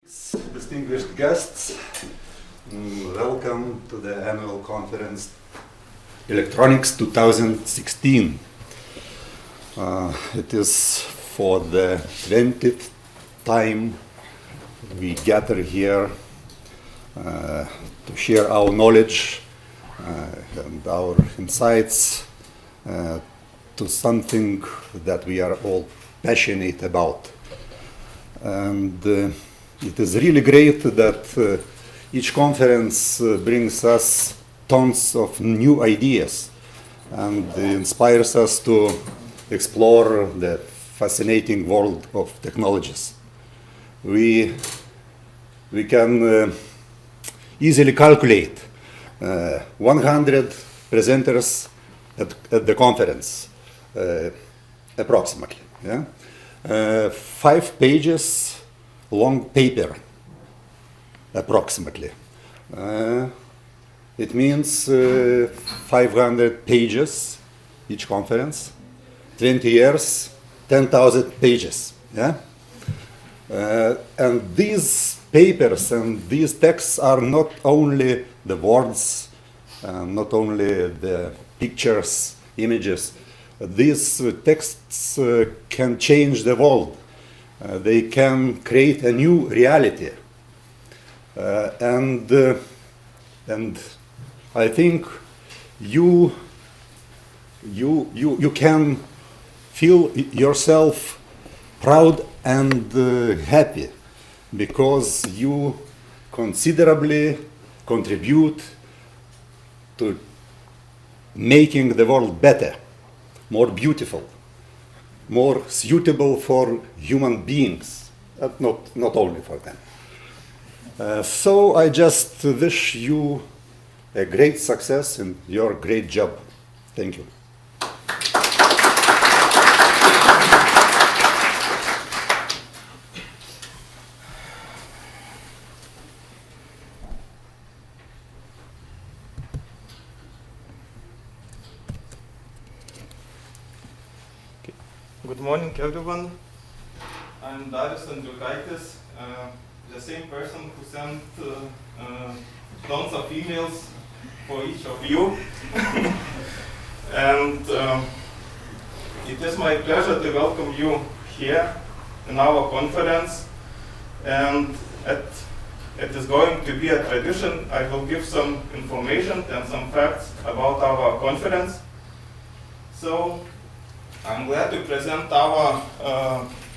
Distinguished guests, welcome to the annual conference Electronics 2016. It is for the 20th time we gather here to share our knowledge and our insights to something that we are all passionate about. And it is really great that each conference brings us tons of new ideas and inspires us to explore the fascinating world of technologies. We can easily calculate 100 presenters at the conference, approximately. Yeah? 5 pages long paper, approximately. It means 500 pages each conference, 20 years, 10,000 pages. Yeah? And these papers and these texts are not only the words, not only the pictures, images. These texts can change the world. They can create a new reality, and I think you can feel yourself proud and happy because you considerably contribute to making the world better, more beautiful, more suitable for human beings, not only for them. So I just wish you a great success in your great job. Thank you. Good morning, everyone. I'm Darius Andriukaitis, the same person who sent tons of emails for each of you. And it is my pleasure to welcome you here in our conference. And it is going to be a tradition. I will give some information and some facts about our conference. So I'm glad to present our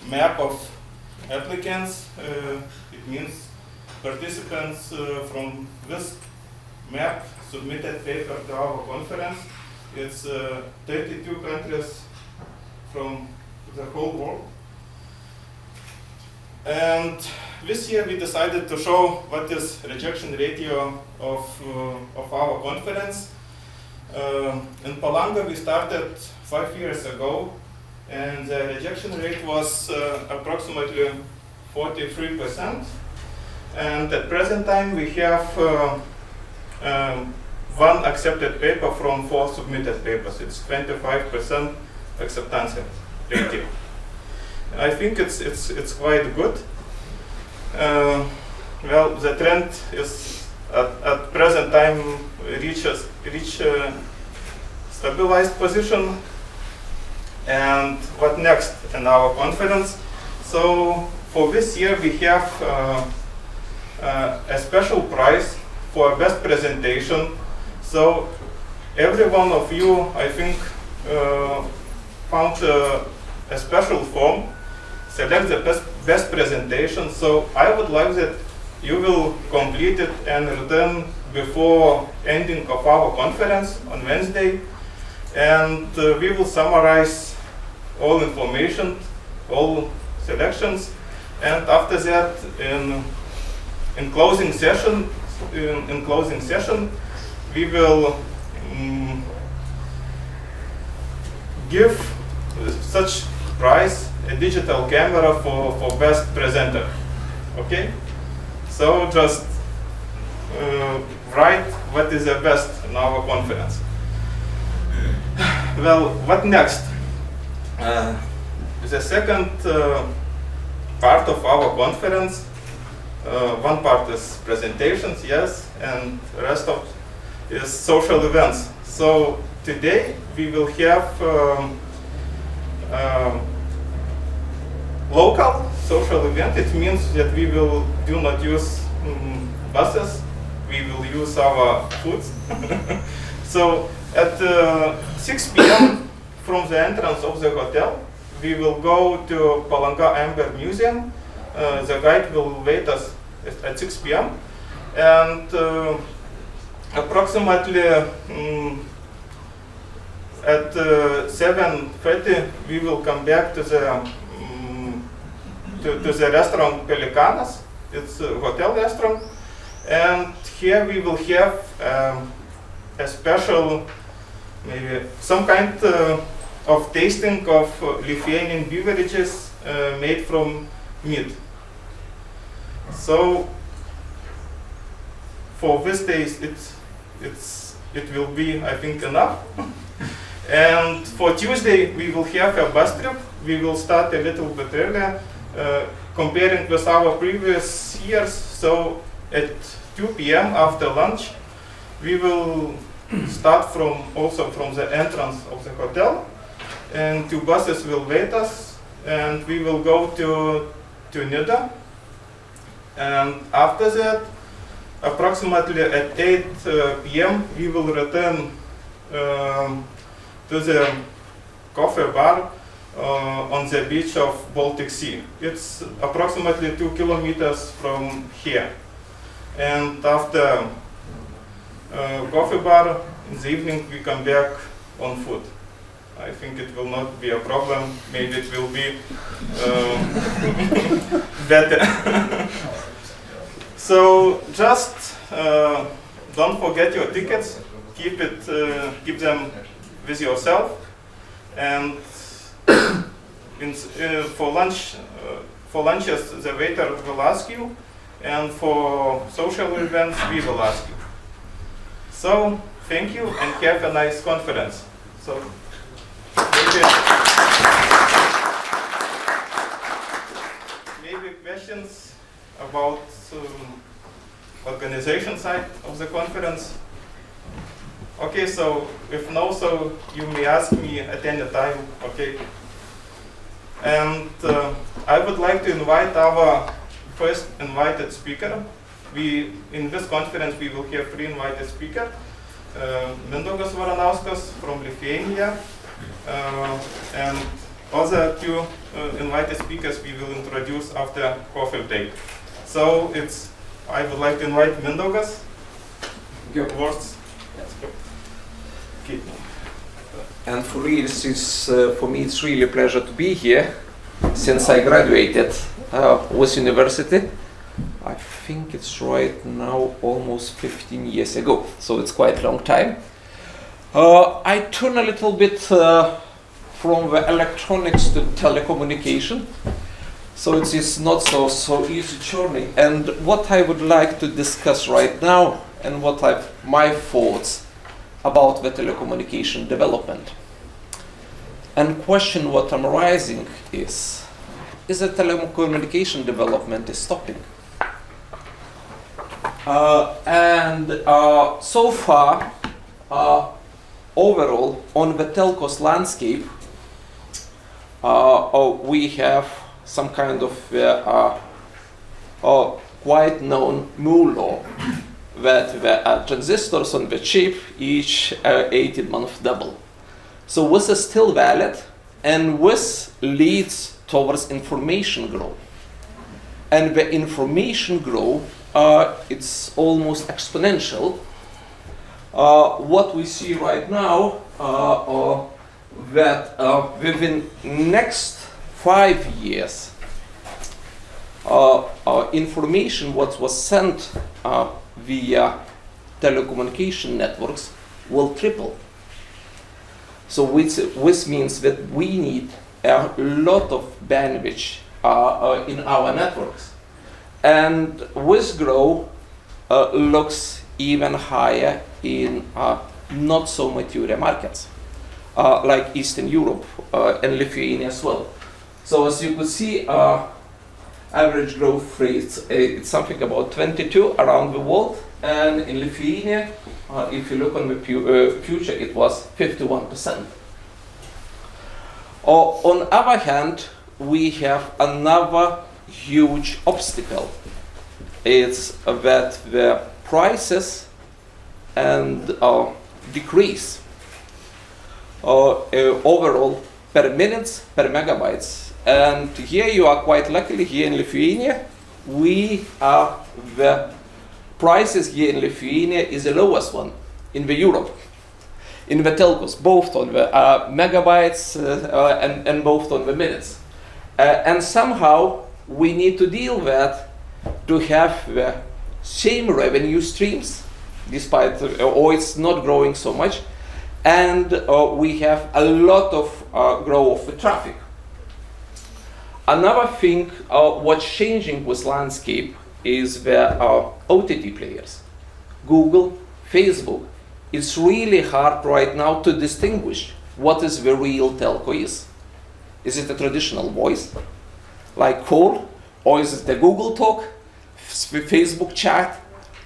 map of applicants. It means participants from this map submitted paper to our conference. It's 32 countries from the whole world. And this year we decided to show what is rejection ratio of our conference. In Palanga we started 5 years ago, and the rejection rate was approximately 43%. And at present time we have 1 accepted paper from 4 submitted papers. It's 25% acceptance rate. I think it's quite good. Well, the trend is at present time reach stabilized position. And what next in our conference? So for this year we have a special prize for best presentation. So every one of you, I think, found a special form, select the best presentation. So I would like that you will complete it and return before ending of our conference on Wednesday. And we will summarize all information, all selections, and after that, in closing session, we will give such prize a digital camera for best presenter. Okay, so just write what is the best in our conference. Well, what next? The second part of our conference One part is presentations, yes, and the rest of is social events. So today we will have local social event. It means that we will do not use buses. We will use our foods. So at 6 p.m. from the entrance of the hotel, we will go to Palanga Amber Museum. The guide will wait us at 6 p.m. and approximately at 7:30 we will come back to the to the restaurant Pelicanas. It's a hotel restaurant, and here we will have a special, maybe some kind of tasting of Lithuanian beverages made from meat. So for this days it will be, I think, enough. And for Tuesday we will have a bus trip. We will start a little bit earlier, comparing with our previous years. So at 2 p.m. after lunch, we will start also from the entrance of the hotel, and 2 buses will wait us, and we will go to Nida. And after that, approximately at 8 p.m. we will return to the coffee bar on the beach of Baltic Sea. It's approximately 2 kilometers from here. And after coffee bar in the evening, we come back on foot. I think it will not be a problem. Maybe it will be better. So just don't forget your tickets. Keep them with yourself. And for lunches, the waiter will ask you, and for social events, we will ask you. So thank you, and have a nice conference. So maybe questions about organization side of the conference. Okay, so if no, so you may ask me at any time. Okay. And I would like to invite our first invited speaker. In this conference we will have 3 invited speakers. Mindaugas Varanauskas from Lithuania, and other 2 invited speakers we will introduce after coffee break. So I would like to invite Mindaugas. Your words. Okay. And for me, it's really a pleasure to be here, since I graduated with university. I think it's right now almost 15 years ago, so it's quite a long time. I turn a little bit from the electronics to telecommunication, so it is not so easy journey. And what I would like to discuss right now, and my thoughts about the telecommunication development. And question what I'm raising is the telecommunication development is stopping? So far, overall, on the telcos landscape, we have some kind of quite known Moore law, that the transistors on the chip each 18 months double. So this is still valid, and this leads towards information growth. And the information growth, it's almost exponential. What we see right now, that within next 5 years, information what was sent via telecommunication networks will triple. So which means that we need a lot of bandwidth in our networks. And this growth looks even higher in not so mature markets, like Eastern Europe and Lithuania as well. So as you could see, average growth rate, it's something about 22 around the world, and in Lithuania, if you look on the future, it was 51%. On other hand, we have another huge obstacle. It's that the prices and decrease overall per minutes, per megabytes. And here you are quite luckily, here in Lithuania, we are the prices here in Lithuania is the lowest one in the Europe, in the telcos, both on the megabytes and both on the minutes. And somehow we need to deal with that to have the same revenue streams, despite, or it's not growing so much, and we have a lot of growth of traffic. Another thing what's changing with landscape is the OTT players. Google, Facebook. It's really hard right now to distinguish what is the real telco is. Is it a traditional voice, like call, or is it the Google Talk, Facebook chat,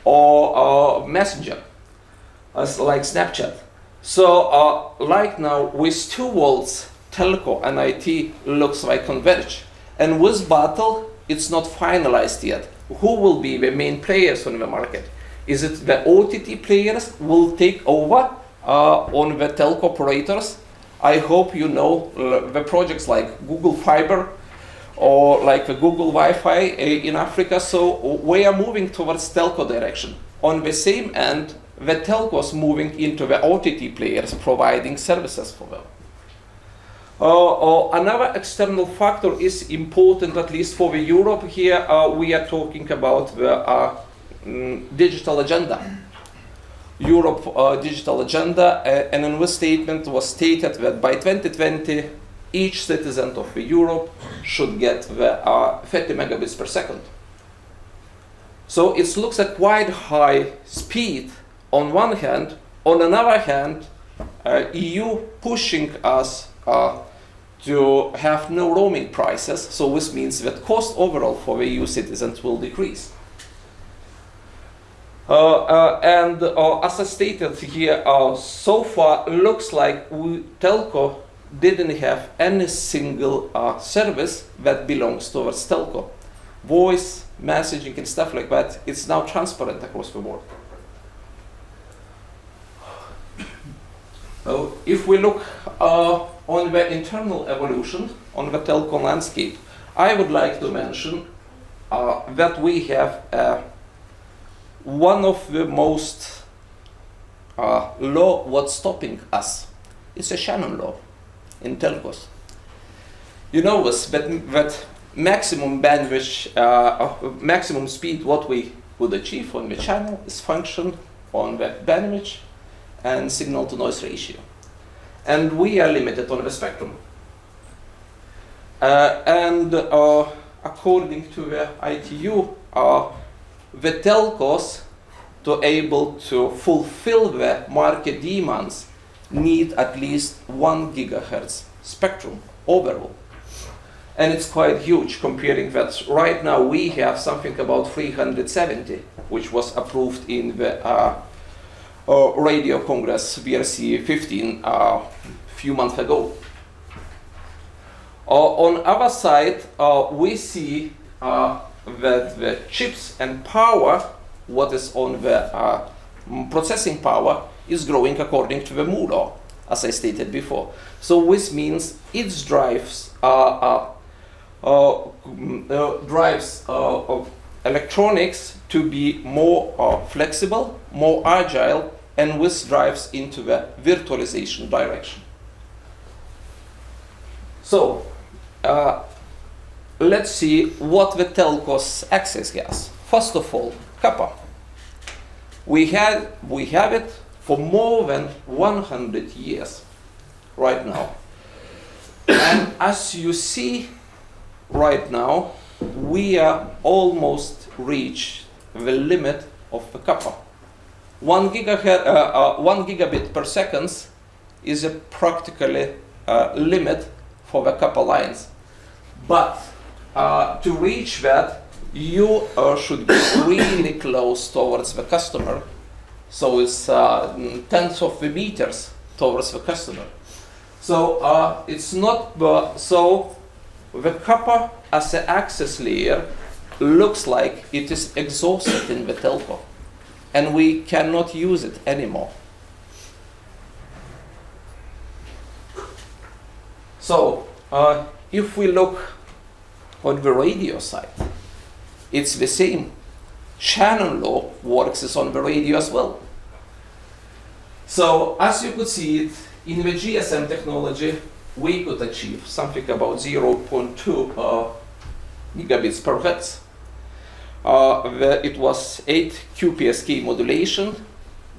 or Messenger, like Snapchat? So like now, with two worlds, telco and IT looks like converge. And with battle, it's not finalized yet. Who will be the main players on the market? Is it the OTT players will take over on the telco operators? I hope you know the projects like Google Fiber or like the Google Wi-Fi in Africa. So we are moving towards telco direction. On the same end, the telcos moving into the OTT players providing services for them. Another external factor is important, at least for the Europe. Here we are talking about the digital agenda. Europe digital agenda, and in this statement was stated that by 2020 each citizen of the Europe should get the 30 megabits per second. So it looks at quite high speed on one hand. On another hand, EU pushing us to have no roaming prices, so this means that cost overall for the EU citizens will decrease. And as I stated here, so far looks like telco didn't have any single service that belongs towards telco. Voice, messaging and stuff like that, it's now transparent across the board. If we look on the internal evolution on the telco landscape, I would like to mention that we have one of the most law what's stopping us. It's a Shannon law in telcos. You know this, that maximum bandwidth, maximum speed what we would achieve on the channel is function on the bandwidth and signal to noise ratio. And we are limited on the spectrum. And according to the ITU, the telcos, to able to fulfill the market demands, need at least 1 gigahertz spectrum overall. And it's quite huge, comparing that right now we have something about 370, which was approved in the Radio Congress VRC 15 a few months ago. On other side, we see that the chips and power, what is on the processing power, is growing according to the Moore law, as I stated before. So this means it drives electronics to be more flexible, more agile, and this drives into the virtualization direction. So let's see what the telcos access has. First of all, copper. We have it for more than 100 years right now. And as you see right now, we are almost reached the limit of the copper. 1 gigabit per second is a practically limit for the copper lines. But to reach that, you should be really close towards the customer. So it's tens of the meters towards the customer. So it's not so the copper as an access layer looks like it is exhausted in the telco, and we cannot use it anymore. So if we look on the radio side, it's the same. Shannon law works on the radio as well. So as you could see it, in the GSM technology, we could achieve something about 0.2 gigabits per hertz. It was 8 QPSK modulation,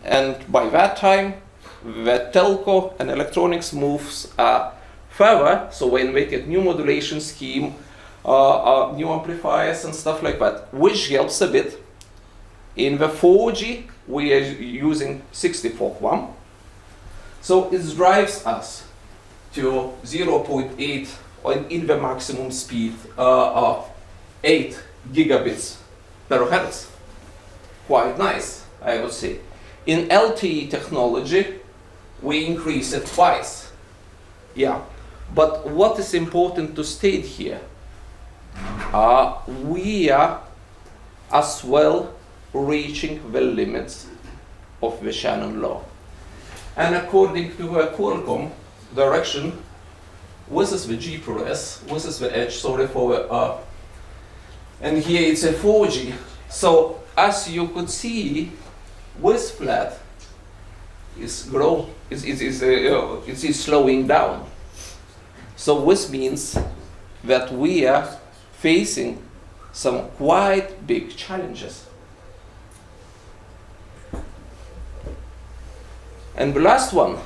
and by that time, the telco and electronics moves further. So when we get new modulation scheme, new amplifiers and stuff like that, which helps a bit. In the 4G, we are using 64 QAM. So it drives us to 0.8 or in the maximum speed of 8 gigabits per hertz. Quite nice, I would say. In LTE technology, we increase it twice. Yeah, but what is important to state here? We are as well reaching the limits of the Shannon law. And according to the Qualcomm direction, this is the GPRS, this is the edge, sorry for the and here it's a 4G. So as you could see, this flat is it is slowing down. So this means that we are facing some quite big challenges. And the last one,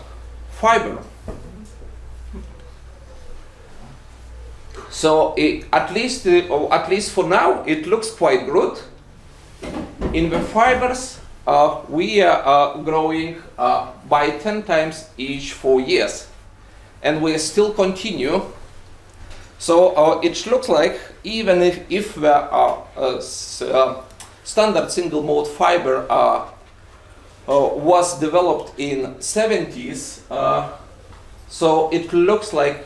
fiber. So at least for now, it looks quite good. In the fibers, we are growing by 10 times each 4 years, and we still continue. So it looks like even if the standard single mode fiber was developed in 70s, so it looks like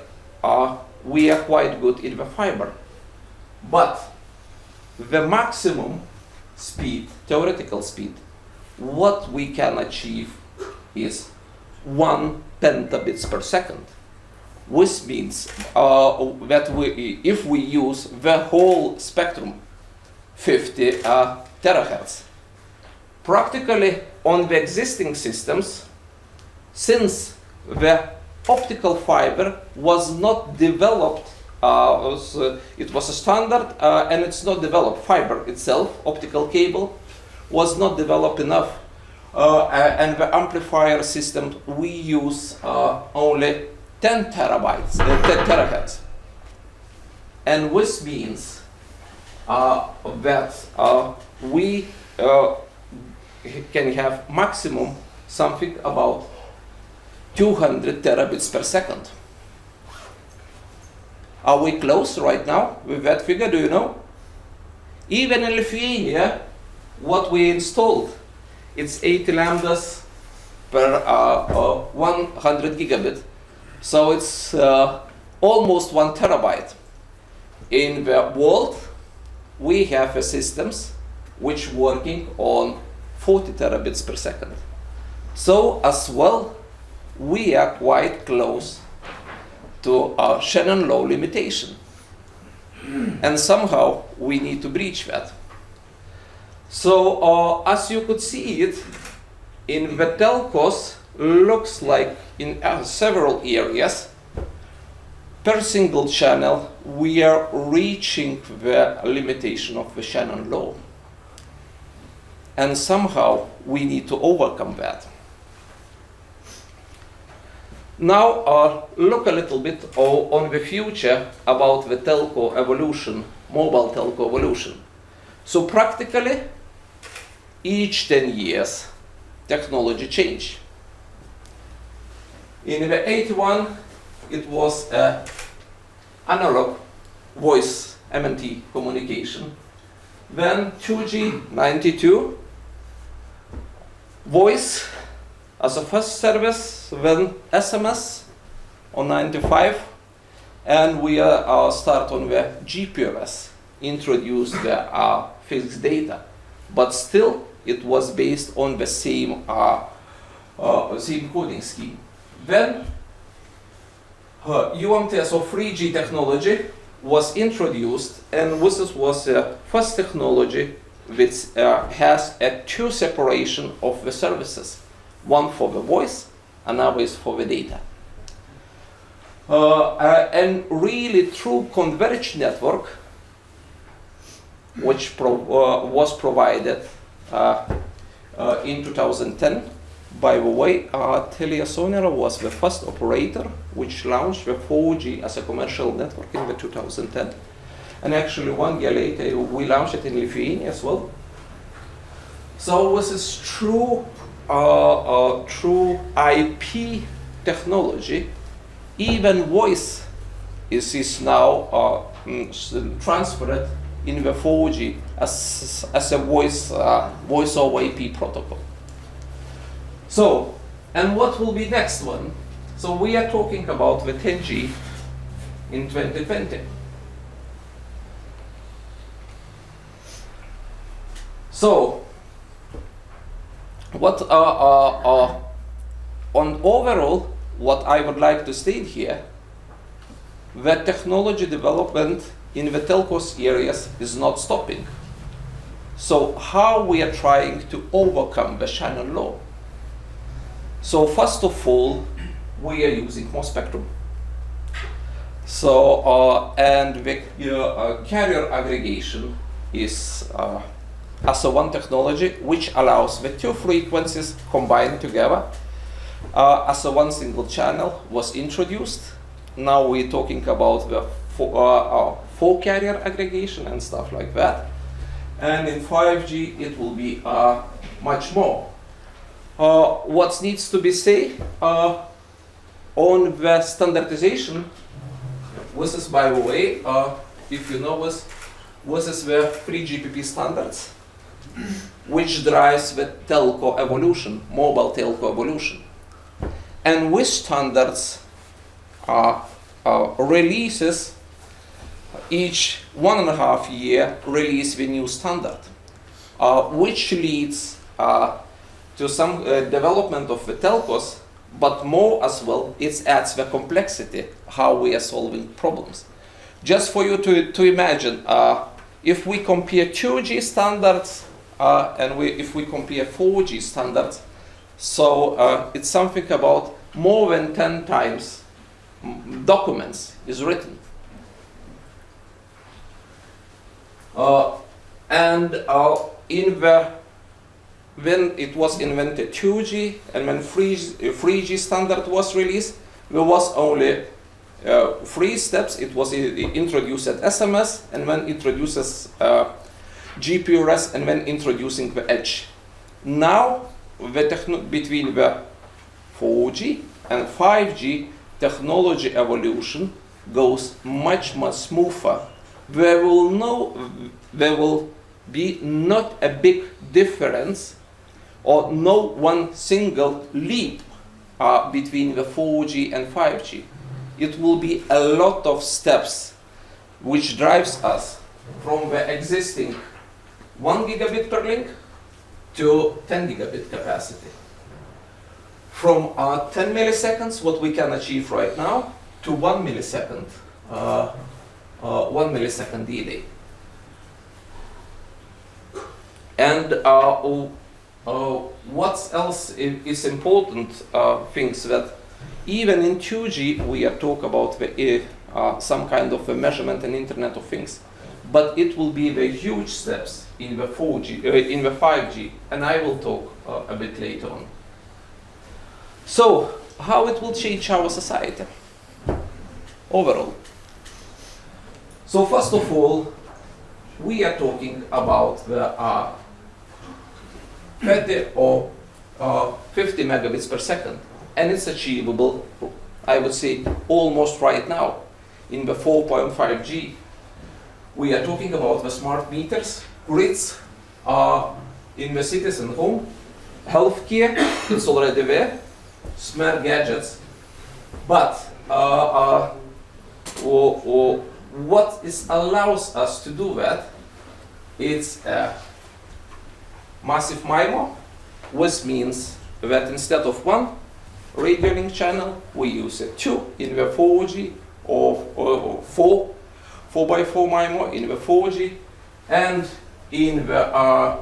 we are quite good in the fiber. But the maximum speed, theoretical speed, what we can achieve is 1 pentabits per second. Which means that if we use the whole spectrum, 50 terahertz, practically on the existing systems, since the optical fiber was not developed, it was a standard and it's not developed. Fiber itself, optical cable, was not developed enough, and the amplifier system we use only 10 terahertz, and this means that we can have maximum something about 200 terabits per second. Are we close right now with that figure? Do you know? Even in Lithuania, what we installed, it's 80 lambdas per 100 gigabit. So it's almost 1 terabyte. In the world, we have systems which working on 40 terabits per second. So as well, we are quite close to our Shannon law limitation. And somehow we need to breach that. So as you could see it, in the telcos, looks like in several areas, per single channel, we are reaching the limitation of the Shannon law. And somehow we need to overcome that. Now look a little bit on the future about the telco evolution, mobile telco evolution. So practically, each 10 years, technology change. In the 81, it was analog voice MNT communication. Then 2G 92, voice as a first service, then SMS on 95, and we start on the GPRS, introduced the fixed data, but still it was based on the same coding scheme. Then UMTS or 3G technology was introduced, and this was the first technology which has a two separation of the services, one for the voice, another is for the data. And really true converged network, which was provided in 2010. By the way, TeliaSonera was the first operator which launched the 4G as a commercial network in the 2010. And actually 1 year later we launched it in Lithuania as well. So this is true IP technology. Even voice is now transferred in the 4G as a voice over IP protocol. So, and what will be next one? So we are talking about the 10G in 2020. So, what on overall, what I would like to state here, the technology development in the telcos areas is not stopping. So how we are trying to overcome the Shannon law? So first of all, we are using more spectrum. So and the carrier aggregation is as a one technology which allows the two frequencies combined together as a one single channel was introduced. Now we're talking about the four carrier aggregation and stuff like that. And in 5G it will be much more. What needs to be said on the standardization, this is, by the way, if you know this is the 3GPP standards, which drives the telco evolution, mobile telco evolution. And with standards releases, each 1.5 year release the new standard, which leads to some development of the telcos, but more as well, it adds the complexity, how we are solving problems. Just for you to imagine, if we compare 2G standards and if we compare 4G standards, so it's something about more than 10 times documents is written. When it was invented 2G and when 3G standard was released, there was only 3 steps. It was introduced at SMS, and when introduces GPRS, and when introducing the edge. Now, between the 4G and 5G, technology evolution goes much smoother. There will be not a big difference or no one single leap between the 4G and 5G. It will be a lot of steps which drives us from the existing 1 gigabit per link to 10 gigabit capacity. From 10 milliseconds, what we can achieve right now, to 1 millisecond, 1 millisecond delay. And what else is important things that even in 2G we are talk about the, some kind of a measurement and Internet of Things, but it will be the huge steps in the 4G, in the 5G, and I will talk a bit later on. So how it will change our society overall? So first of all, we are talking about the 30 or 50 megabits per second, and it's achievable, I would say, almost right now in the 4.5G. We are talking about the smart meters, grids, in the cities and home, healthcare, it's already there, smart gadgets. But what allows us to do that, it's a massive MIMO, which means that instead of one radio link channel, we use a two in the 4G or 4x4 MIMO in the 4G, and in the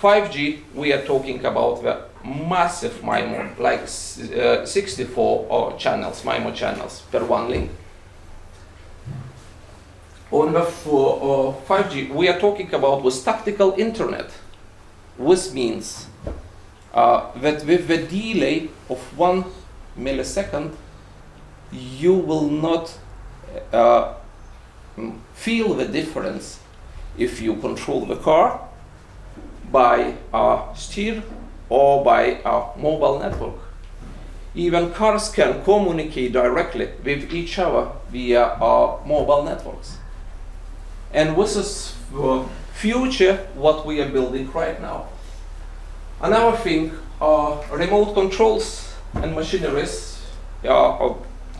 5G we are talking about the massive MIMO, like 64 channels, MIMO channels per one link. On the 5G we are talking about with tactical internet, which means that with the delay of 1 millisecond, you will not feel the difference if you control the car by steer or by a mobile network. Even cars can communicate directly with each other via mobile networks. And this is the future what we are building right now. Another thing, remote controls and machineries,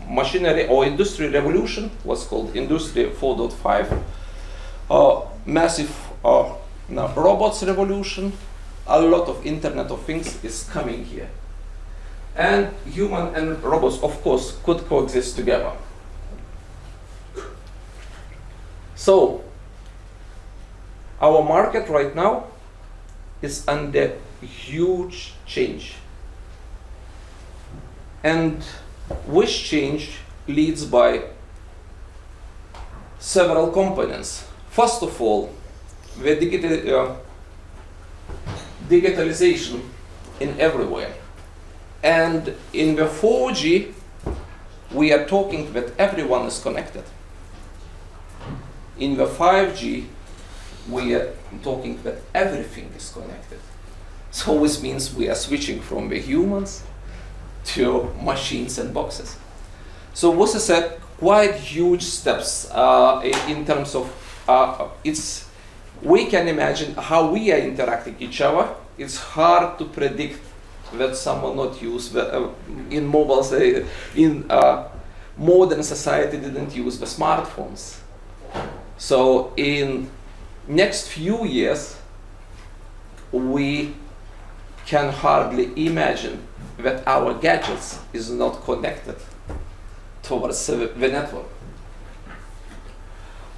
machinery or industry revolution, what's called Industry 4.5, massive robots revolution, a lot of Internet of Things is coming here. And human and robots, of course, could coexist together. So, our market right now is under huge change. And which change leads by several components. First of all, the digitalization in everywhere. And in the 4G, we are talking that everyone is connected. In the 5G, we are talking that everything is connected. So this means we are switching from the humans to machines and boxes. So this is a quite huge steps in terms of we can imagine how we are interacting each other. It's hard to predict that some will not use the, in mobiles, in modern society didn't use the smartphones. So in next few years, we can hardly imagine that our gadgets is not connected towards the network.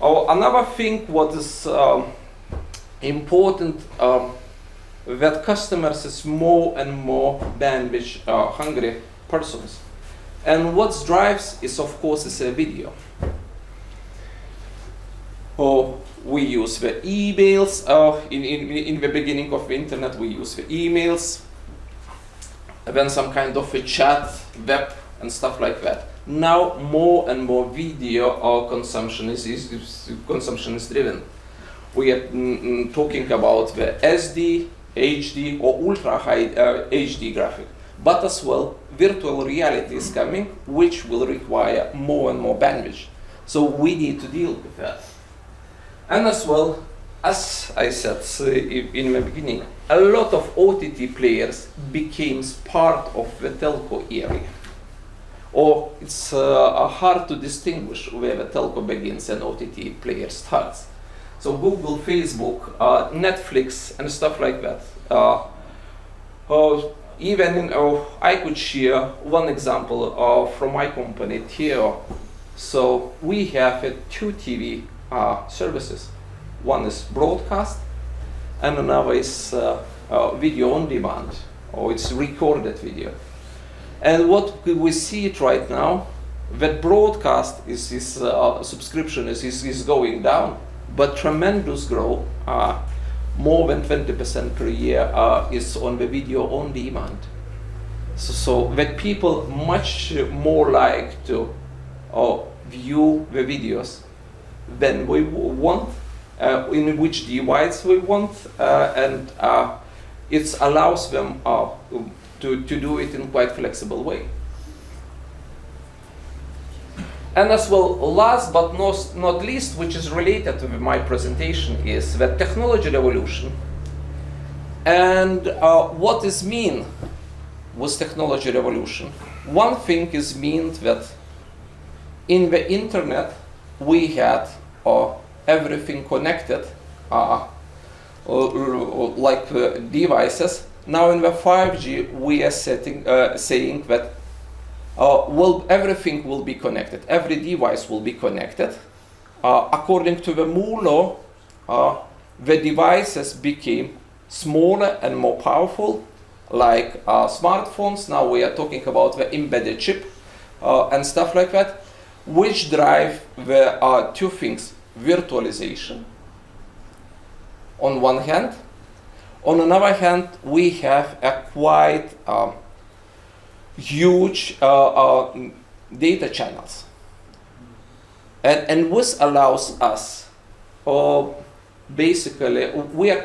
Another thing what is important, that customers is more and more bandwidth hungry persons. And what drives is of course is a video. We use the emails, in the beginning of the internet we use the emails, then some kind of a chat, web and stuff like that. Now more and more video consumption is driven. We are talking about the SD, HD or ultra high HD graphic, but as well virtual reality is coming, which will require more and more bandwidth. So we need to deal with that. And as well, as I said in the beginning, a lot of OTT players became part of the telco area. Or it's hard to distinguish where the telco begins and OTT player starts. So Google, Facebook, Netflix and stuff like that. Even in, I could share one example from my company, Theo. So we have two TV services. One is broadcast and another is video on demand, or it's recorded video. And what we see it right now, that broadcast subscription is going down, but tremendous growth, more than 20% per year is on the video on demand. So that people much more like to view the videos than we want, in which device we want, and it allows them to do it in quite flexible way. And as well, last but not least, which is related to my presentation, is the technology revolution. And what is mean with technology revolution? One thing is mean that in the internet we had everything connected, like devices. Now in the 5G we are saying that everything will be connected. Every device will be connected. According to the Moore law, the devices became smaller and more powerful, like smartphones. Now we are talking about the embedded chip and stuff like that, which drive the two things: virtualization on one hand. On another hand, we have a quite huge data channels, and this allows us, basically, we are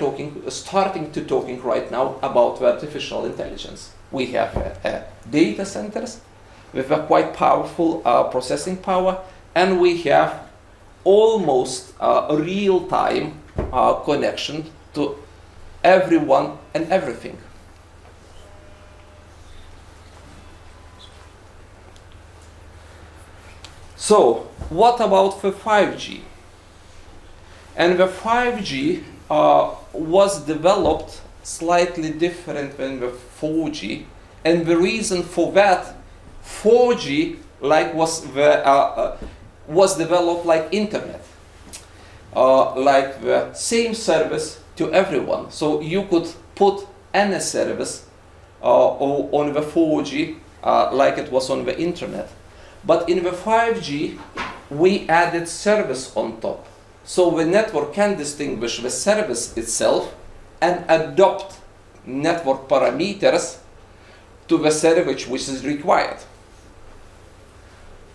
starting to talking right now about the artificial intelligence. We have data centers with a quite powerful processing power, and we have almost real-time connection to everyone and everything. So, what about the 5G? And the 5G was developed slightly different than the 4G, and the reason for that, 4G was developed like internet, like the same service to everyone. So you could put any service on the 4G like it was on the internet. But in the 5G, we added service on top. So the network can distinguish the service itself and adopt network parameters to the service which is required.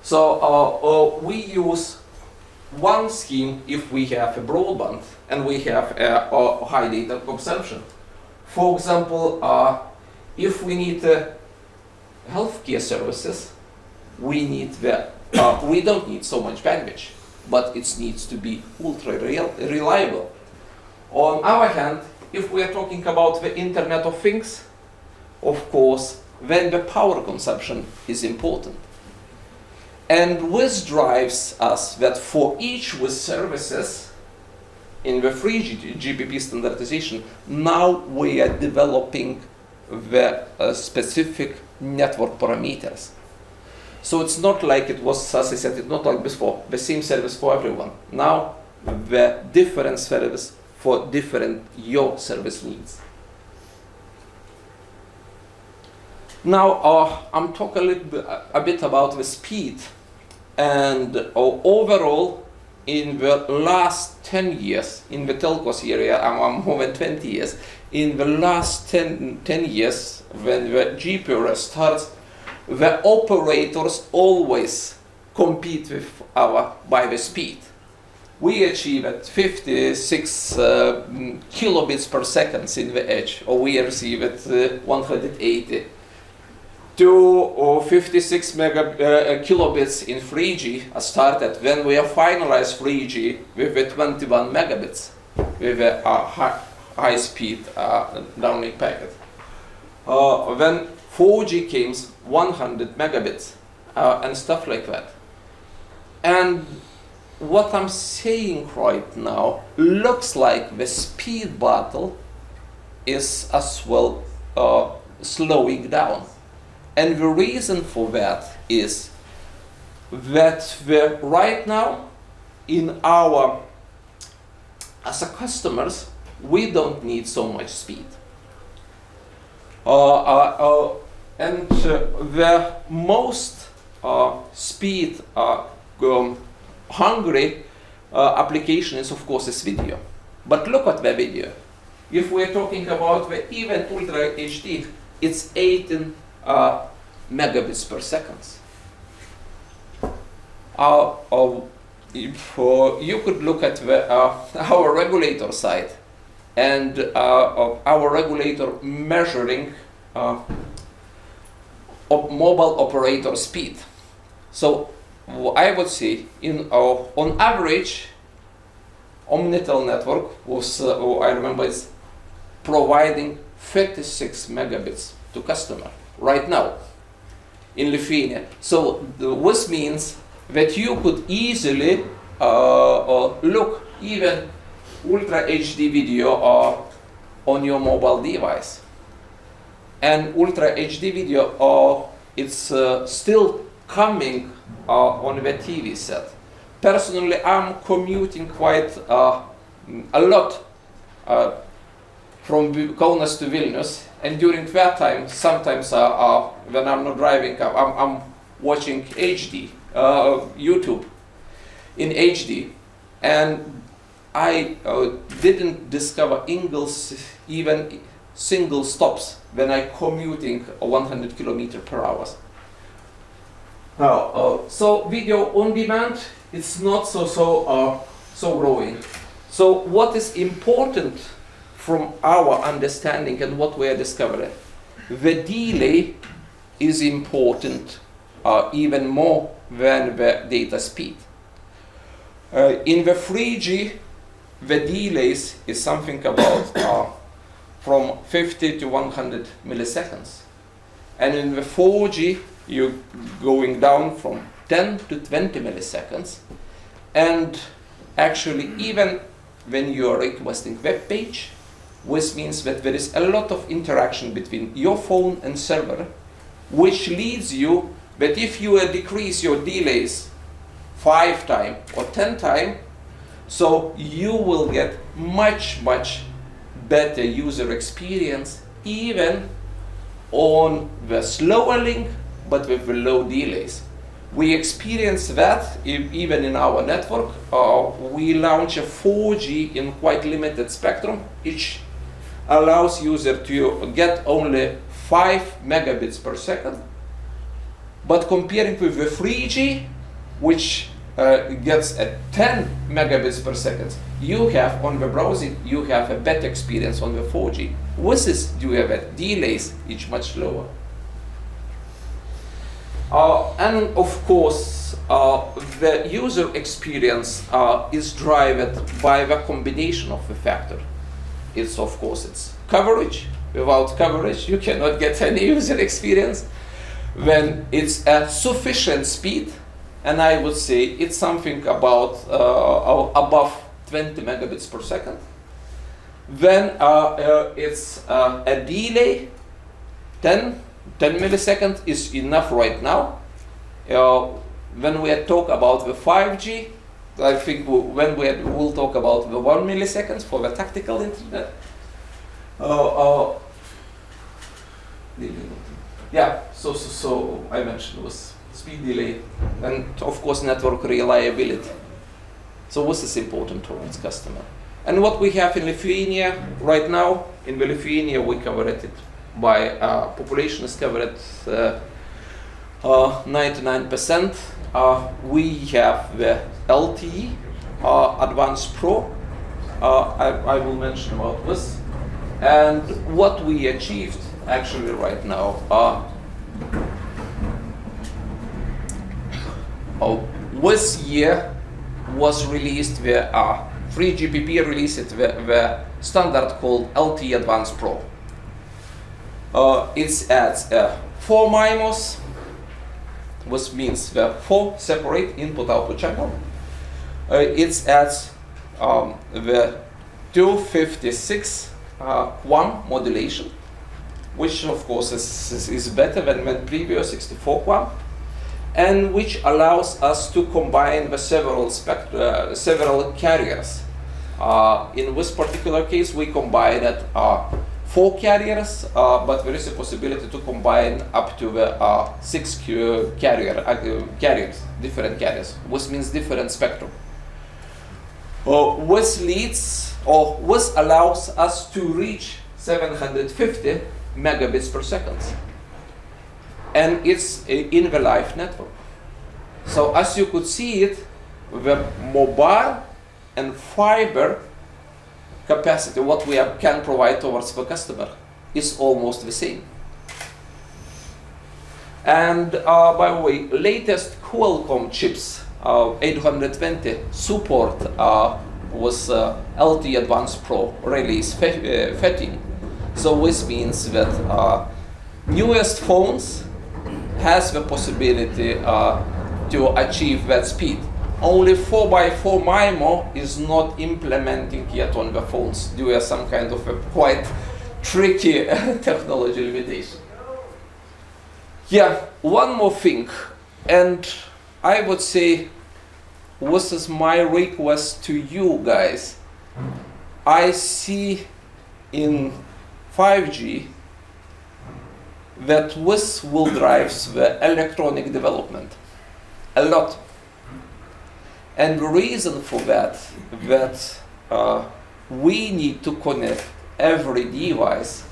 So we use one scheme if we have a broadband and we have a high data consumption. For example, if we need healthcare services, we don't need so much bandwidth, but it needs to be ultra reliable. On our hand, if we are talking about the Internet of Things, of course, then the power consumption is important. And this drives us that for each with services in the 3GPP standardization, now we are developing the specific network parameters. So it's not like it was, as I said, it's not like before, the same service for everyone. Now the different service for different your service needs. Now I'm talking a bit about the speed. And overall, in the last 10 years, in the telcos area, I'm more than 20 years, in the last 10 years, when the GPU starts, the operators always compete with by the speed. We achieve at 56 kilobits per second in the edge, or we receive at 180. To 56 kilobits in 3G started when we have finalized 3G with the 21 megabits with a high speed downlink packet. When 4G came 100 megabits and stuff like that. And what I'm saying right now looks like the speed battle is as well slowing down. And the reason for that is that right now, in as a customers, we don't need so much speed. And the most speed hungry application is, of course, is video. But look at the video. If we're talking about the even Ultra HD, it's 18 megabits per second. If you could look at our regulator side, and our regulator measuring mobile operator speed. So I would say on average, Omnitel network was, I remember, is providing 36 megabits to customer right now in Lithuania. So this means that you could easily look even Ultra HD video on your mobile device. And Ultra HD video it's still coming on the TV set. Personally, I'm commuting quite a lot from Kaunas to Vilnius, and during that time, sometimes when I'm not driving, I'm watching HD, YouTube in HD, and I didn't discover even single stops when I commuting 100 kilometers per hour. So video on demand, it's not so growing. So what is important from our understanding and what we are discovering, the delay is important even more than the data speed. In the 3G, the delays is something about from 50 to 100 milliseconds. And in the 4G, you're going down from 10 to 20 milliseconds. And actually, even when you are requesting web page, which means that there is a lot of interaction between your phone and server, which leads you that if you decrease your delays 5 times or 10 times, so you will get much better user experience even on the slower link but with the low delays. We experience that even in our network. We launch a 4G in quite limited spectrum, which allows user to get only 5 megabits per second. But comparing with the 3G, which gets at 10 megabits per second, you have on the browsing, you have a better experience on the 4G. This is due to the delays, which much lower. And of course, the user experience is driven by the combination of the factor. It's of course it's coverage. Without coverage, you cannot get any user experience. When it's a sufficient speed, and I would say it's something about above 20 megabits per second. Then it's a delay, 10 milliseconds is enough right now. When we talk about the 5G, I think when we'll talk about the 1 milliseconds for the tactical internet. Yeah, so I mentioned was speed delay and of course network reliability. So this is important to its customer. And what we have in Lithuania right now, in Lithuania we covered it by population is covered 99%. We have the LTE Advanced Pro. I will mention about this. And what we achieved actually right now, this year was released the 3GPP released the standard called LTE Advanced Pro. It adds 4 MIMOs, which means the 4 separate input-output channel. It adds the 256 QAM modulation, which of course is better than the previous 64 QAM, and which allows us to combine the several carriers. In this particular case, we combined 4 carriers, but there is a possibility to combine up to the 6 carriers, different carriers, which means different spectrum. This leads, or this allows us to reach 750 megabits per second. And it's in the live network. So as you could see it, the mobile and fiber capacity, what we can provide towards the customer, is almost the same. And by the way, latest Qualcomm chips 820 support was LTE Advanced Pro release 13. So this means that newest phones has the possibility to achieve that speed. Only 4x4 MIMO is not implementing yet on the phones due to some kind of a quite tricky technology limitation. Yeah, one more thing, and I would say this is my request to you guys. I see in 5G that this will drive the electronic development a lot. And the reason for that we need to connect every device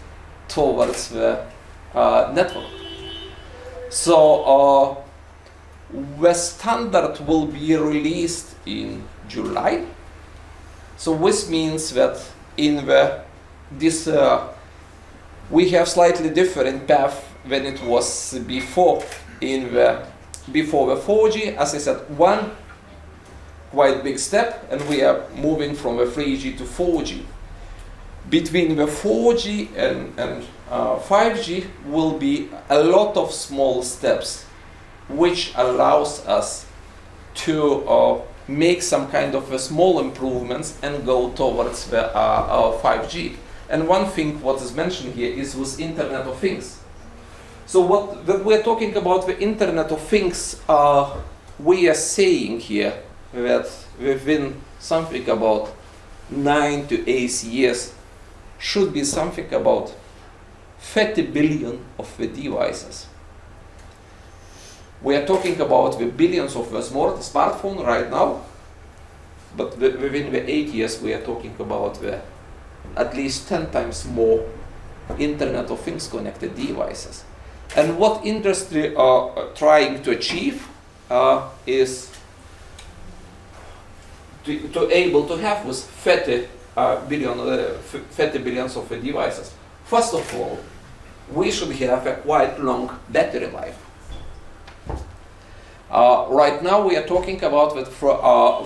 towards the network. So the standard will be released in July. So this means that in we have slightly different path than it was before before the 4G. As I said, one quite big step, and we are moving from a 3G to 4G. Between the 4G and 5G will be a lot of small steps, which allows us to make some kind of small improvements and go towards the 5G. And one thing what is mentioned here is with Internet of Things. So what we're talking about the Internet of Things, we are saying here that within something about 9 to 8 years should be something about 30 billion of the devices. We are talking about the billions of the smartphone right now, but within the 8 years we are talking about the at least 10 times more Internet of Things connected devices. And what industry are trying to achieve is to able to have with 30 billions of devices. First of all, we should have a quite long battery life. Right now we are talking about that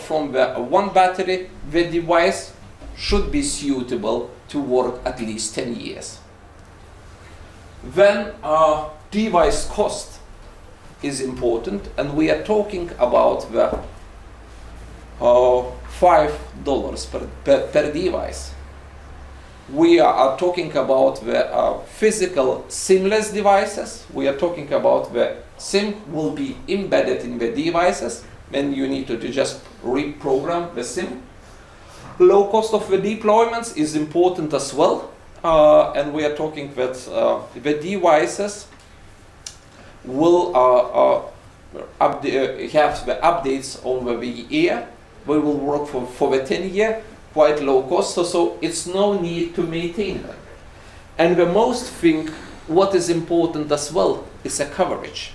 from the one battery, the device should be suitable to work at least 10 years. Then device cost is important, and we are talking about the $5 per device. We are talking about the physical SIM-less devices. We are talking about the SIM will be embedded in the devices, and you need to just reprogram the SIM. Low cost of the deployments is important as well, and we are talking that the devices will have the updates over the year. We will work for the 10 year, quite low cost, so it's no need to maintain them. And the most thing, what is important as well, is a coverage.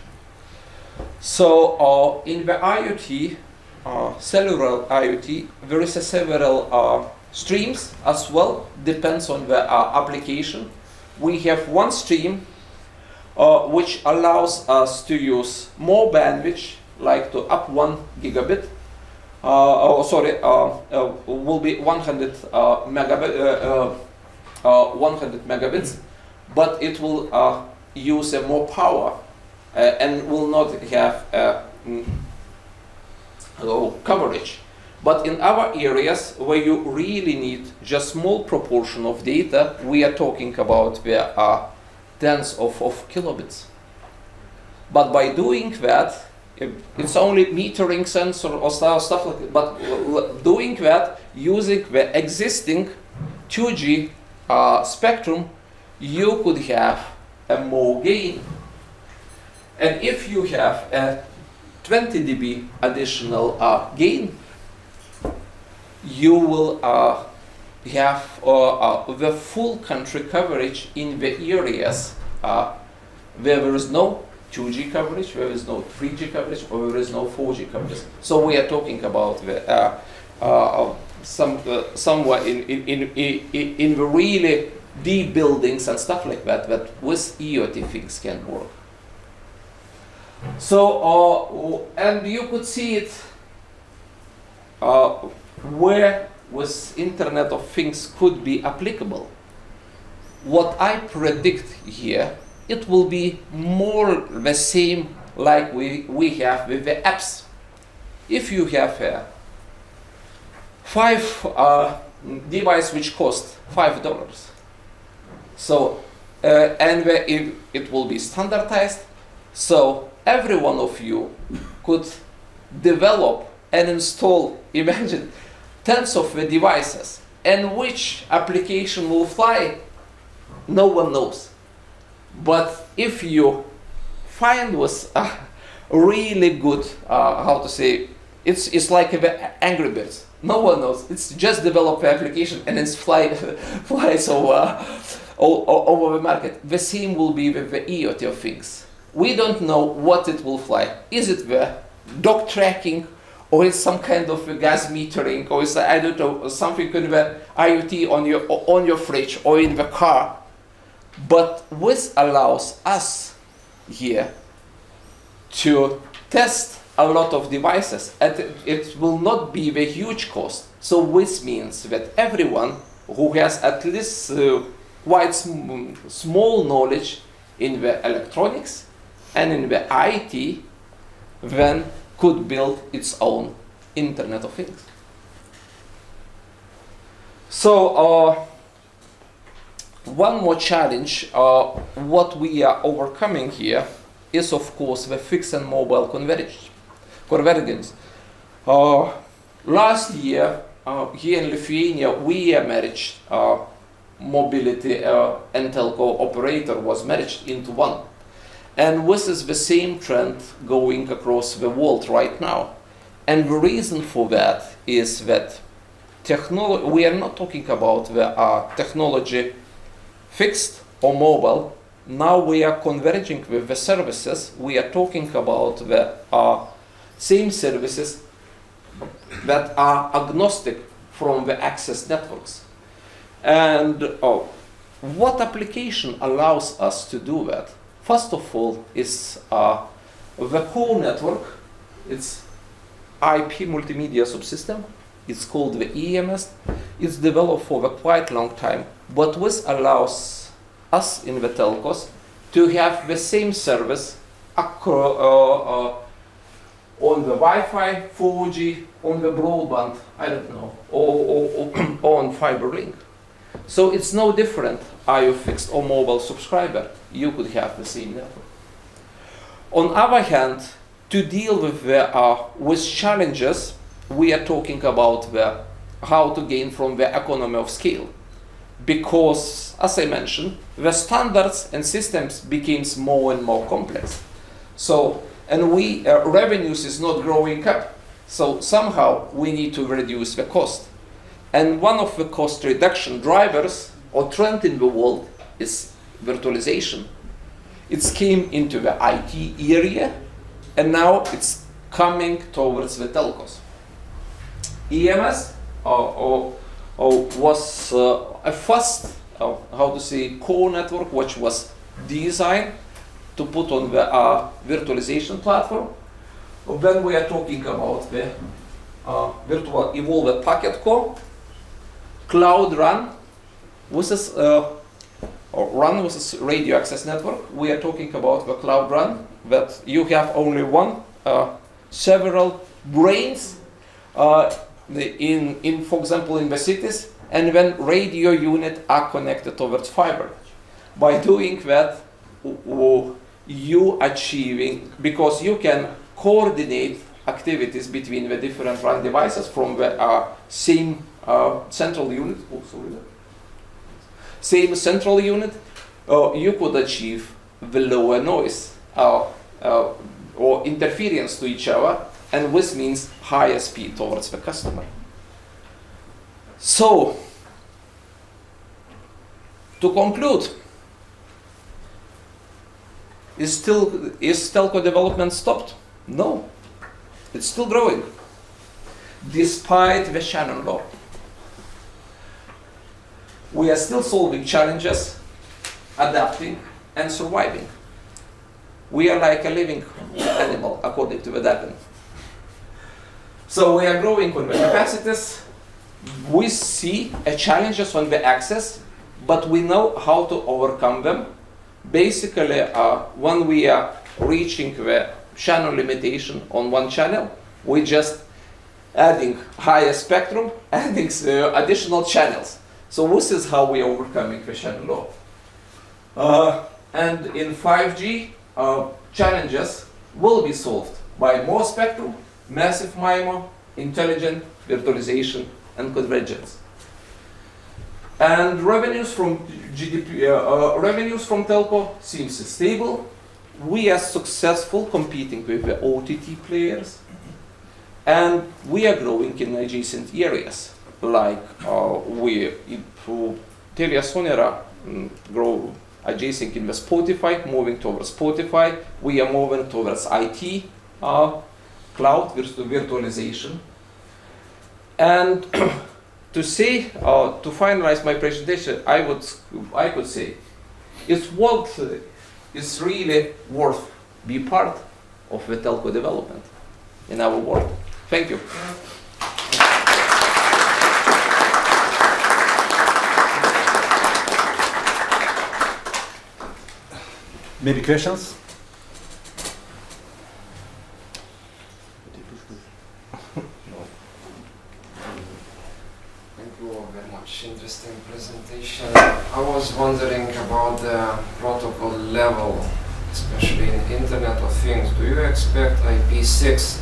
So in the IoT, cellular IoT, there is several streams as well, depends on the application. We have one stream which allows us to use more bandwidth, like to up 1 gigabit, will be 100 megabits, but it will use more power and will not have coverage. But in other areas where you really need just small proportion of data, we are talking about the tens of kilobits. But by doing that, it's only metering sensor or stuff like that, but doing that using the existing 2G spectrum, you could have a more gain. And if you have a 20 dB additional gain, you will have the full country coverage in the areas where there is no 2G coverage, where there is no 3G coverage, or there is no 4G coverage. So we are talking about the, somewhere in the really deep buildings and stuff like that, that with IoT things can work. So, and you could see it where with Internet of Things could be applicable. What I predict here, it will be more the same like we have with the apps. If you have a device which costs $5, so and it will be standardized, so every one of you could develop and install, imagine, tens of the devices, and which application will fly, no one knows. But if you find was really good, how to say, it's like Angry Birds. No one knows. It's just develop the application and it's flies over the market. The same will be with the IoT of things. We don't know what it will fly. Is it the dog tracking, or is some kind of gas metering, or is, I don't know, something in the IoT on your fridge or in the car? But this allows us here to test a lot of devices, and it will not be the huge cost. So this means that everyone who has at least quite small knowledge in the electronics and in the IT then could build its own Internet of Things. So one more challenge what we are overcoming here is of course the fixed and mobile convergence. Last year here in Lithuania we merged mobility and telco operator was merged into one. And this is the same trend going across the world right now. And the reason for that is that we are not talking about the technology fixed or mobile. Now we are converging with the services. We are talking about the same services that are agnostic from the access networks. And what application allows us to do that? First of all is the core network. It's IP multimedia subsystem. It's called the EMS. It's developed for a quite long time, but this allows us in the telcos to have the same service on the Wi-Fi, 4G, on the broadband, I don't know, or on fiber link. So it's no different. Are you fixed or mobile subscriber? You could have the same network. On the other hand, to deal with challenges, we are talking about how to gain from the economy of scale. Because, as I mentioned, the standards and systems became more and more complex. So, and revenues is not growing up. So somehow we need to reduce the cost. And one of the cost reduction drivers or trend in the world is virtualization. It came into the IT area, and now it's coming towards the telcos. EMS was a first, core network which was designed to put on the virtualization platform. Then we are talking about the virtual evolved packet core, Cloud RAN. This is RAN with a radio access network. We are talking about the Cloud RAN, that you have only one, several brains in, for example, in the cities, and when radio units are connected towards fiber. By doing that, you achieving, because you can coordinate activities between the different RAN devices from the same central unit. Same central unit, you could achieve the lower noise or interference to each other, and this means higher speed towards the customer. So, to conclude, is telco development stopped? No, it's still growing, despite the Shannon law. We are still solving challenges, adapting, and surviving. We are like a living animal, according to the Darwin. So we are growing on the capacities. We see challenges on the access, but we know how to overcome them. Basically, when we are reaching the channel limitation on one channel, we just adding higher spectrum, adding additional channels. So this is how we are overcoming the channel law. And in 5G, challenges will be solved by more spectrum, massive MIMO, intelligent virtualization, and convergence. And revenues from revenues from telco seems stable. We are successful competing with the OTT players, and we are growing in adjacent areas like Telia grow adjacent in the Spotify, moving towards Spotify. We are moving towards IT, cloud virtualization. And to say, to finalize my presentation, I could say, it's what is really worth be part of the telco development in our world. Thank you. Maybe questions? Thank you very much. Interesting presentation. I was wondering about the protocol level, especially in Internet of Things. Do you expect IP6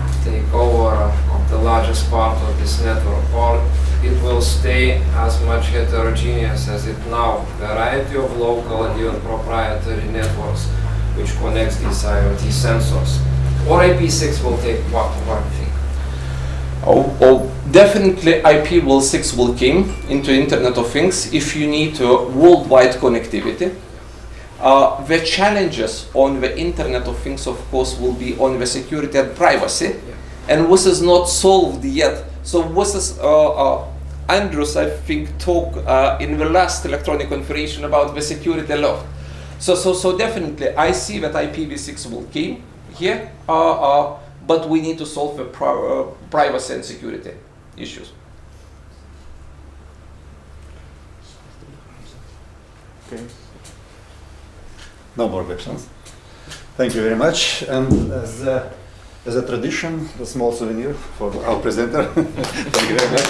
to take over of the largest part of this network, or it will stay as much heterogeneous as it now? Variety of local and even proprietary networks which connects these IoT sensors. Or IP6 will take what do you think? Definitely IPv6 will come into Internet of Things if you need worldwide connectivity. The challenges on the Internet of Things, of course, will be on the security and privacy, and this is not solved yet. So this is Andrews, I think, talked in the last electronic configuration about the security law. So definitely, I see that IPv6 will come here, but we need to solve the privacy and security issues. Okay. No more questions. Thank you very much. And as a tradition, a small souvenir for our presenter. Thank you very much.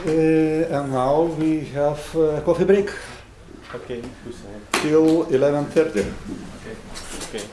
And now we have a coffee break. Okay. Till 11:30. Okay. Okay.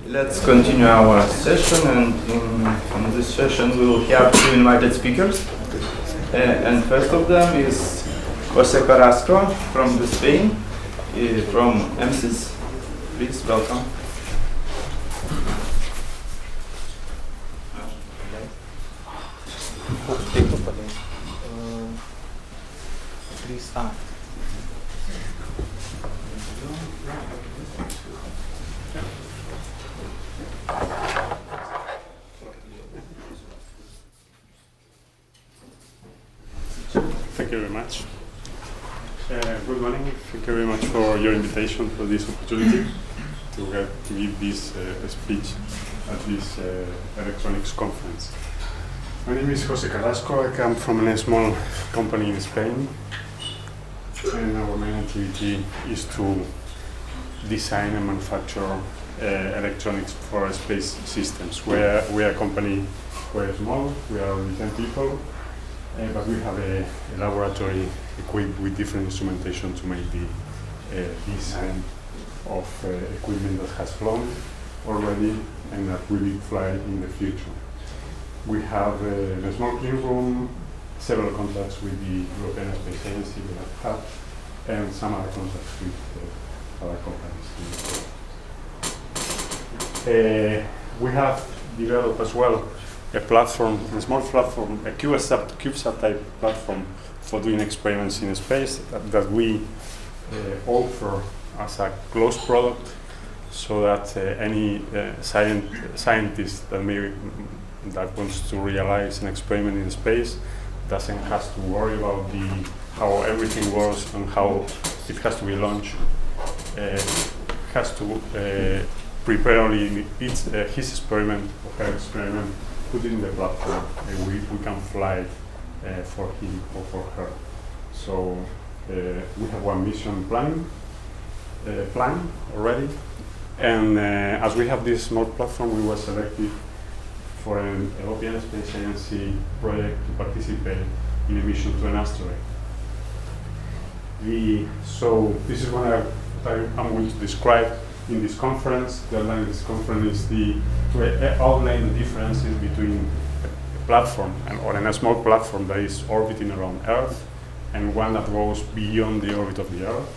Let's continue our session, and in this session we will have two invited speakers. And first of them is Jose Carrasco from Spain, from EMSIS. Please welcome. Please, Thank you very much. Good morning. Thank you very much for your invitation, for this opportunity to give this speech at this electronics conference. My name is Jose Carrasco. I come from a small company in Spain, and our main activity is to design and manufacture electronics for space systems. We are a company quite small. We are only 10 people. But we have a laboratory equipped with different instrumentation to make the design of equipment that has flown already and that will fly in the future. We have a small clean room, several contacts with the European Space Agency, and some other contacts with other companies. We have developed as well a platform, a small platform, a CubeSat type platform for doing experiments in space that we offer as a closed product, so that any scientist that wants to realize an experiment in space doesn't have to worry about how everything works and how it has to be launched. Has to prepare only his experiment or her experiment, put it in the platform, and we can fly for him or for her. So we have one mission plan already, and as we have this small platform, we were selected for an European Space Agency project to participate in a mission to an asteroid. So this is what I'm going to describe in this conference. The outline of this conference is to outline the differences between a platform or a small platform that is orbiting around Earth and one that goes beyond the orbit of the Earth.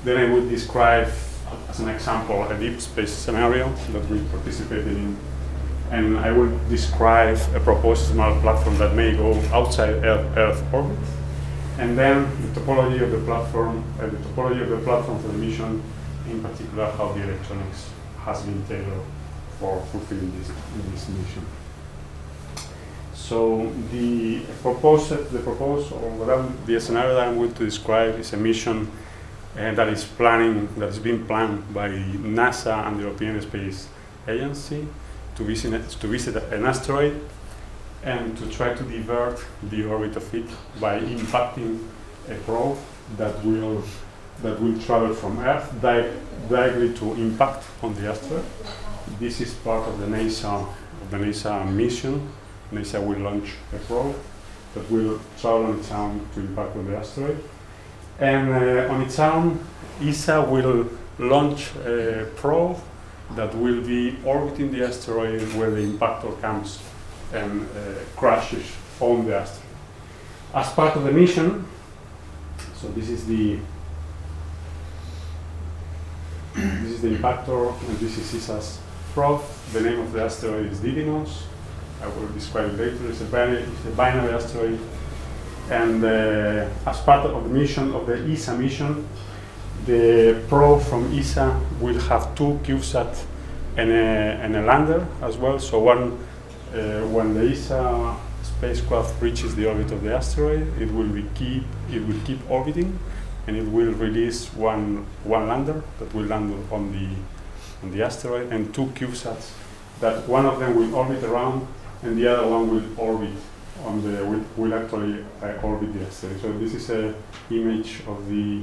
Then I will describe, as an example, a deep space scenario that we participated in, and I will describe a proposed small platform that may go outside Earth orbit, and then the topology of the platform, for the mission, in particular how the electronics has been tailored for fulfilling this mission. So the scenario that I'm going to describe is a mission that is being planned by NASA and the European Space Agency to visit an asteroid and to try to divert the orbit of it by impacting a probe that will travel from Earth directly to impact on the asteroid. This is part of the NASA mission. NASA will launch a probe that will travel on its own to impact on the asteroid. And on its own, ESA will launch a probe that will be orbiting the asteroid where the impactor comes and crashes on the asteroid. As part of the mission, so this is the impactor, and this is ESA's probe. The name of the asteroid is Didymos. I will describe it later. It's a binary asteroid. And as part of the mission, of the ESA mission, the probe from ESA will have two CubeSat and a lander as well. So when the ESA spacecraft reaches the orbit of the asteroid, it will keep orbiting, and it will release one lander that will land on the asteroid, and two CubeSats that one of them will orbit around and the other one will orbit will actually orbit the asteroid. So this is an image of the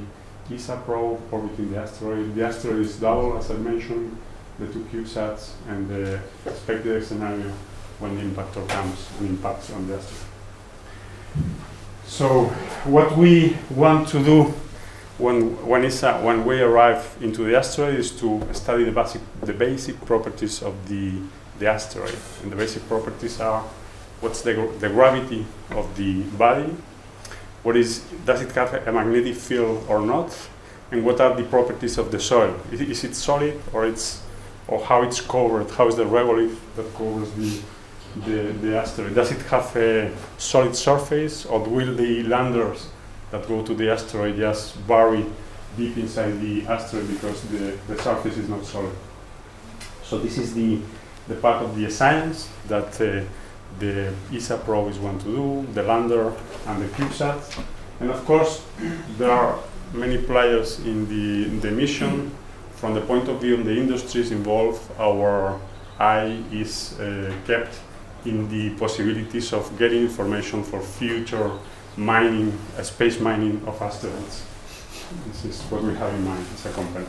ESA probe orbiting the asteroid. The asteroid is double, as I mentioned, the two CubeSats, and the expected scenario when the impactor comes and impacts on the asteroid. So what we want to do when we arrive into the asteroid is to study the basic properties of the asteroid. And the basic properties are what's the gravity of the body, does it have a magnetic field or not, and what are the properties of the soil? Is it solid or how it's covered? How is the regolith that covers the asteroid? Does it have a solid surface, or will the landers that go to the asteroid just bury deep inside the asteroid because the surface is not solid? So this is the part of the science that the ESA probe is going to do, the lander and the CubeSat. And of course, there are many players in the mission. From the point of view of the industries involved, our eye is kept in the possibilities of getting information for future mining, space mining of asteroids. This is what we have in mind as a company.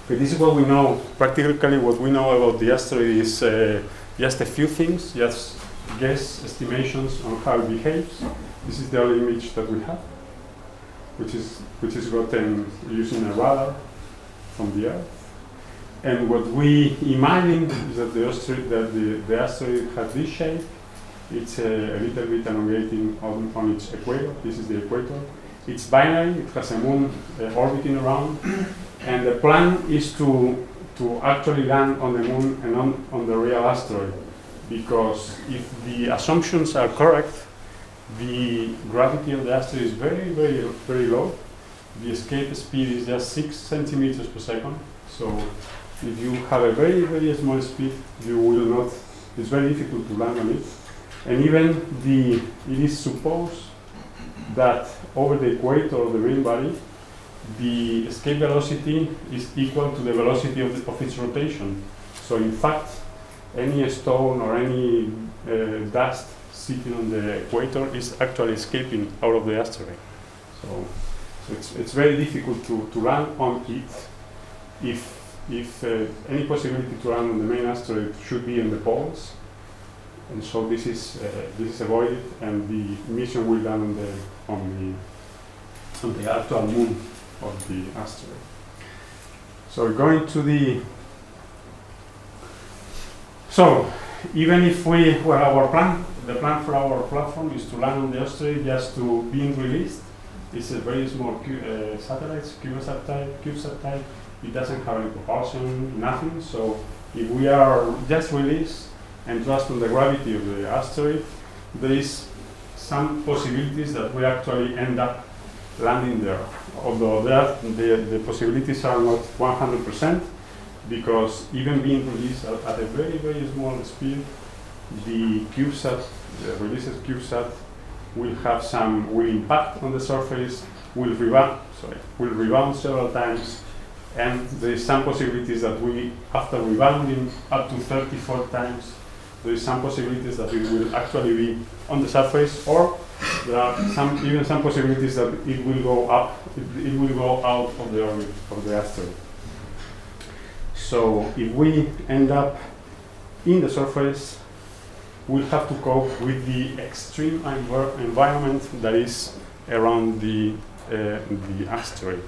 But this is what we know. Practically what we know about the asteroid is just a few things, just guess estimations on how it behaves. This is the only image that we have, which is gotten using a radar from the Earth. And what we imagine is that the asteroid has this shape. It's a little bit elongating on its equator. This is the equator. It's binary. It has a moon orbiting around. And the plan is to actually land on the moon and on the real asteroid. Because if the assumptions are correct, the gravity of the asteroid is very, very, very low. The escape speed is just 6 centimeters per second. So if you have a very, very small speed, you will not, it's very difficult to land on it. And even it is supposed that over the equator of the main body, the escape velocity is equal to the velocity of its rotation. So in fact, any stone or any dust sitting on the equator is actually escaping out of the asteroid. So it's very difficult to land on it. If any possibility to land on the main asteroid should be in the poles, and so this is avoided, and the mission will land on the actual moon of the asteroid. So going to the even if the plan for our platform is to land on the asteroid just to being released. It's a very small satellites, CubeSat type. It doesn't have any propulsion, nothing. So if we are just released and trust on the gravity of the asteroid, there is some possibilities that we actually end up landing there. Although the possibilities are not 100%, because even being released at a very, very small speed, the CubeSat, the released CubeSat, will impact on the surface, will rebound several times, and there is some possibilities that after rebounding up to 34 times, there is some possibilities that it will actually be on the surface, or there are even some possibilities that it will go up, it will go out of the orbit of the asteroid. So if we end up in the surface, we'll have to cope with the extreme environment that is around the asteroid.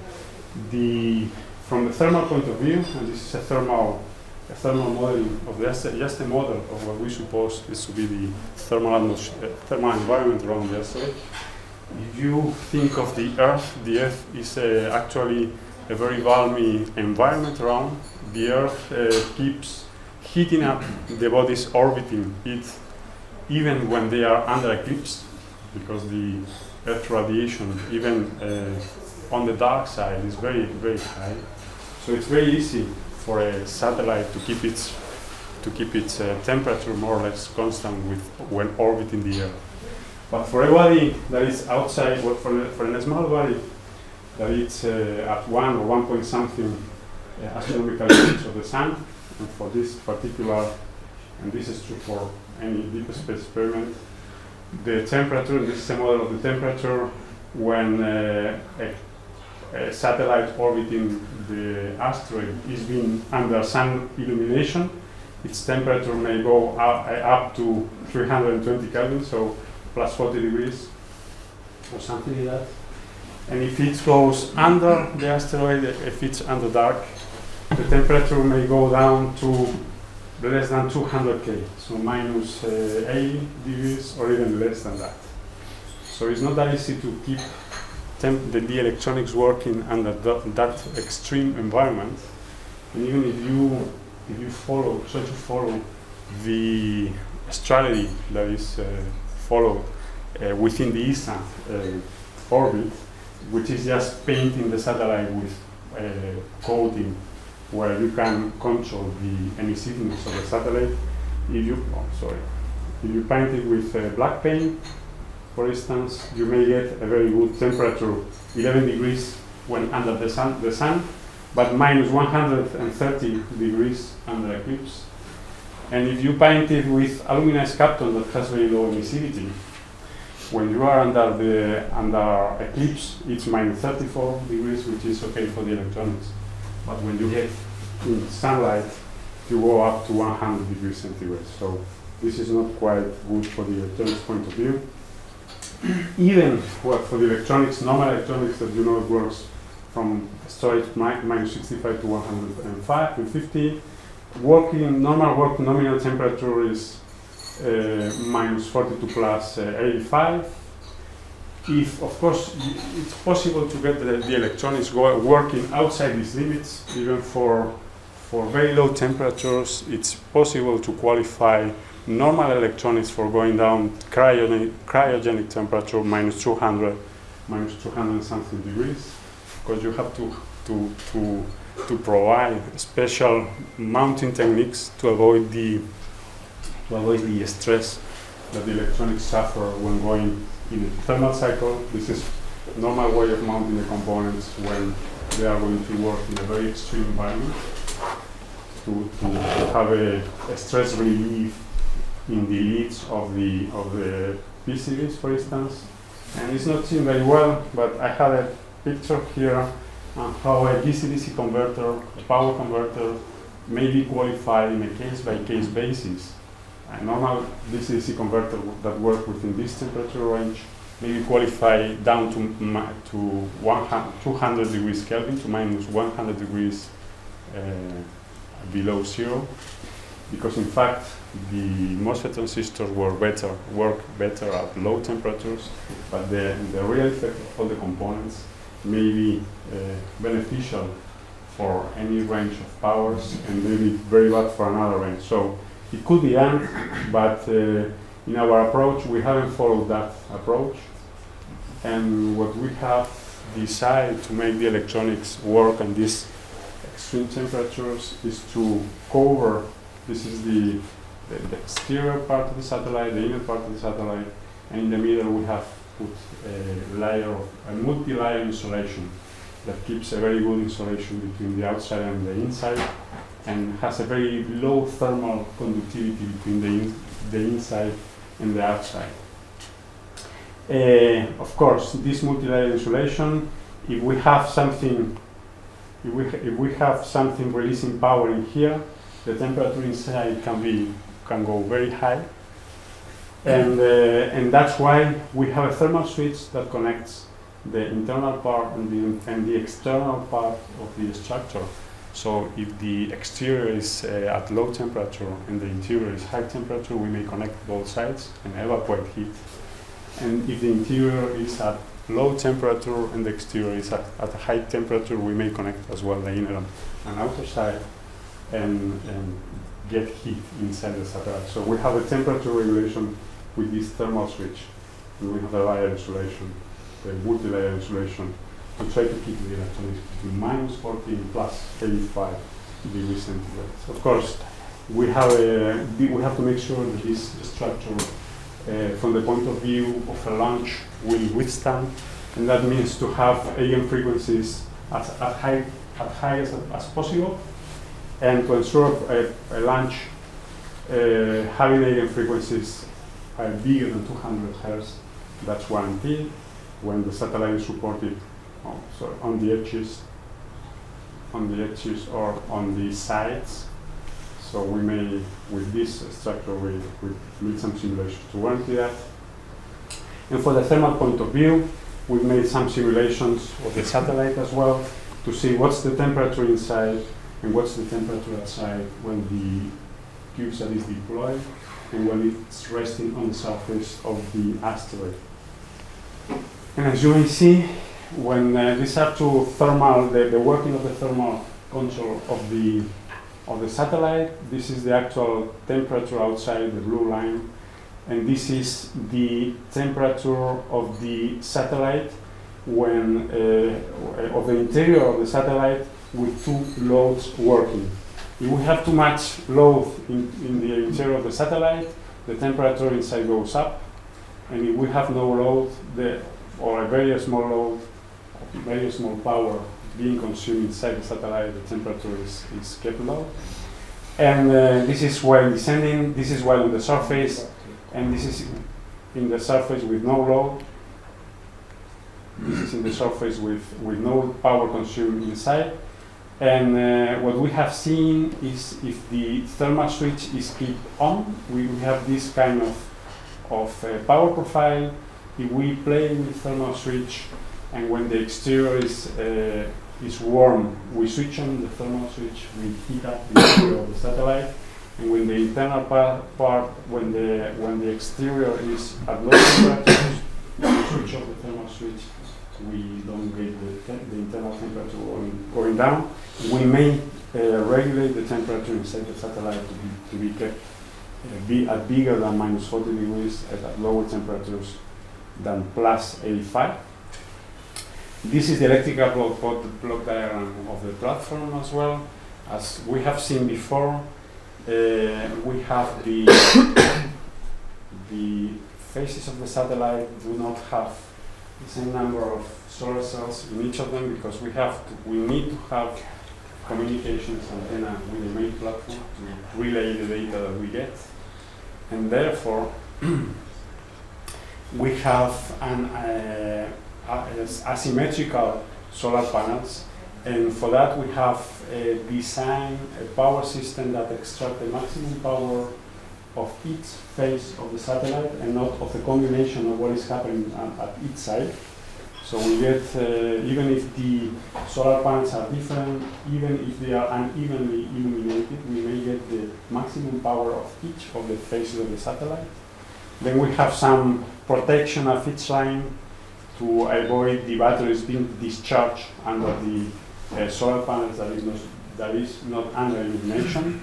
From the thermal point of view, and this is a thermal modeling of the asteroid, just a model of what we suppose is to be the thermal environment around the asteroid. If you think of the Earth is actually a very balmy environment around. The Earth keeps heating up the bodies orbiting it, even when they are under eclipse, because the Earth radiation, even on the dark side, is very, very high. So it's very easy for a satellite to keep its temperature more or less constant when orbiting the Earth. But for a body that is outside, for a small body that it's at 1 or 1 point something astronomical units of the sun, and for this particular, and this is true for any deep space experiment, the temperature, this is a model of the temperature when a satellite orbiting the asteroid is being under sun illumination, its temperature may go up to 320 Kelvin, so plus 40 degrees or something like that. And if it goes under the asteroid, if it's under dark, the temperature may go down to less than 200 K, so minus 80 degrees or even less than that. So it's not that easy to keep the electronics working under that extreme environment. And even if you try to follow the strategy that is followed within the ESA orbit, which is just painting the satellite with coating, where you can control the emissiveness of the satellite. If you paint it with black paint, for instance, you may get a very good temperature, 11 degrees when under the sun, but minus 130 degrees under eclipse. And if you paint it with aluminized Kapton that has very low emissivity, when you are under eclipse, it's minus 34 degrees, which is okay for the electronics. But when you get in sunlight, you go up to 100 degrees centigrade. So this is not quite good for the electronics point of view. Even for the electronics, normal electronics that you know it works from storage minus 65 to 105 to 50. Normal working nominal temperature is minus 42 plus 85. If, of course, it's possible to get the electronics working outside these limits, even for very low temperatures, it's possible to qualify normal electronics for going down cryogenic temperature minus 200 something degrees, because you have to provide special mounting techniques to avoid the stress that the electronics suffer when going in a thermal cycle. This is a normal way of mounting the components when they are going to work in a very extreme environment, to have a stress relief in the leads of the PCBs, for instance. And it's not seen very well, but I have a picture here on how a DC-DC converter, a power converter, may be qualified in a case-by-case basis. A normal DC-DC converter that works within this temperature range may be qualified down to 200 degrees Kelvin, to minus 100 degrees below zero, because in fact the MOSFET transistors work better at low temperatures, but the real effect of all the components may be beneficial for any range of powers and maybe very bad for another range. So it could be done, but in our approach we haven't followed that approach. And what we have decided to make the electronics work on these extreme temperatures is to cover, this is the exterior part of the satellite, the inner part of the satellite, and in the middle we have put a multi-layer insulation that keeps a very good insulation between the outside and the inside, and has a very low thermal conductivity between the inside and the outside. Of course, this multi-layer insulation, if we have something releasing power in here, the temperature inside can go very high, and that's why we have a thermal switch that connects the internal part and the external part of the structure. So if the exterior is at low temperature and the interior is high temperature, we may connect both sides and evacuate heat. And if the interior is at low temperature and the exterior is at a high temperature, we may connect as well the inner and outer side and get heat inside the satellite. So we have a temperature regulation with this thermal switch, and we have a layer insulation, the multi-layer insulation, to try to keep the electronics between minus 14 plus 85 degrees centigrade. Of course, we have to make sure that this structure, from the point of view of a launch, will withstand, and that means to have AM frequencies as high as possible, and to ensure a launch having AM frequencies bigger than 200 Hz. That's guaranteed when the satellite is supported on the edges or on the sides. So we may, with this structure, we need some simulations to guarantee that. And for the thermal point of view, We've made some simulations of the satellite as well to see what's the temperature inside and what's the temperature outside when the CubeSat is deployed and when it's resting on the surface of the asteroid. And as you may see, when these are two thermal, the working of the thermal control of the satellite, this is the actual temperature outside, the blue line, and this is the temperature of the satellite when of the interior of the satellite with two loads working. If we have too much load in the interior of the satellite, the temperature inside goes up, and if we have no load, or a very small load, very small power being consumed inside the satellite, the temperature is kept low. And this is while descending, this is while on the surface, and this is in the surface with no load. This is in the surface with no power consumed inside. And what we have seen is if the thermal switch is kept on, we have this kind of power profile. If we play with thermal switch, and when the exterior is warm, we switch on the thermal switch, we heat up the interior of the satellite, and when the internal part, when the exterior is at low temperatures, we switch off the thermal switch, we don't get the internal temperature going down. We may regulate the temperature inside the satellite to be kept at bigger than minus 40 degrees at lower temperatures than plus 85. This is the electrical block diagram of the platform as well. As we have seen before, we have the faces of the satellite do not have the same number of solar cells in each of them because we need to have communications antenna with the main platform to relay the data that we get, and therefore we have an asymmetrical solar panels, and for that we have designed a power system that extracts the maximum power of each face of the satellite and not of the combination of what is happening at each side. So we get, even if the solar panels are different, even if they are unevenly illuminated, we may get the maximum power of each of the faces of the satellite. Then we have some protection of each line to avoid the batteries being discharged under the solar panels that is not under illumination.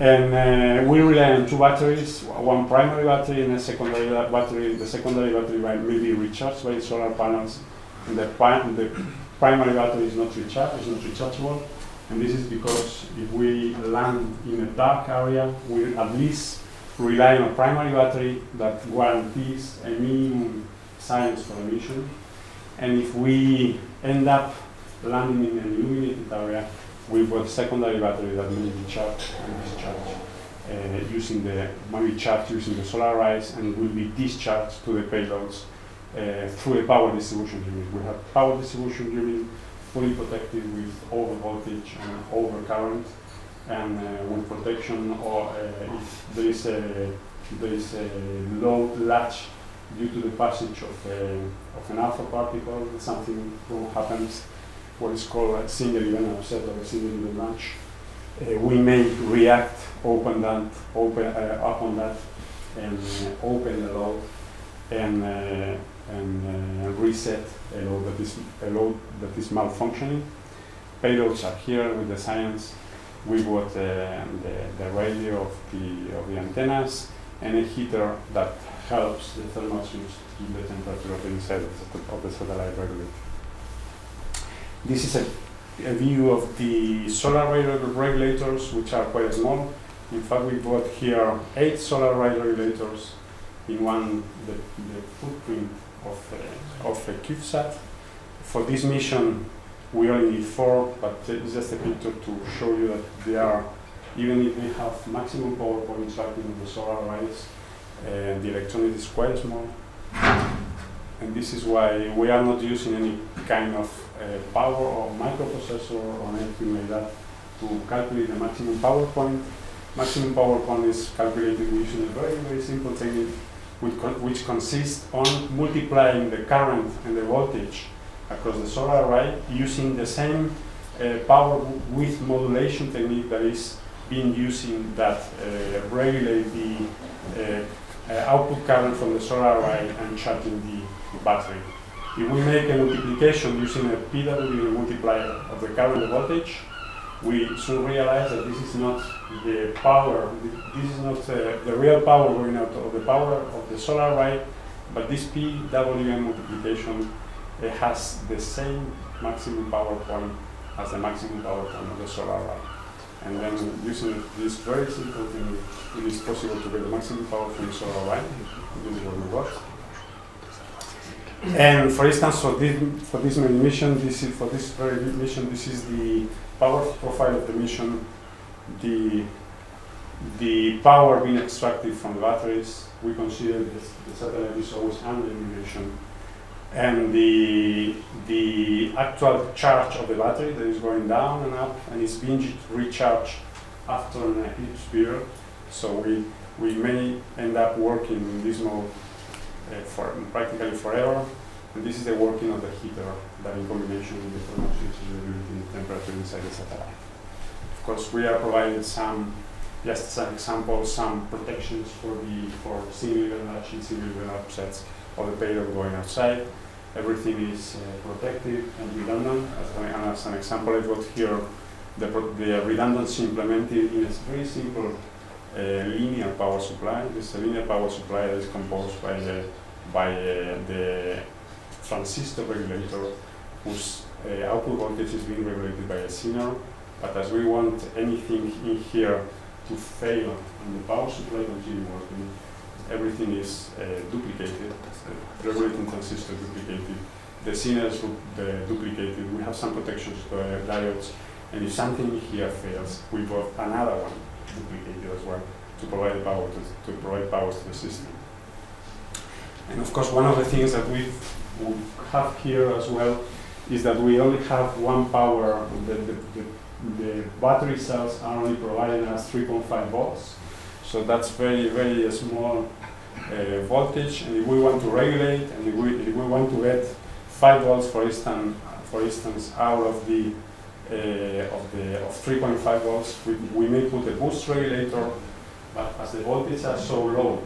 And we rely on two batteries, one primary battery and a secondary battery. The secondary battery may be recharged by solar panels, and the primary battery is not recharged, it's not rechargeable. And this is because if we land in a dark area, we at least rely on a primary battery that guarantees a minimum science for the mission. And if we end up landing in an illuminated area, we've got a secondary battery that may be charged and discharged using the solar rays, and will be discharged to the payloads through a power distribution unit. We have power distribution unit fully protected with over voltage and over current, and with protection, or if there is a low latch due to the passage of an alpha particle, something happens, what is called a single event offset or a single event launch. We may react up on that, and open the load and reset a load that is malfunctioning. Payloads are here with the science. We've got the radio of the antennas and a heater that helps the thermal switch to keep the temperature of the inside of the satellite regulated. This is a view of the solar regulators, which are quite small. In fact, we've got here 8 solar regulators in the footprint of a CubeSat. For this mission, we only need 4, but it's just a picture to show you that they are, even if they have maximum power points tracking of the solar rays, the electronics is quite small. And this is why we are not using any kind of power or microprocessor or anything like that to calculate the maximum power point. Maximum power point is calculated using a very, very simple technique which consists on multiplying the current and the voltage across the solar array using the same power width modulation technique that is being used in that regulate the output current from the solar array and charging the battery. If we make a multiplication using a PWM multiplier of the current and voltage, we soon realize that this is not the power, this is not the real power going out of the power of the solar array, but this PWM multiplication has the same maximum power point as the maximum power point of the solar array. And then using this very simple thing, it is possible to get the maximum power from the solar array. This is what we got. And for instance, for this main mission, this is the power profile of the mission, the power being extracted from the batteries. We consider the satellite is always under illumination, and the actual charge of the battery that is going down and up and is being recharged after an eclipse period. So we may end up working in this mode for practically forever. And this is the working of the heater that in combination with the thermal switch is regulating the temperature inside the satellite. Of course, we are providing some, just as an example, some protections for single launch and single upsets of the payload going outside. Everything is protected and redundant. As an example, I've got here the redundancy implemented in a very simple linear power supply. This is a linear power supply that is composed by the transistor regulator whose output voltage is being regulated by a zener. But as we want anything in here to fail and the power supply continue working, everything is duplicated. The regulating transistor duplicated. The zener is duplicated. We have some protections to diodes. And if something here fails, we got another one duplicated as well to provide power to provide power to the system. And of course, one of the things that we have here as well is that we only have one power. The battery cells are only providing us 3.5 volts. So that's very, very small voltage. And if we want to regulate, and if we want to get 5 volts, for instance, out of 3.5 volts, we may put a boost regulator. But as the voltages are so low,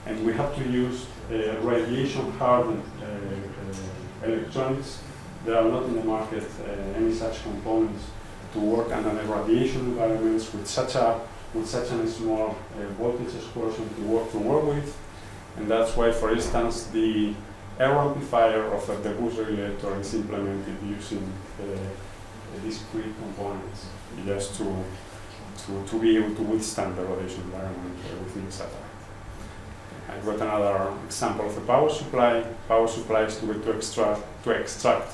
and we have to use radiation-hardened electronics, there are not in the market any such components to work under the radiation environments with such a small voltage excursion to work with, and that's why, for instance, the error amplifier of the boost regulator is implemented using discrete components, just to be able to withstand the radiation environment within the satellite. I've got another example of a power supply. Power supplies to extract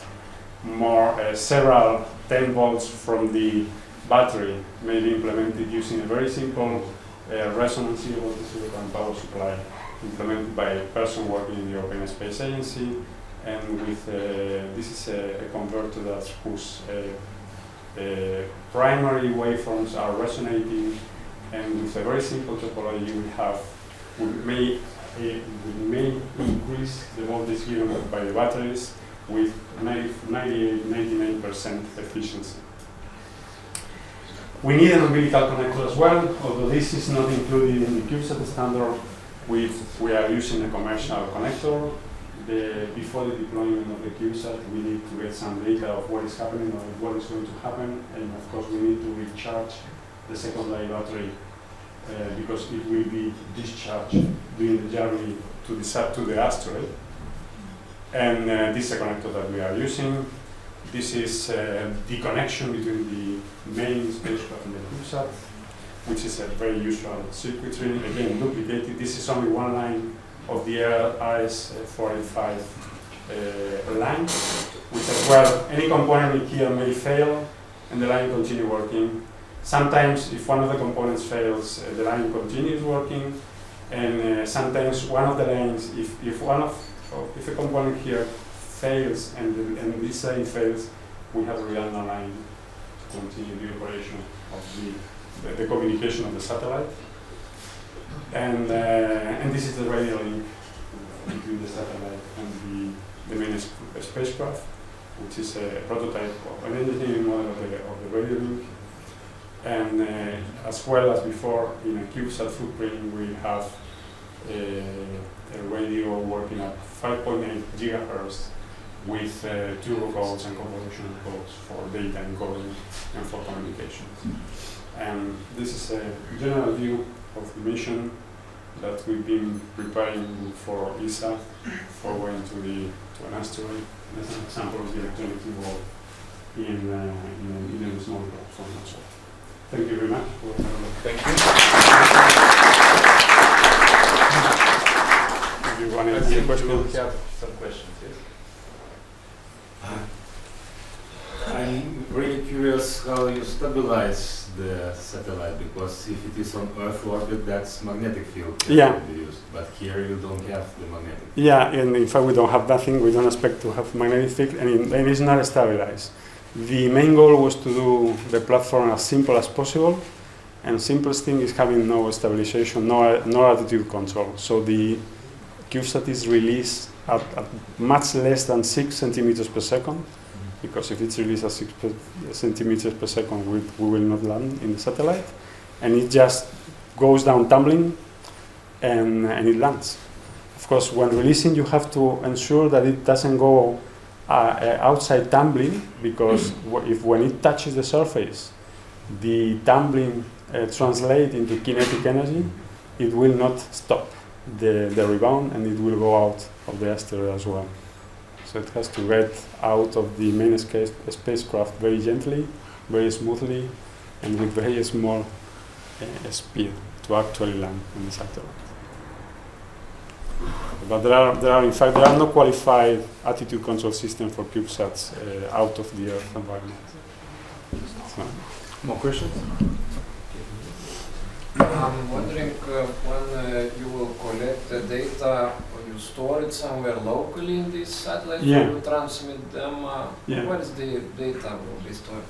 more several 10 volts from the battery may be implemented using a very simple resonance zero voltage silicon power supply implemented by a person working in the European Space Agency. And with this is a converter that whose primary waveforms are resonating, and with a very simple topology we may increase the voltage given by the batteries with 99% efficiency. We need an umbilical connector as well, although this is not included in the CubeSat standard. We are using a commercial connector. Before the deployment of the CubeSat, we need to get some data of what is happening or what is going to happen, and of course we need to recharge the secondary battery because it will be discharged during the journey to the asteroid. And this is a connector that we are using. This is the connection between the main spacecraft and the CubeSat, which is a very usual circuitry. Again, duplicated. This is only one line of the RS-485 line, which as well, any component in here may fail and the line continue working. Sometimes if one of the components fails, the line continues working, and sometimes one of the lines, if a component here fails and this line fails, we have a redundant line to continue the operation of the communication of the satellite. And this is the radio link between the satellite and the main spacecraft, which is a prototype of an engineering model of the radio link. And as well as before, in a CubeSat footprint, we have a radio working at 5.8 gigahertz with turbo codes and convolutional codes for data encoding and for communication. And this is a general view of the mission that we've been preparing for ESA for going to an asteroid. And as an example of the electronics involved in a small platform also. Thank you very much. Thank you. If you want I any think you questions. have some questions, yes? I'm really curious how you stabilize the satellite, because if it is on Earth orbit, that's magnetic field that Yeah. will be used. But here you don't have the magnetic. Yeah, and in fact we don't have nothing. We don't expect to have magnetic field, and it's not stabilized. The main goal was to do the platform as simple as possible, and simplest thing is having no stabilization, no attitude control. So the CubeSat is released at much less than 6 centimeters per second, because if it's released at 6 centimeters per second, we will not land in the satellite, and it just goes down tumbling, and it lands. Of course, when releasing, you have to ensure that it doesn't go outside tumbling, because when it touches the surface, the tumbling translates into kinetic energy. It will not stop the rebound, and it will go out of the asteroid as well. So it has to get out of the main spacecraft very gently, very smoothly, and with very small speed to actually land in the satellite. But there are no qualified attitude control system for CubeSats out of the Earth environment. So. More questions? I'm wondering when you will collect the data, or you store it somewhere locally in these satellites, Yeah. or you transmit them, Yeah. where is the data will be stored?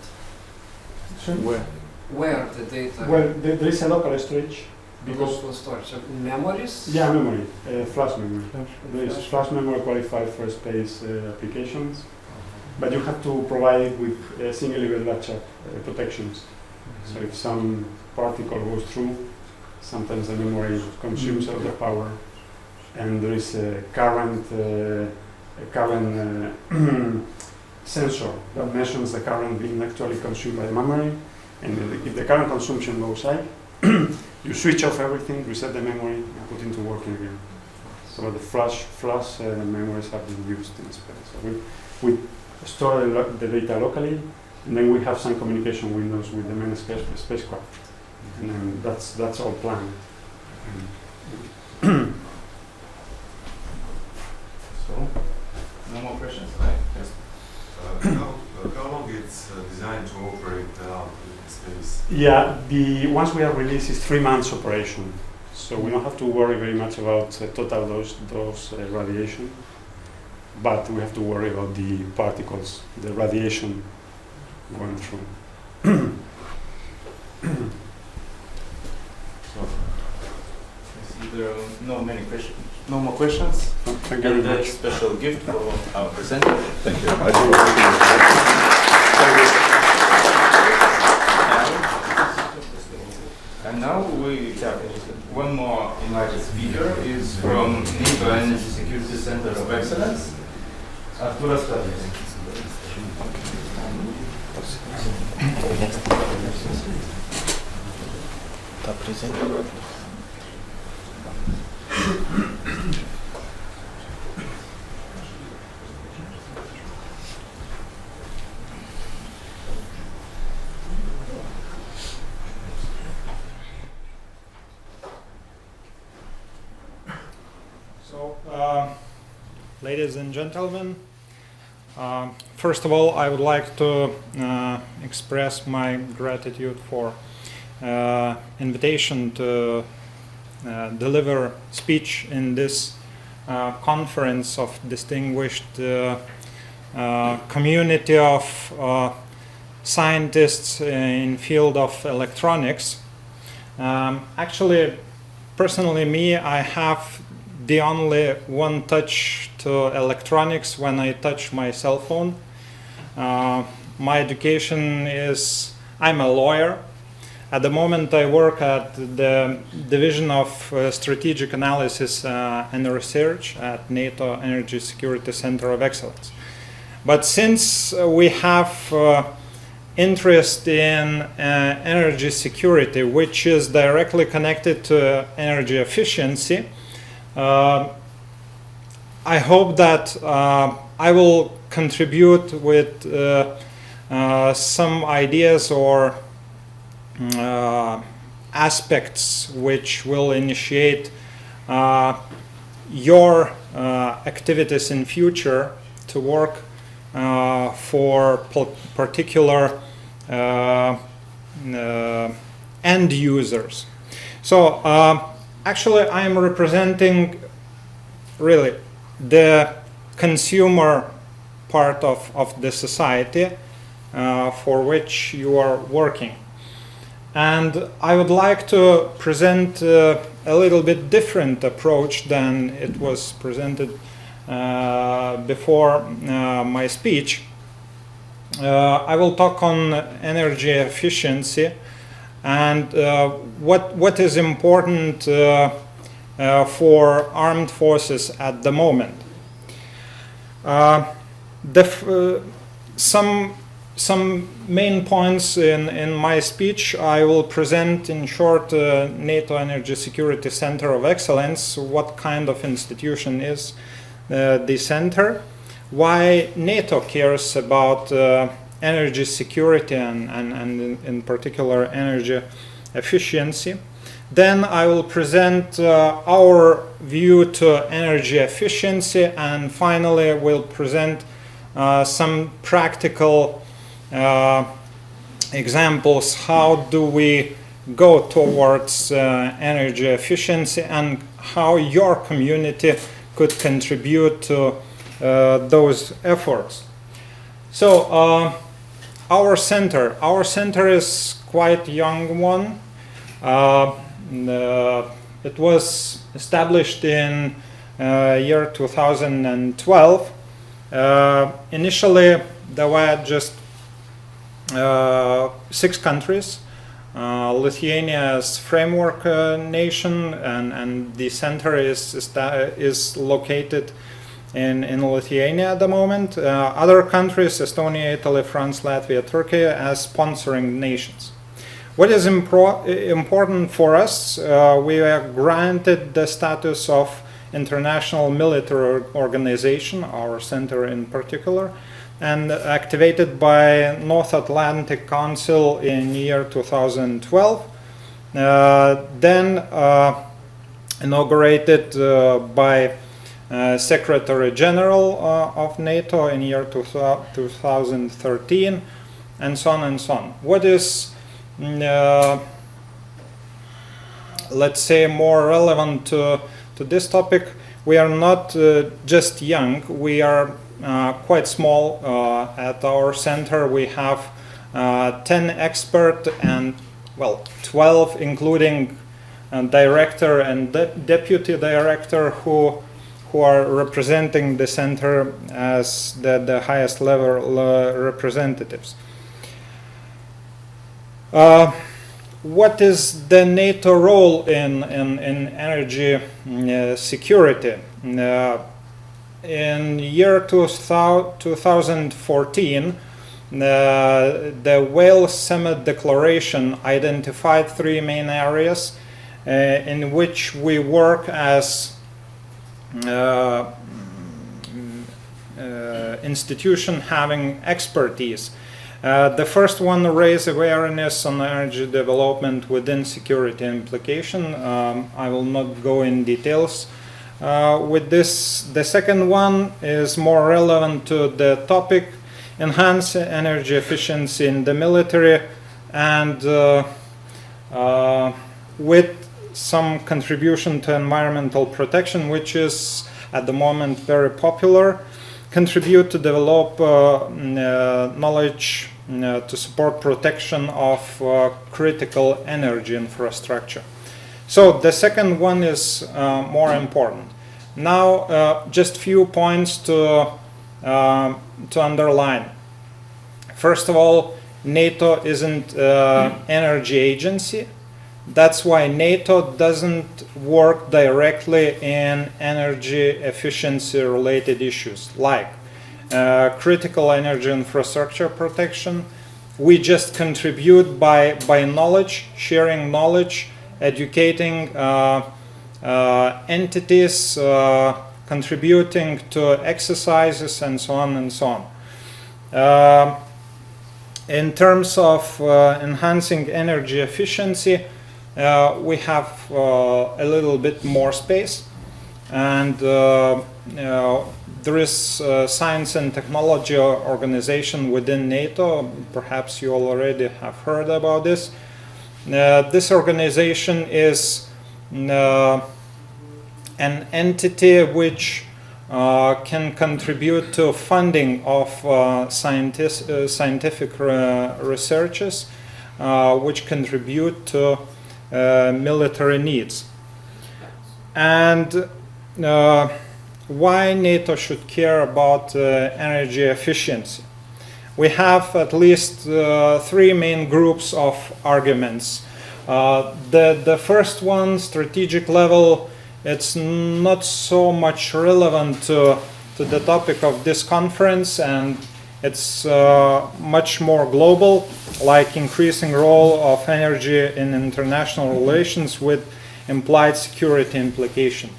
Where? Where the data Well, there is a local storage. Because will store? So memories? yeah, memory, flash memory. There is flash memory qualified for space applications, but you have to provide it with single-level latch-up protections. So if some particle goes through, sometimes the memory consumes all the power, and there is a current sensor that measures the current being actually consumed by the memory, and if the current consumption goes high, you switch off everything, reset the memory, and put into working again. So the flash memories have been used in space. So we store the data locally, and then we have some communication windows with the main spacecraft, and then that's all planned. So, no more questions? Yes. How long it's designed to operate out in space? Yeah, once we are released, it's 3 months operation, so we don't have to worry very much about total dose radiation, but we have to worry about the particles, the radiation going through. So, I see there are no more questions. Thank you And very a much. special gift for our presenter. Thank you. And now we have one more invited speaker. Is from NATO Energy Security Center of Excellence, Arturas Stadlis. So, ladies and gentlemen, first of all, I would like to express my gratitude for invitation to deliver speech in this conference of distinguished community of scientists in field of electronics. Actually, personally me, I have the only one touch to electronics when I touch my cell phone. My education is, I'm a lawyer. At the moment I work at the Division of Strategic Analysis and Research at NATO Energy Security Center of Excellence. But since we have interest in energy security, which is directly connected to energy efficiency, I hope that I will contribute with some ideas or aspects which will initiate your activities in future to work for particular end users. So actually I am representing really the consumer part of the society for which you are working. And I would like to present a little bit different approach than it was presented before my speech. I will talk on energy efficiency and what is important for armed forces at the moment. Some main points in my speech. I will present in short NATO Energy Security Center of Excellence, what kind of institution is the center, why NATO cares about energy security and in particular energy efficiency. Then I will present our view to energy efficiency, and finally we'll present some practical examples. How do we go towards energy efficiency and how your community could contribute to those efforts. So our center is quite young one. It was established in year 2012. Initially there were just 6 countries. Lithuania as framework nation, and the center is located in Lithuania at the moment. Other countries, Estonia, Italy, France, Latvia, Turkey, as sponsoring nations. What is important for us, we are granted the status of international military organization, our center in particular, and activated by North Atlantic Council in year 2012. Then inaugurated by Secretary General of NATO in year 2013, and so on and so on. What is, let's say, more relevant to this topic? We are not just young, we are quite small. At our center we have 10 experts and, well, 12 including director and deputy director who are representing the center as the highest level representatives. What is the NATO role in energy security? In year 2014, the Wales Summit Declaration identified 3 main areas in which we work as institution having expertise. The first one, raise awareness on energy development within security implication. I will not go in details with this. The second one is more relevant to the topic, enhance energy efficiency in the military, and with some contribution to environmental protection, which is at the moment very popular. Contribute to develop knowledge to support protection of critical energy infrastructure. So the second one is more important. Now, just few points to underline. First of all, NATO isn't energy agency. That's why NATO doesn't work directly in energy efficiency related issues like critical energy infrastructure protection. We just contribute by knowledge, sharing knowledge, educating entities, contributing to exercises, and so on and so on. In terms of enhancing energy efficiency, we have a little bit more space, and there is a science and technology organization within NATO. Perhaps you already have heard about this. This organization is an entity which can contribute to funding of scientific researches, which contribute to military needs. And why NATO should care about energy efficiency? We have at least three main groups of arguments. The first one, strategic level, it's not so much relevant to the topic of this conference, and it's much more global, like increasing role of energy in international relations with implied security implication.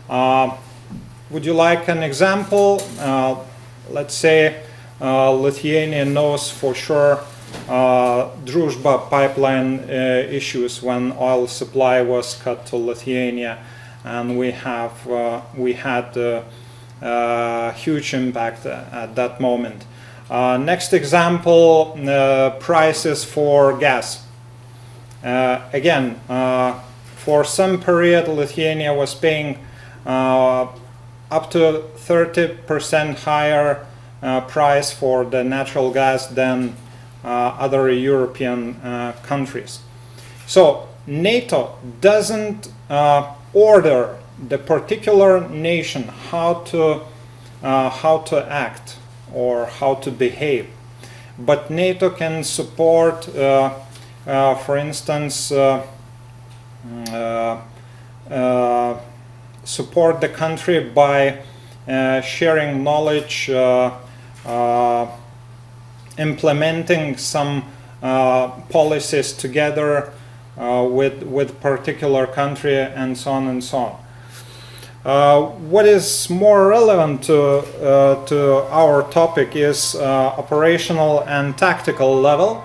Would you like an example? Let's say Lithuania knows for sure Druzhba pipeline issues when oil supply was cut to Lithuania, and we had huge impact at that moment. Next example, prices for gas. Again, for some period Lithuania was paying up to 30% higher price for the natural gas than other European countries. So NATO doesn't order the particular nation how to act or how to behave, but NATO can support, for instance, support the country by sharing knowledge, implementing some policies together with particular country, and so on and so on. What is more relevant to our topic is operational and tactical level,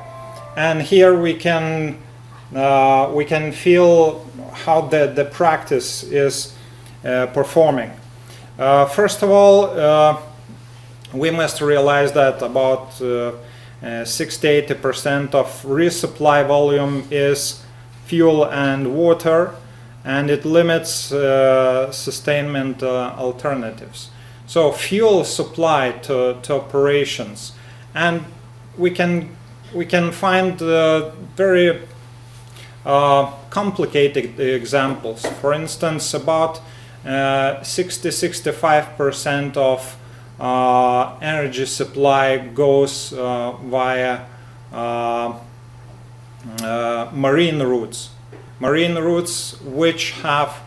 and here we can feel how the practice is performing. First of all, we must realize that about 60–80% of resupply volume is fuel and water, and it limits sustainment alternatives. So fuel supply to operations, and we can find very complicated examples. For instance, about 60–65% of energy supply goes via marine routes. Marine routes which have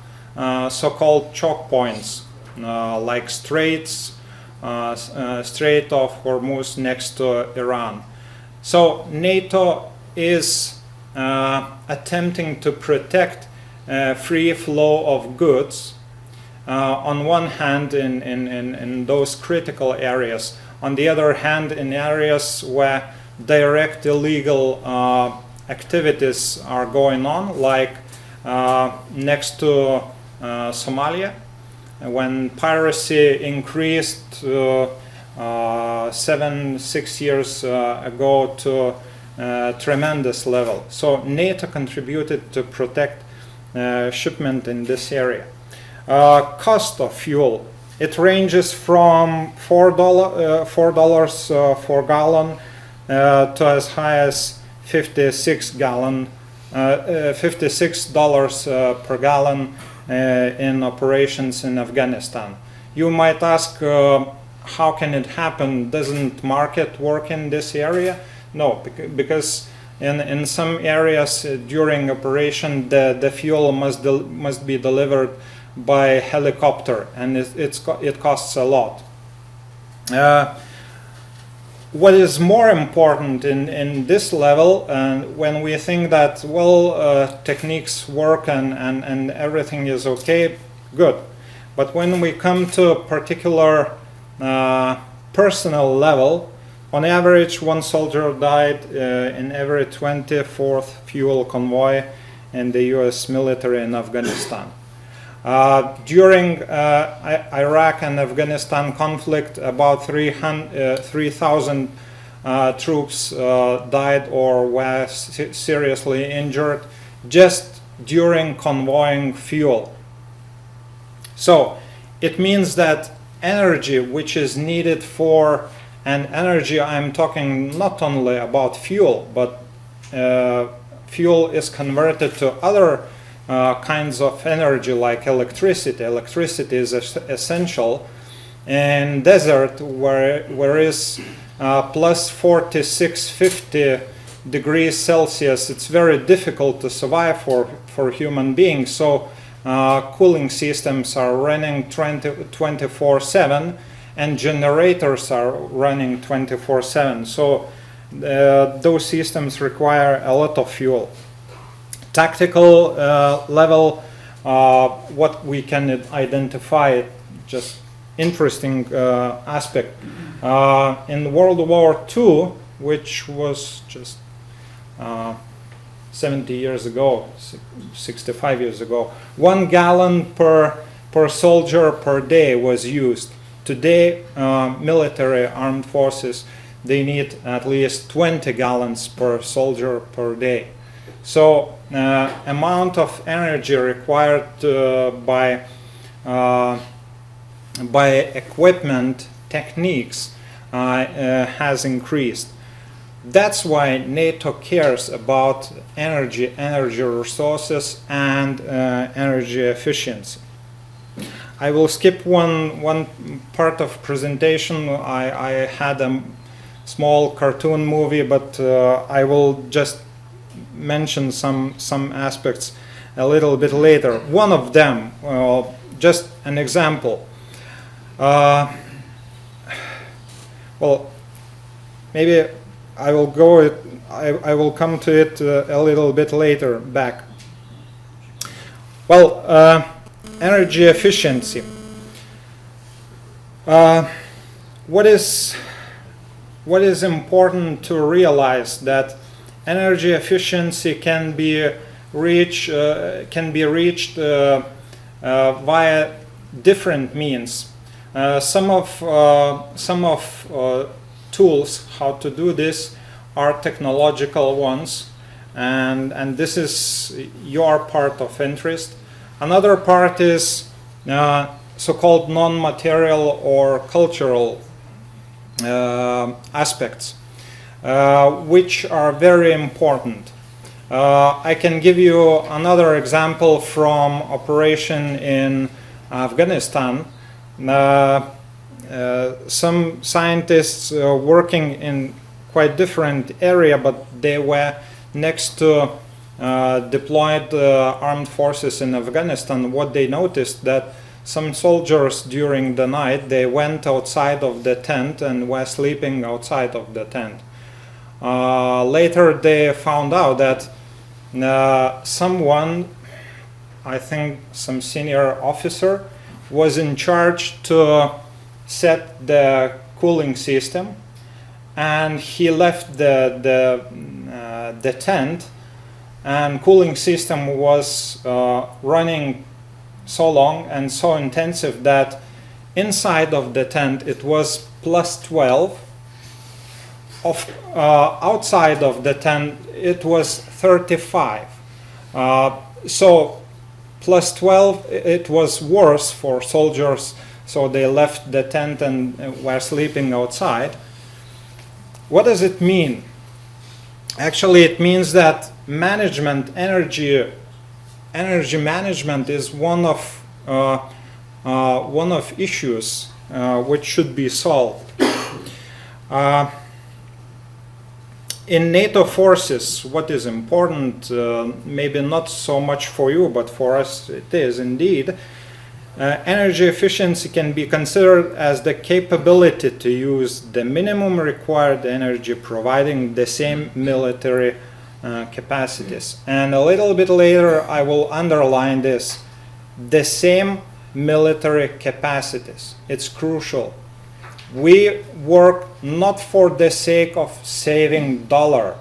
so-called choke points, like straits, Strait of Hormuz next to Iran. So NATO is attempting to protect free flow of goods on one hand in those critical areas, on the other hand in areas where direct illegal activities are going on, like next to Somalia, when piracy increased 6 years ago to tremendous level. So NATO contributed to protect shipment in this area. Cost of fuel, it ranges from $4 for gallon to as high as 56 gallon $56 per gallon in operations in Afghanistan. You might ask, how can it happen? Doesn't market work in this area? No, because in some areas during operation the fuel must be delivered by helicopter, and it costs a lot. What is more important in this level, when we think that, well, techniques work and everything is okay, good. But when we come to a particular personal level, on average, one soldier died in every 24th fuel convoy in the US military in Afghanistan. During Iraq and Afghanistan conflict, about 3,000 troops died or were seriously injured just during convoying fuel. So it means that energy which is needed for, and energy I'm talking not only about fuel, but fuel is converted to other kinds of energy like electricity. Electricity is essential in desert where is plus 46-50 degrees Celsius. It's very difficult to survive for human beings. So cooling systems are running 24/7 and generators are running 24/7. So those systems require a lot of fuel. Tactical level, what we can identify, just interesting aspect. In World War II, which was just 70 years ago, 65 years ago, 1 gallon per soldier per day was used. Today, military armed forces, they need at least 20 gallons per soldier per day. So amount of energy required by equipment techniques has increased. That's why NATO cares about energy resources and energy efficiency. I will skip one part of presentation. I had a small cartoon movie, but I will just mention some aspects a little bit later. One of them, just an example. Well, maybe I will I will come to it a little bit later back. Well, energy efficiency. What is important to realize that energy efficiency can be reached via different means. Some of tools how to do this are technological ones, and this is your part of interest. Another part is so-called non-material or cultural aspects, which are very important. I can give you another example from operation in Afghanistan. Some scientists working in quite different area, but they were next to deployed armed forces in Afghanistan. What they noticed that some soldiers during the night, they went outside of the tent and were sleeping outside of the tent. Later they found out that someone, I think some senior officer, was in charge to set the cooling system, and he left the tent, and cooling system was running so long and so intensive that inside of the tent it was plus 12. Outside of the tent it was 35. So plus 12, it was worse for soldiers, so they left the tent and were sleeping outside. What does it mean? Actually, it means that management, energy management is one of issues which should be solved. In NATO forces, what is important, maybe not so much for you, but for us it is indeed, energy efficiency can be considered as the capability to use the minimum required energy, providing the same military capacities. And a little bit later I will underline this: the same military capacities. It's crucial. We work not for the sake of saving dollar.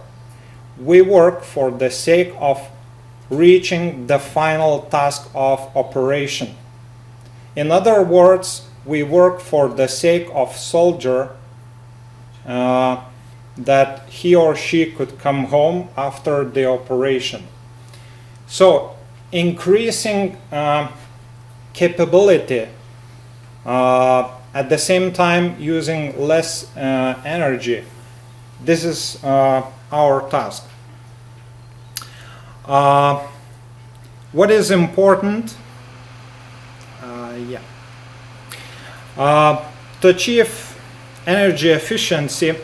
We work for the sake of reaching the final task of operation. In other words, we work for the sake of soldier, that he or she could come home after the operation. So increasing capability, at the same time using less energy, this is our task. What is important? To achieve energy efficiency,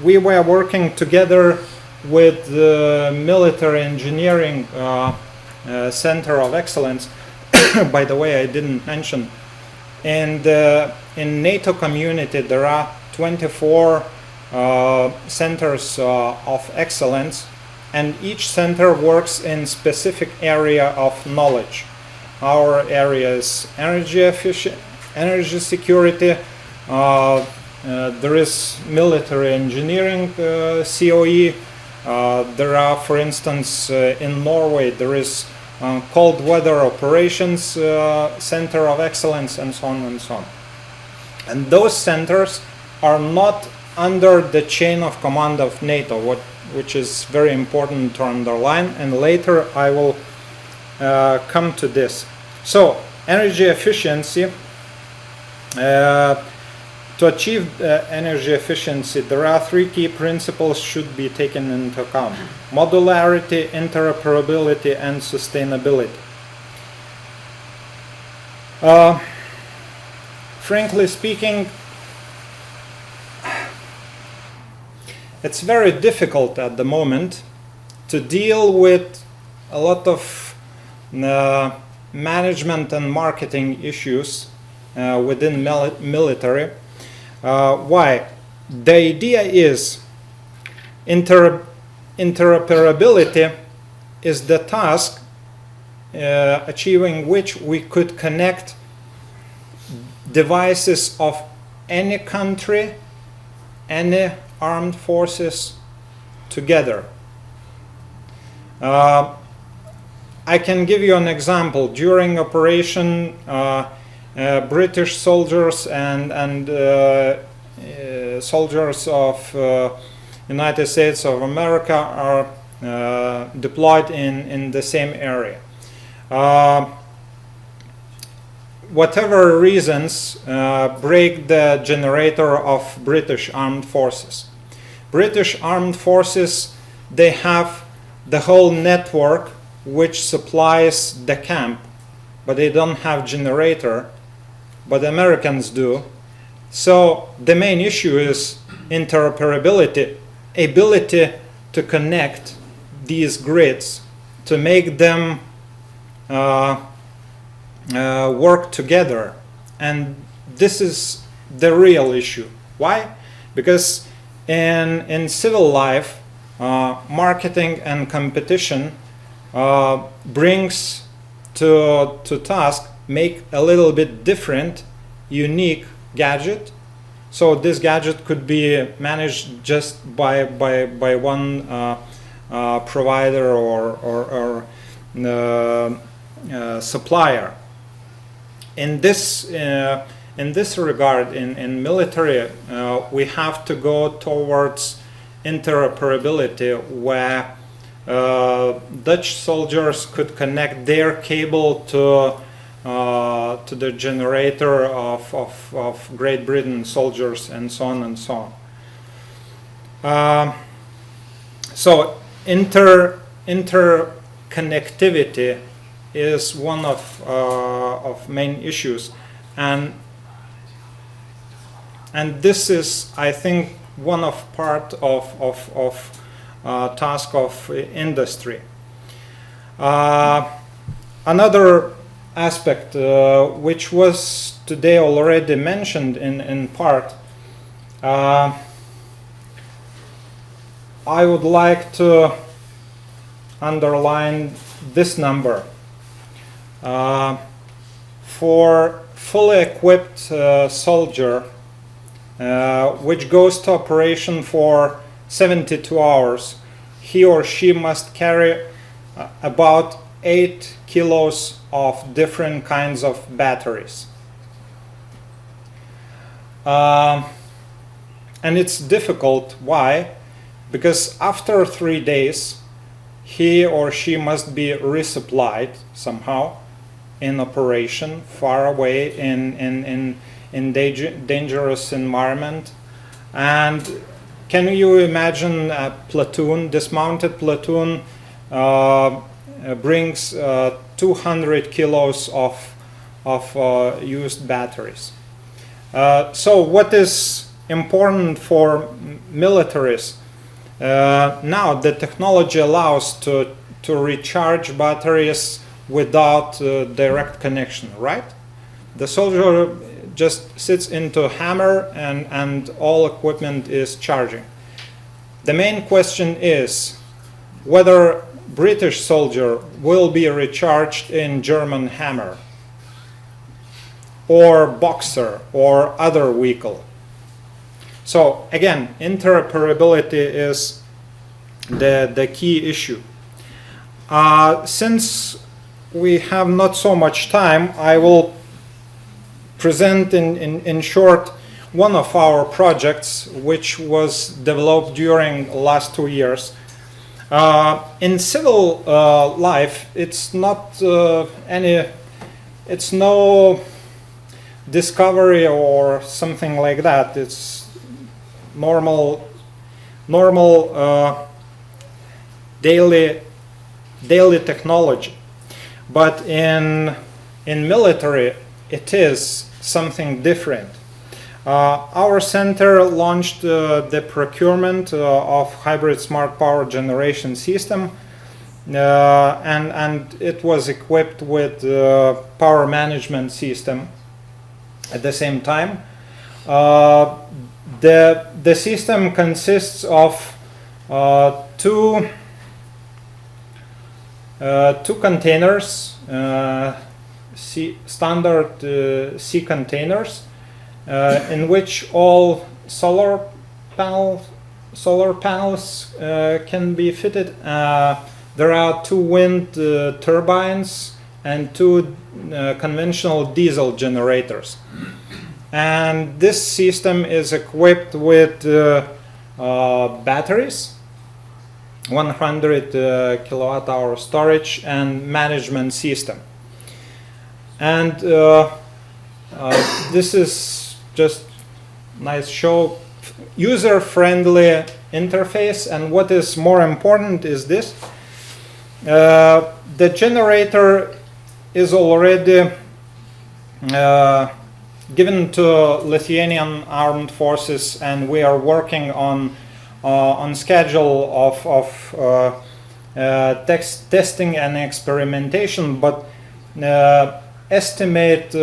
we were working together with the Military Engineering Center of Excellence. By the way, I didn't mention, and in NATO community there are 24 centers of excellence, and each center works in specific area of knowledge. Our area is energy security. There is military engineering COE. There are, for instance, in Norway there is cold weather operations center of excellence, and so on and so on. And those centers are not under the chain of command of NATO, which is very important to underline, and later I will come to this. So energy efficiency, to achieve energy efficiency, there are three key principles should be taken into account: modularity, interoperability, and sustainability. Frankly speaking, it's very difficult at the moment to deal with a lot of management and marketing issues within military. Why? The idea is interoperability is the task achieving which we could connect devices of any country, any armed forces together. I can give you an example. During operation, British soldiers and soldiers of United States of America are deployed in the same area. Whatever reasons break the generator of British armed forces. British armed forces, they have the whole network which supplies the camp, but they don't have generator, but Americans do. So the main issue is interoperability, ability to connect these grids, to make them work together. And this is the real issue. Why? Because in civil life, marketing and competition brings to task make a little bit different, unique gadget. So this gadget could be managed just by one provider or supplier. In this regard, in military, we have to go towards interoperability, where Dutch soldiers could connect their cable to the generator of Great Britain soldiers, and so on and so on. So interconnectivity is one of main issues, and this is, I think, one of part of task of industry. Another aspect which was today already mentioned in part, I would like to underline this number. For fully equipped soldier, which goes to operation for 72 hours, he or she must carry about 8 kilos of different kinds of batteries. And it's difficult. Why? Because after 3 days, he or she must be resupplied somehow in operation, far away in dangerous environment. And can you imagine a platoon, dismounted platoon, brings 200 kilos of used batteries. So what is important for militaries? Now the technology allows to recharge batteries without direct connection, right? The soldier just sits into a hammer and all equipment is charging. The main question is whether British soldier will be recharged in German hammer or Boxer or other vehicle. So again, interoperability is the key issue. Since we have not so much time, I will present in short one of our projects which was developed during the last 2 years. In civil life, it's not it's no discovery or something like that. It's normal daily technology. But in military, it is something different. Our center launched the procurement of hybrid smart power generation system, and it was equipped with power management system at the same time. The system consists of two containers, standard C containers, in which all solar panels can be fitted. There are 2 wind turbines and 2 conventional diesel generators. And this system is equipped with batteries, 100 kilowatt hour storage, and management system. And this is just nice show, user-friendly interface. And what is more important is this: the generator is already given to Lithuanian armed forces, and we are working on schedule of testing and experimentation. But estimate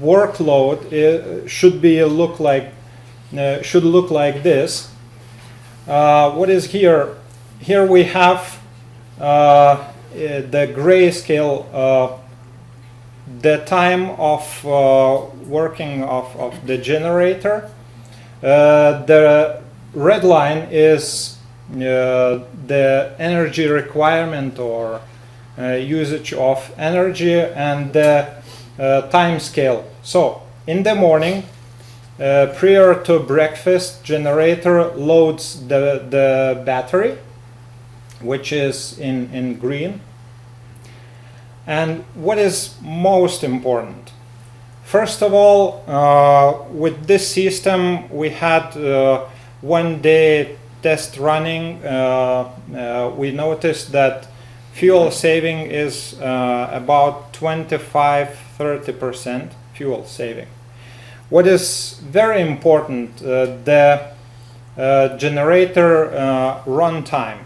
workload should look like this. What is here? Here we have the grayscale, the time of working of the generator. The red line is the energy requirement or usage of energy, and the time scale. So in the morning, prior to breakfast, generator loads the battery, which is in green. And what is most important? First of all, with this system, we had 1 day test running, we noticed that fuel saving is about 25–30% fuel saving. What is very important, the generator runtime.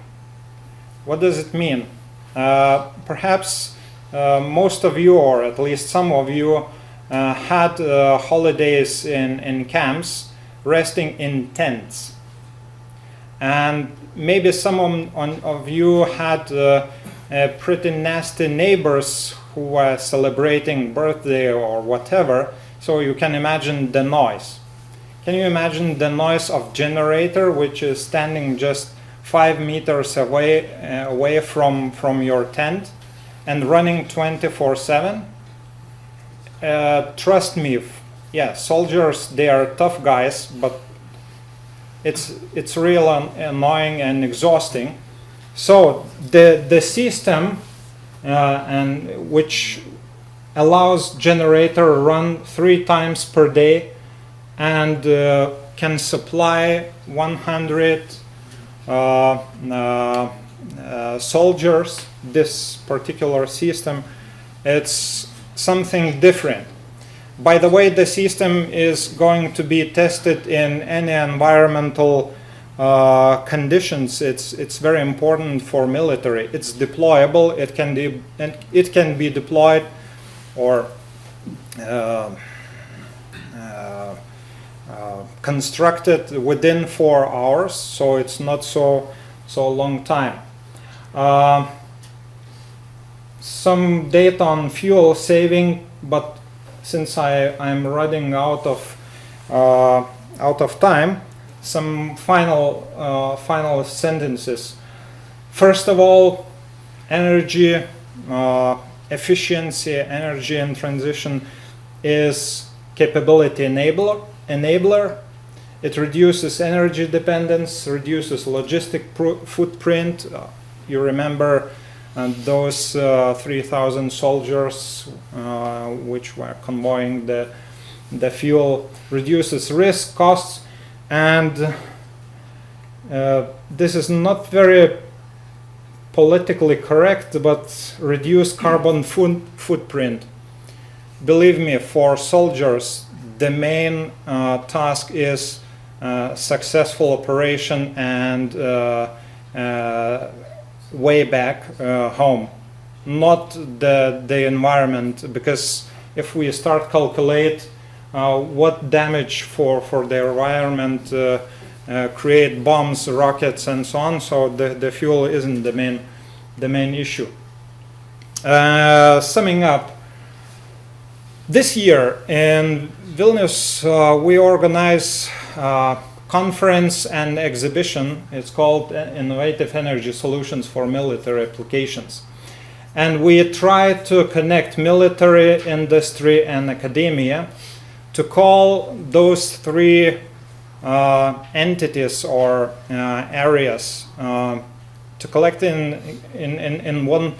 What does it mean? Perhaps most of you, or at least some of you, had holidays in camps, resting in tents. And maybe some of you had pretty nasty neighbors who were celebrating birthday or whatever, so you can imagine the noise. Can you imagine the noise of generator which is standing just 5 meters away from your tent and running 24/7? Trust me, yeah, soldiers, they are tough guys, but it's real annoying and exhausting. So the system and which allows generator run 3 times per day and can supply 100 soldiers. This particular system, it's something different. By the way, the system is going to be tested in any environmental conditions. It's very important for military. It's deployable. It can be deployed or constructed within 4 hours, so it's not so long time. Some data on fuel saving, but since I'm running out of time, some final sentences. First of all, energy efficiency, energy and transition is capability enabler. It reduces energy dependence, reduces logistic footprint. You remember those 3,000 soldiers which were convoying the fuel, reduces risk, costs, and this is not very politically correct, but reduce carbon footprint. Believe me, for soldiers, the main task is successful operation and way back home, not the environment, because if we start calculate what damage for the environment, create bombs, rockets, and so on, so the fuel isn't the main issue. Summing up, this year in Vilnius we organize conference and exhibition. It's called Innovative Energy Solutions for Military Applications. And we try to connect military, industry, and academia to call those 3 entities or areas to collect in one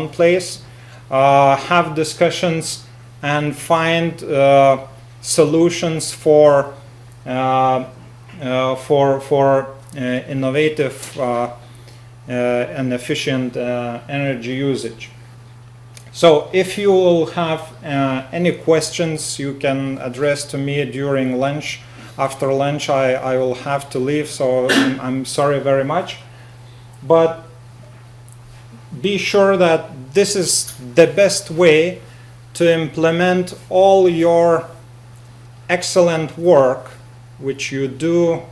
place, have discussions, and find solutions for innovative and efficient energy usage. So if you will have any questions, you can address to me during lunch. After lunch I will have to leave, so I'm sorry very much. But be sure that this is the best way to implement all your excellent work which you do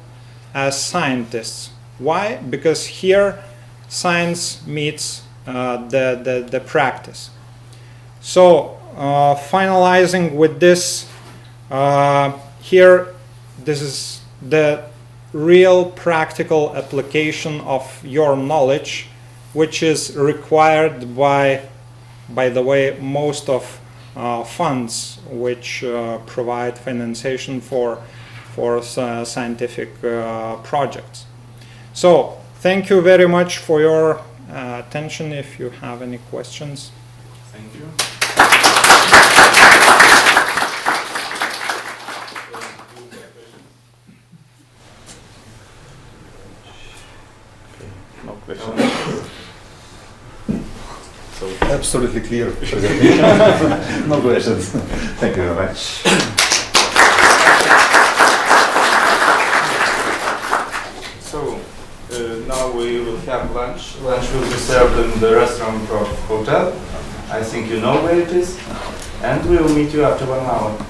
as scientists. Why? Because here science meets the practice. So finalizing with this, here this is the real practical application of your knowledge, which is required by the way, most of funds which provide financing for scientific projects. So thank you very much for your attention. If you have any questions. Thank you. absolutely clear presentation. No questions. Thank you very much. So now we will have lunch. Lunch will be served in the restaurant of hotel. I think you know where it is. And we will meet you after 1 hour.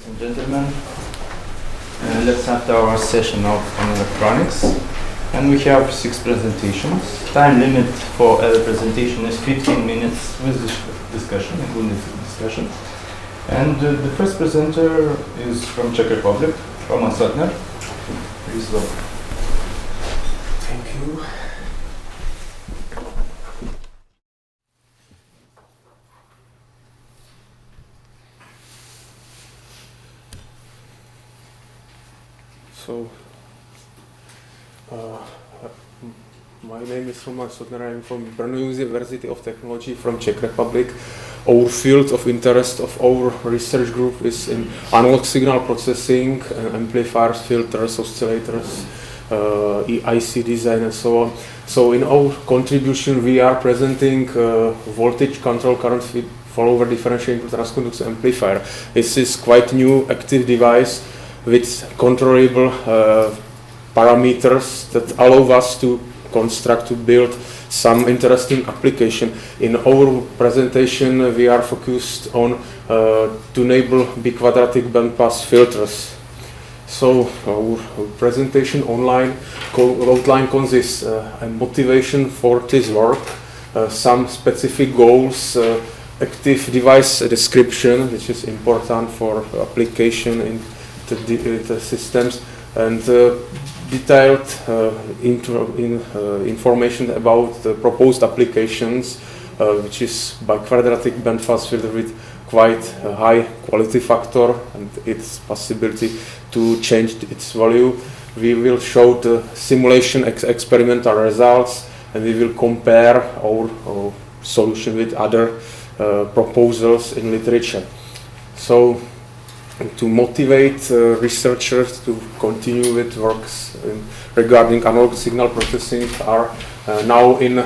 Ladies and gentlemen, let's start our session on electronics. And we have 6 presentations. Time limit for every presentation is 15 minutes with discussion, including discussion. And the first presenter is from Czech Republic, Roman Sotner. Please welcome. Thank you. So, my name is Roman Sotner. I am from Brno University of Technology from Czech Republic. Our field of interest of our research group is in analog signal processing, amplifiers, filters, oscillators, IC design and so on. So in our contribution we are presenting voltage control current feed follower differential transconductor amplifier. This is quite new active device with controllable parameters that allow us to construct, to build some interesting application. In our presentation we are focused on to enable big quadratic bandpass filters. So our presentation outline consists a motivation for this work, some specific goals, active device description, which is important for application in the systems, and detailed information about the proposed applications, which is by quadratic bandpass filter with quite a high quality factor and its possibility to change its value. We will show the simulation experimental results, and we will compare our solution with other proposals in literature. So, to motivate researchers to continue with works regarding analog signal processing are now in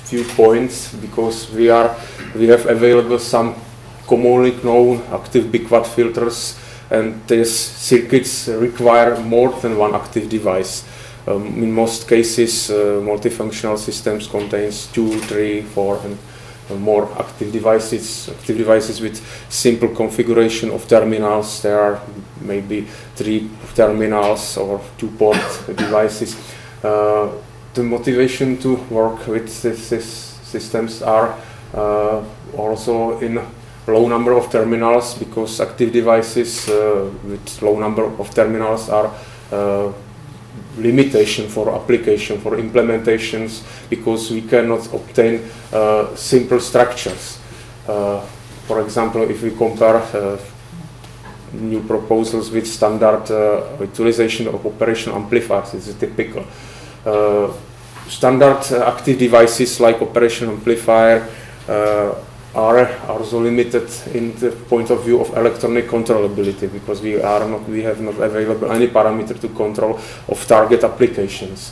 few points, because we have available some commonly known active big quad filters, and these circuits require more than one active device. In most cases, multifunctional systems contains 2, 3, 4, and more active devices with simple configuration of terminals. There are maybe 3 terminals or 2-port devices. The motivation to work with these systems are also in low number of terminals, because active devices with low number of terminals are limitation for application, for implementations, because we cannot obtain simple structures. For example, if we compare new proposals with standard utilization of operation amplifiers, it's a typical. Standard active devices like operation amplifier are also limited in the point of view of electronic controllability, because we have not available any parameter to control of target applications.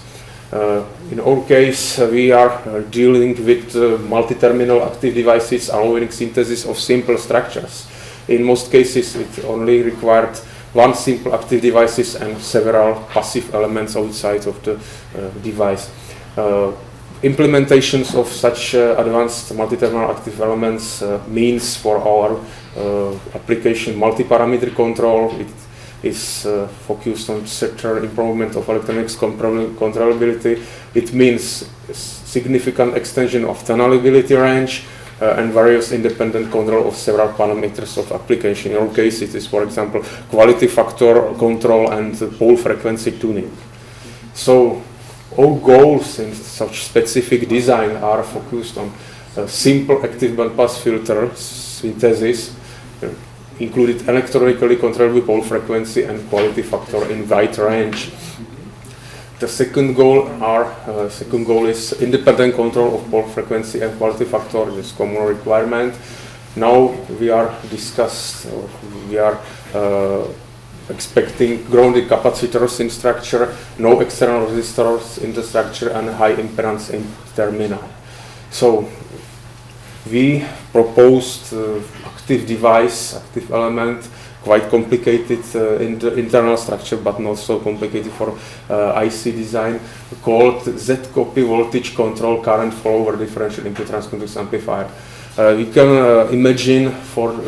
In our case, we are dealing with multi-terminal active devices allowing synthesis of simple structures. In most cases, it only required one simple active devices and several passive elements outside of the device. Implementations of such advanced multi-terminal active elements means for our application multi-parameter control. It is focused on certain improvement of electronics controllability. It means significant extension of tunnelability range and various independent control of several parameters of application. In our case, it is, for example, quality factor control and pole frequency tuning. So, all goals in such specific design are focused on simple active bandpass filter synthesis, included electronically controllable pole frequency and quality factor in wide range. The second goal is independent control of pole frequency and quality factor. This is common requirement. Now we are expecting grounded capacitors in structure, no external resistors in the structure, and high impedance in terminal. So we proposed active device, active element, quite complicated in the internal structure, but not so complicated for IC design, called Z-copy voltage control current follower differential input transconductor amplifier. We can imagine for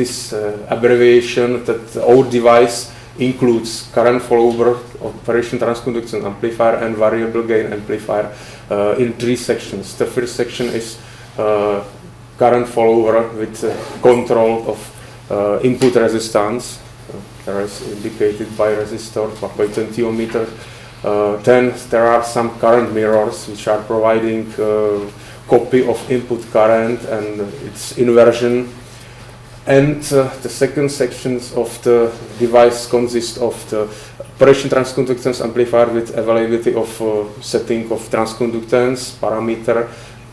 this abbreviation that our device includes current follower, operation transconductance amplifier, and variable gain amplifier in 3 sections. The first section is current follower with control of input resistance. There is indicated by resistor, by 20 ohmmeter. Then there are some current mirrors which are providing copy of input current and its inversion. And the second sections of the device consist of the operation transconductance amplifier with availability of setting of transconductance, parameter,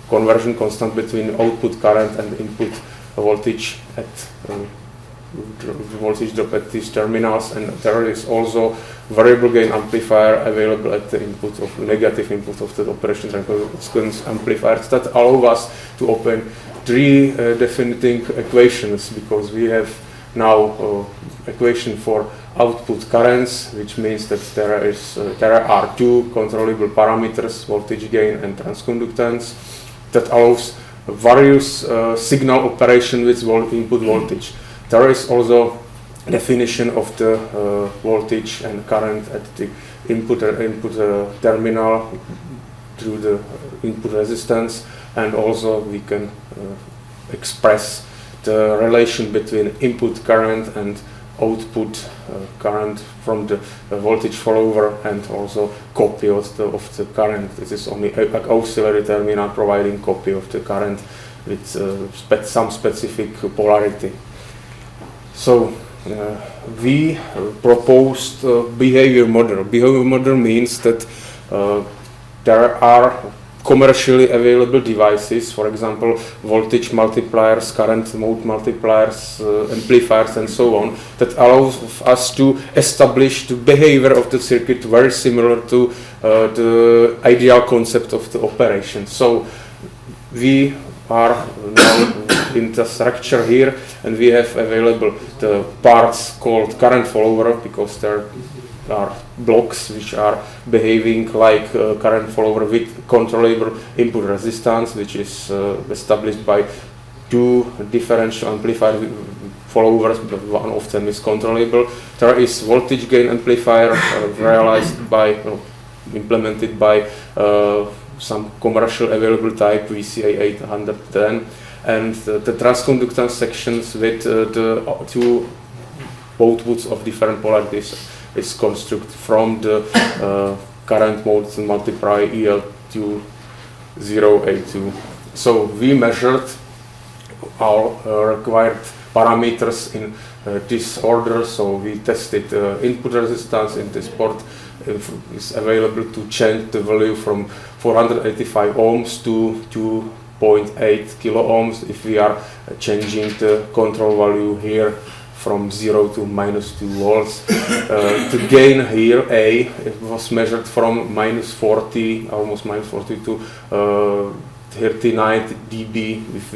conversion constant between output current and input voltage at voltage drop at these terminals, and there is also variable gain amplifier available at the input of negative input of the operation transconductance amplifiers that allow us to open 3 definiting equations, because we have now equation for output currents, which means that there are 2 controllable parameters, voltage gain and transconductance, that allows various signal operation with input voltage. There is also definition of the voltage and current at the input terminal through the input resistance, and also we can express the relation between input current and output current from the voltage follower, and also copy of the current. This is only auxiliary terminal providing copy of the current with some specific polarity. So we proposed behavior model. Behavior model means that there are commercially available devices, for example, voltage multipliers, current mode multipliers, amplifiers, and so on, that allows us to establish the behavior of the circuit very similar to the ideal concept of the operation. So we are now in the structure here, and we have available the parts called current follower, because there are blocks which are behaving like current follower with controllable input resistance, which is established by 2 differential amplifier followers, but one of them is controllable. There is voltage gain amplifier realized by, implemented by some commercial available type VCA 810, and the transconductance sections with the 2 outputs of different polarities is constructed from the current mode multiplier EL20A2. So we measured our required parameters in this order. So we tested input resistance in this port. Is available to change the value from 485 ohms to 2.8 kilo ohms if we are changing the control value here from 0 to -2 volts. The gain here, A, it was measured from -40, almost -40 to 39 dB if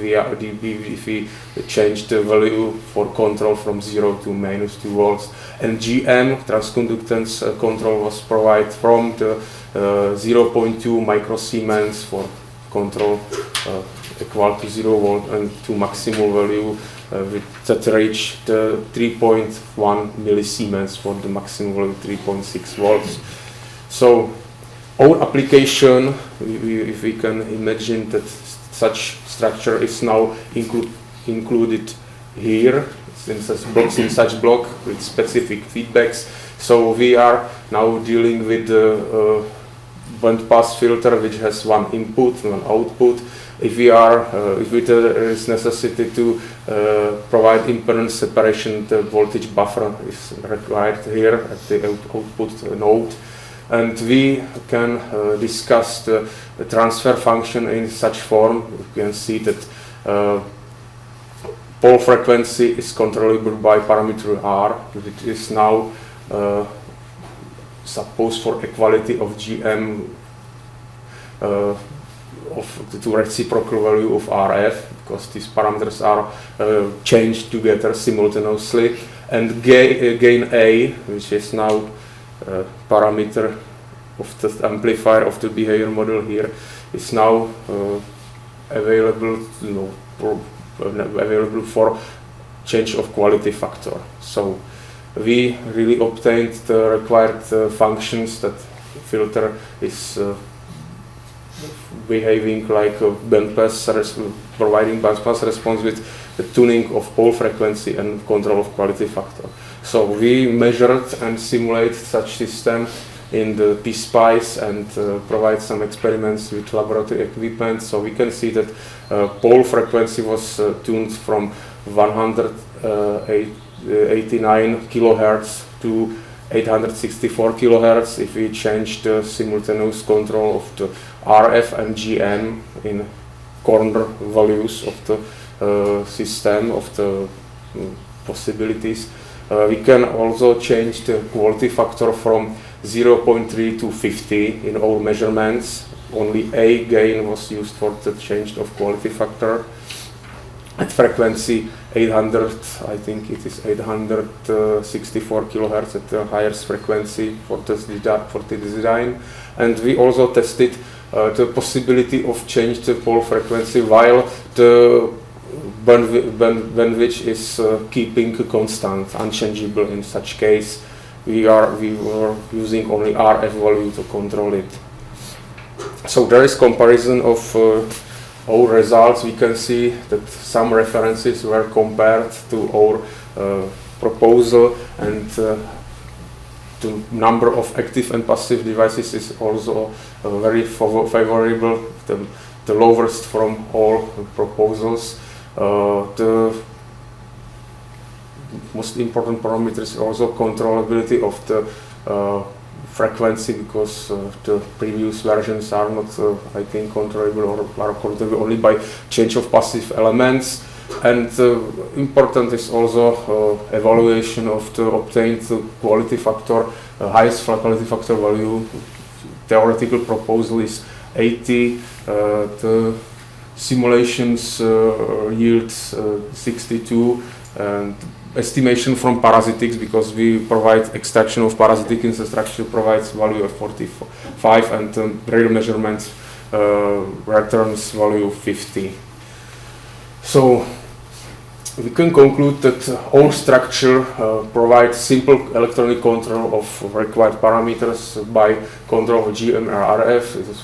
we change the value for control from 0 to -2 volts. And GM, transconductance control, was provided from the 0.2 microsiemens for control equal to 0 volt, and to maximum value that reach the 3.1 millisiemens for the maximum value 3.6 volts. So our application, if we can imagine that such structure is now included here in such block with specific feedbacks. So we are now dealing with the band pass filter, which has 1 input and 1 output. If there is necessity to provide impedance separation, the voltage buffer is required here at the output node. And we can discuss the transfer function in such form. You can see that pole frequency is controllable by parameter R. It is now supposed for equality of GM of the 2 reciprocal value of RF, because these parameters are changed together simultaneously. And gain A, which is now parameter of the amplifier of the behavior model here, is now available, available for change of quality factor. So we really obtained the required functions that filter is behaving like a bandpass, providing bandpass response with the tuning of pole frequency and control of quality factor. So we measured and simulated such system in the PSpice and provide some experiments with laboratory equipment. So we can see that pole frequency was tuned from 189 kilohertz to 864 kilohertz if we change the simultaneous control of the RF and GM in corner values of the system, of the possibilities. We can also change the quality factor from 0.3 to 50 in all measurements. Only A gain was used for the change of quality factor. At frequency 800, I think it is 864 kilohertz at the highest frequency for the design. And we also tested the possibility of change the pole frequency while the bandwidth is keeping constant, unchangeable. In such case, we were using only RF value to control it. So there is comparison of our results. We can see that some references were compared to our proposal, and the number of active and passive devices is also very favorable, the lowest from all proposals. The most important parameter is also controllability of the frequency, because the previous versions are not, I think, controllable or are controllable only by change of passive elements. And important is also evaluation of the obtained quality factor, highest quality factor value. Theoretical proposal is 80. The simulations yields 62, and estimation from parasitics, because we provide extraction of parasitic infrastructure, provides value of 45, and real measurements returns value 50. So we can conclude that our structure provides simple electronic control of required parameters by control of GM or RF. It is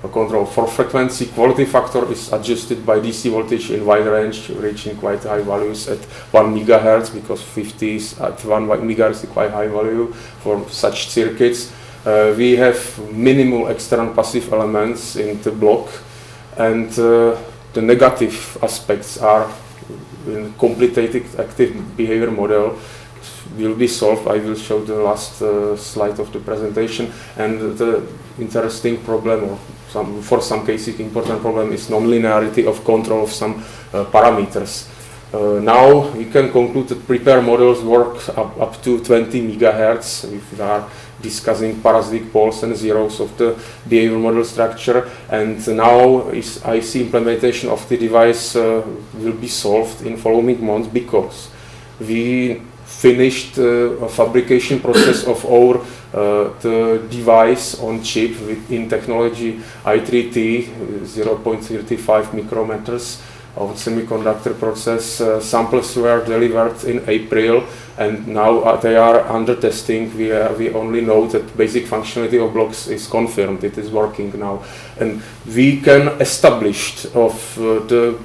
a control for frequency. Quality factor is adjusted by DC voltage in wide range, reaching quite high values at 1 megahertz, because 50 is at 1 megahertz is quite high value for such circuits. We have minimal external passive elements in the block, and the negative aspects are in completed active behavior model will be solved. I will show the last slide of the presentation. And the interesting problem, or for some cases important problem, is non-linearity of control of some parameters. Now we can conclude that prepared models work up to 20 megahertz if we are discussing parasitic poles and zeros of the behavior model structure. And now IC implementation of the device will be solved in following months, because we finished a fabrication process of our the device on chip in technology i3T 0.35 micrometers of semiconductor process. Samples were delivered in April, and now they are under testing. We only know that basic functionality of blocks is confirmed. It is working now, and we can establish of the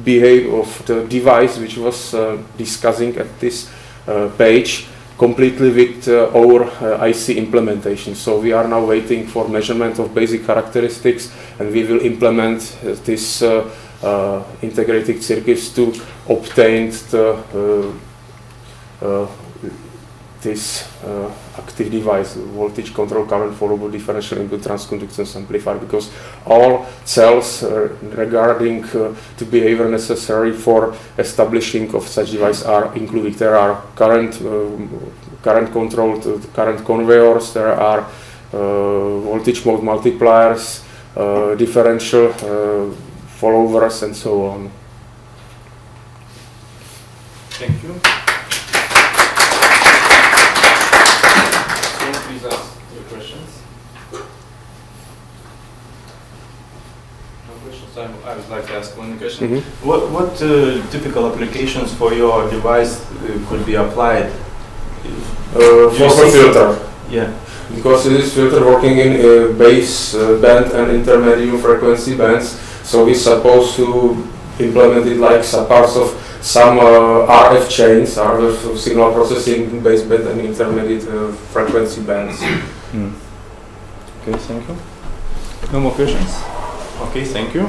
behavior of the device which was discussing at this page completely with our IC implementation. So we are now waiting for measurement of basic characteristics, and we will implement this integrated circuits to obtain this active device, voltage control current followable differential input transconductance amplifier, because all cells regarding the behavior necessary for establishing of such device are included. There are current controlled current conveyors, there are voltage mode multipliers, differential followers, and so on. Thank you. Please ask your questions. questions. I would like to ask one question. What typical applications for your device could be applied? For filter. Yeah. Because it is filter working in base band and intermediate frequency bands, so we're supposed to implement it like some parts of some RF chains, RF signal processing, base band and intermediate frequency bands. Okay, thank you. No more questions? Okay, thank you.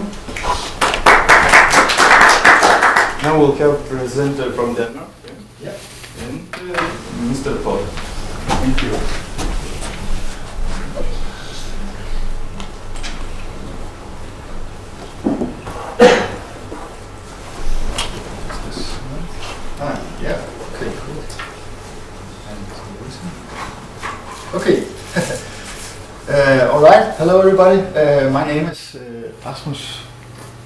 Now we'll have a presenter from Denmark. Yeah. And Mr. Paul. Thank you. Yeah. Okay. Cool. Okay. All right. Hello, everybody. My name is Rasmus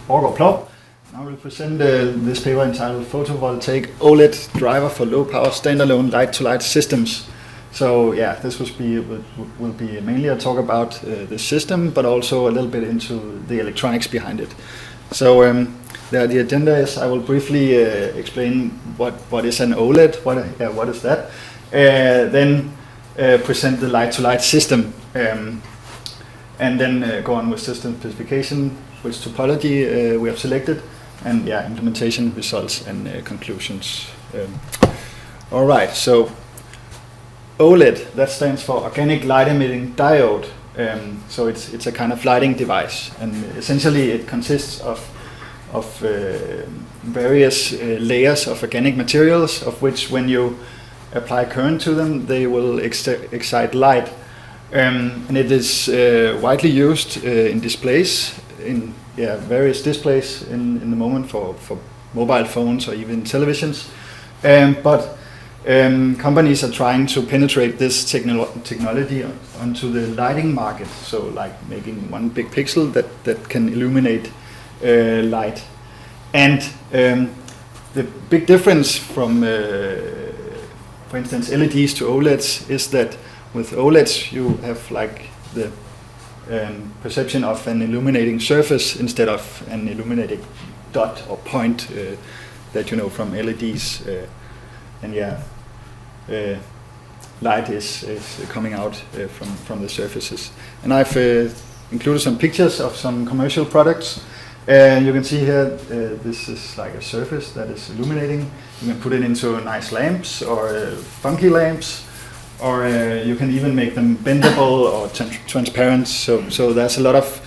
Borgaard Plov. I will present this paper entitled "Photovoltaic OLED Driver for Low Power Standalone Light-to-Light Systems." So, yeah, this will be mainly a talk about the system, but also a little bit into the electronics behind it. So, the agenda is I will briefly explain what is an OLED, what is that, then present the light-to-light system, and then go on with system specification, which topology we have selected, and implementation results and conclusions. All right, so OLED, that stands for Organic Light Emitting Diode. So it's a kind of lighting device, and essentially it consists of various layers of organic materials, of which when you apply current to them, they will excite light. And it is widely used in displays, in various displays in the moment for mobile phones or even televisions. But companies are trying to penetrate this technology onto the lighting market, so like making one big pixel that can illuminate light. And the big difference from, for instance, LEDs to OLEDs is that with OLEDs you have like the perception of an illuminating surface instead of an illuminating dot or point that you know from LEDs. Light is coming out from the surfaces. And I've included some pictures of some commercial products. You can see here, this is like a surface that is illuminating. You can put it into nice lamps or funky lamps, or you can even make them bendable or transparent. So there's a lot of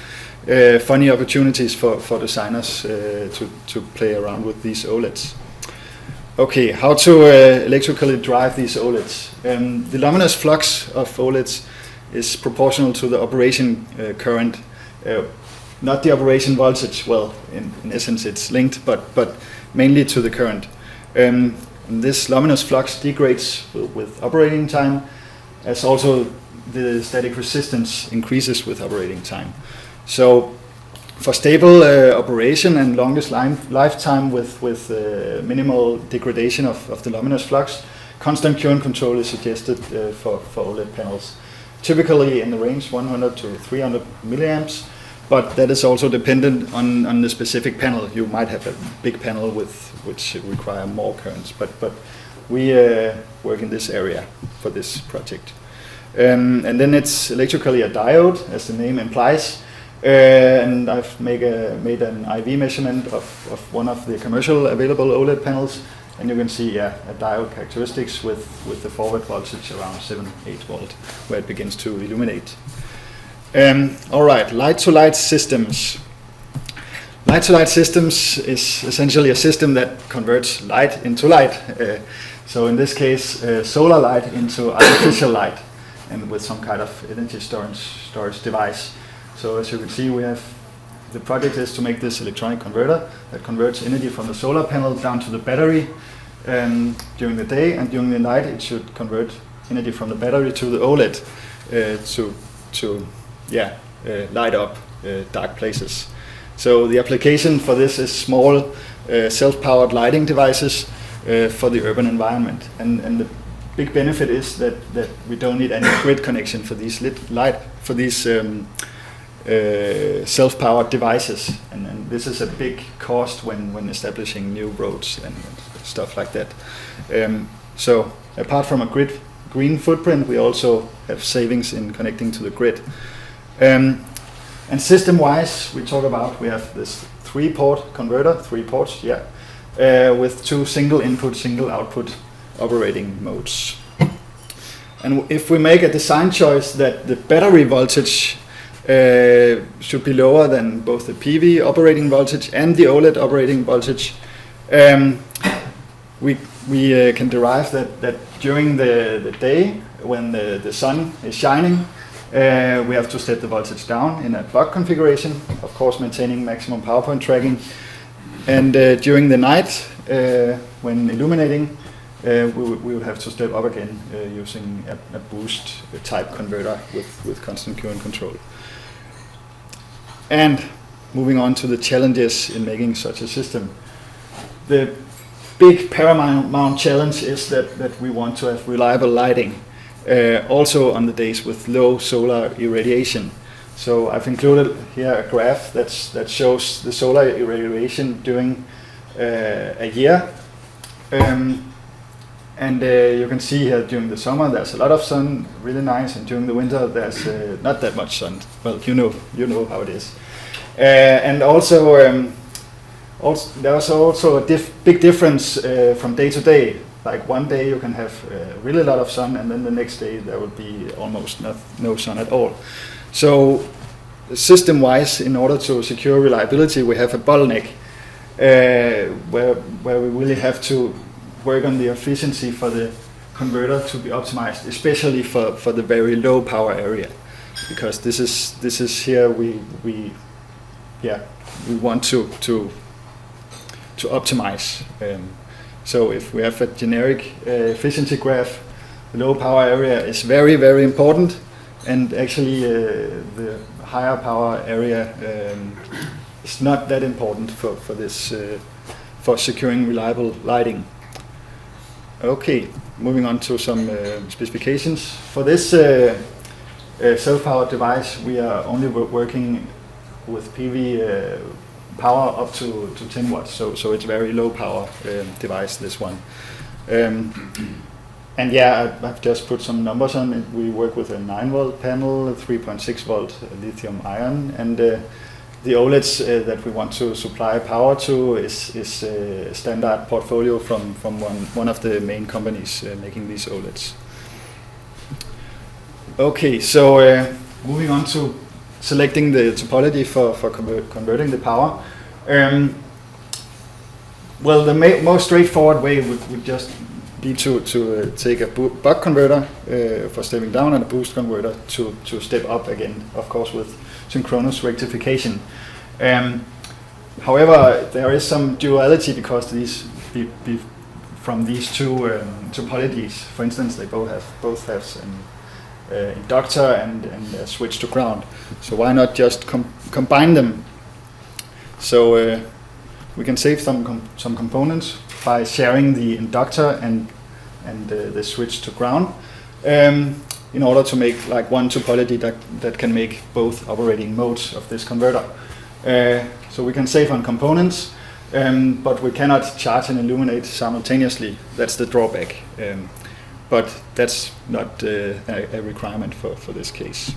funny opportunities for designers to play around with these OLEDs. Okay, how to electrically drive these OLEDs. The luminous flux of OLEDs is proportional to the operation current, not the operation voltage. Well, in essence it's linked, but mainly to the current. This luminous flux degrades with operating time, as also the static resistance increases with operating time. So for stable operation and longest lifetime with minimal degradation of the luminous flux, constant current control is suggested for OLED panels, typically in the range 100 to 300 milliamps, but that is also dependent on the specific panel. You might have a big panel which require more currents, but we work in this area for this project. And then it's electrically a diode, as the name implies. And I've made an IV measurement of one of the commercial available OLED panels, and you can see a diode characteristics with the forward voltage around 7-8 volt, where it begins to illuminate. All right, light-to-light systems. Light-to-light systems is essentially a system that converts light into light. So in this case, solar light into artificial light, and with some kind of energy storage device. So as you can see, the project is to make this electronic converter that converts energy from the solar panel down to the battery during the day, and during the night it should convert energy from the battery to the OLED to light up dark places. So the application for this is small self-powered lighting devices for the urban environment, and the big benefit is that we don't need any grid connection for these self-powered devices, and this is a big cost when establishing new roads and stuff like that. So apart from a green footprint, we also have savings in connecting to the grid. And system-wise, we have this 3-port converter, 3 ports, with 2 single input, single output operating modes. And if we make a design choice that the battery voltage should be lower than both the PV operating voltage and the OLED operating voltage, we can derive that during the day when the sun is shining, we have to set the voltage down in a buck configuration, of course maintaining maximum power point tracking. And during the night, when illuminating, we will have to step up again using a boost type converter with constant current control. And moving on to the challenges in making such a system. The big paramount challenge is that we want to have reliable lighting, also on the days with low solar irradiation. So I've included here a graph that shows the solar irradiation during a year. And you can see here during the summer there's a lot of sun, really nice, and during the winter there's not that much sun. Well, you know how it is. And also there's also a big difference from day to day. Like one day you can have really a lot of sun, and then the next day there will be almost no sun at all. So system-wise, in order to secure reliability, we have a bottleneck where we really have to work on the efficiency for the converter to be optimized, especially for the very low power area, because this is here we want to optimize. So if we have a generic efficiency graph, the low power area is very, very important, and actually the higher power area is not that important for this for securing reliable lighting. Okay, moving on to some specifications. For this self-powered device, we are only working with PV power up to 10 watts, so it's very low power device, this one. And I've just put some numbers on it. We work with a 9 volt panel, a 3.6 volt lithium ion, and the OLEDs that we want to supply power to is a standard portfolio from one of the main companies making these OLEDs. Okay, so moving on to selecting the topology for converting the power. Well, the most straightforward way would just be to take a buck converter for stepping down and a boost converter to step up again, of course with synchronous rectification. However, there is some duality because from these two topologies, for instance, they both have an inductor and a switch to ground. So why not just combine them? So we can save some components by sharing the inductor and the switch to ground, in order to make like one topology that can make both operating modes of this converter. So we can save on components, but we cannot charge and illuminate simultaneously. That's the drawback. But that's not a requirement for this case.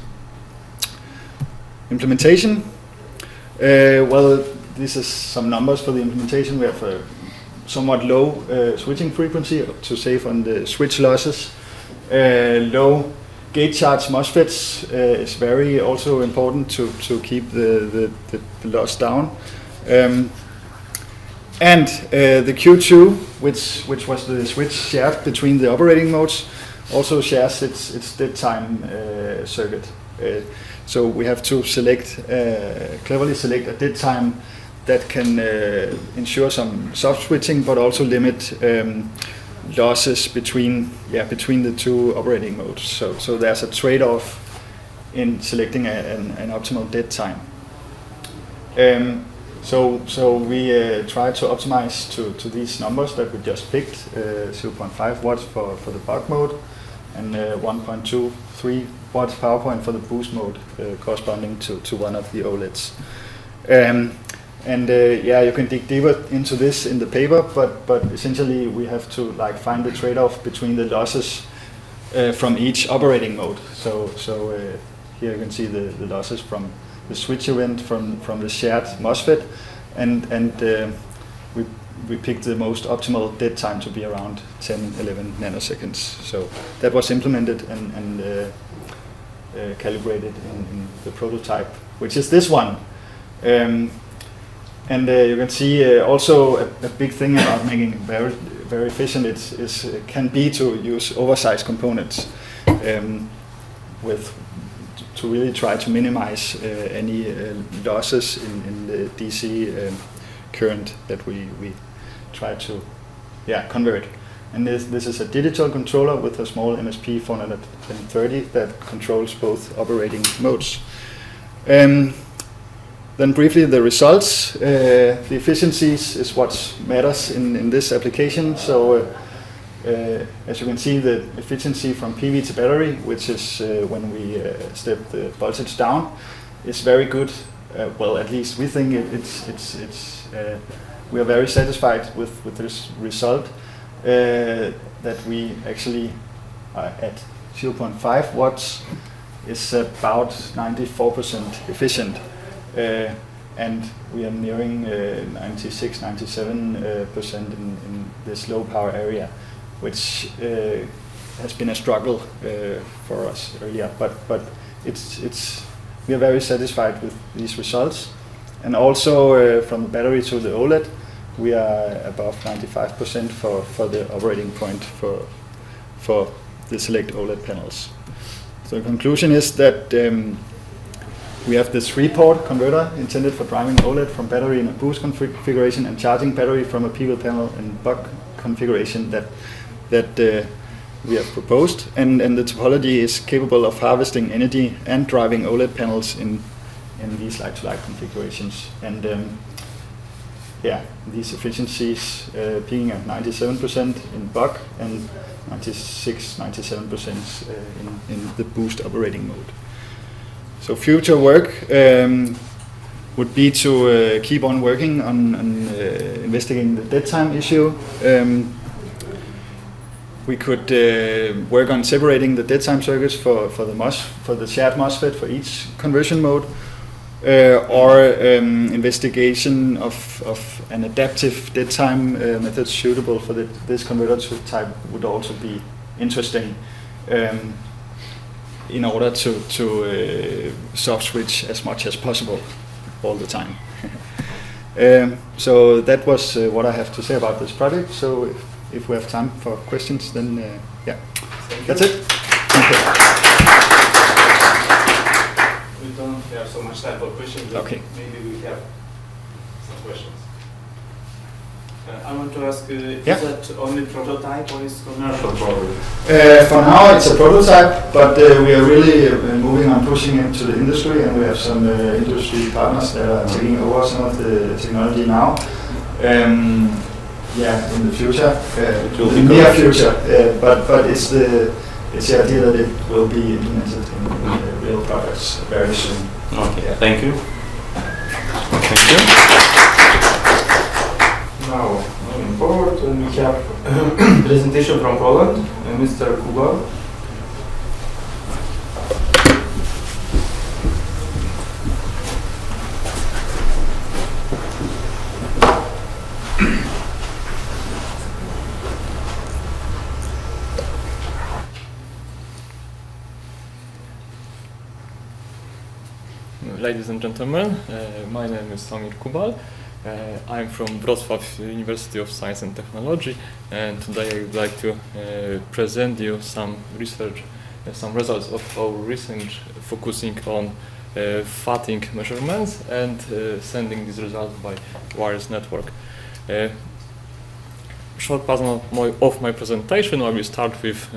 Implementation. Well, this is some numbers for the implementation. We have a somewhat low switching frequency to save on the switch losses. Low gate charge MOSFETs is very also important to keep the loss down. And the Q2, which was the switch shared between the operating modes, also shares its dead time circuit. So we have to cleverly select a dead time that can ensure some soft switching, but also limit losses between the two operating modes. So there's a trade-off in selecting an optimal dead time. So we try to optimize to these numbers that we just picked, 0.5 watts for the buck mode, and 1.23 watch PowerPoint for the boost mode corresponding to one of the OLEDs. Yeah, you can dig deeper into this in the paper, but essentially we have to like find the trade-off between the losses from each operating mode. So here you can see the losses from the switch event from the shared MOSFET, and we picked the most optimal dead time to be around 10-11 nanoseconds. So that was implemented and calibrated in the prototype, which is this one. You can see also a big thing about making very very efficient can be to use oversized components to really try to minimize any losses in the DC current that we try to convert. And this is a digital controller with a small MSP 430 that controls both operating modes. Then briefly the results. The efficiencies is what matters in this application. So as you can see, the efficiency from PV to battery, which is when we step the voltage down, is very good. Well, at least we think we are very satisfied with this result. That we actually are at 0.5 watts is about 94% efficient. And we are nearing 96-97% in this low power area, which has been a struggle for us earlier. But we are very satisfied with these results, and also from the battery to the OLED, we are above 95% for the operating point for the select OLED panels. So the conclusion is that we have this 3-port converter intended for driving OLED from battery in a boost configuration and charging battery from a PV panel in buck configuration that we have proposed, and the topology is capable of harvesting energy and driving OLED panels in these like-to-like configurations. And these efficiencies peaking at 97% in buck and 96-97% in the boost operating mode. So future work would be to keep on working on investigating the dead time issue. We could work on separating the dead time circuits for the shared MOSFET for each conversion mode, or investigation of an adaptive dead time method suitable for this converter type would also be interesting. In order to soft switch as much as possible all the time. So that was what I have to say about this project. So if we have time for questions, then that's it. We don't have so much time for questions. Okay. Maybe we have some questions. I want to ask, is that only prototype or is commercial product? For now it's a prototype, but we are really moving on pushing into the industry, and we have some industry partners that are taking over some of the technology now. In the future, in the near future, but it's the idea that it will be implemented in real products very soon. Okay, Yeah. Thank you. Thank you. Now, moving forward, we have presentation from Poland, Mr. Kubal. Ladies and gentlemen, my name is Samir Kubal. I'm from Wrocław University of Science and Technology, and today I would like to present you some research, some results of our research focusing on fatting measurements and sending these results by wireless network. Short part of my presentation, I will start with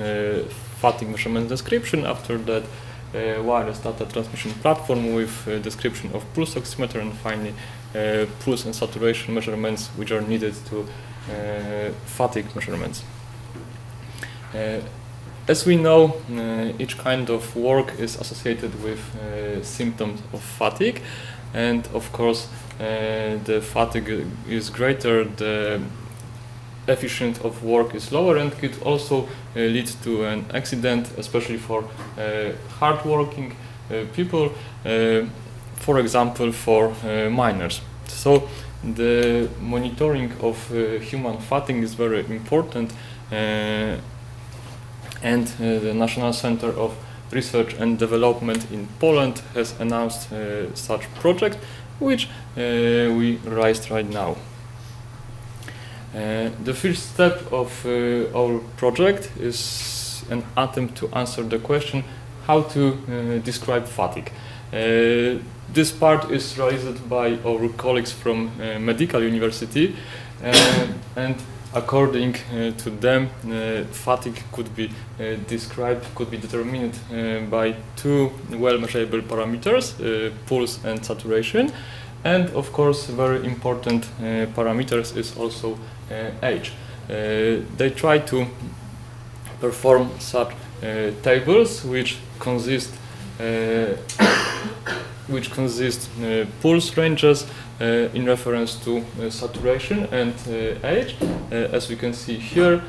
fatting measurement description. After that, wireless data transmission platform with description of pulse oximeter, and finally pulse and saturation measurements which are needed to fatigue measurements. As we know, each kind of work is associated with symptoms of fatigue, and of course the fatigue is greater, the efficiency of work is lower, and could also lead to an accident, especially for hardworking people, for example for miners. So the monitoring of human fatigue is very important, and the National Center of Research and Development in Poland has announced such project, which we raised right now. The first step of our project is an attempt to answer the question how to describe fatigue. This part is realized by our colleagues from Medical University, and according to them, fatigue could be determined by two well-measurable parameters, pulse and saturation, and of course very important parameters is also age. They try to perform such tables which consist pulse ranges in reference to saturation and age. As we can see here,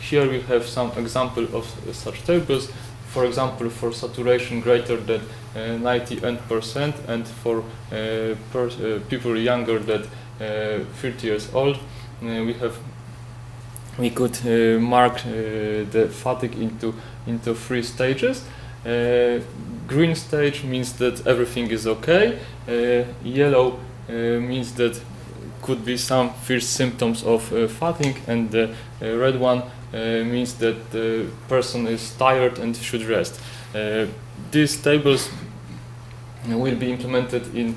here we have some example of such tables. For example, for saturation greater than 90% and for people younger than 30 years old, we could mark the fatigue into three stages. Green stage means that everything is okay. Yellow means that could be some first symptoms of fatigue, and the red one means that the person is tired and should rest. These tables will be implemented in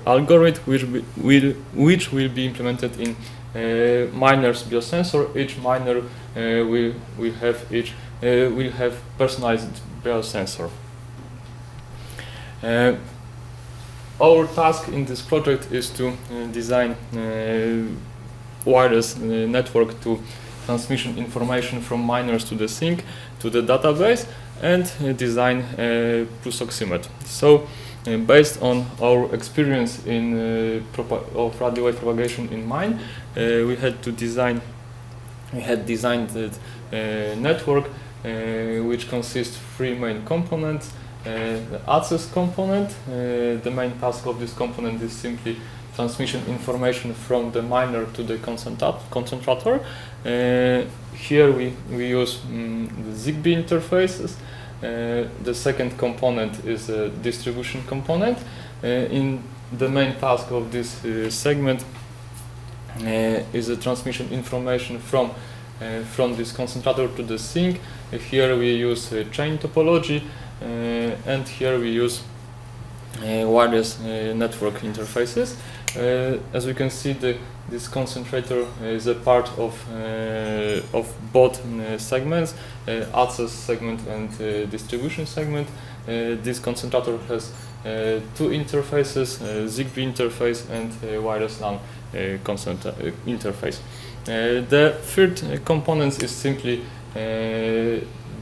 algorithm which will be implemented in miner's biosensor. Each miner will have personalized biosensor. Our task in this project is to design wireless network to transmission information from miners to the sync, to the database, and design pulse oximeter. So, based on our experience in of radio wave propagation in mine, we had designed the network which consists of three main components. The access component, the main task of this component is simply transmission information from the miner to the concentrator. Here we use the Zigbee interfaces. The second component is a distribution component. In the main task of this segment is the transmission information from this concentrator to the sink. Here we use chain topology, and here we use wireless network interfaces. As we can see, this concentrator is a part of both segments, access segment and distribution segment. This concentrator has two interfaces, Zigbee interface and wireless LAN interface. The third component is simply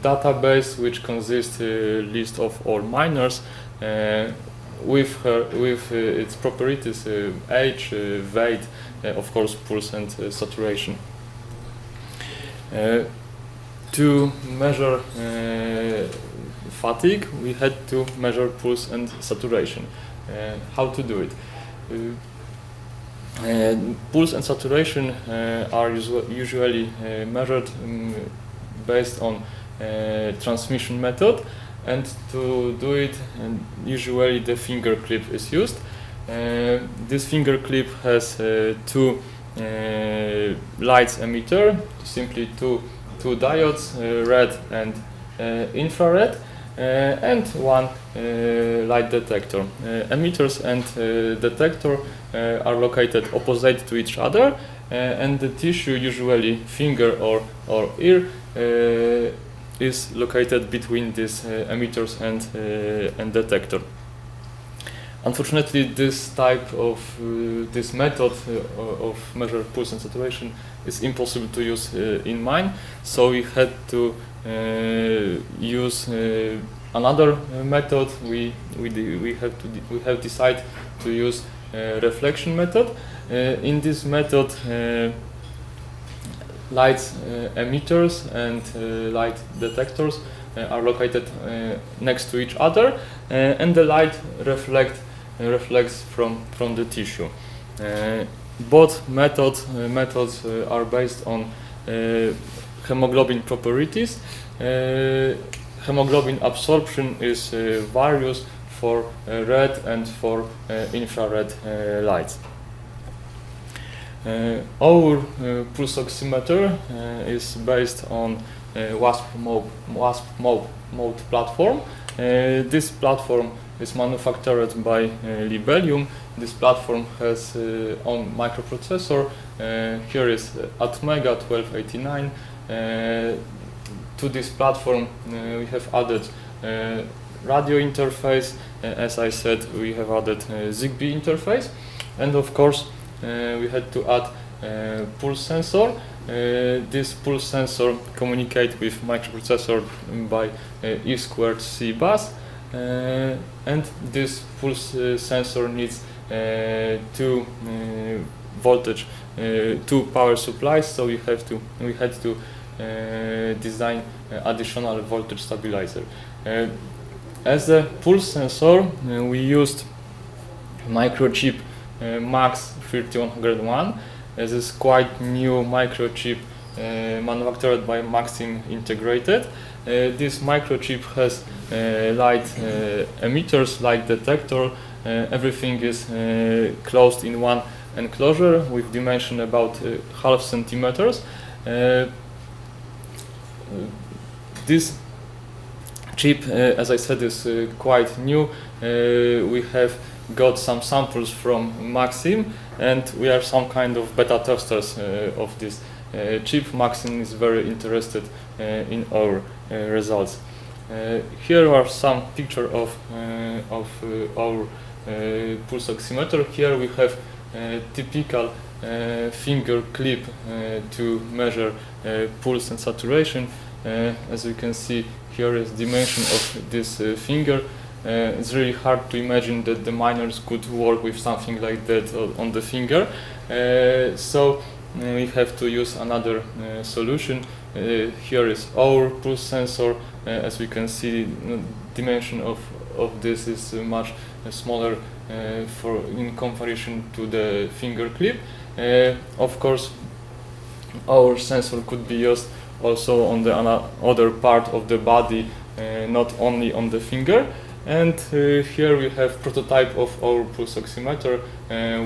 database, which consists a list of all miners with its properties, age, weight, of course pulse and saturation. To measure fatigue, we had to measure pulse and saturation. How to do it? Pulse and saturation are usually measured based on transmission method, and to do it, usually the finger clip is used. This finger clip has two lights emitter, simply two diodes, red and infrared, and one light detector. Emitters and detector are located opposite to each other, and the tissue, usually finger or ear, is located between these emitters and detector. Unfortunately, this type of this method of measure pulse and saturation is impossible to use in mine, so we had to use another method. We have decided to use reflection method. In this method, light emitters and light detectors are located next to each other, and the light reflects from the tissue. Both methods are based on hemoglobin properties. Hemoglobin absorption is various for red and for infrared lights. Our pulse oximeter is based on WASP mode platform. This platform is manufactured by Libelium. This platform has own microprocessor. Here is Atmega 1289. To this platform we have added radio interface. As I said, we have added Zigbee interface, and of course we had to add pulse sensor. This pulse sensor communicates with microprocessor by E2C bus, and this pulse sensor needs two voltage, two power supplies. So we had to design additional voltage stabilizer. As a pulse sensor, we used microchip MAX 3101. This is quite new microchip manufactured by Maxim Integrated. This microchip has light emitters, light detector. Everything is closed in one enclosure with dimension about half centimeters. This chip, as I said, is quite new. We have got some samples from Maxim, and we are some kind of beta testers of this chip. Maxim is very interested in our results. Here are some pictures of our pulse oximeter. Here we have a typical finger clip to measure pulse and saturation. As you can see, here is dimension of this finger. It's really hard to imagine that the miners could work with something like that on the finger. So we have to use another solution. Here is our pulse sensor. As we can see, dimension of this is much smaller in comparison to the finger clip. Of course, our sensor could be used also on the other part of the body, not only on the finger. And here we have prototype of our pulse oximeter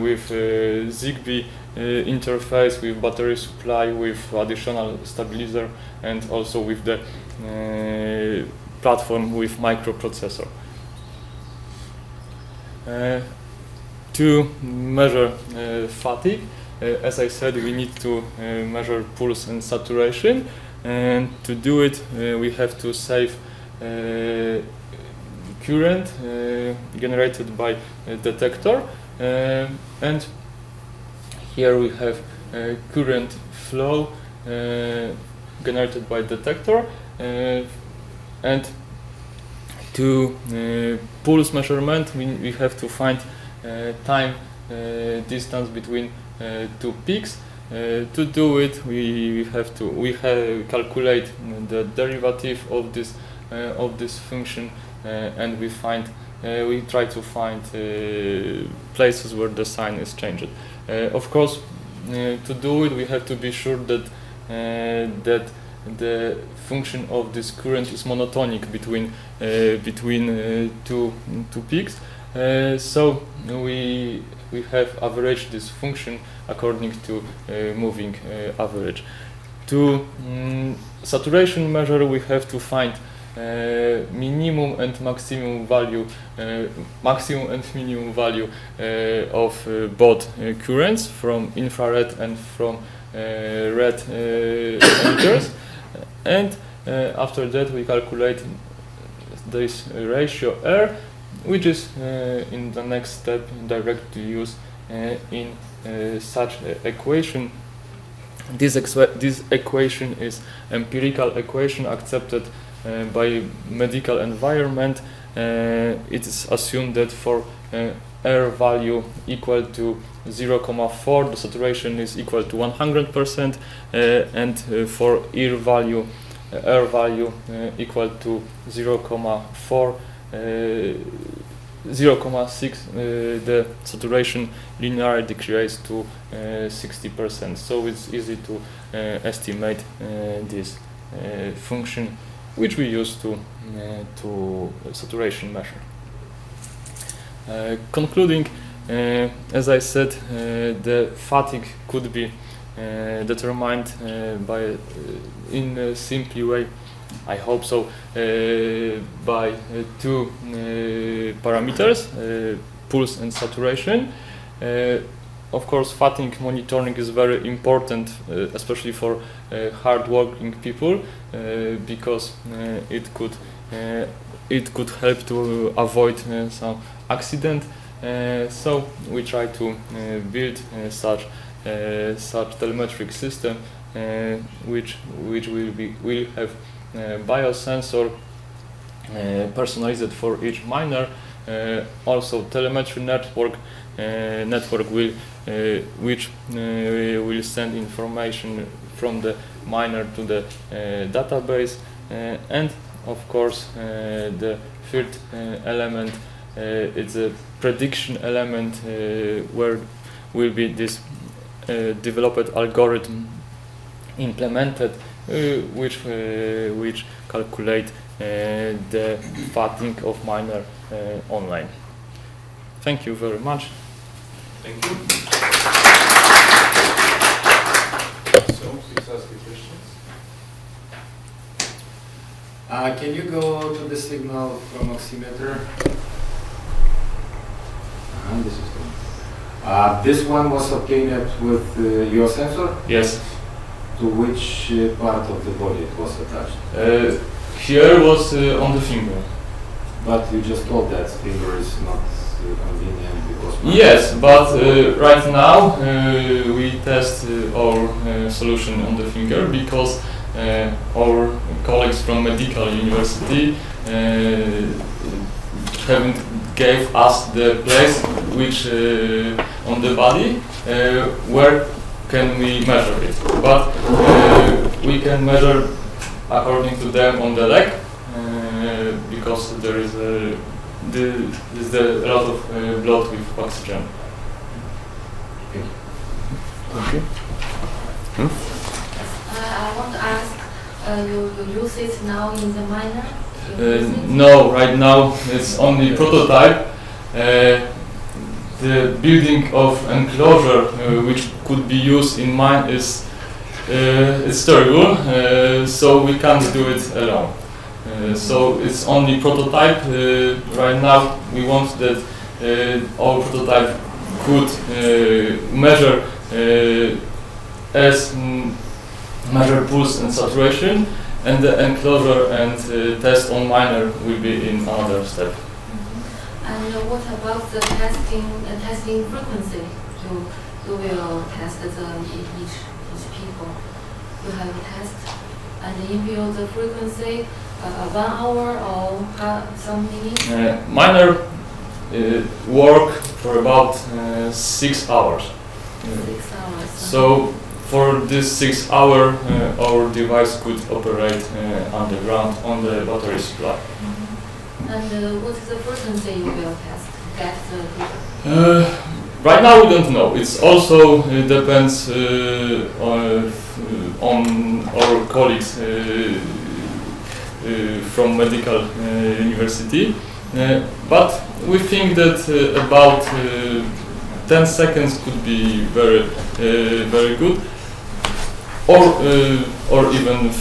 with Zigbee interface, with battery supply, with additional stabilizer, and also with the platform with microprocessor. To measure fatigue, as I said, we need to measure pulse and saturation, and to do it we have to save current generated by a detector, and here we have current flow generated by detector, and to pulse measurement we have to find time distance between two peaks. To do it, we calculate the derivative of this function, and we try to find places where the sign is changed. Of course, to do it, we have to be sure that the function of this current is monotonic between two peaks. So we have averaged this function according to moving average. To saturation measure, we have to find minimum and maximum value, of both currents from infrared and from red emitters, and after that we calculate this ratio R, which is in the next step directly used in such equation This equation is empirical equation accepted by medical environment. It is assumed that for R value equal to 0,4, the saturation is equal to 100%, and for R value equal to 0,4, 0,6, the saturation linearly decreases to 60%. So it's easy to estimate this function, which we use to saturation measure. Concluding, as I said, the fatigue could be determined by in a simple way, I hope so, by two parameters, pulse and saturation. Of course, fatigue monitoring is very important, especially for hard-working people, because it could help to avoid some accident. So we try to build such telemetric system, which will have biosensor personalized for each miner. Also, telemetry network will which will send information from the miner to the database, and of course the third element, it's a prediction element, where will be this developed algorithm implemented, which calculate the fatigue of miner online. Thank you very much. Thank you. So, please ask the questions. Can you go to the signal from oximeter? This is the this one was obtained with your sensor? Yes. To which part of the body it was attached? Here was on the finger. But you just told that finger is not convenient because... Yes, but right now we test our solution on the finger because our colleagues from Medical University haven't gave us the place which on the body where can we measure it. But we can measure according to them on the leg, because there is a lot of blood with oxygen. Okay. I want to ask, you use it now in the miner? No, right now it's only prototype. The building of enclosure which could be used in mine is it's terrible, so we can't do it alone. So it's only prototype. Right now we want that our prototype could measure measure pulse and saturation, and the enclosure and test on miner will be in another step. And what about the testing frequency? You will test each people. You have a test and input the frequency 1 hour or some minutes? Miner work for about 6 hours. 6 hours. So for this 6 hour, our device could operate underground on the battery supply. And what is the frequency you will get the right now we don't know. It's also depends on our colleagues from Medical University, but we think that about 10 seconds could be very good, or even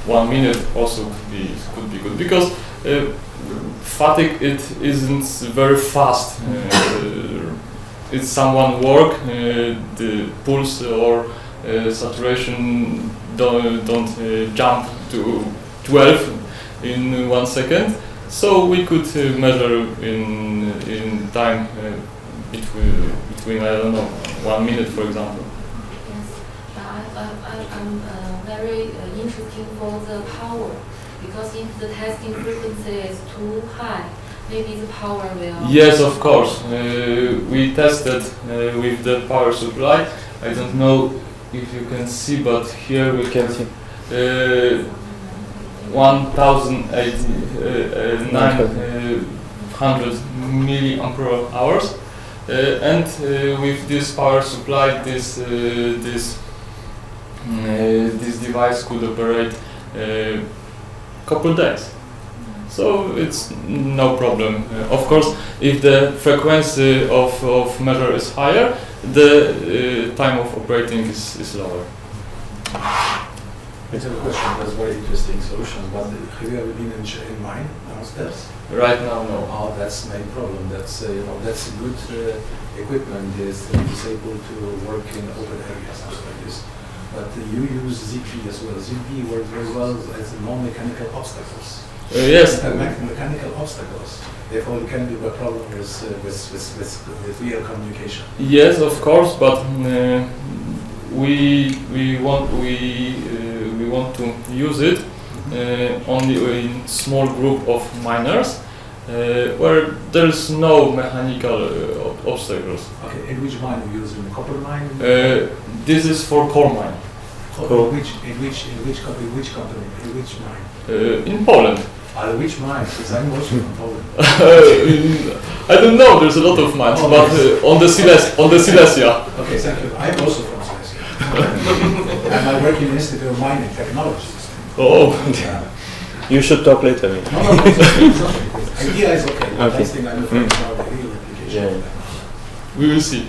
1 minute also could be good, because fatigue it isn't very fast. It's someone work, the pulse or saturation don't jump to 12 in 1 second, so we could measure in time between I don't know 1 minute, for example. Yes, I'm very interested for the power, because if the testing frequency is too high, maybe the power will... Yes, of course. We tested with the power supply. I don't know if you can see, but here we can see 1,900 milliampere hours, and with this power supply, this device could operate couple days. So it's no problem. Of course, if the frequency of measure is higher, the time of operating is lower. I have a question. That's very interesting solution. But have you ever been in mine downstairs? Right now, no. Oh, that's my problem. That's that's a good equipment. Is able to work in open areas, something like this. But you use ZP as well. ZP works very well as non-mechanical obstacles. Yes. Mechanical obstacles. Therefore, it can be a problem with real communication. Yes, of course, but we want to use it only in small group of miners where there is no mechanical obstacles. Okay, in which mine you use? In copper mine? This is for coal mine. In which company? In which mine? In Poland. Which mine? Because I'm also from Poland. I don't know. There's a lot of mines, but on the Silesia. Okay, thank you. I'm also from Silesia, and I work in the Institute of Mining Technologies. Oh, you should talk later. No, it's okay. Idea is okay. But Okay. I think I'm afraid about the real application. Yeah. we will see.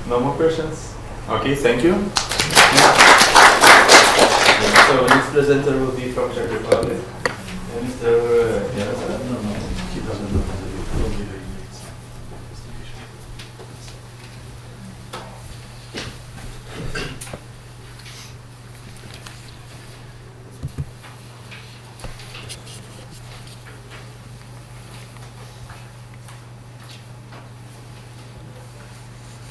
No more questions? Okay, thank you. So next presenter will be from Czech Republic. Mr. Jaroslav. No, he doesn't know how to do it. Don't give it.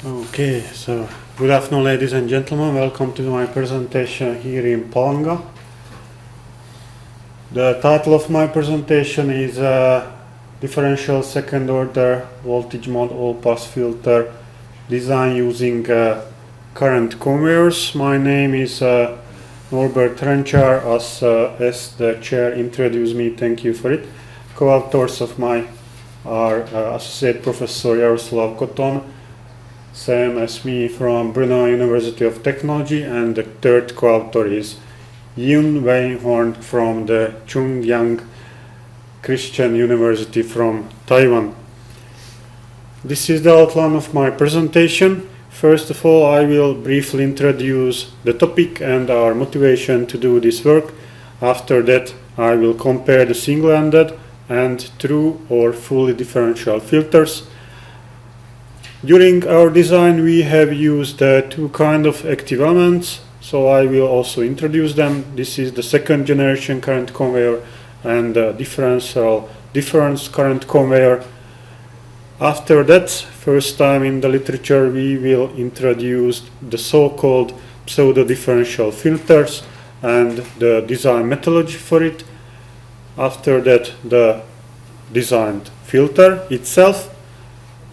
Okay, so good afternoon, ladies and gentlemen. Welcome to my presentation here in Palanga. The title of my presentation is Differential Second Order Voltage Mode All-Pass Filter Design Using Current Conveyors. My name is Norbert Renchar. As the chair introduced me, thank you for it. Co-authors of mine are Associate Professor Jaroslav Koton, same as me, from Kaunas University of Technology, and the third co-author is Yun Wei Horn from the Chung-Yang Christian University from Taiwan. This is the outline of my presentation. First of all, I will briefly introduce the topic and our motivation to do this work. After that, I will compare the single-ended and true or fully differential filters. During our design, we have used two kinds of active elements, so I will also introduce them. This is the second generation current conveyor and the difference current conveyor. After that, first time in the literature, we will introduce the so-called pseudo-differential filters and the design methodology for it. After that, the designed filter itself.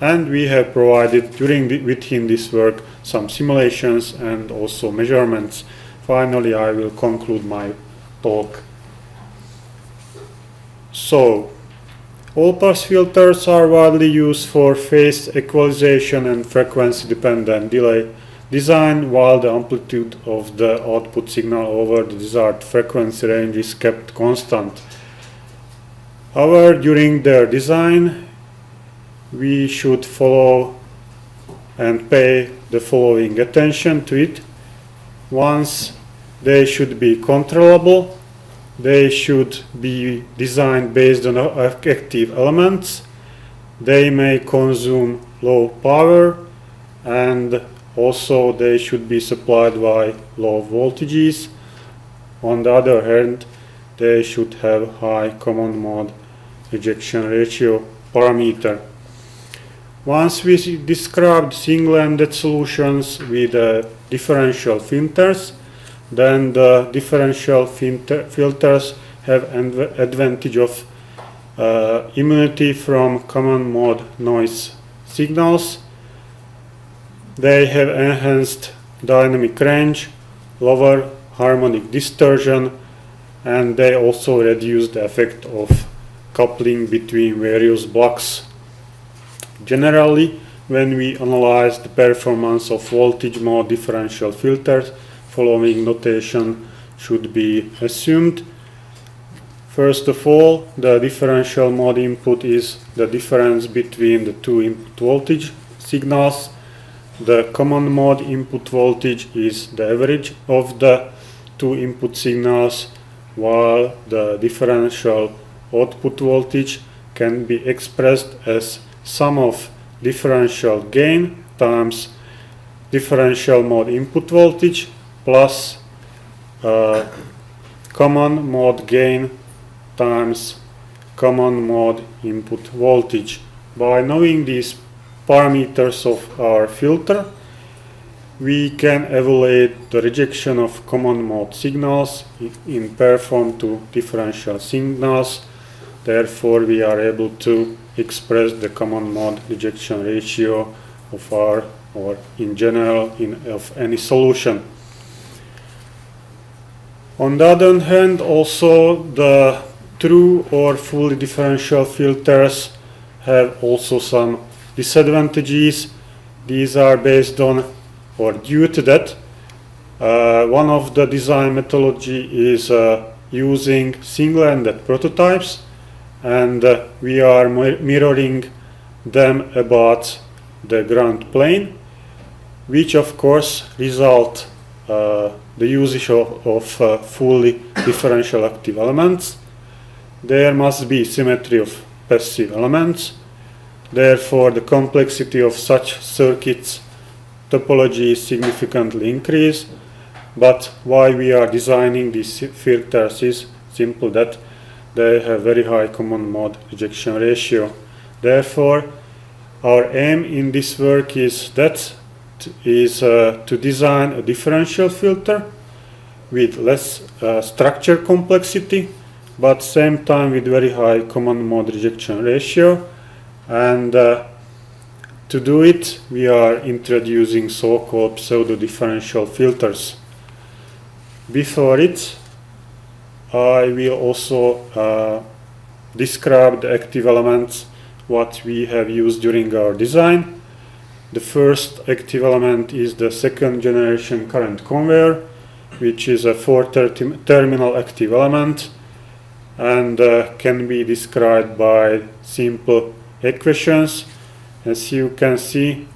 And we have provided within this work some simulations and also measurements. Finally, I will conclude my talk. So, all-pass filters are widely used for phase equalization and frequency-dependent delay design, while the amplitude of the output signal over the desired frequency range is kept constant. However, during their design, we should follow and pay the following attention to it. Once, they should be controllable. They should be designed based on active elements. They may consume low power, and also they should be supplied by low voltages. On the other hand, they should have high common mode ejection ratio parameter. Once we described single-ended solutions with differential filters, then the differential filters have an advantage of immunity from common mode noise signals. They have enhanced dynamic range, lower harmonic distortion, and they also reduce the effect of coupling between various blocks. Generally, when we analyze the performance of voltage mode differential filters, following notation should be assumed. First of all, the differential mode input is the difference between the two input voltage signals. The common mode input voltage is the average of the two input signals, while the differential output voltage can be expressed as sum of differential gain times differential mode input voltage plus common mode gain times common mode input voltage. By knowing these parameters of our filter, we can evaluate the rejection of common mode signals in perform to differential signals. Therefore, we are able to express the common mode rejection ratio of R, or in general of any solution. On the other hand, also the true or fully differential filters have also some disadvantages. These are based on, or due to that, one of the design methodology is using single-ended prototypes, and we are mirroring them about the ground plane, which of course result the usage of fully differential active elements. There must be symmetry of passive elements. Therefore, the complexity of such circuits topology is significantly increased. But why we are designing these filters is simple that they have very high common mode rejection ratio. Therefore, our aim in this work is to design a differential filter with less structure complexity, but same time with very high common mode rejection ratio. And to do it, we are introducing so-called pseudo-differential filters. Before it, I will also describe the active elements what we have used during our design. The first active element is the second generation current conveyor, which is a 4-terminal active element and can be described by simple equations. As you can see,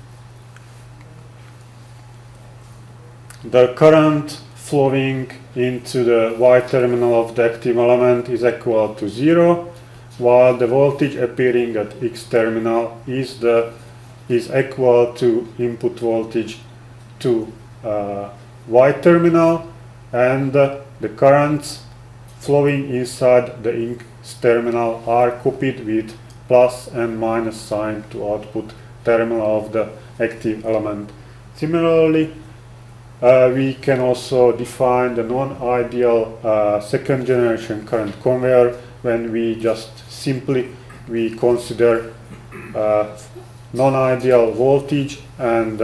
the current flowing into the Y terminal of the active element is equal to 0, while the voltage appearing at X terminal is equal to input voltage to Y terminal, and the currents flowing inside the X terminal are copied with plus and minus sign to output terminal of the active element. Similarly, we can also define the non-ideal second generation current conveyor when we just simply consider non-ideal voltage and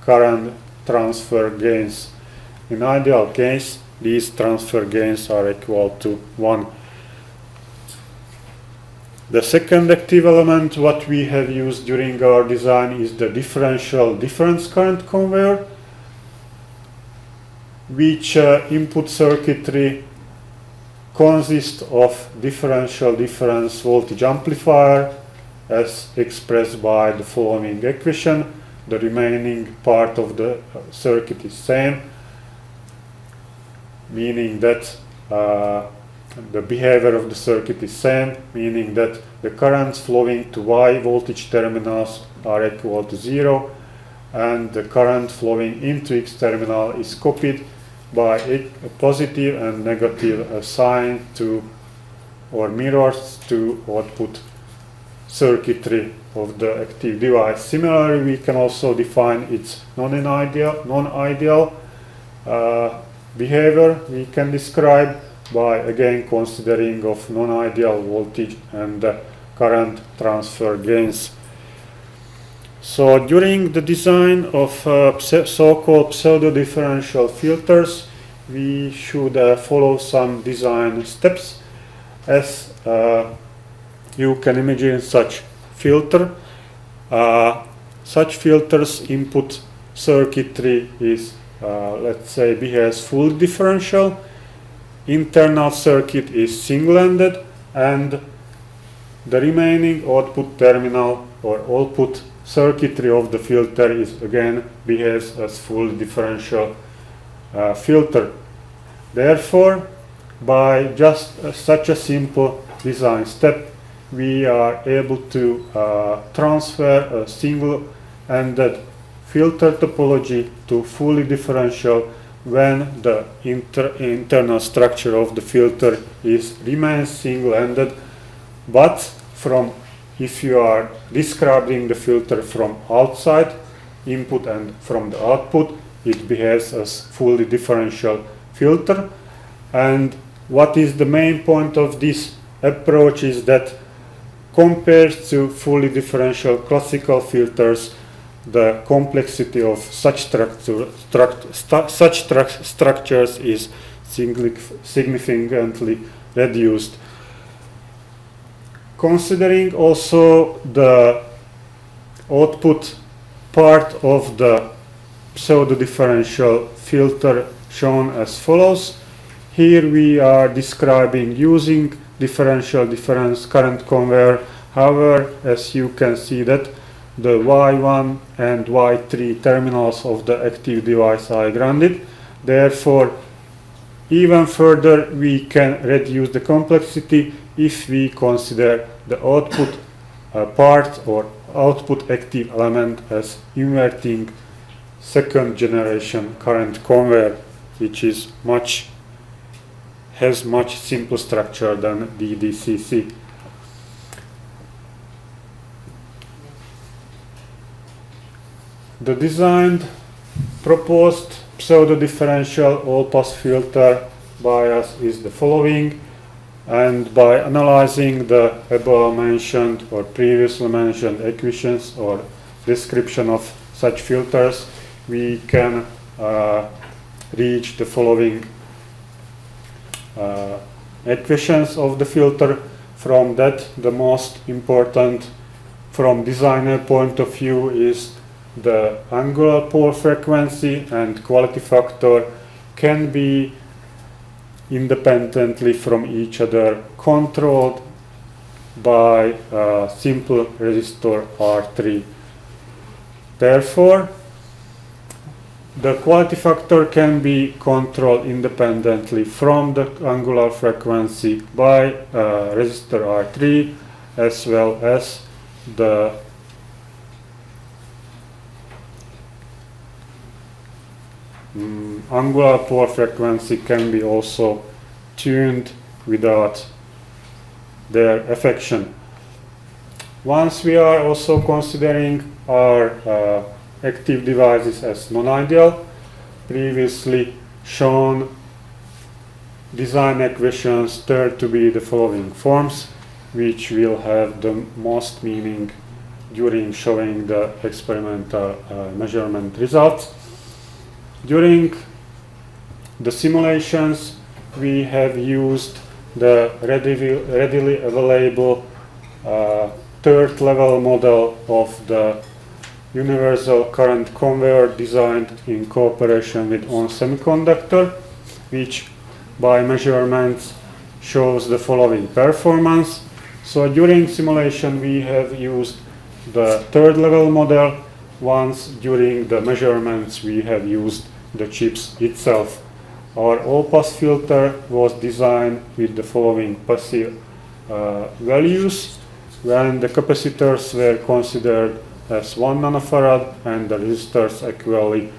current transfer gains. In ideal case, these transfer gains are equal to 1. The second active element what we have used during our design is the differential difference current conveyor, which input circuitry consists of differential difference voltage amplifier as expressed by the following equation. The remaining part of the circuit is same, meaning that the behavior of the circuit is same, meaning that the currents flowing to Y voltage terminals are equal to 0, and the current flowing into X terminal is copied by a positive and negative sign to, or mirrors to output circuitry of the active device. Similarly, we can also define its non-ideal behavior. We can describe by again considering of non-ideal voltage and current transfer gains. So during the design of so-called pseudo-differential filters, we should follow some design steps. As you can imagine such filter, such filters input circuitry is, let's say, behaves fully differential. Internal circuit is single-ended, and the remaining output terminal or output circuitry of the filter is again behaves as fully differential filter. Therefore, by just such a simple design step, we are able to transfer a single-ended filter topology to fully differential when the internal structure of the filter remains single-ended, but if you are describing the filter from outside input and from the output, it behaves as fully differential filter. And what is the main point of this approach is that compared to fully differential classical filters, the complexity of such structures is significantly reduced. Considering also the output part of the pseudo-differential filter shown as follows. Here we are describing using differential difference current conveyor. However, as you can see that the Y1 and Y3 terminals of the active device are grounded. Therefore, even further we can reduce the complexity if we consider the output part or output active element as inverting second generation current conveyor, which is has much simpler structure than DDCC. The designed proposed pseudo-differential all-pass filter by us is the following, and by analyzing the above mentioned or previously mentioned equations or description of such filters, we can reach the following equations of the filter. From that, the most important from designer point of view is the angular pole frequency and quality factor can be independently from each other controlled by a simple resistor R3. Therefore, the quality factor can be controlled independently from the angular frequency by resistor R3, as well as the angular pole frequency can be also tuned without their affection. Once we are also considering our active devices as non-ideal, previously shown design equations turn to be the following forms, which will have the most meaning during showing the experimental measurement results. During the simulations, we have used the readily available third level model of the universal current conveyor designed in cooperation with ON Semiconductor, which by measurements shows the following performance. So during simulation we have used the third level model. Once during the measurements we have used the chips itself. Our all-pass filter was designed with the following passive values when the capacitors were considered as 1 nanofarad and the resistors equally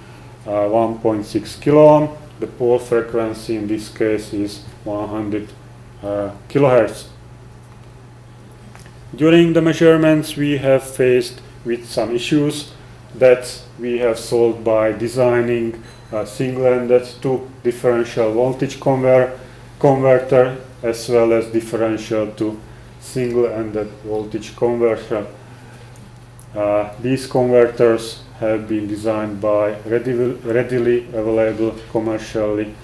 1.6 kilo ohm. The pole frequency in this case is 100 kilohertz. During the measurements, we have faced with some issues that we have solved by designing a single-ended to differential voltage converter as well as differential to single-ended voltage converter. These converters have been designed by readily available, commercially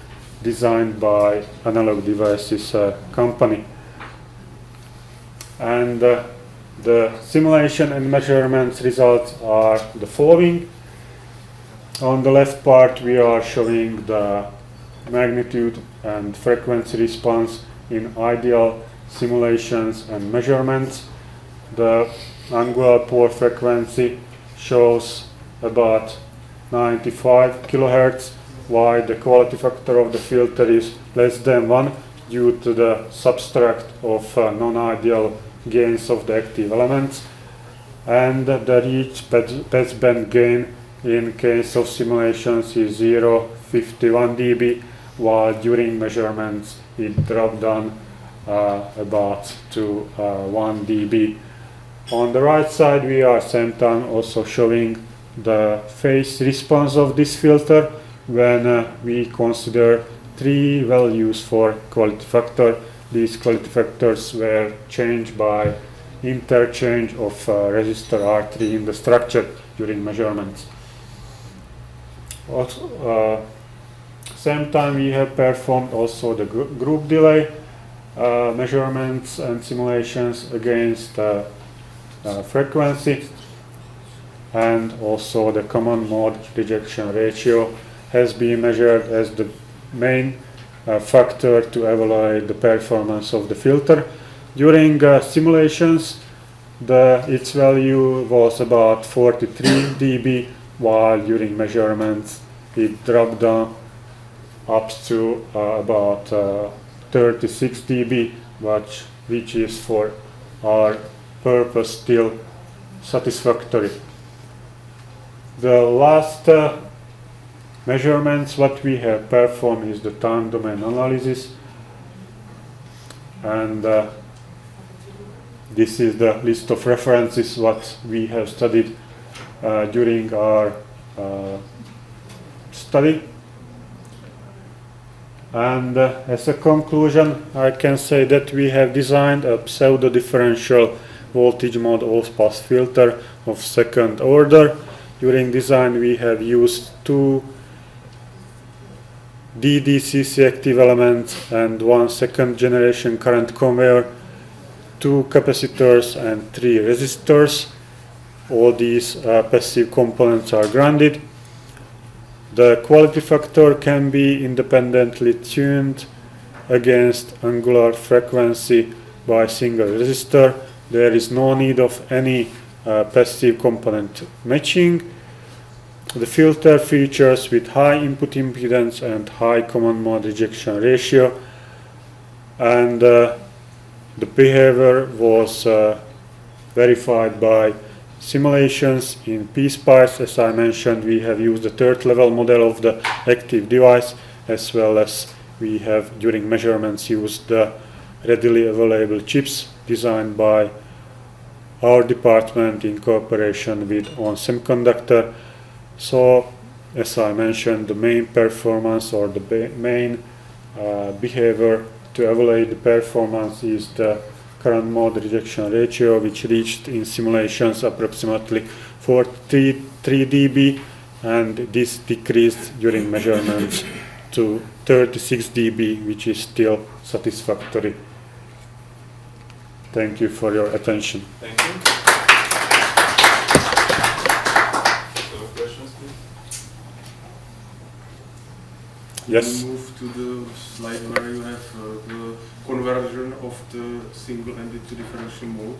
designed by Analog Devices company. And the simulation and measurements results are the following. On the left part, we are showing the magnitude and frequency response in ideal simulations and measurements. The angular pole frequency shows about 95 kilohertz, while the quality factor of the filter is less than 1 due to the subtract of non-ideal gains of the active elements, and the reach passband gain in case of simulations is 0.51 dB, while during measurements it dropped down about to 1 dB. On the right side, we are same time also showing the phase response of this filter when we consider 3 values for quality factor. These quality factors were changed by interchange of resistor R3 in the structure during measurements. Also, same time we have performed also the group delay measurements and simulations against frequency, and also the common mode rejection ratio has been measured as the main factor to evaluate the performance of the filter. During simulations, its value was about 43 dB, while during measurements it dropped down up to about 36 dB, which is for our purpose still satisfactory. The last measurements what we have performed is the time domain analysis, and this is the list of references what we have studied during our study. And as a conclusion, I can say that we have designed a pseudo-differential voltage mode all-pass filter of second order. During design, we have used 2 DDCC active elements and 1 second generation current conveyor, 2 capacitors and 3 resistors. All these passive components are grounded. The quality factor can be independently tuned against angular frequency by single resistor. There is no need of any passive component matching. The filter features with high input impedance and high common mode rejection ratio, and the behavior was verified by simulations in PSpice. As I mentioned, we have used the third level model of the active device, as well as we have during measurements used the readily available chips designed by our department in cooperation with ON Semiconductor. So, as I mentioned, the main performance or the main behavior to evaluate the performance is the current mode rejection ratio, which reached in simulations approximately 43 dB, and this decreased during measurements to 36 dB, which is still satisfactory. Thank you for your attention. Thank you. So, questions, please? Yes. Move to the slide where you have the conversion of the single-ended to differential mode.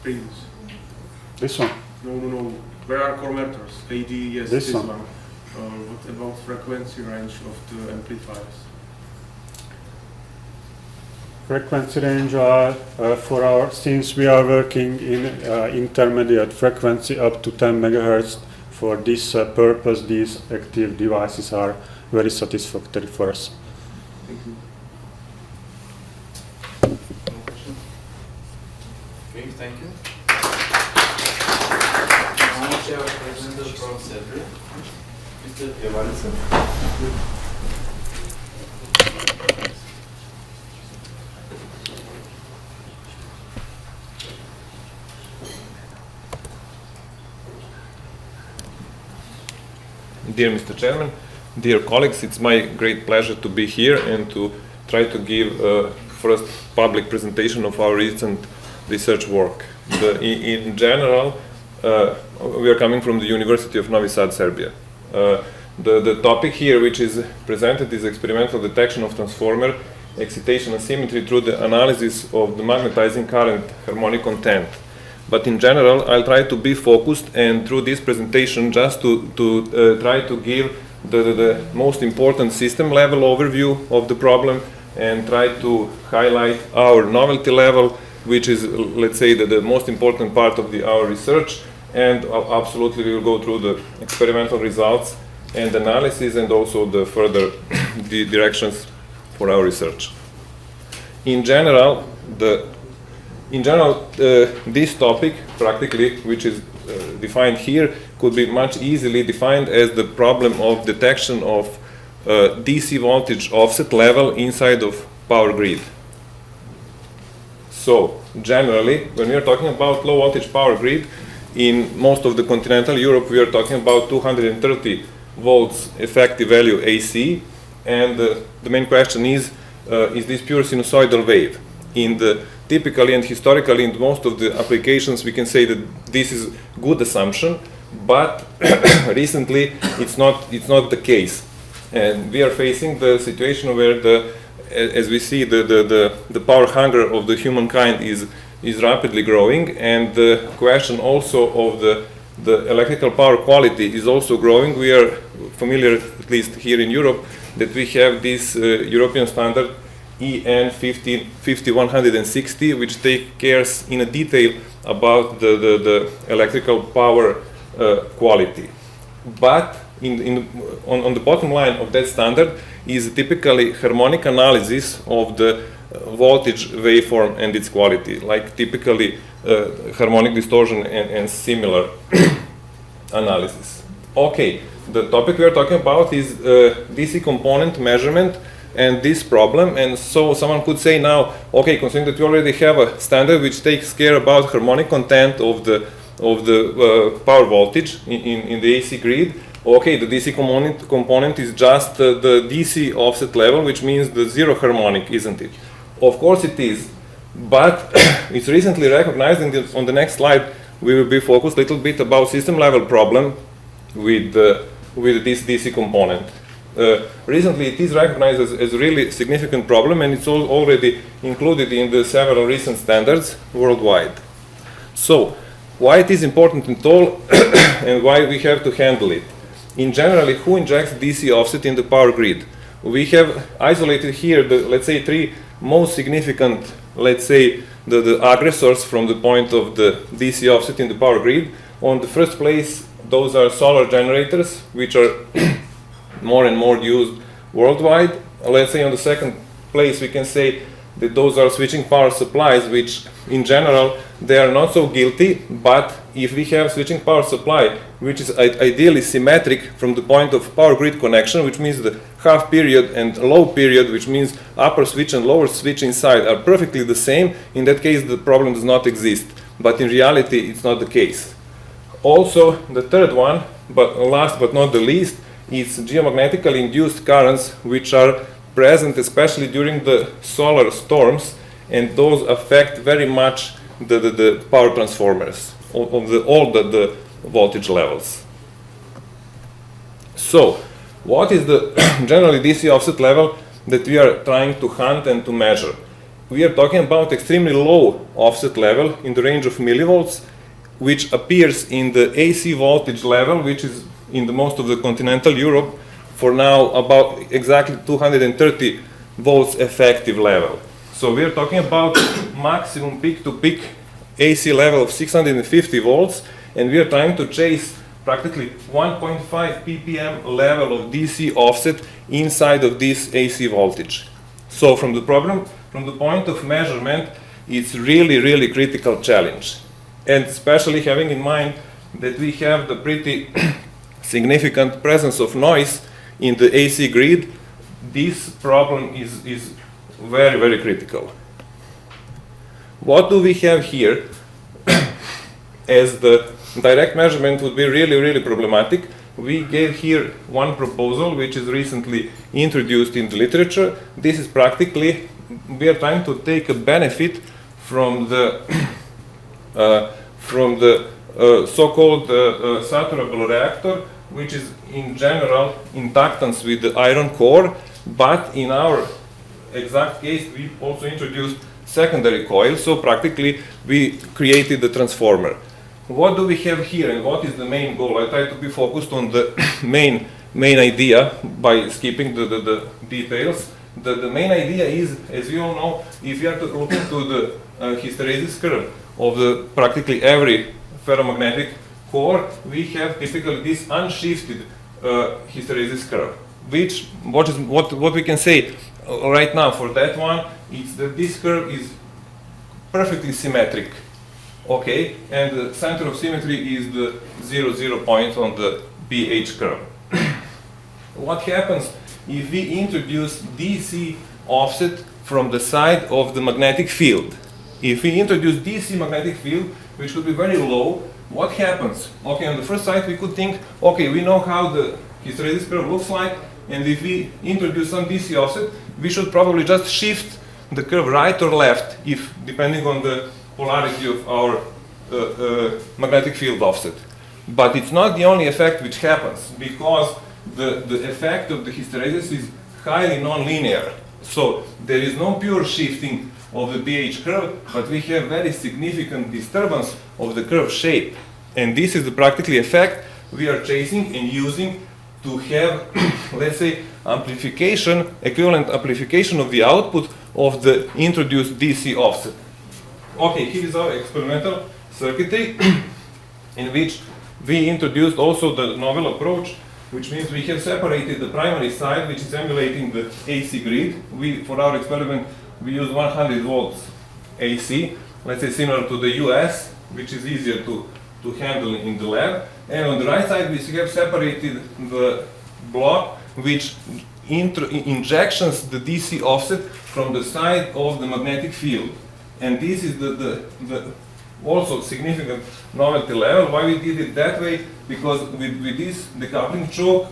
Please. This one? No. Where are converters? AD, yes, this one. What about frequency range of the amplifiers? Frequency range are since we are working in intermediate frequency up to 10 megahertz. For this purpose, these active devices are very satisfactory for us. Thank you. have a presenter from Serbia, Mr. Pjevalica. Dear Mr. Chairman, dear colleagues, it's my great pleasure to be here and to try to give first public presentation of our recent research work. In general, we are coming from the University of Novi Sad, Serbia. The topic here which is presented is experimental detection of transformer excitation and symmetry through the analysis of the magnetizing current harmonic content. But in general, I'll try to be focused and through this presentation just to try to give the most important system level overview of the problem and try to highlight our novelty level, which is, let's say, the most important part of our research, and absolutely we will go through the experimental results and analysis and also the further directions for our research. In general, this topic, practically, which is defined here, could be much easily defined as the problem of detection of DC voltage offset level inside of power grid. So, generally, when we are talking about low voltage power grid, in most of the continental Europe, we are talking about 230 volts effective value AC, and the main question is this pure sinusoidal wave? Typically and historically in most of the applications we can say that this is good assumption, but recently it's not the case, and we are facing the situation where as we see the power hunger of the humankind is rapidly growing, and the question also of the electrical power quality is also growing. We are familiar, at least here in Europe, that we have this European standard EN 5160, which takes care in a detail about the electrical power quality. But on the bottom line of that standard is typically harmonic analysis of the voltage waveform and its quality, like typically harmonic distortion and similar analysis. Okay, the topic we are talking about is DC component measurement and this problem, and so someone could say now, okay, considering that we already have a standard which takes care about harmonic content of the power voltage in the AC grid, okay, the DC component is just the DC offset level, which means the zero harmonic, isn't it? Of course it is, but it's recently recognized, and on the next slide we will be focused a little bit about system level problem with this DC component. Recently it is recognized as a really significant problem, and it's already included in the several recent standards worldwide. So, why it is important at all and why we have to handle it? In general, who injects DC offset in the power grid? We have isolated here let's say, three most significant, let's say, the aggressors from the point of the DC offset in the power grid. On the first place, those are solar generators, which are more and more used worldwide. Let's say on the second place we can say that those are switching power supplies, which in general they are not so guilty, but if we have switching power supply which is ideally symmetric from the point of power grid connection, which means the half period and low period, which means upper switch and lower switch inside are perfectly the same, in that case the problem does not exist. But in reality it's not the case. Also, the third one, but last but not the least, is geomagnetically induced currents, which are present especially during the solar storms, and those affect very much the power transformers of all the voltage levels. So, what is the generally DC offset level that we are trying to hunt and to measure? We are talking about extremely low offset level in the range of millivolts, which appears in the AC voltage level, which is in the most of the continental Europe for now about exactly 230 volts effective level. So we are talking about maximum peak-to-peak AC level of 650 volts, and we are trying to chase practically 1.5 ppm level of DC offset inside of this AC voltage. So from the point of measurement, it's really critical challenge. And especially having in mind that we have the pretty significant presence of noise in the AC grid, this problem is very, very critical. What do we have here? As the direct measurement would be really, really problematic, we gave here one proposal which is recently introduced in the literature. This is practically, we are trying to take a benefit from the so-called saturable reactor, which is in general inductance with the iron core, but in our exact case we also introduced secondary coil, so practically we created the transformer. What do we have here and what is the main goal? I try to be focused on the main idea by skipping the details. The main idea is, as you all know, if you are looking to the hysteresis curve of the practically every ferromagnetic core, we have typically this unshifted hysteresis curve. What we can say right now for that one is that this curve is perfectly symmetric. Okay, and the center of symmetry is the 0, point on the BH curve. What happens if we introduce DC offset from the side of the magnetic field? If we introduce DC magnetic field, which would be very low, what happens? Okay, on the first side we could think, okay, we know how the hysteresis curve looks like, and if we introduce some DC offset, we should probably just shift the curve right or left, if depending on the polarity of our magnetic field offset. But it's not the only effect which happens, because the effect of the hysteresis is highly nonlinear. So there is no pure shifting of the BH curve, but we have very significant disturbance of the curve shape. And this is the practically effect we are chasing and using to have, let's say, amplification, equivalent amplification of the output of the introduced DC offset. Okay, here is our experimental circuitry in which we introduced also the novel approach, which means we have separated the primary side, which is emulating the AC grid. For our experiment, we use 100 volts AC, let's say similar to the US, which is easier to handle in the lab. And on the right side, we have separated the block which injections the DC offset from the side of the magnetic field. And this is the also significant novelty level. Why we did it that way? Because with this decoupling choke,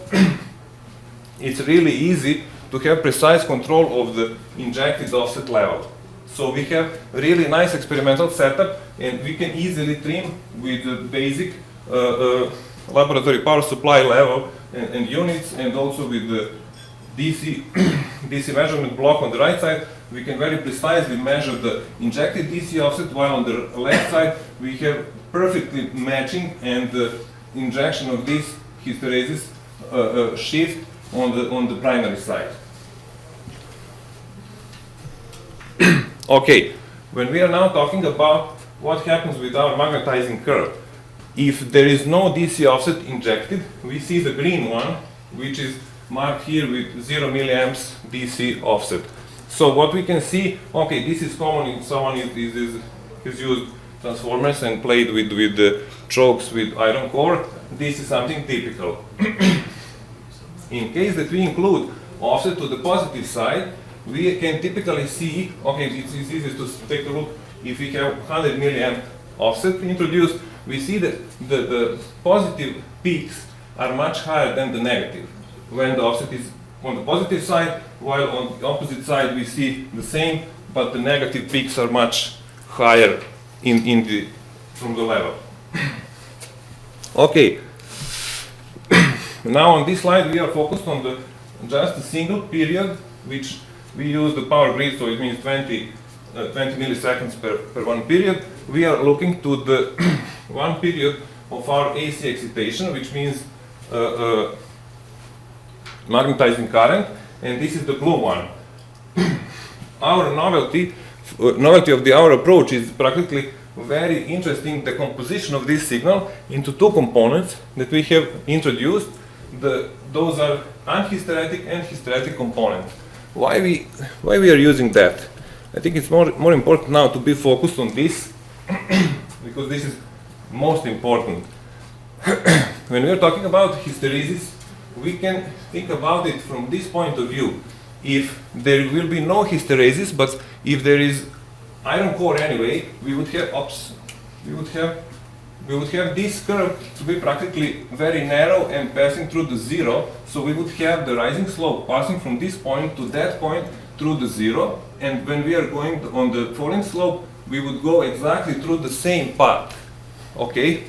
it's really easy to have precise control of the injected offset level. So we have really nice experimental setup, and we can easily trim with the basic laboratory power supply level and units, and also with the DC measurement block on the right side, we can very precisely measure the injected DC offset, while on the left side we have perfectly matching and the injection of this hysteresis shift on the primary side. Okay, when we are now talking about what happens with our magnetizing curve, if there is no DC offset injected, we see the green one, which is marked here with 0 milliamps DC offset. So what we can see, okay, this is common if someone has used transformers and played with the chokes with iron core. This is something typical. In case that we include offset to the positive side, we can typically see, okay, it's easy to take a look. If we have 100 milliamp offset introduced, we see that the positive peaks are much higher than the negative when the offset is on the positive side, while on the opposite side we see the same, but the negative peaks are much higher from the level. Okay. Now on this slide we are focused on just a single period, which we use the power grid, so it means 20 milliseconds per one period. We are looking to the one period of our AC excitation, which means magnetizing current, and this is the blue one. Our novelty of our approach is practically very interesting, the composition of this signal into two components that we have introduced. Those are unhysteretic and hysteretic components. Why we are using that? I think it's more important now to be focused on this because this is most important. when we are talking about hysteresis, we can think about it from this point of view. If there will be no hysteresis, but if there is iron core anyway, we would have this curve to be practically very narrow and passing through the zero. So we would have the rising slope passing from this point to that point through the zero. And when we are going on the falling slope, we would go exactly through the same path. Okay?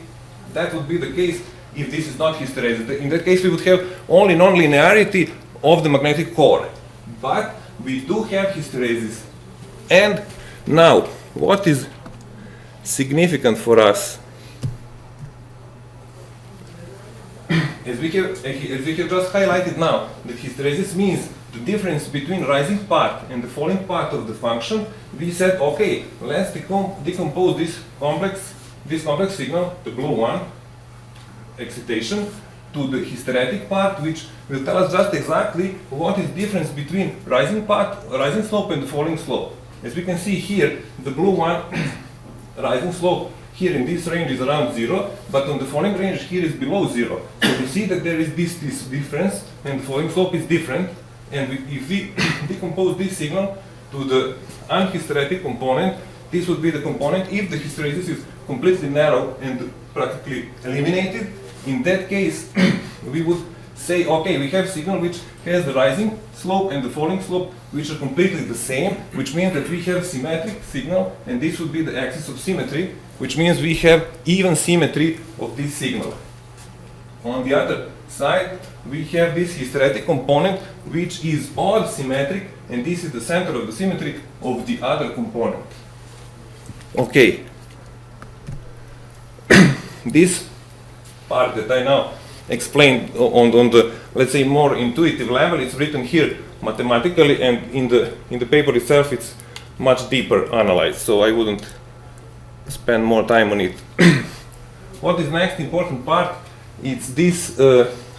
That would be the case if this is not hysteresis. In that case, we would have only non-linearity of the magnetic core. But we do have hysteresis. And now, what is significant for us? As we have just highlighted now, that hysteresis means the difference between rising part and the falling part of the function. We said, okay, let's decompose this complex signal, the blue one, excitation, to the hysteretic part, which will tell us just exactly what is the difference between rising slope and the falling slope. As we can see here, the blue one, rising slope here in this range is around 0, but on the falling range here is below 0. So we see that there is this difference, and the falling slope is different. And if we decompose this signal to the unhysteretic component, this would be the component if the hysteresis is completely narrow and practically eliminated. In that case, we would say, okay, we have signal which has the rising slope and the falling slope, which are completely the same, which means that we have symmetric signal, and this would be the axis of symmetry, which means we have even symmetry of this signal. On the other side, we have this hysteretic component, which is odd symmetric, and this is the center of the symmetry of the other component. Okay. This part that I now explained on the, let's say, more intuitive level, it's written here mathematically, and in the paper itself it's much deeper analyzed, so I wouldn't spend more time on it. What is next important part? It's this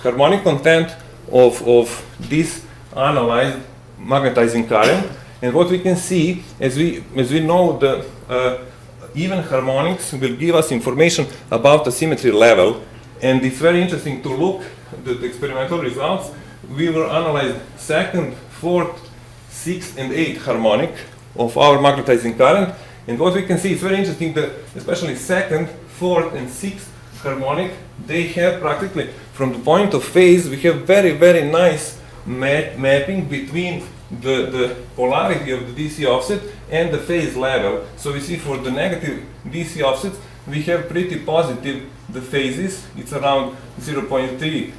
harmonic content of this analyzed magnetizing current, and what we can see, as we know, the even harmonics will give us information about the symmetry level, and it's very interesting to look at the experimental results. We will analyze second, fourth, sixth, and eighth harmonic of our magnetizing current, and what we can see is very interesting that especially second, fourth, and sixth harmonic, they have practically, from the point of phase, we have very, very nice mapping between the polarity of the DC offset and the phase level. So we see for the negative DC offsets, we have pretty positive the phases. It's around 0.3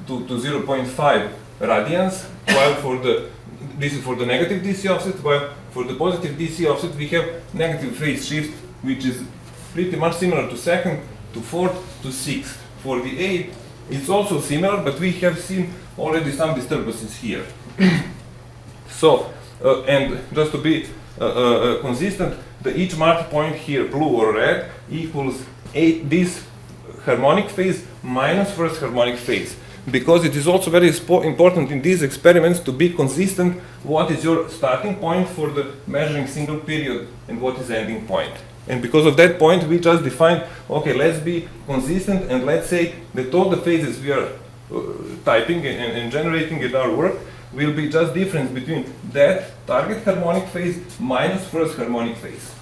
to 0.5 radians, while this is for the negative DC offset, while for the positive DC offset we have negative phase shift, which is pretty much similar to second, to fourth, to sixth. For the eighth, it's also similar, but we have seen already some disturbances here. So, and just to be consistent, each marked point here, blue or red, equals this harmonic phase minus first harmonic phase. Because it is also very important in these experiments to be consistent what is your starting point for the measuring single period and what is ending point. And because of that point, we just define, okay, let's be consistent, and let's say that all the phases we are typing and generating in our work will be just difference between that target harmonic phase minus first harmonic phase.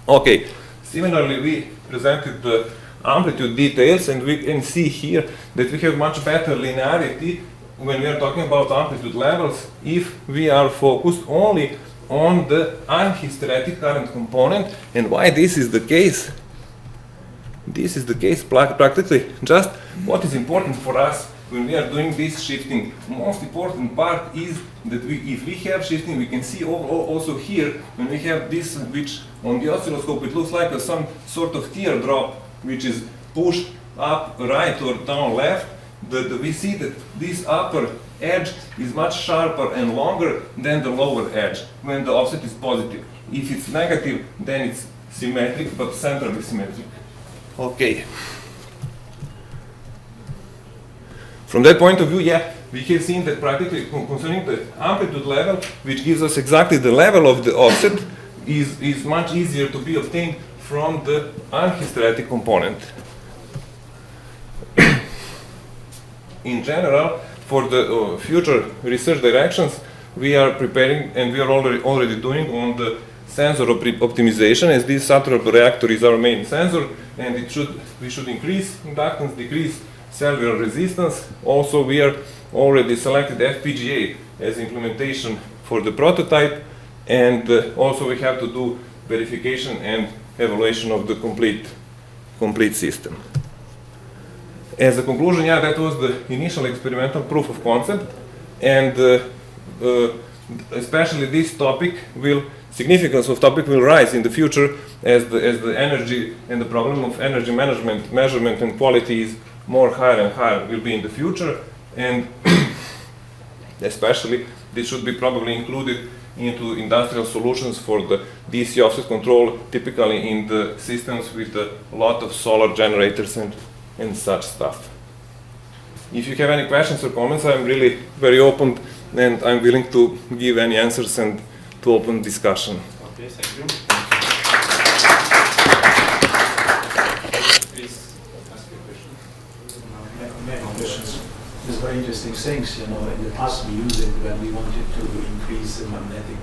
Okay, similarly we presented the amplitude details, and we can see here that we have much better linearity when we are talking about amplitude levels if we are focused only on the unhysteretic current component. And why this is the case? This is the case practically just what is important for us when we are doing this shifting. Most important part is that if we have shifting, we can see also here when we have this, which on the oscilloscope it looks like some sort of teardrop which is pushed up right or down left. We see that this upper edge is much sharper and longer than the lower edge when the offset is positive. If it's negative, then it's symmetric, but centrally symmetric. Okay. From that point of view, yeah, we have seen that practically concerning the amplitude level, which gives us exactly the level of the offset, is much easier to be obtained from the unhysteretic component. In general, for the future research directions, we are preparing, and we are already doing on the sensor optimization, as this saturable reactor is our main sensor, and we should increase inductance, decrease cellular resistance. Also, we are already selected FPGA as implementation for the prototype, and also we have to do verification and evaluation of the complete system. As a conclusion, yeah, that was the initial experimental proof of concept, and especially this topic significance of topic will rise in the future as the energy and the problem of energy management, measurement and quality is more higher and higher will be in the future, and especially this should be probably included into industrial solutions for the DC offset control, typically in the systems with a lot of solar generators and such stuff. If you have any questions or comments, I'm really very open and I'm willing to give any answers and to open discussion. Okay, thank you. Please ask your question. Many questions. It's very interesting things. You know, in the past we used it when we wanted to increase the magnetic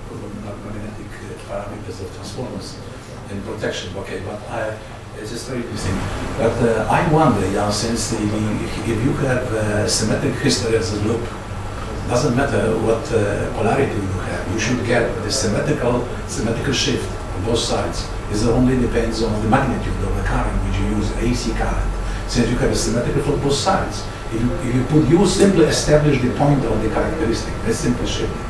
parameters of transformers and protection. Okay, but it's just very interesting. But I wonder, since if you have symmetric hysteresis loop, doesn't matter what polarity you have, you should get the symmetrical shift on both sides. It only depends on the magnitude of the current which you use, AC current. Since you have a symmetrical for both sides, you simply establish the point of the characteristic, that's simply shifting.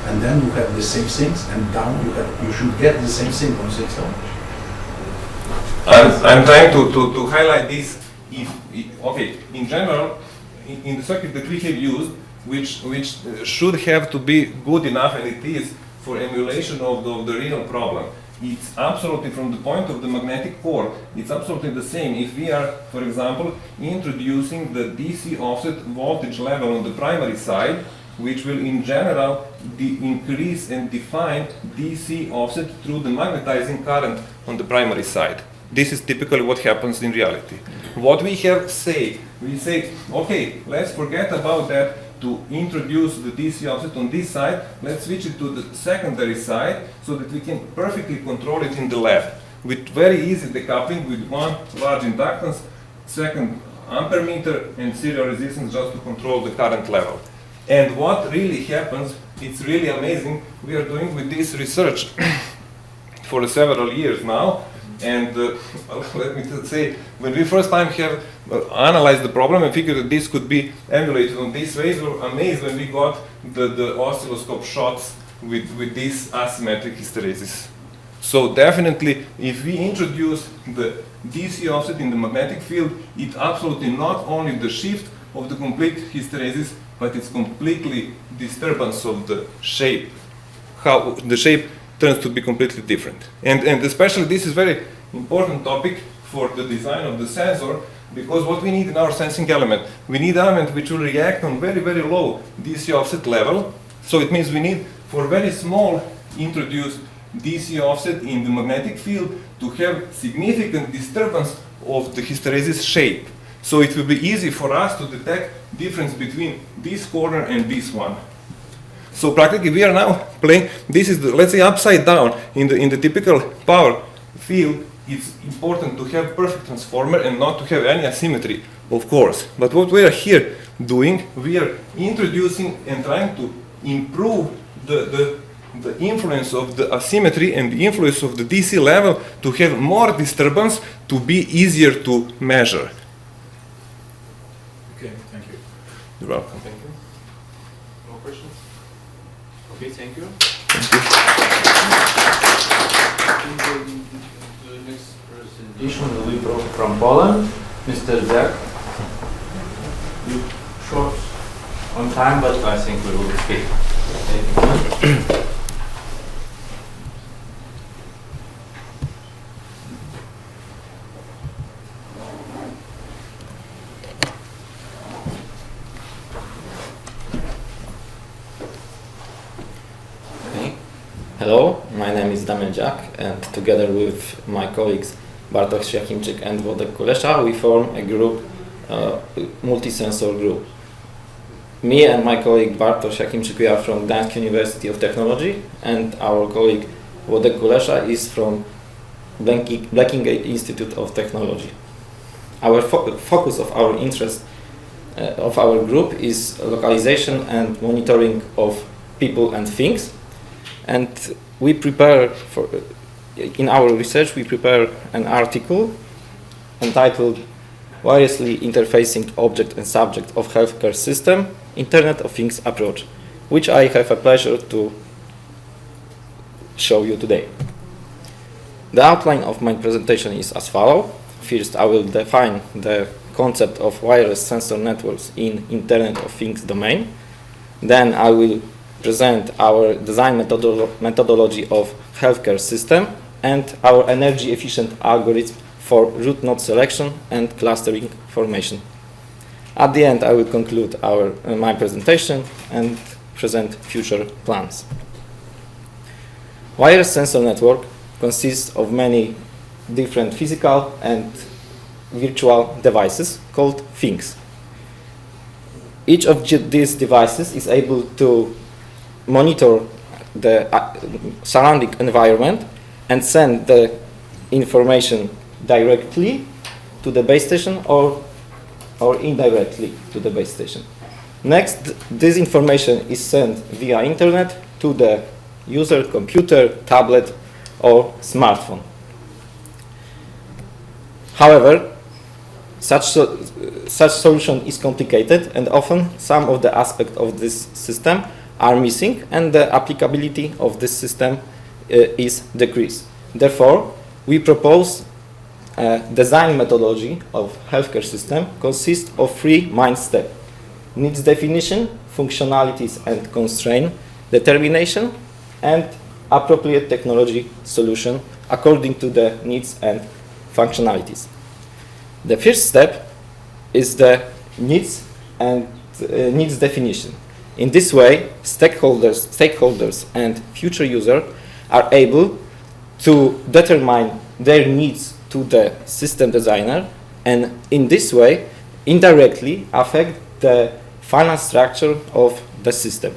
And then you have the same things, and down you should get the same thing on 6 down. I'm trying to highlight this. Okay, in general, in the circuit that we have used, which should have to be good enough, and it is, for emulation of the real problem. It's absolutely, from the point of the magnetic core, it's absolutely the same. If we are, for example, introducing the DC offset voltage level on the primary side, which will in general increase and define DC offset through the magnetizing current on the primary side. This is typically what happens in reality. What we say, okay, let's forget about that to introduce the DC offset on this side, let's switch it to the secondary side so that we can perfectly control it in the lab with very easy decoupling with one large inductance, second ampere meter and serial resistance just to control the current level. And what really happens, it's really amazing, we are doing with this research for several years now. And let me say, when we first time have analyzed the problem and figured that this could be emulated on this way, we were amazed when we got the oscilloscope shots with this asymmetric hysteresis. So definitely, if we introduce the DC offset in the magnetic field, it's absolutely not only the shift of the complete hysteresis, but it's completely disturbance of the shape. How the shape turns to be completely different. And especially this is very important topic for the design of the sensor, because what we need in our sensing element, we need element which will react on very, very low DC offset level. So it means we need for very small introduced DC offset in the magnetic field to have significant disturbance of the hysteresis shape. So it will be easy for us to detect difference between this corner and this one. So practically we are now playing, this is the, let's say, upside down. In the typical power field, it's important to have perfect transformer and not to have any asymmetry, of course. But what we are here doing, we are introducing and trying to improve the influence of the asymmetry and the influence of the DC level to have more disturbance to be easier to measure. Okay, thank you. You're welcome. Thank you. More questions? Okay, thank you. The next presentation will be from Poland, Mr. Zak. You short on time, but I think we will speak. Thank you. Hello, my name is Damian Dziak, and together with my colleagues Bartosz Jakimczyk and Wodek Kulesza, we form a group, multi-sensor group. Me and my colleague Bartosz Jakimczyk, we are from Kaunas University of Technology, and our colleague Wodek Kulesza is from Palanga Institute of Technology. Our focus of our interest of our group is localization and monitoring of people and things, and we prepare for in our research we prepare an article entitled "Wirelessly Interfacing Object and Subject of Healthcare System: Internet of Things Approach," which I have a pleasure to show you today. The outline of my presentation is as follows. First, I will define the concept of wireless sensor networks in Internet of Things domain. Then I will present our design methodology of healthcare system and our energy efficient algorithm for root node selection and clustering formation. At the end, I will conclude my presentation and present future plans. Wireless sensor network consists of many different physical and virtual devices called things. Each of these devices is able to monitor the surrounding environment and send the information directly to the base station or indirectly to the base station. Next, this information is sent via internet to the user computer, tablet, or smartphone. However, such solution is complicated, and often some of the aspects of this system are missing, and the applicability of this system is decreased. Therefore, we propose a design methodology of healthcare system consists of 3 main steps: needs definition, functionalities and constraint determination, and appropriate technology solution according to the needs and functionalities. The first step is the needs and needs definition. In this way, stakeholders and future users are able to determine their needs to the system designer, and in this way indirectly affect the final structure of the system.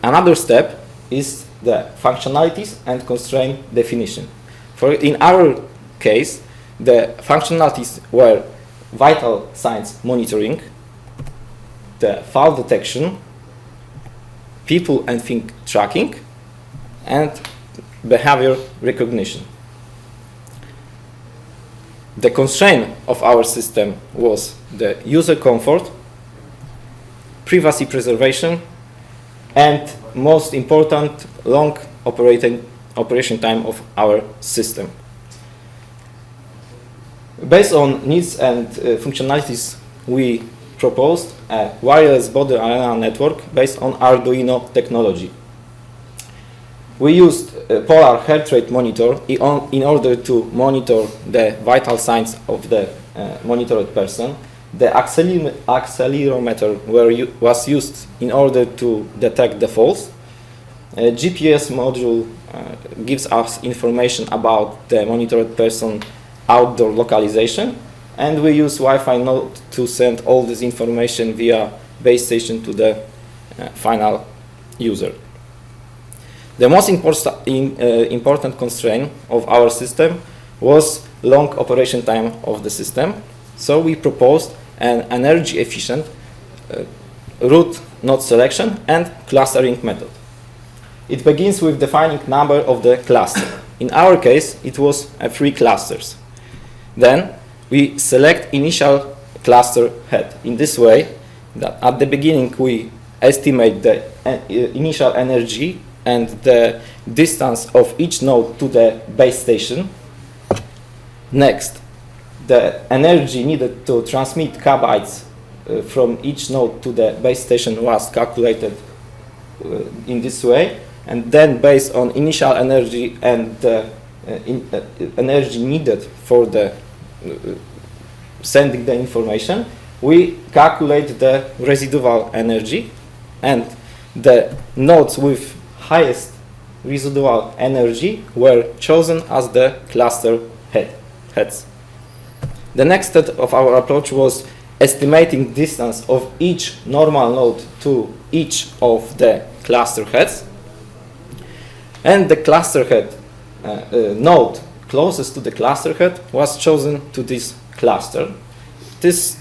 Another step is the functionalities and constraint definition. For in our case, the functionalities were vital signs monitoring, the fall detection, people and thing tracking, and behavior recognition. The constraint of our system was the user comfort, privacy preservation, and most important, long operation time of our system. Based on needs and functionalities, we proposed a wireless body arena network based on Arduino technology. We used a polar heart rate monitor in order to monitor the vital signs of the monitored person. The accelerometer was used in order to detect the falls. A GPS module gives us information about the monitored person outdoor localization, and we use Wi-Fi node to send all this information via base station to the final user. The most important constraint of our system was long operation time of the system, so we proposed an energy efficient root node selection and clustering method. It begins with defining number of the cluster. In our case, it was 3 clusters. Then we select initial cluster head. In this way, that at the beginning we estimate the initial energy and the distance of each node to the base station. Next, the energy needed to transmit kbytes from each node to the base station was calculated in this way, and then based on initial energy and the energy needed for the sending the information, we calculate the residual energy, and the nodes with highest residual energy were chosen as the cluster heads. The next step of our approach was estimating distance of each normal node to each of the cluster heads. And the cluster head node closest to the cluster head was chosen to this cluster. This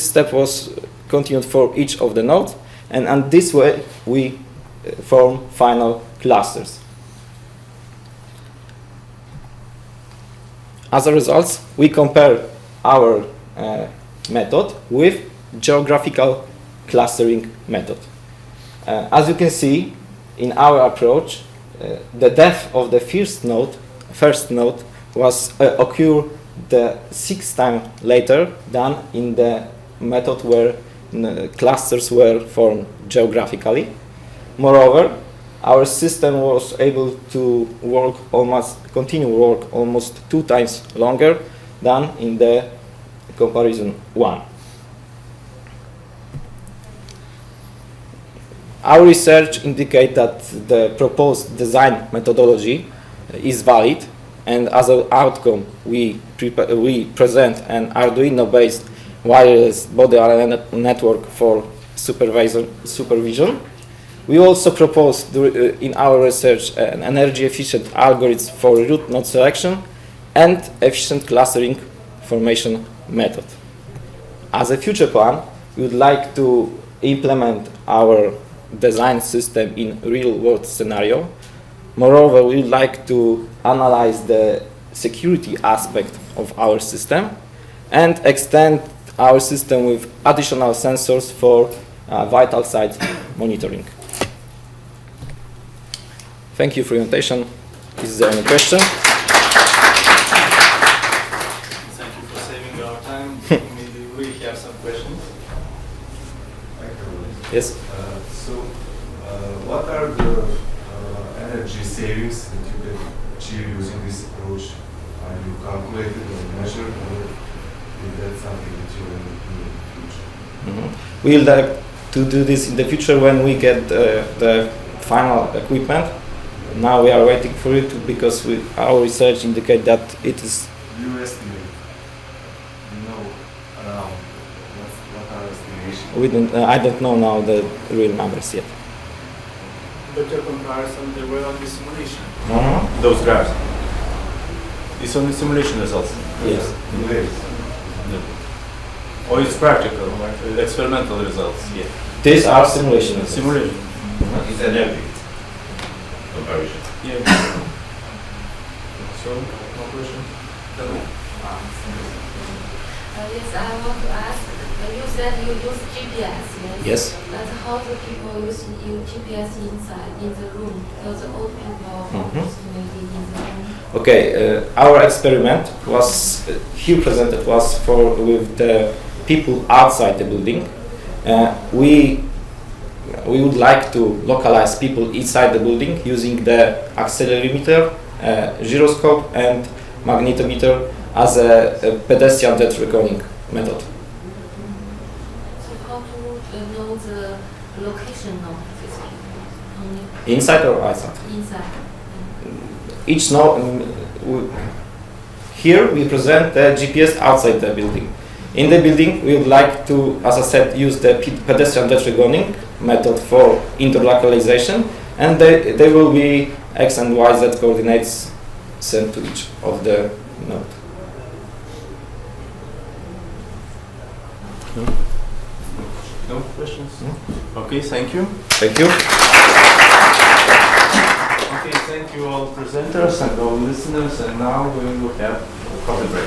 step was continued for each of the nodes, and this way we form final clusters. As a result, we compare our method with geographical clustering method. As you can see, in our approach, the depth of the first node was occur the 6th time later than in the method where clusters were formed geographically. Moreover, our system was able to continue work almost 2 times longer than in the comparison 1. Our research indicates that the proposed design methodology is valid, and as an outcome, we present an Arduino-based wireless body RNA network for supervision. We also proposed in our research an energy-efficient algorithm for root node selection and efficient clustering formation method. As a future plan, we would like to implement our design system in real-world scenario. Moreover, we would like to analyze the security aspect of our system and extend our system with additional sensors for vital sign monitoring. Thank you for your attention. Is there any question? Thank you for saving our time. Maybe we have some questions. Yes. What are the energy savings that you can achieve using this approach? Are you calculated or measured, or is that something that you will do in the future? We would like to do this in the future when we get the final equipment. Now we are waiting for it because our research indicates that it is. Do you estimate? You know around what are estimations? I don't know now the real numbers yet. But your comparison, they were on the simulation. Those graphs. It's only simulation results. Yes. Or it's practical, experimental results. Yeah. These are simulation results. Simulation. It's an epic comparison. Yeah. So, no question? Yes, I want to ask. You said you use GPS, yes? Yes. But how do people use GPS inside in the room? Because the old people used to make it in the room. Okay, our experiment was here presented was with the people outside the building. We would like to localize people inside the building using the accelerometer, gyroscope, and magnetometer as a pedestrian death reckoning method. So how to know the location of these people? Inside or outside? Inside. Each node. Here we present the GPS outside the building. In the building, we would like to, as I said, use the pedestrian death reckoning method for interlocalization, and there will be X and Y Z coordinates sent to each of the node. No questions? No? Okay, thank you. Thank you. Okay, thank you all presenters and all listeners, and now we will have a coffee break.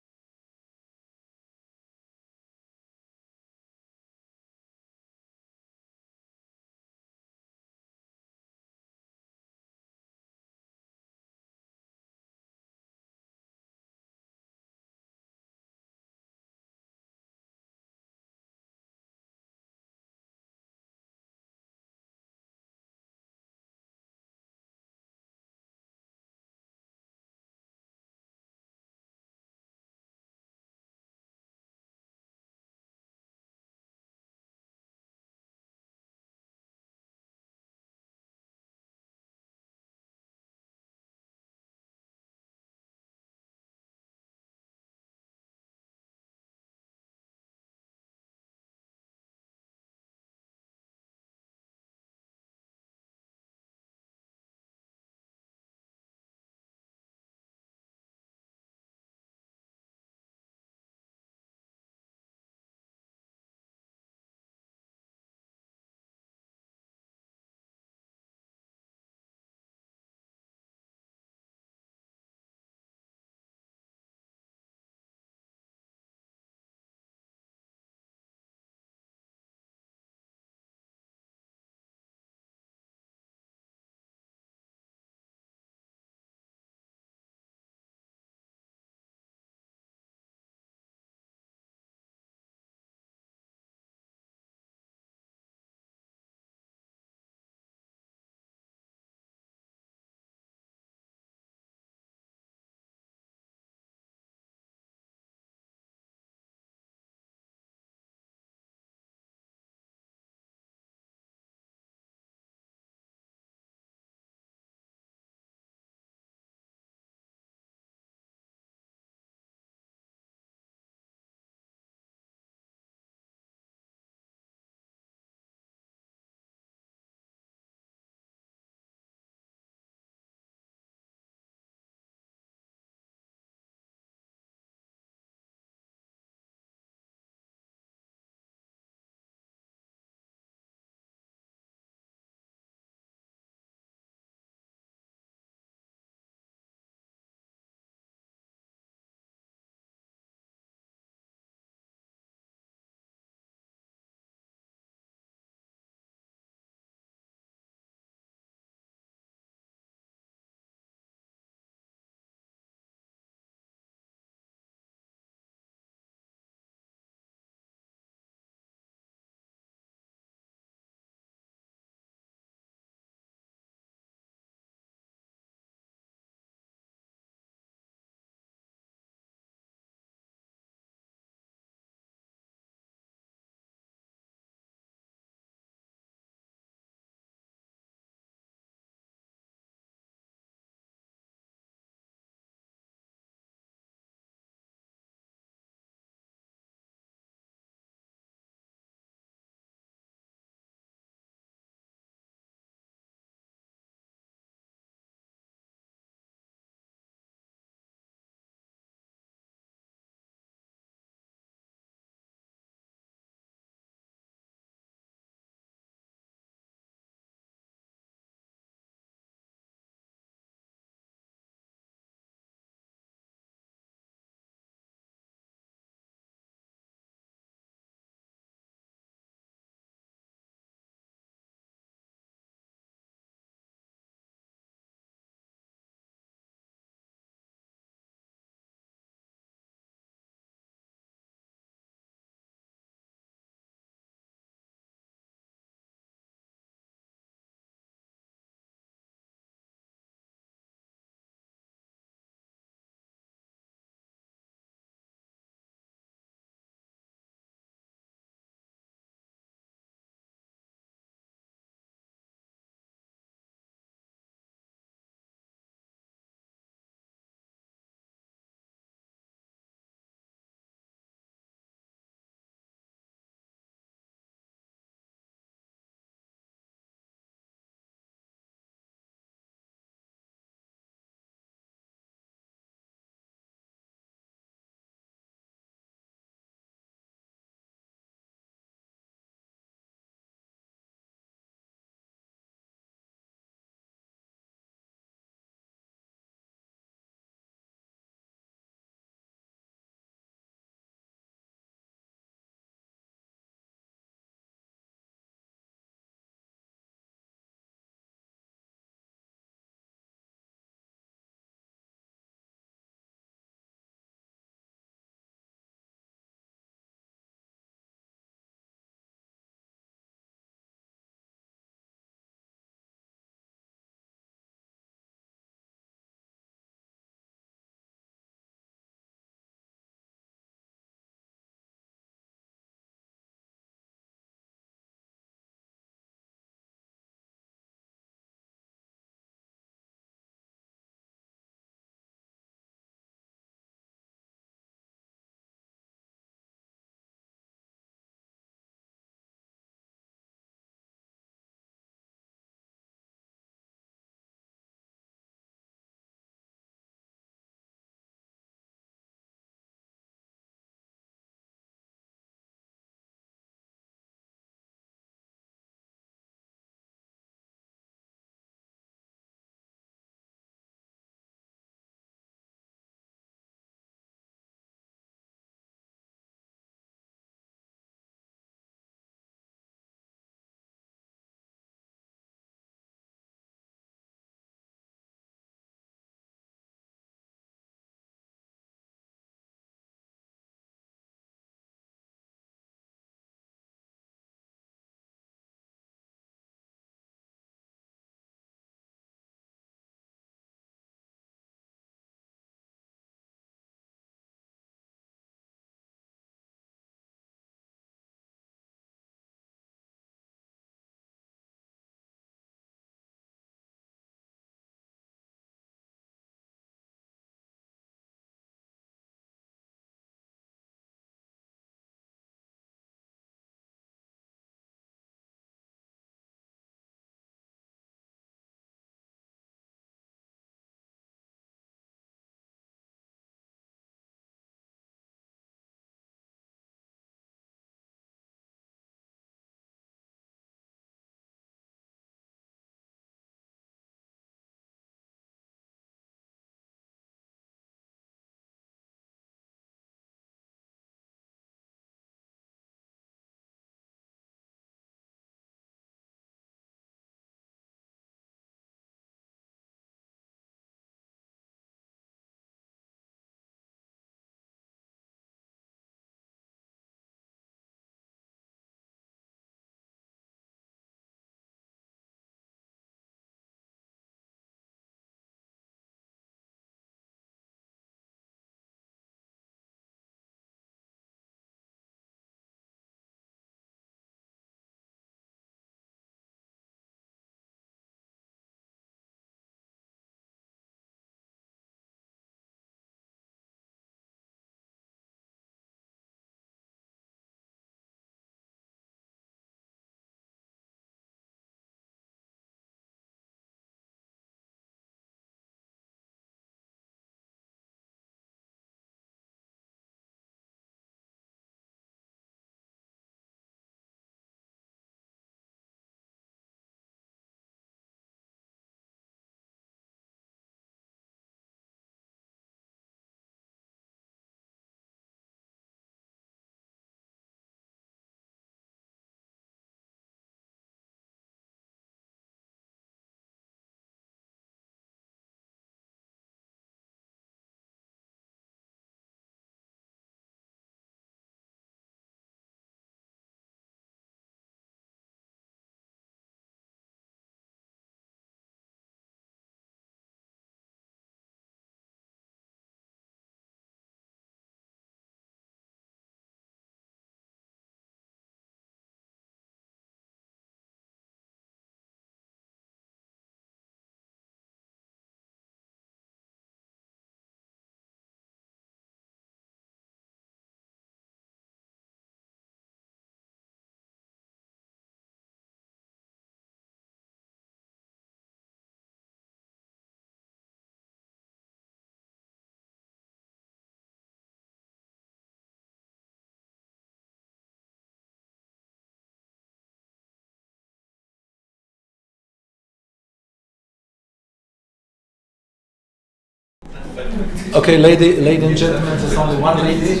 Okay, lady and gentlemen, there's only one lady.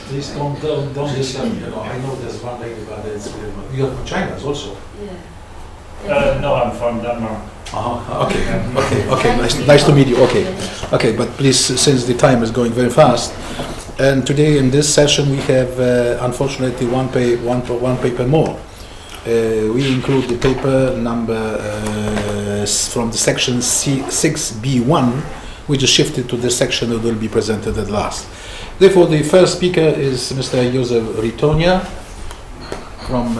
Please don't disturb. You know, I know there's one lady, but it's you are from China also. No, I'm from Denmark. Okay. Nice to meet you. Okay. But please, since the time is going very fast, and today in this session we have unfortunately one paper more. We include the paper number from the section 6B1, which is shifted to the section that will be presented at last. Therefore, the first speaker is Mr. Josef Ritonia from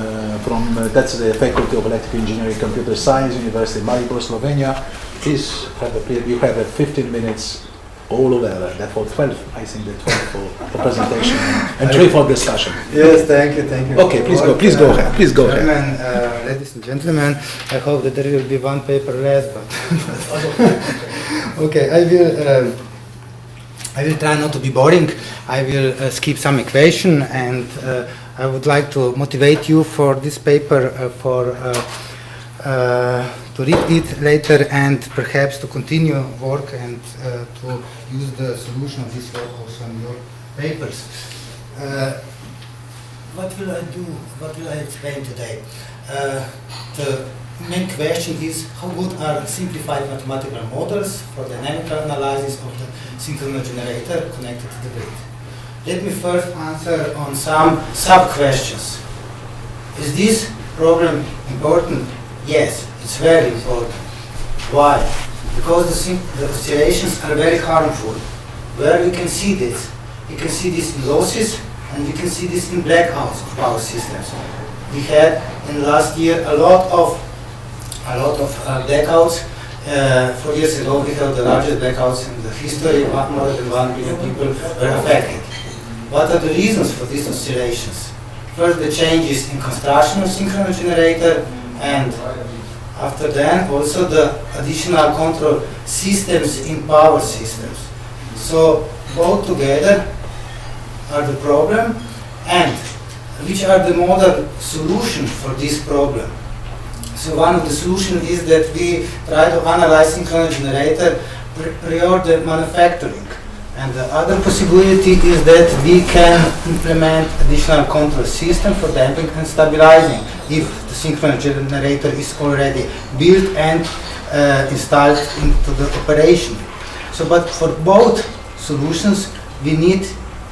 that's the Faculty of Electrical Engineering, Computer Science, University of Maribor, Slovenia. Please you have 15 minutes all over. Therefore, 12. I think the 12 for presentation and 3 for discussion. Yes, thank you. Okay, please go ahead. Ladies and gentlemen, I hope that there will be one paper less, but okay, I will try not to be boring. I will skip some equation, and I would like to motivate you for this paper to read it later and perhaps to continue work and to use the solution of this work also in your papers. What will I do? What will I explain today? The main question is how good are simplified mathematical models for dynamical analysis of the synchronous generator connected to the grid. Let me first answer on some sub-questions. Is this problem important? Yes, it's very important. Why? Because the oscillations are very harmful. Where we can see this? You can see this in losses, and you can see this in blackouts of power systems. We had in last year a lot of blackouts. 4 years ago, we had the largest blackouts in the history. More than 1 billion people were affected. What are the reasons for these oscillations? First, the changes in construction of synchronous generator, and after then also the additional control systems in power systems. So both together are the problem, and which are the model solutions for this problem. So one of the solutions is that we try to analyze synchronous generator prior to manufacturing. And the other possibility is that we can implement additional control system for damping and stabilizing if the synchronous generator is already built and installed into the operation. So, but for both solutions, we need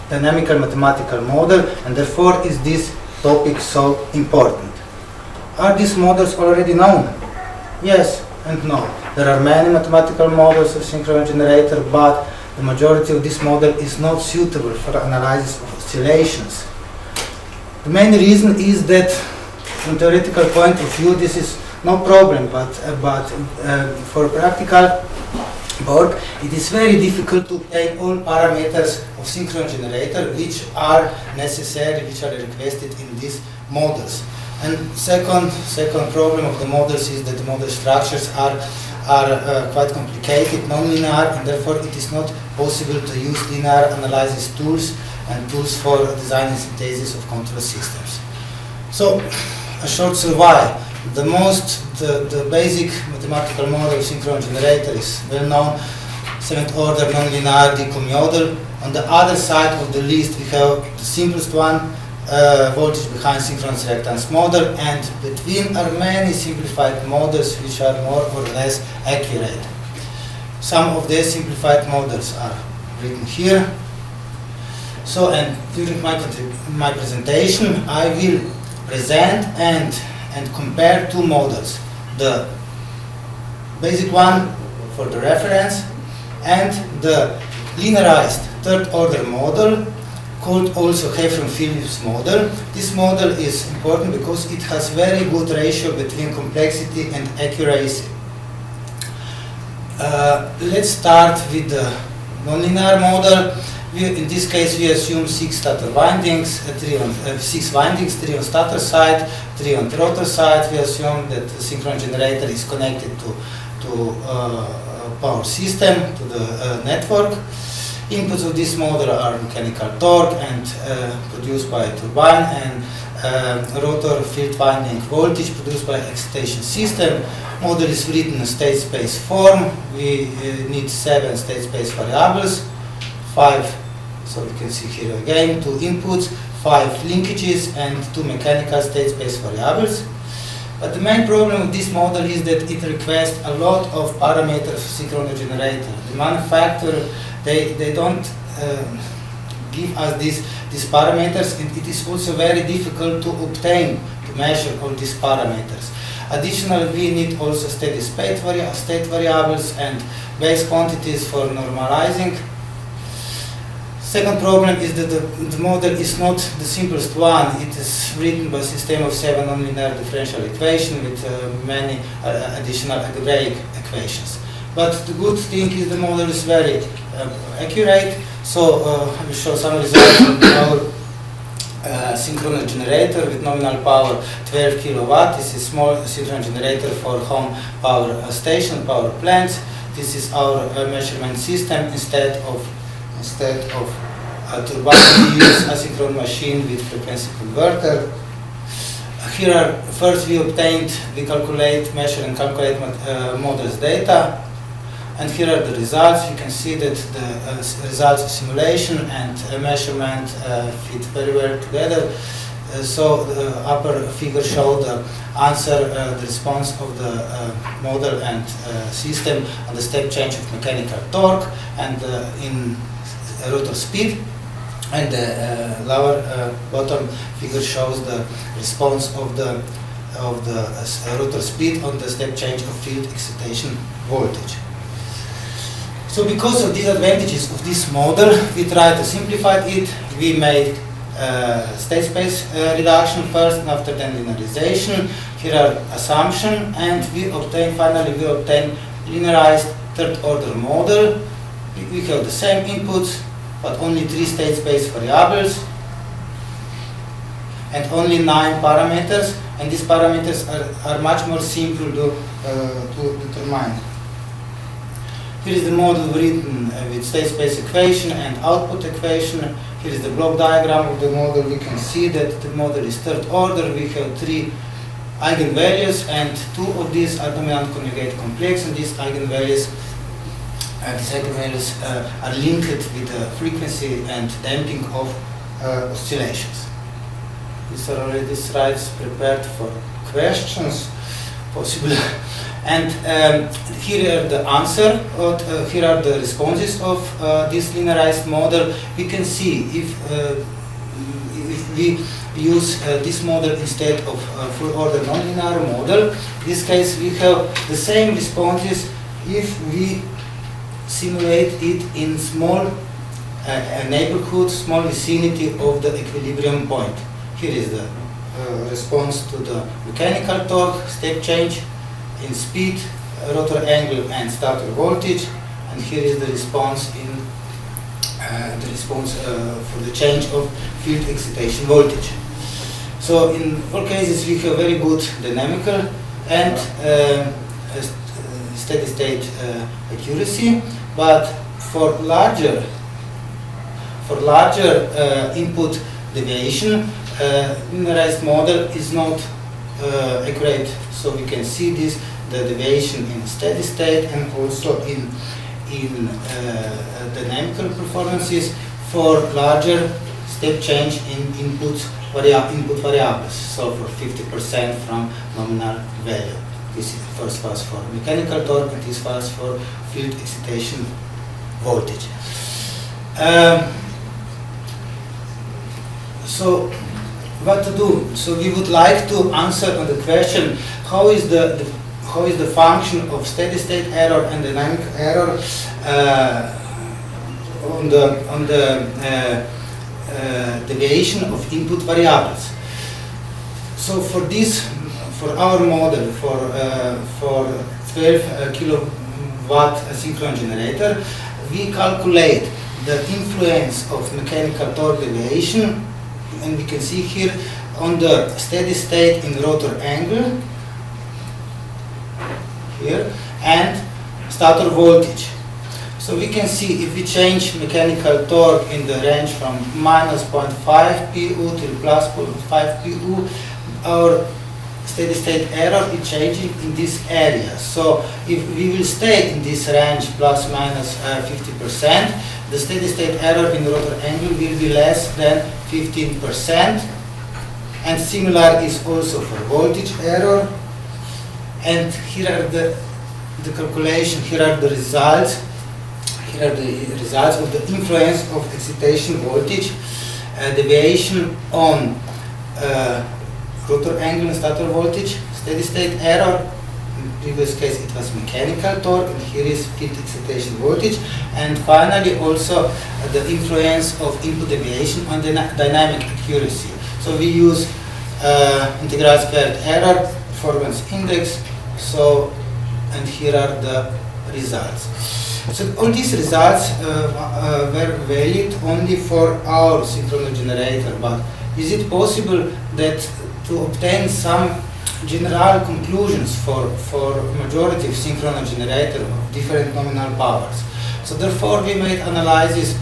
dynamical mathematical model, and therefore is this topic so important. Are these models already known? Yes and no. There are many mathematical models of synchronous generator, but the majority of this model is not suitable for analysis of oscillations. The main reason is that from theoretical point of view this is no problem, but for practical work it is very difficult to obtain all parameters of synchronous generator which are necessary, which are requested in these models. And second problem of the models is that the model structures are quite complicated, non-linear, and therefore it is not possible to use linear analysis tools and tools for design and synthesis of control systems. So, a short survey. The basic mathematical model of synchronous generator is well known, 7th order non-linear decom model. On the other side of the list we have the simplest one, voltage behind synchronous reactance model, and between are many simplified models which are more or less accurate. Some of these simplified models are written here. So, and during my presentation I will present and compare two models. The basic one for the reference and the linearized third order model, called also Heffron-Phillips model. This model is important because it has very good ratio between complexity and accuracy. Let's start with the nonlinear model. In this case we assume 6 stator windings, 6 windings, 3 on stator side, 3 on rotor side. We assume that the synchronous generator is connected to power system, to the network. Inputs of this model are mechanical torque and produced by a turbine, and rotor field winding voltage produced by excitation system. Model is written in state space form. We need 7 state space variables, 5, so we can see here again, 2 inputs, 5 linkages, and 2 mechanical state space variables. But the main problem with this model is that it requests a lot of parameters of synchronous generator. The manufacturer, they don't give us these parameters, and it is also very difficult to obtain, to measure all these parameters. Additionally, we need also steady state variables and base quantities for normalizing. Second problem is that the model is not the simplest one. It is written by a system of 7 nonlinear differential equations with many additional algebraic equations. But the good thing is the model is very accurate. So I will show some results of our synchronous generator with nominal power 12 kilowatt. This is small synchronous generator for home power station, power plants. This is our measurement system. Instead of a turbine, we use a asynchronous machine with frequency converter. Here first we calculate, measure and calculate models data. And here are the results. You can see that the results of simulation and measurement fit very well together. So the upper figure shows the answer, the response of the model and system on the step change of mechanical torque and in rotor speed. And the lower bottom figure shows the response of the rotor speed on the step change of field excitation voltage. So because of these advantages of this model, we tried to simplify it. We made state space reduction first, and after then linearization. Here are assumptions, and finally we obtain linearized third order model. We have the same inputs, but only 3 state space variables and only 9 parameters, and these parameters are much more simple to determine. Here is the model written with state space equation and output equation. Here is the block diagram of the model. We can see that the model is third order. We have 3 eigenvalues, and 2 of these are dominant conjugate complex, and these eigenvalues are linked with the frequency and damping of oscillations. These are already slides prepared for questions, possibly. And here are the answer, here are the responses of this linearized model. We can see if we use this model instead of full order nonlinear model. In this case, we have the same responses if we simulate it in small neighborhood, small vicinity of the equilibrium point. Here is the response to the mechanical torque, step change in speed, rotor angle, and stator voltage, and here is the response for the change of field excitation voltage. So in all cases we have very good dynamical and steady state accuracy, but for larger input deviation, linearized model is not accurate. So we can see the deviation in steady state and also in dynamical performances for larger step change in input variables. So for 50% from nominal value. This is the first was for mechanical torque, and this was for field excitation voltage. So what to do? So we would like to answer on the question: how is the function of steady state error and dynamic error on the deviation of input variables? So for our model for 12 kilowatt synchronous generator, we calculate the influence of mechanical torque deviation, and we can see here on the steady state in rotor angle here and stator voltage. So we can see if we change mechanical torque in the range from minus 0.5 pu till plus 0.5 pu, our steady state error is changing in this area. So if we will stay in this range plus minus 50%, the steady state error in rotor angle will be less than 15%. And similar is also for voltage error. And here are the calculation, here are the results. Here are the results of the influence of excitation voltage deviation on rotor angle and stator voltage, steady state error. In the previous case it was mechanical torque, and here is field excitation voltage. And finally also the influence of input deviation on the dynamic accuracy. So we use integral squared error, performance index. So, and here are the results. So all these results were valid only for our synchronous generator, but is it possible that to obtain some general conclusions for majority of synchronous generator of different nominal powers? So therefore we made analysis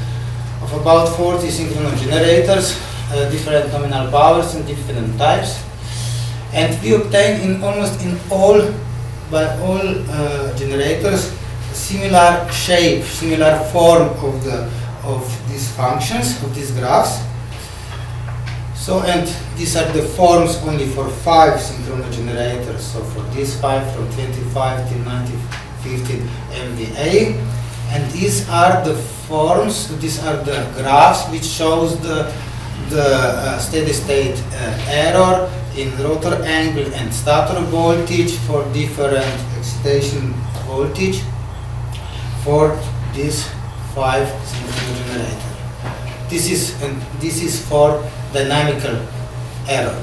of about 40 synchronous generators, different nominal powers and different types, and we obtained in almost in all generators similar shape, similar form of these functions, of these graphs. So, and these are the forms only for 5 synchronous generators. So for these 5 from 25 till 15 MVA, and these are the forms, these are the graphs which shows the steady state error in rotor angle and stator voltage for different excitation voltage for these 5 synchronous generators. This is for dynamical error.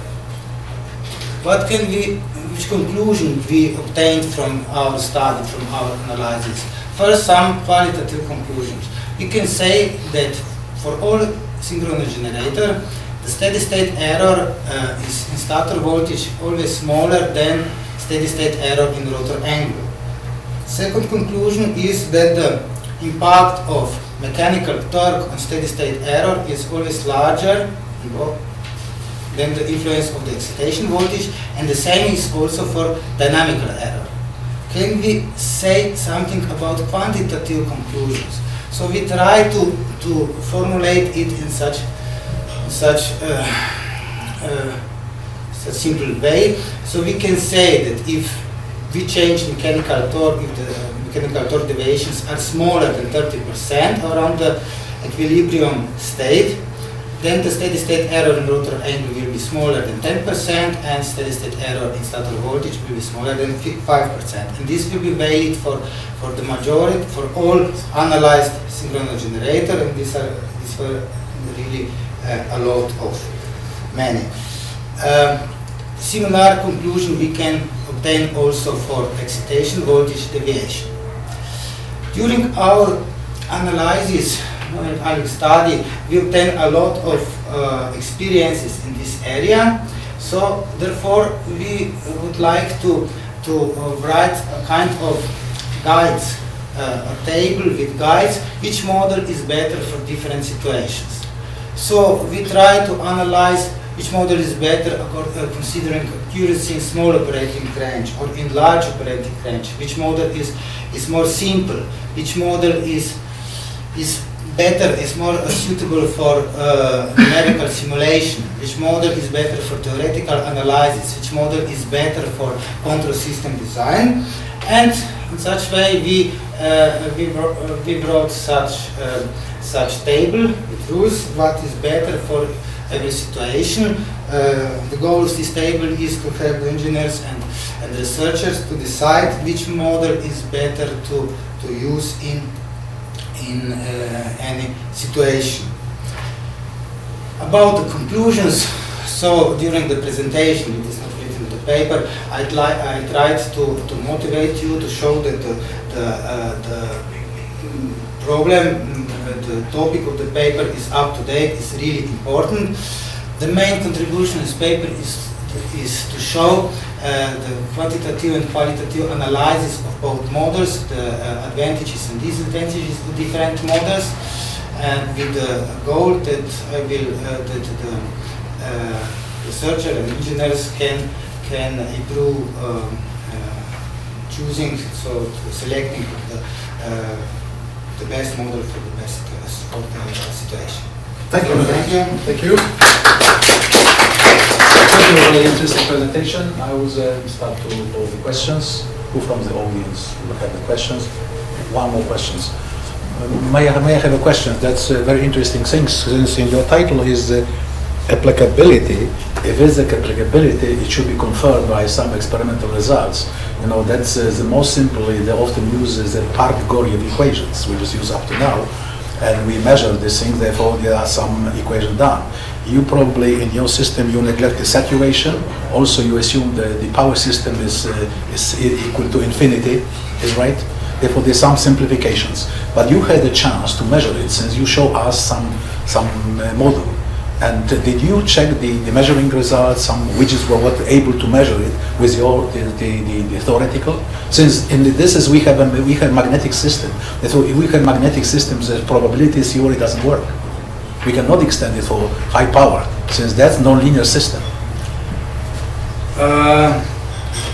Which conclusion we obtained from our study, from our analysis? First, some qualitative conclusions. We can say that for all synchronous generator, the steady state error is in stator voltage always smaller than steady state error in rotor angle. Second conclusion is that the impact of mechanical torque on steady state error is always larger than the influence of the excitation voltage, and the same is also for dynamical error. Can we say something about quantitative conclusions? So we try to formulate it in such simple way. So we can say that if we change mechanical torque, if the mechanical torque deviations are smaller than 30% around the equilibrium state, then the steady state error in rotor angle will be smaller than 10%, and steady state error in stator voltage will be smaller than 5%. And this will be valid for the majority, for all analyzed synchronous generator, and these were really a lot of many. Similar conclusion we can obtain also for excitation voltage deviation. During our analysis, our study, we obtained a lot of experiences in this area. So therefore, we would like to write a kind of guides, a table with guides, which model is better for different situations. So we try to analyze which model is better considering accuracy in small operating range or in large operating range, which model is more simple, which model is better, is more suitable for numerical simulation, which model is better for theoretical analysis, which model is better for control system design. And in such way we brought such table with rules, what is better for every situation. The goal of this table is to help the engineers and researchers to decide which model is better to use in any situation. About the conclusions, so during the presentation, it is not written in the paper, I tried to motivate you to show that the problem, the topic of the paper is up to date, is really important. The main contribution of this paper is to show the quantitative and qualitative analysis of both models, the advantages and disadvantages of different models, and with the goal that I will that the researcher and engineers can improve choosing, so selecting the best model for the best situation. Thank you. Thank you. Thank you. Thank you for a very interesting presentation. I will start to pose the questions. Who from the audience will have the questions? One more questions. May I have a question? That's a very interesting thing, since in your title is applicability. If it's a applicability, it should be conferred by some experimental results. You know, that's the most simply, they often use the Park-Goriev equations, which is used up to now. And we measure these things, therefore there are some equations done. You probably, in your system, you neglect the saturation. Also, you assume that the power system is equal to infinity, is right? Therefore, there's some simplifications. But you had a chance to measure it, since you show us some model. And did you check the measuring results, some widgets were able to measure it with your the theoretical? Since in this is we have magnetic system. Therefore, if we have magnetic systems, the probability theory doesn't work. We cannot extend it for high power, since that's non-linear system.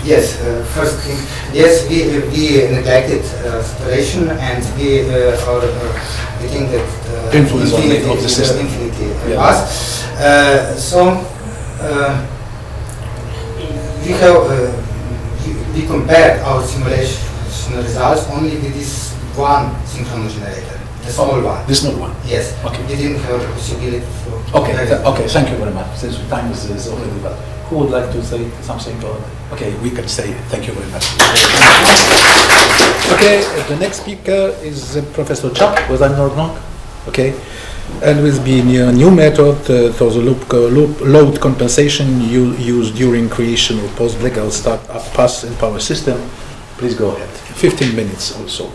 Yes, first thing, yes, we neglected saturation, and we think that influence infinity of the system. Infinity Yeah. So we compared our simulation results only with this one synchronous generator, the small one. The small one. Yes. Okay. We didn't have the possibility for. Okay. Okay. Thank you very much. Since time is already but who would like to say something? Okay, we can say thank you very much. Okay, the next speaker is Professor Chap, was I not wrong? Okay, and with being a new method for the load compensation used during creation of post-blackout start-up pass and power system. Please go ahead. 15 minutes also.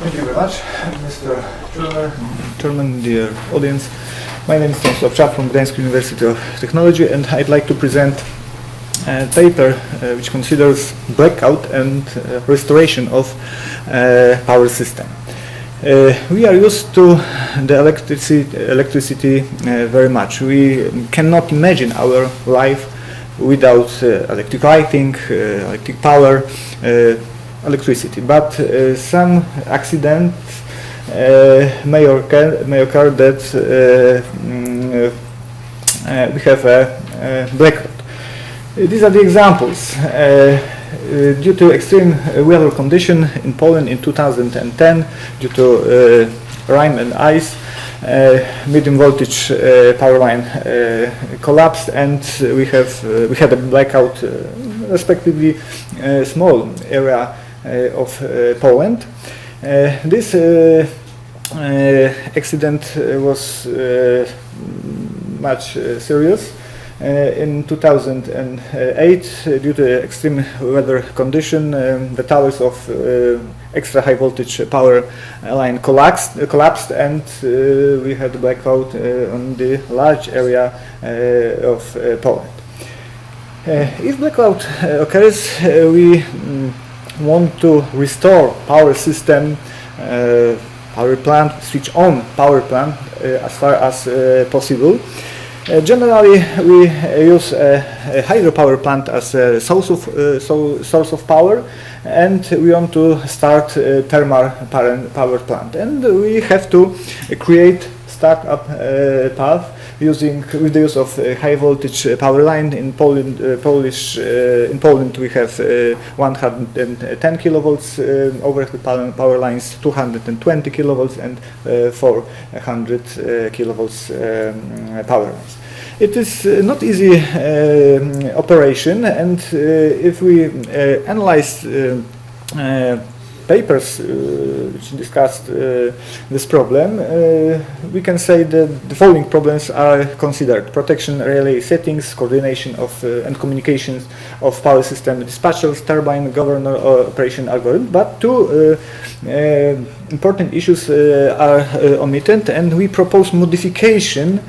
Thank you very much, Mr. Chairman, dear audience. My name is Kaunas from Kaunas University of Technology, and I'd like to present a paper which considers blackout and restoration of power system. We are used to the electricity very much. We cannot imagine our life without electric lighting, electric power, electricity, but some accidents may occur that we have a blackout. These are the examples. Due to extreme weather condition in Poland in 2010, due to rain and ice, medium voltage power line collapsed, and we had a blackout, respectively small area of Poland. This accident was much serious. In 2008, due to extreme weather condition, the towers of extra high voltage power line collapsed, and we had a blackout on the large area of Poland. If blackout occurs, we want to restore power system, power plant, switch on power plant as far as possible. Generally, we use a hydropower plant as a source of power, and we want to start a thermal power plant. And we have to create startup path with the use of high voltage power line. In Poland, in Poland we have 110 kilovolts overhead power lines, 220 kilovolts, and 400 kilovolts power lines. It is not easy operation, and if we analyze papers which discussed this problem, we can say that the following problems are considered: protection relay settings, coordination of and communications of power system dispatchers, turbine governor operation algorithm. But two important issues are omitted, and we propose modification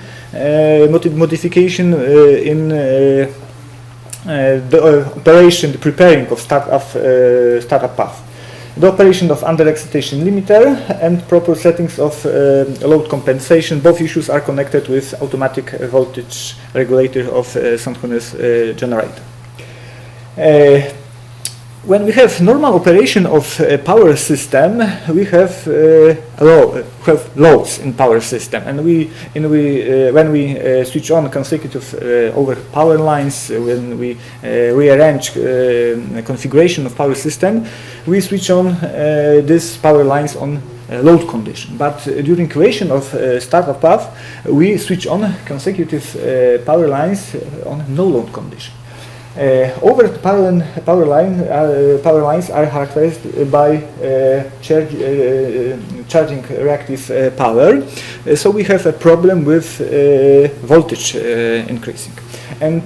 in the operation, the preparing of startup path. The operation of under-excitation limiter and proper settings of load compensation. Both issues are connected with automatic voltage regulator of synchronous generator. When we have normal operation of a power system, we have loads in power system, and when we switch on consecutive over power lines, when we rearrange configuration of power system, we switch on these power lines on load condition. But during creation of startup path, we switch on consecutive power lines on no load condition. Over the power lines are characterized by charging reactive power, so we have a problem with voltage increasing. And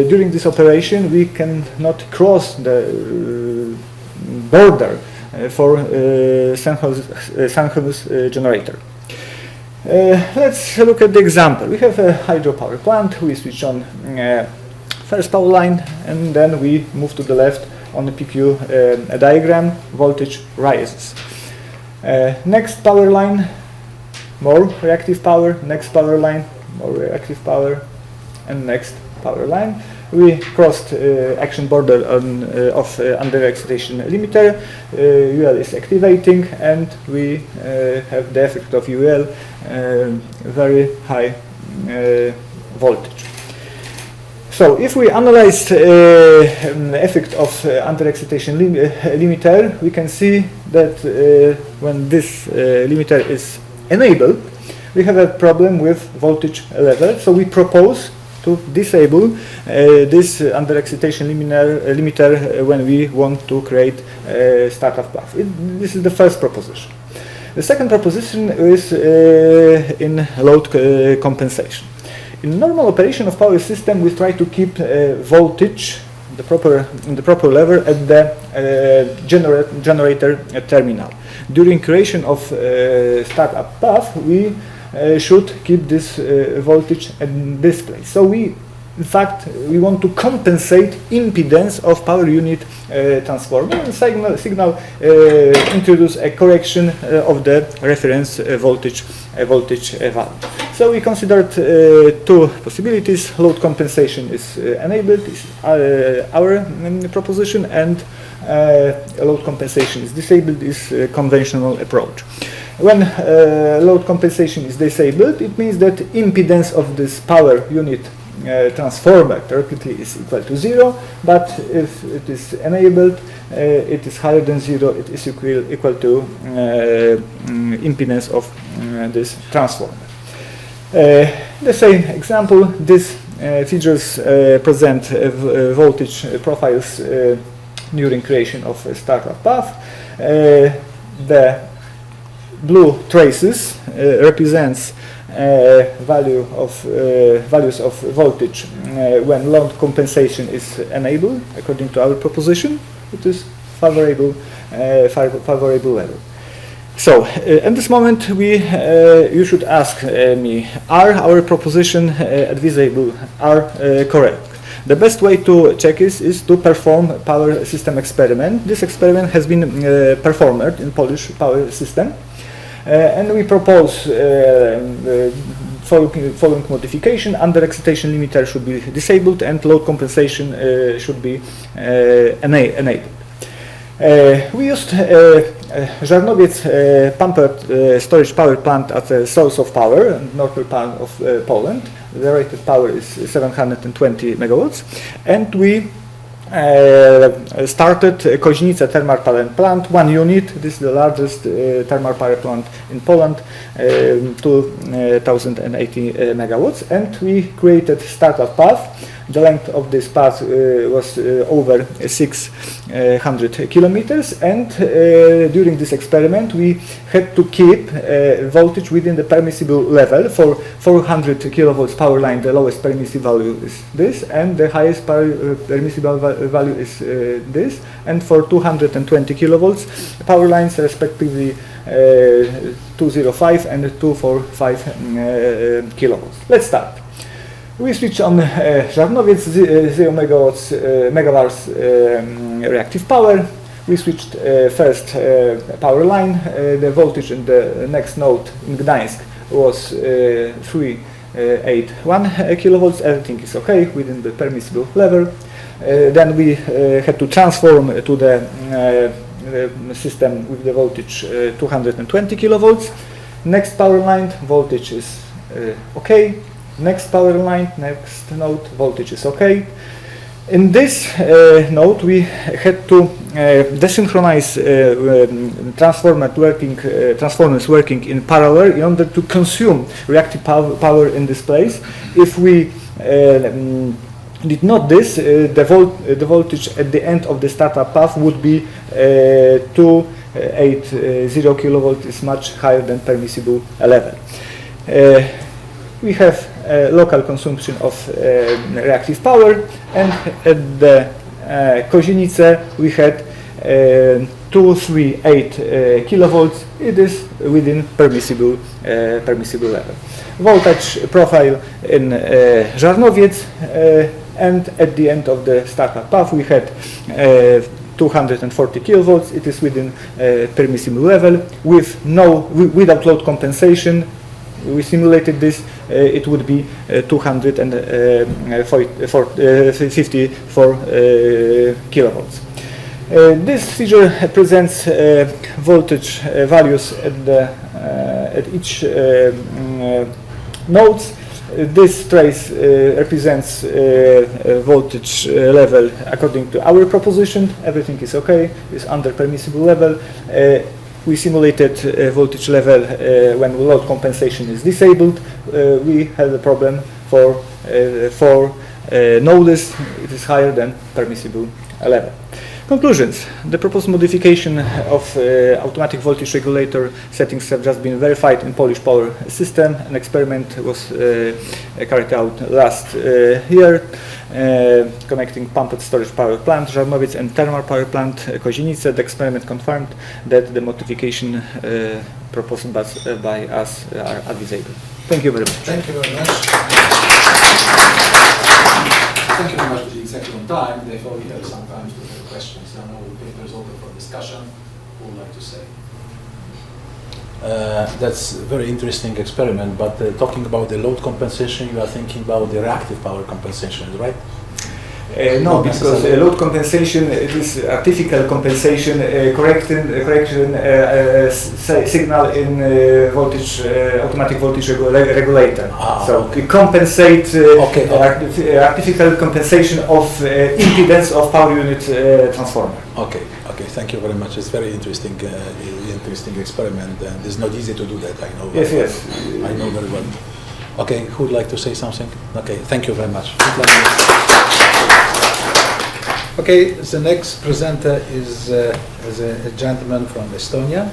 during this operation, we cannot cross the border for synchronous generator. Let's look at the example. We have a hydropower plant. We switch on first power line, and then we move to the left on the PQ diagram. Voltage rises. Next power line, more reactive power. Next power line, more reactive power, and next power line. We crossed action border of under excitation limiter. UL is activating, and we have the effect of UL, very high voltage. So if we analyze the effect of under-excitation limiter, we can see that when this limiter is enabled, we have a problem with voltage level. So we propose to disable this under-excitation limiter when we want to create a startup path. This is the first proposition. The second proposition is in load compensation. In normal operation of power system, we try to keep voltage in the proper level at the generator terminal. During creation of startup path, we should keep this voltage at this place. So we want to compensate impedance of power unit transformer, and signal introduce a correction of the reference voltage value. So we considered two possibilities. Load compensation is enabled, is our proposition, and load compensation is disabled, is a conventional approach. When load compensation is disabled, it means that impedance of this power unit transformer theoretically is equal to 0, but if it is enabled, it is higher than 0, it is equal to impedance of this transformer. The same example, these figures present voltage profiles during creation of a startup path. The blue traces represents values of voltage when load compensation is enabled. According to our proposition, it is favorable level. So at this moment, you should ask me: are our proposition advisable? Are correct? The best way to check this is to perform power system experiment. This experiment has been performed in Polish power system. And we propose following modification: under excitation limiter should be disabled, and load compensation should be enabled. We used Żarnowiec pumper storage power plant as a source of power, northern part of Poland. The rated power is 720 megawatts, and we started Koźnice thermal power plant, 1 unit. This is the largest thermal power plant in Poland, 2080 megawatts, and we created startup path The length of this path was over 600 kilometers, and during this experiment we had to keep voltage within the permissible level. For 400 kilovolts power line, the lowest permissible value is this, and the highest permissible value is this, and for 220 kilovolts power lines, respectively 205 and 245 kilovolts. Let's start. We switch on Żarnowiec 0 megawatts reactive power. We switched first power line. The voltage in the next node in Gdańsk was 381 kilovolts. Everything is okay within the permissible level. Then we had to transform to the system with the voltage 220 kilovolts. Next power line, voltage is okay. Next power line, next node, voltage is okay. In this node, we had to desynchronize transformers working in parallel in order to consume reactive power in this place. If we did not this, the voltage at the end of the startup path would be 280 kilovolt, is much higher than permissible level. We have local consumption of reactive power, and at the Kozienice we had 238 kilovolts. It is within permissible level. Voltage profile in Żarnowiec, and at the end of the startup path we had 240 kilovolts. It is within permissible level without load compensation. We simulated this. It would be 254 kilovolts. This figure presents voltage values at each nodes. This trace represents voltage level according to our proposition. Everything is okay. It's under permissible level. We simulated voltage level when load compensation is disabled. We had a problem for nodes. It is higher than permissible level. Conclusions. The proposed modification of automatic voltage regulator settings have just been verified in Polish power system. An experiment was carried out last year, connecting pumped storage power plant Żarnowiec and thermal power plant Kozienice. The experiment confirmed that the modification proposed by us are advisable. Thank you very much. Thank you very much. Thank you very much. We're exactly on time. Therefore, we have some time to have questions. I know the paper is open for discussion. Who would like to say? That's a very interesting experiment, but talking about the load compensation, you are thinking about the reactive power compensation, right? No, because load compensation, it is artificial compensation, correction signal in voltage, automatic voltage regulator. So we compensate artificial compensation of impedance of power unit transformer. Okay, thank you very much. It's very interesting, interesting experiment, and it's not easy to do that. I know. Yes. I know very well. Okay, who would like to say something? Okay, thank you very much. Okay, the next presenter is a gentleman from Estonia,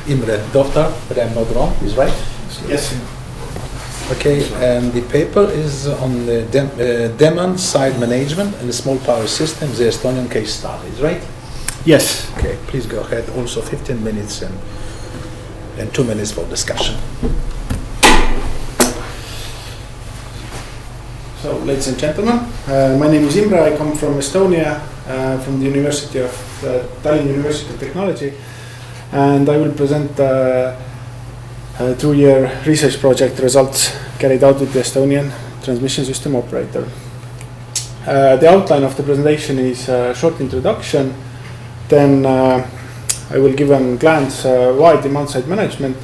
Imre Doftar, but I'm not wrong, is right? Yes. Okay, and the paper is on the demand side management and the small power system, the Estonian case study, is right? Yes. Okay, please go ahead. Also 15 minutes and 2 minutes for discussion. So, ladies and gentlemen, my name is Imre. I come from Estonia, from the University of Tallinn University of Technology, and I will present a 2-year research project results carried out with the Estonian transmission system operator. The outline of the presentation is a short introduction, then I will give a glance why demand-side management,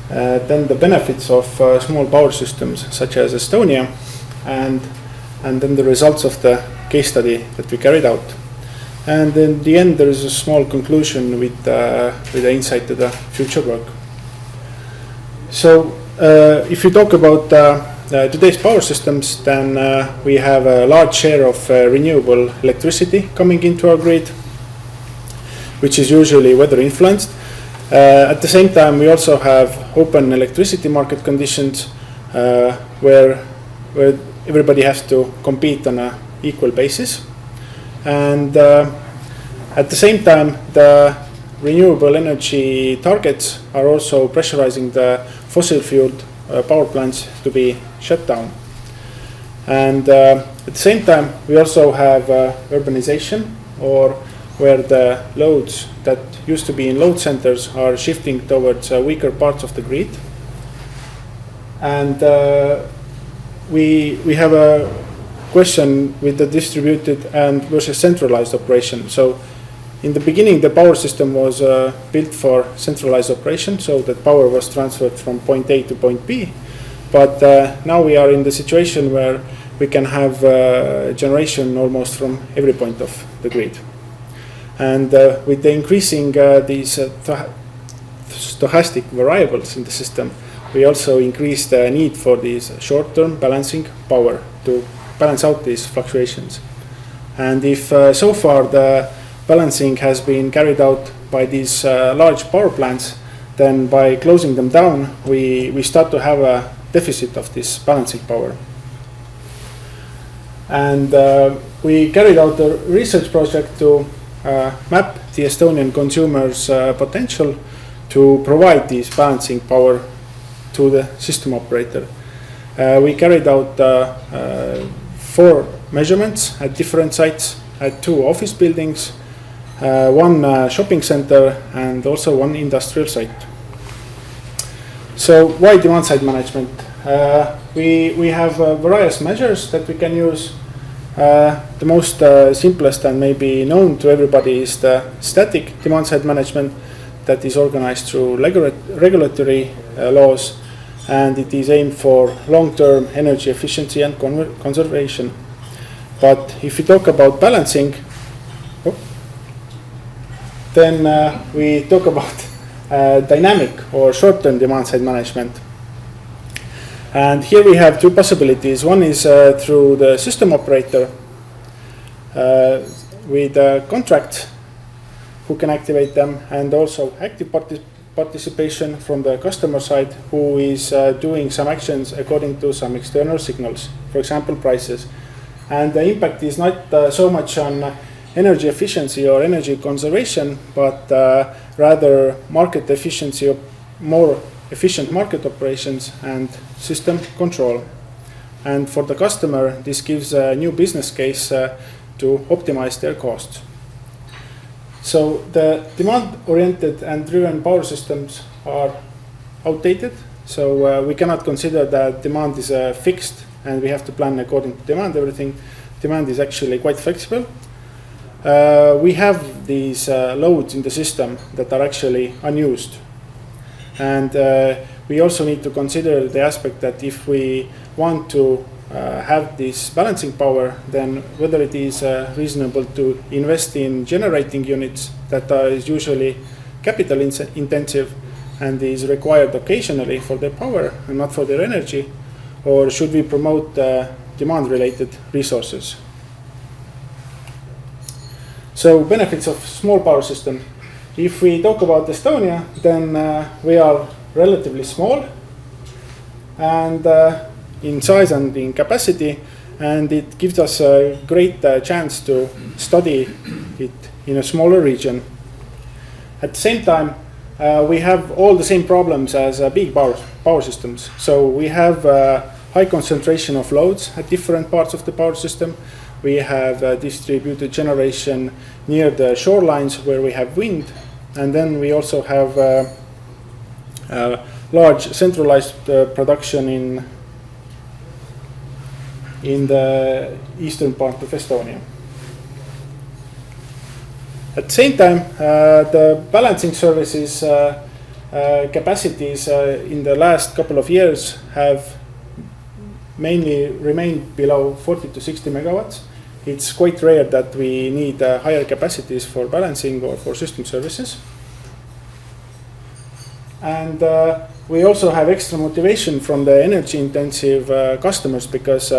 then the benefits of small power systems such as Estonia, and then the results of the case study that we carried out. And in the end, there is a small conclusion with the insight to the future work. So, if you talk about today's power systems, then we have a large share of renewable electricity coming into our grid, which is usually weather influenced. At the same time, we also have open electricity market conditions where everybody has to compete on an equal basis. And at the same time, the renewable energy targets are also pressurizing the fossil fueled power plants to be shut down. And at the same time, we also have urbanization, or where the loads that used to be in load centers are shifting towards weaker parts of the grid. And we have a question with the distributed and versus centralized operation. So in the beginning, the power system was built for centralized operation, so that power was transferred from point A to point B. But now we are in the situation where we can have generation almost from every point of the grid. And with the increasing these stochastic variables in the system, we also increase the need for these short-term balancing power to balance out these fluctuations. And if so far the balancing has been carried out by these large power plants, then by closing them down, we start to have a deficit of this balancing power. And we carried out a research project to map the Estonian consumers' potential to provide this balancing power to the system operator. We carried out 4 measurements at different sites, at 2 office buildings, 1 shopping center, and also 1 industrial site. So why demand side management? We have various measures that we can use. The most simplest and maybe known to everybody is the static demand side management that is organized through regulatory laws, and it is aimed for long-term energy efficiency and conservation. But if we talk about balancing, then we talk about dynamic or short-term demand side management. And here we have 2 possibilities. One is through the system operator with a contract who can activate them, and also active participation from the customer side who is doing some actions according to some external signals, for example prices. And the impact is not so much on energy efficiency or energy conservation, but rather market efficiency, of more efficient market operations and system control. And for the customer, this gives a new business case to optimize their costs. So the demand-oriented and driven power systems are outdated. So we cannot consider that demand is fixed and we have to plan according to demand. Everything demand is actually quite flexible. We have these loads in the system that are actually unused. And we also need to consider the aspect that if we want to have this balancing power, then whether it is reasonable to invest in generating units that are usually capital intensive and is required occasionally for their power and not for their energy, or should we promote demand related resources. So benefits of small power system. If we talk about Estonia, then we are relatively small and in size and in capacity, and it gives us a great chance to study it in a smaller region. At the same time, we have all the same problems as big power systems. So we have high concentration of loads at different parts of the power system. We have distributed generation near the shorelines where we have wind, and then we also have large centralized production in the eastern part of Estonia. At the same time, the balancing services capacities in the last couple of years have mainly remained below 40 to 60 megawatts. It's quite rare that we need higher capacities for balancing or for system services. And we also have extra motivation from the energy-intensive customers, because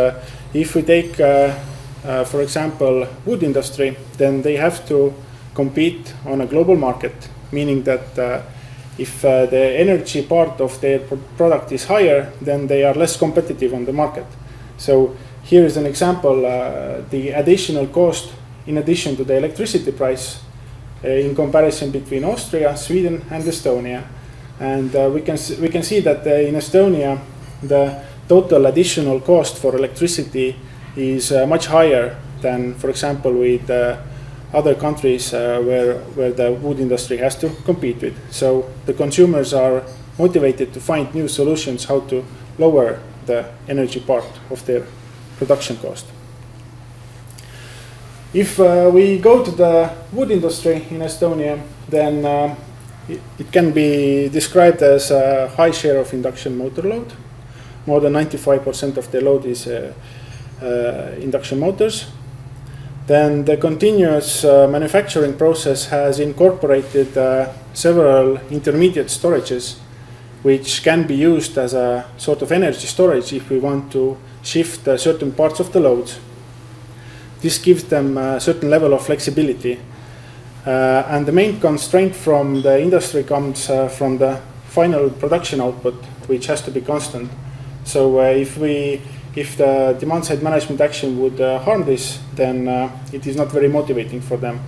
if we take, for example, wood industry, then they have to compete on a global market, meaning that if the energy part of their product is higher, then they are less competitive on the market. So here is an example, the additional cost in addition to the electricity price in comparison between Austria, Sweden and Estonia. And we can see that in Estonia, the total additional cost for electricity is much higher than, for example, with other countries where the wood industry has to compete with. So the consumers are motivated to find new solutions how to lower the energy part of their production cost. If we go to the wood industry in Estonia, then it can be described as a high share of induction motor load. More than 95% of the load is induction motors. Then the continuous manufacturing process has incorporated several intermediate storages, which can be used as a sort of energy storage if we want to shift certain parts of the loads. This gives them a certain level of flexibility. And the main constraint from the industry comes from the final production output, which has to be constant. So if the demand-side management action would harm this, then it is not very motivating for them.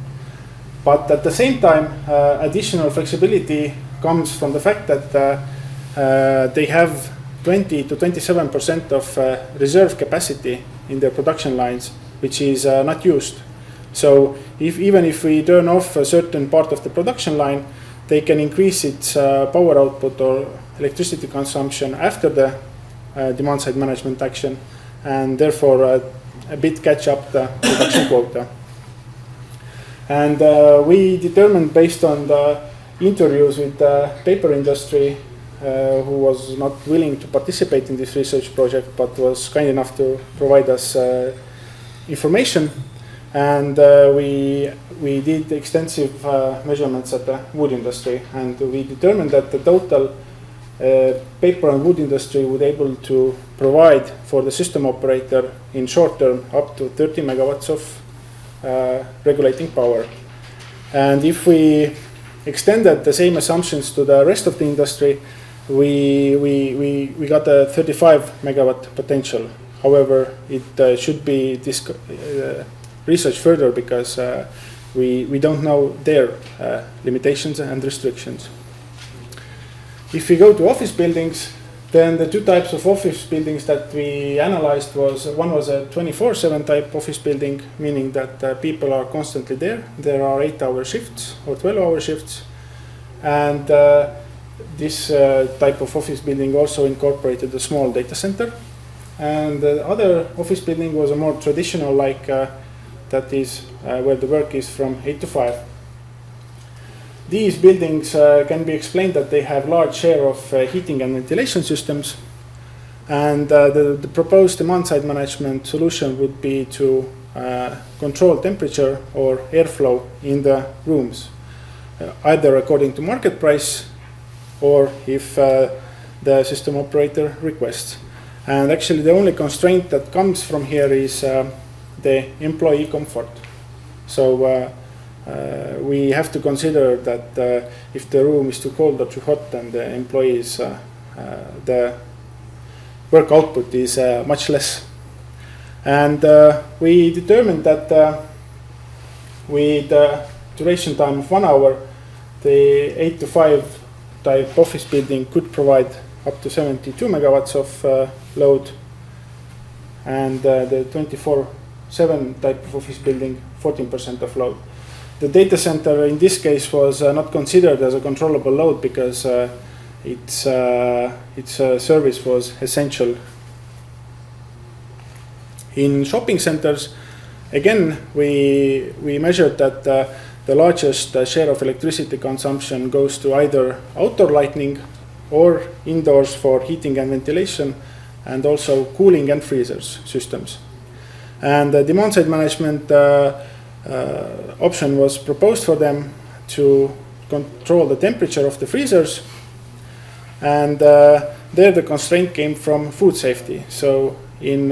But at the same time, additional flexibility comes from the fact that they have 20 to 27% of reserve capacity in their production lines, which is not used. So even if we turn off a certain part of the production line, they can increase its power output or electricity consumption after the demand-side management action, and therefore a bit catch up the production quota. And we determined, based on the interviews with the paper industry, who was not willing to participate in this research project, but was kind enough to provide us information. And we did extensive measurements at the wood industry, and we determined that the total paper and wood industry would able to provide for the system operator in short term up to 30 megawatts of regulating power. And if we extended the same assumptions to the rest of the industry, we got a 35 megawatt potential. However, it should be researched further, because we don't know their limitations and restrictions. If we go to office buildings, then the two types of office buildings that we analyzed one was a 24/7 type office building, meaning that people are constantly there. There are 8-hour shifts or 12-hour shifts. And this type of office building also incorporated a small data center. And the other office building was a more traditional, like that is where the work is from 8 to 5. These buildings can be explained that they have large share of heating and ventilation systems. And the proposed demand-side management solution would be to control temperature or airflow in the rooms, either according to market price or if the system operator requests. And actually the only constraint that comes from here is the employee comfort. So we have to consider that if the room is too cold or too hot, then the employees, the work output is much less. And we determined that with a duration time of 1 hour, the 8 to 5 type office building could provide up to 72 megawatts of load, and the 24/7 type of office building 14% of load. The data center in this case was not considered as a controllable load, because its service was essential. In shopping centers, again, we measured that the largest share of electricity consumption goes to either outdoor lighting or indoors for heating and ventilation, and also cooling and freezers systems. And the demand-side management option was proposed for them to control the temperature of the freezers And there the constraint came from food safety. So in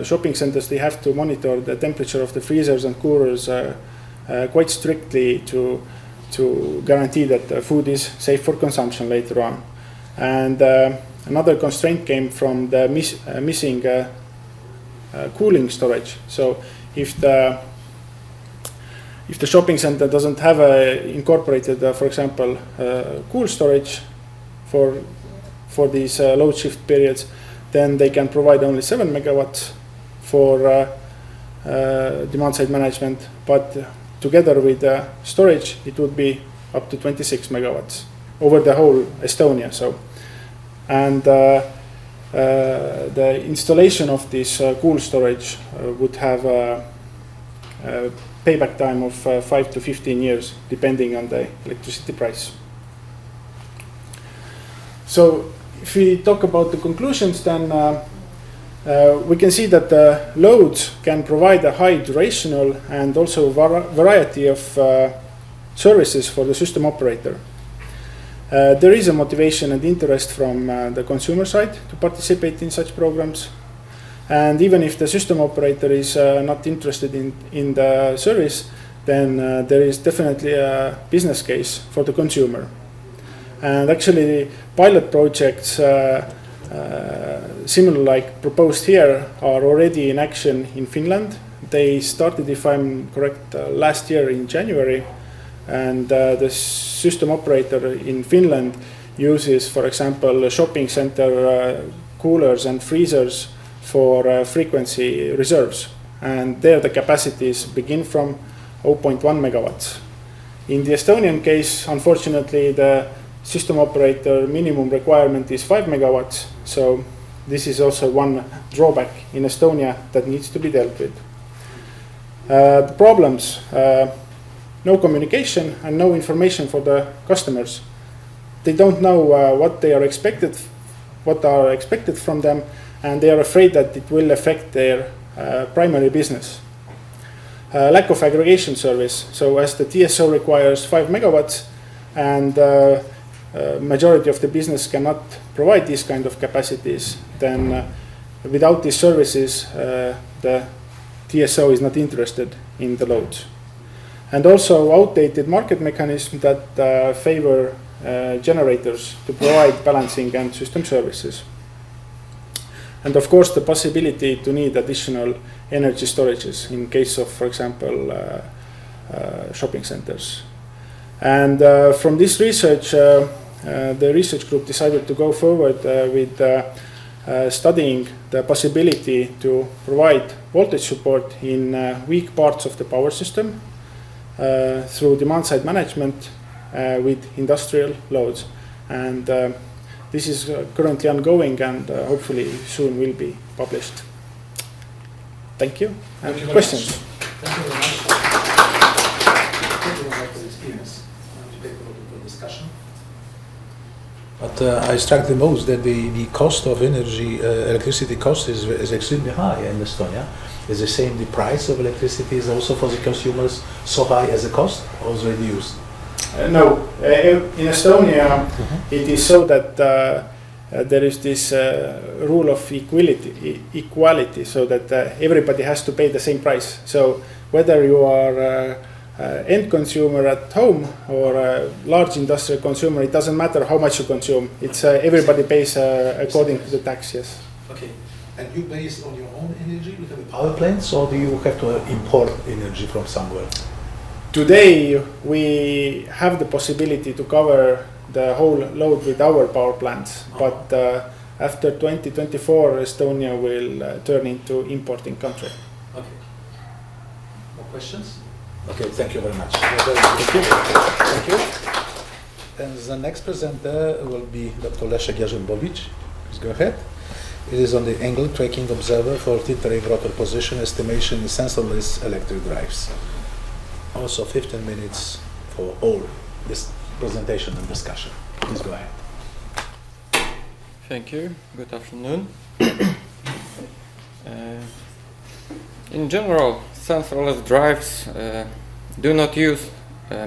shopping centers, they have to monitor the temperature of the freezers and coolers quite strictly to guarantee that the food is safe for consumption later on. And another constraint came from the missing cooling storage. So if the shopping center doesn't have incorporated, for example, cool storage for these load shift periods, then they can provide only 7 megawatts for demand side management. But together with storage, it would be up to 26 megawatts over the whole Estonia. So, and the installation of this cool storage would have a payback time of 5 to 15 years, depending on the electricity price. So if we talk about the conclusions, then we can see that the loads can provide a high durational and also variety of services for the system operator. There is a motivation and interest from the consumer side to participate in such programs. And even if the system operator is not interested in the service, then there is definitely a business case for the consumer. And actually, pilot projects similar like proposed here are already in action in Finland. They started, if I'm correct, last year in January. And the system operator in Finland uses, for example, shopping center coolers and freezers for frequency reserves. And there the capacities begin from 0.1 megawatts. In the Estonian case, unfortunately, the system operator minimum requirement is 5 megawatts. So this is also one drawback in Estonia that needs to be dealt with. The problems, no communication and no information for the customers. They don't know what are expected from them, and they are afraid that it will affect their primary business. Lack of aggregation service. So as the TSO requires 5 megawatts and majority of the business cannot provide these kind of capacities, then without these services, the TSO is not interested in the loads. And also outdated market mechanisms that favor generators to provide balancing and system services. And of course, the possibility to need additional energy storages in case of, for example, shopping centers. And from this research, the research group decided to go forward with studying the possibility to provide voltage support in weak parts of the power system through demand side management with industrial loads. And this is currently ongoing and hopefully soon will be published. Thank you. And Thank you questions? Thank you very much. Thank you very much for the experience. To take a look at the discussion. But I struck the most that the cost of energy, electricity cost is extremely high in Estonia. Is the same, the price of electricity is also for the consumers so high as the cost, or is reduced? No, in Estonia it is so that there is this rule of equality, so that everybody has to pay the same price. So whether you are end consumer at home or a large industrial consumer, it doesn't matter how much you consume. It's everybody pays according to the tax. Yes. Okay. And you based on your own energy with the power plants, or do you have to import energy from somewhere? Today we have the possibility to cover the whole load with our power plants, but after 2024 Estonia will turn into importing country. Okay. More questions? Okay, thank you very much. Thank you. Thank you. And the next presenter will be Dr. Leszek Jarzymbowicz. Please go ahead. It is on the angle tracking observer for T-wave rotor position estimation in sensorless electric drives. Also 15 minutes for all this presentation and discussion. Please go ahead. Thank you. Good afternoon. In general, sensorless drives do not use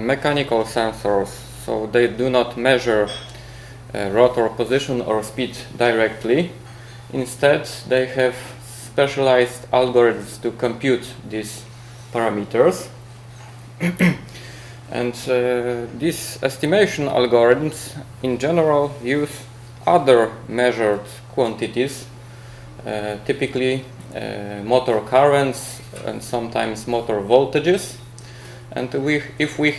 mechanical sensors, so they do not measure rotor position or speed directly. Instead, they have specialized algorithms to compute these parameters. And these estimation algorithms in general use other measured quantities, typically motor currents and sometimes motor voltages. And if we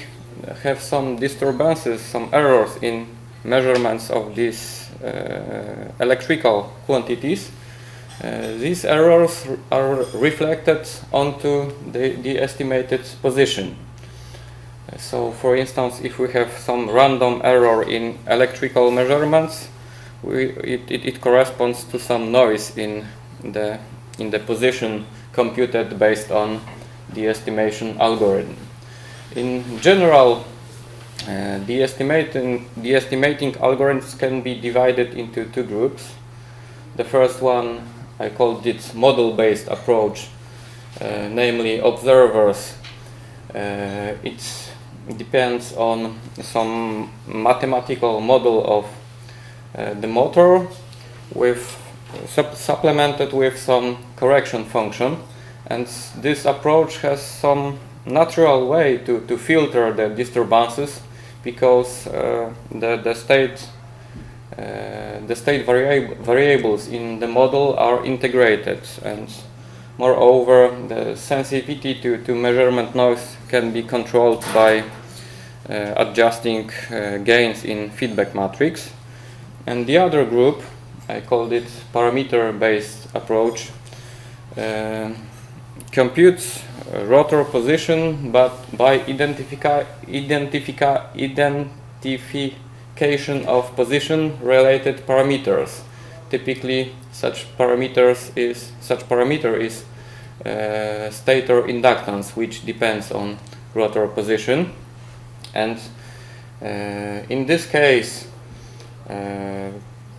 have some disturbances, some errors in measurements of these electrical quantities, these errors are reflected onto the estimated position. So, for instance, if we have some random error in electrical measurements, it corresponds to some noise in the position computed based on the estimation algorithm. In general, the estimating algorithms can be divided into two groups. The first one, I called it model-based approach, namely observers. It depends on some mathematical model of the motor with supplemented with some correction function, and this approach has some natural way to filter the disturbances, because the state variables in the model are integrated, and moreover the sensitivity to measurement noise can be controlled by adjusting gains in feedback matrix. And the other group, I called it parameter-based approach, computes rotor position but by identification of position-related parameters. Typically, such parameter is stator inductance, which depends on rotor position. And in this case,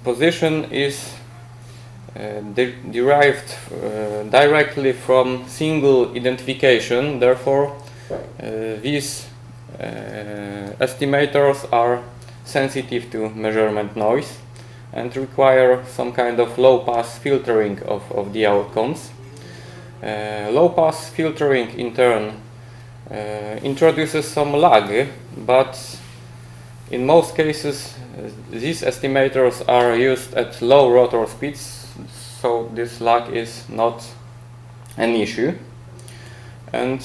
position is derived directly from single identification. Therefore, these estimators are sensitive to measurement noise and require some kind of low-pass filtering of the outcomes. Low-pass filtering, in turn, introduces some lag, but in most cases these estimators are used at low rotor speeds, so this lag is not an issue. And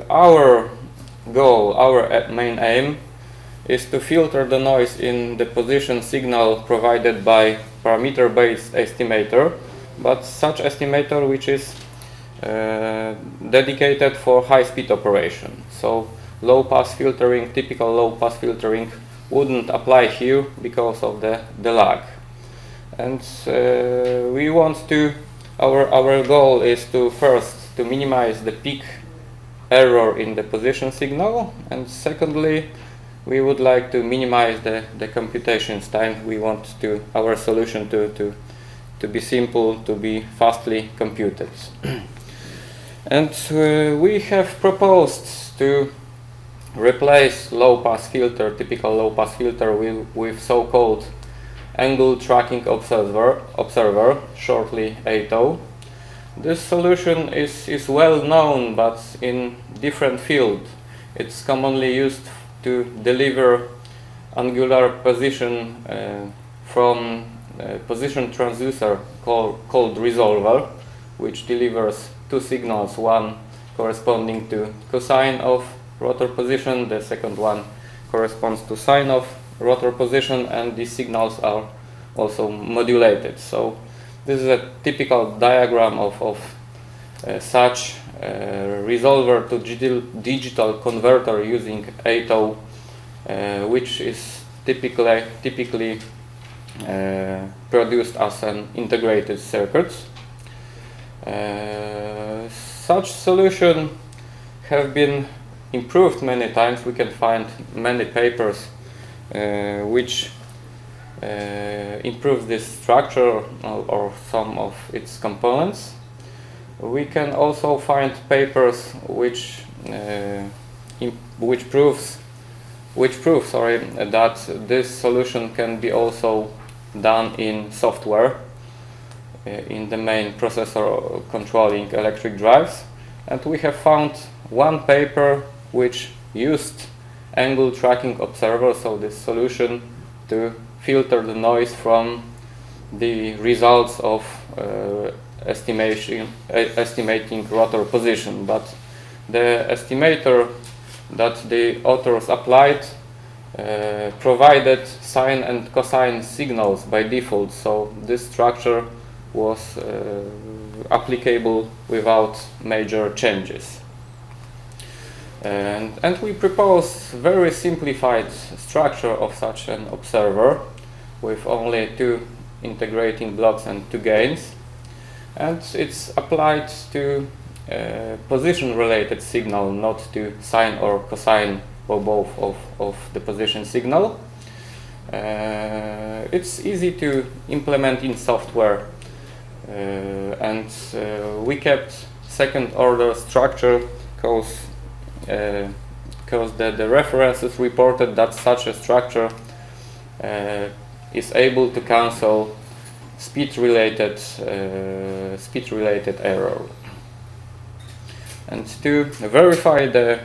our goal, our main aim, is to filter the noise in the position signal provided by parameter-based estimator, but such estimator which is dedicated for high-speed operation. So low-pass filtering, typical low-pass filtering, wouldn't apply here because of the lag. And we want to, our goal is to first to minimize the peak error in the position signal, and secondly, we would like to minimize the computations time. We want our solution to be simple, to be fastly computed. And we have proposed to replace low-pass filter, typical low-pass filter, with so-called angle tracking observer, shortly ATO. This solution is well known, but in different field. It's commonly used to deliver angular position from a position transducer called resolver, which delivers two signals, one corresponding to cosine of rotor position, the second one corresponds to sine of rotor position, and these signals are also modulated. So this is a typical diagram of such resolver to digital converter using ATO, which is typically produced as an integrated circuit. Such solution have been improved many times. We can find many papers which improve this structure or some of its components. We can also find papers which proves which proves, that this solution can be also done in software, in the main processor controlling electric drives. And we have found one paper which used angle tracking observer, so this solution, to filter the noise from the results of estimating rotor position. But the estimator that the authors applied provided sine and cosine signals by default, so this structure was applicable without major changes. And we propose very simplified structure of such an observer with only 2 integrating blocks and 2 gains, and it's applied to position related signal, not to sine or cosine or both of the position signal. It's easy to implement in software, and we kept second order structure because the references reported that such a structure is able to cancel speed related error. And to verify the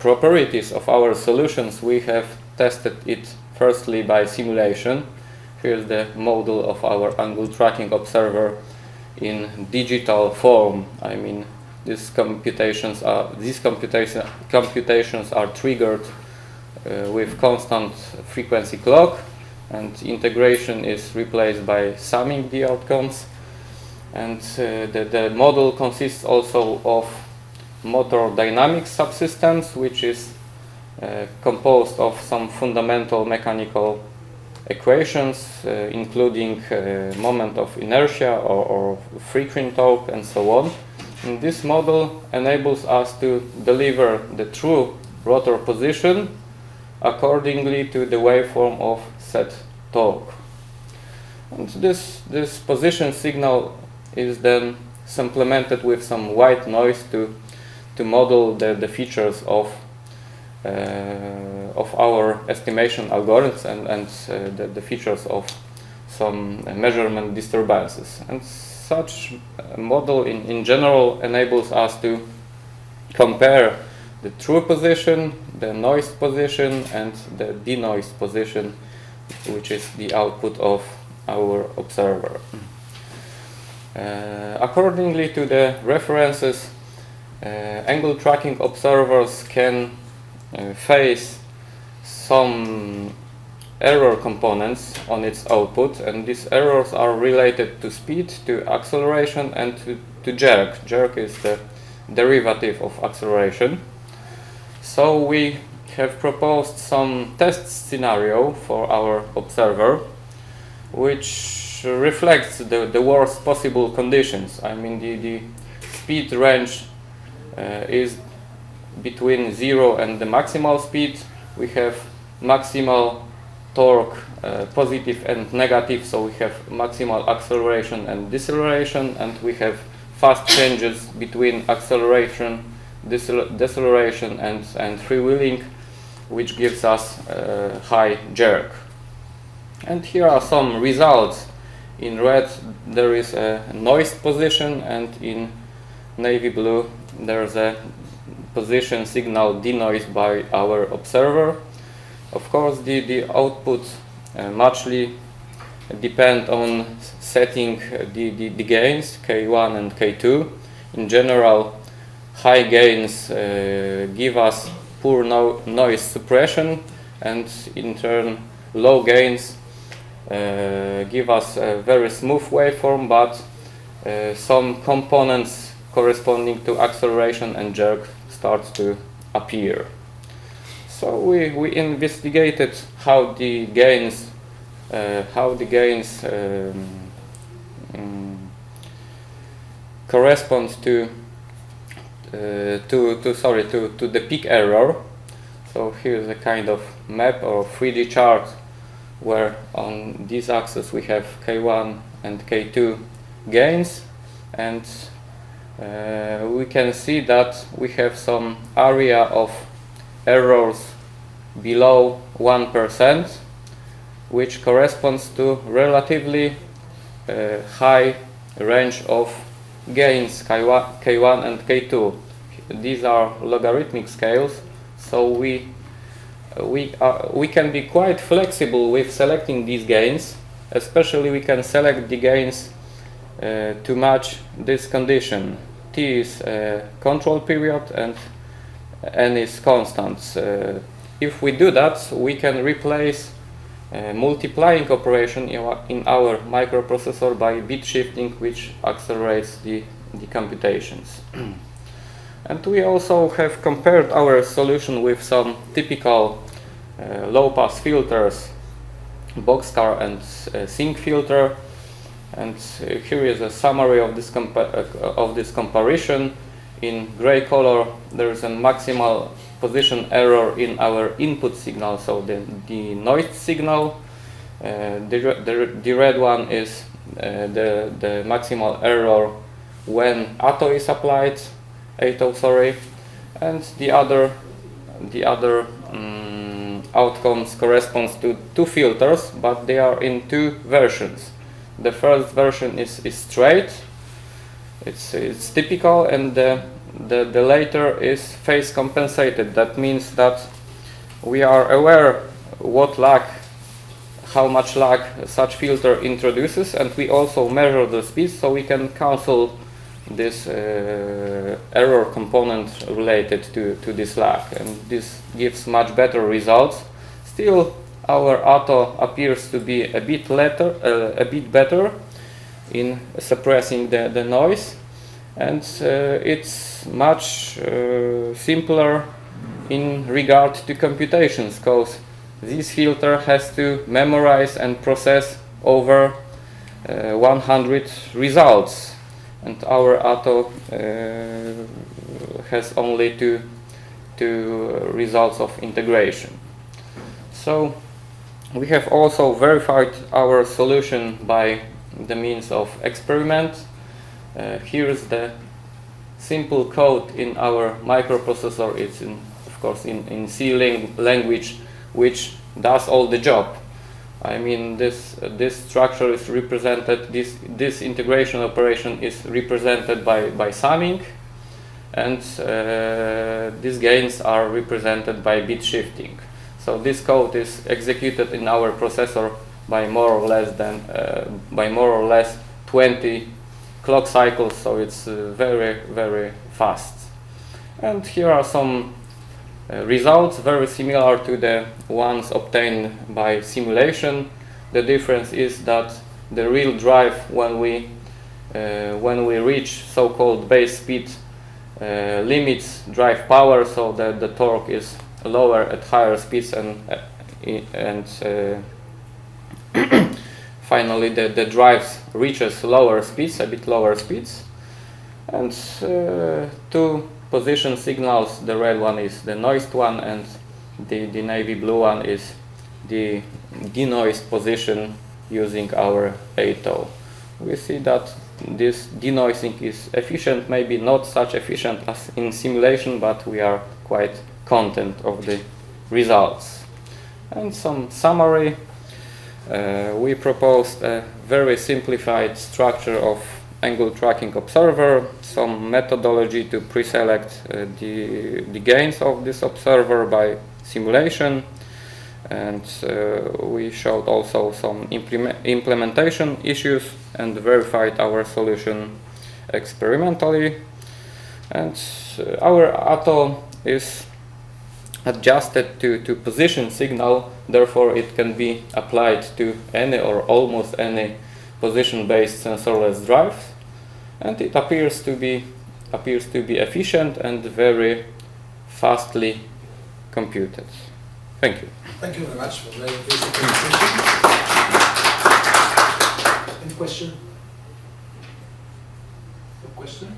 properties of our solutions, we have tested it firstly by simulation. Here's the model of our angle tracking observer in digital form. I mean, these computations are triggered with constant frequency clock, and integration is replaced by summing the outcomes. And the model consists also of motor dynamics subsystems, which is composed of some fundamental mechanical equations, including moment of inertia or frequent torque and so on. And this model enables us to deliver the true rotor position accordingly to the waveform of set torque. And this position signal is then supplemented with some white noise to model the features of our estimation algorithms and the features of some measurement disturbances. And such a model in general enables us to compare the true position, the noise position, and the denoised position, which is the output of our observer. Accordingly to the references, angle tracking observers can face some error components on its output, and these errors are related to speed, to acceleration, and to jerk. Jerk is the derivative of acceleration. So we have proposed some test scenario for our observer, which reflects the worst possible conditions. I mean, the speed range is between 0 and the maximal speed. We have maximal torque, positive and negative, so we have maximal acceleration and deceleration, and we have fast changes between acceleration, deceleration, and freewheeling, which gives us high jerk. And here are some results. In red there is a noise position, and in navy blue there's a position signal denoised by our observer. Of course, the output muchly depend on setting the gains K1 and K2. In general, high gains give us poor noise suppression, and in turn low gains give us a very smooth waveform, but some components corresponding to acceleration and jerk start to appear. So we investigated how the gains correspond to the peak error. So here's a kind of map or 3D chart where on this axis we have K1 and K2 gains, and we can see that we have some area of errors below 1%, which corresponds to relatively high range of gains K1 and K2. These are logarithmic scales, so we can be quite flexible with selecting these gains. Especially we can select the gains to match this condition. T is control period and N is constant. If we do that, we can replace multiplying operation in our microprocessor by bit shifting, which accelerates the computations. And we also have compared our solution with some typical low-pass filters, boxcar and sync filter. And here is a summary of this comparison. In gray color, there is a maximal position error in our input signal, so the noise signal. The red one is the maximal error when ATO is applied, and the other outcomes corresponds to two filters, but they are in two versions. The first version is straight, it's typical, and the later is phase compensated. That means that we are aware what lag, how much lag such filter introduces, and we also measure the speed, so we can cancel this error component related to this lag, and this gives much better results. Still, our ATO appears to be a bit better in suppressing the noise, and it's much simpler in regard to computations, because this filter has to memorize and process over 100 results, and our ATO has only two results of integration. So we have also verified our solution by the means of experiment. Here is the simple code in our microprocessor. It's of course in C language, which does all the job. I mean, this structure is represented, this integration operation is represented by summing, and these gains are represented by bit shifting. So this code is executed in our processor by more or less 20 clock cycles, so it's very fast. And here are some results very similar to the ones obtained by simulation. The difference is that the real drive, when we reach so-called base speed, limits drive power, so that the torque is lower at higher speeds, and finally the drive reaches lower speeds, a bit lower speeds. And two position signals, the red one is the noised one, and the navy blue one is the denoised position using our ATO. We see that this denoising is efficient, maybe not such efficient as in simulation, but we are quite content of the results. And some summary. We proposed a very simplified structure of angle tracking observer, some methodology to pre-select the gains of this observer by simulation, and we showed also some implementation issues and verified our solution experimentally. And our ATO is adjusted to position signal, therefore it can be applied to any or almost any position-based sensorless drive, and it appears to be efficient and very fastly computed. Thank you. Thank you very much for the basic presentation. Any question? No question?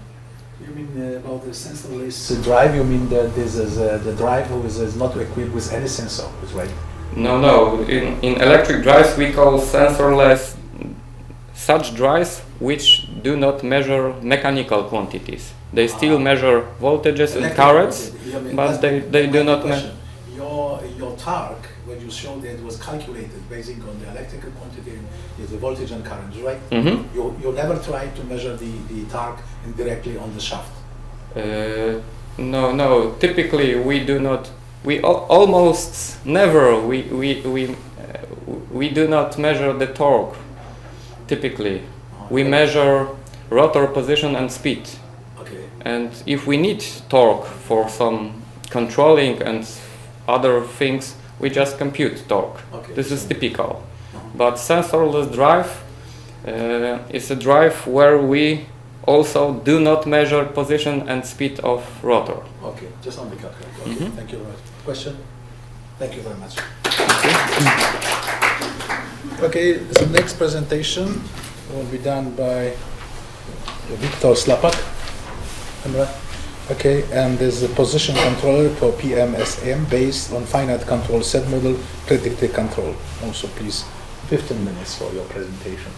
You mean about the sensorless drive? You mean that this is the drive is not equipped with any sensor, right? No. In electric drives we call sensorless such drives which do not measure mechanical quantities. They still measure voltages and currents, but they do not measure. Your for torque, when you showed that it was calculated based on the electrical quantity, the voltage and current, right? Mm-hmm. You never tried to measure the torque indirectly on the shaft. No. Typically, we do not. We almost never. We do not measure the torque. Typically, we measure rotor position and speed. Okay. And if we need torque for some controlling and other things, we just compute torque. Okay. This is typical. But sensorless drive is a drive where we also do not measure position and speed of rotor. Okay, just on the calculator. Okay, Mm-hmm. thank you very much. Question? Thank you very much. Okay, the next presentation will be done by Victor Slapak. Okay, and there's a position controller for PMSM based on finite control set model predictive control. Also, please, 15 minutes for your presentation.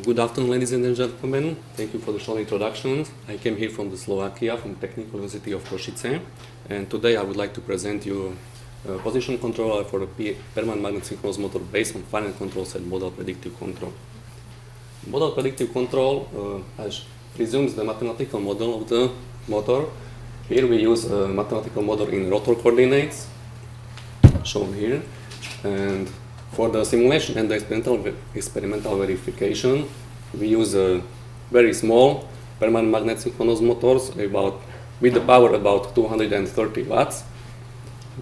Good afternoon, ladies and gentlemen. Thank you for the short introduction. I came here from Slovakia, from Technical University of Košice, and today I would like to present you a position controller for a permanent magnet synchronous motor based on finite control set model predictive control. Model predictive control presumes the mathematical model of the motor. Here we use a mathematical model in rotor coordinates, shown here, and for the simulation and the experimental verification, we use a very small permanent magnet synchronous motors with the power about 230 watts.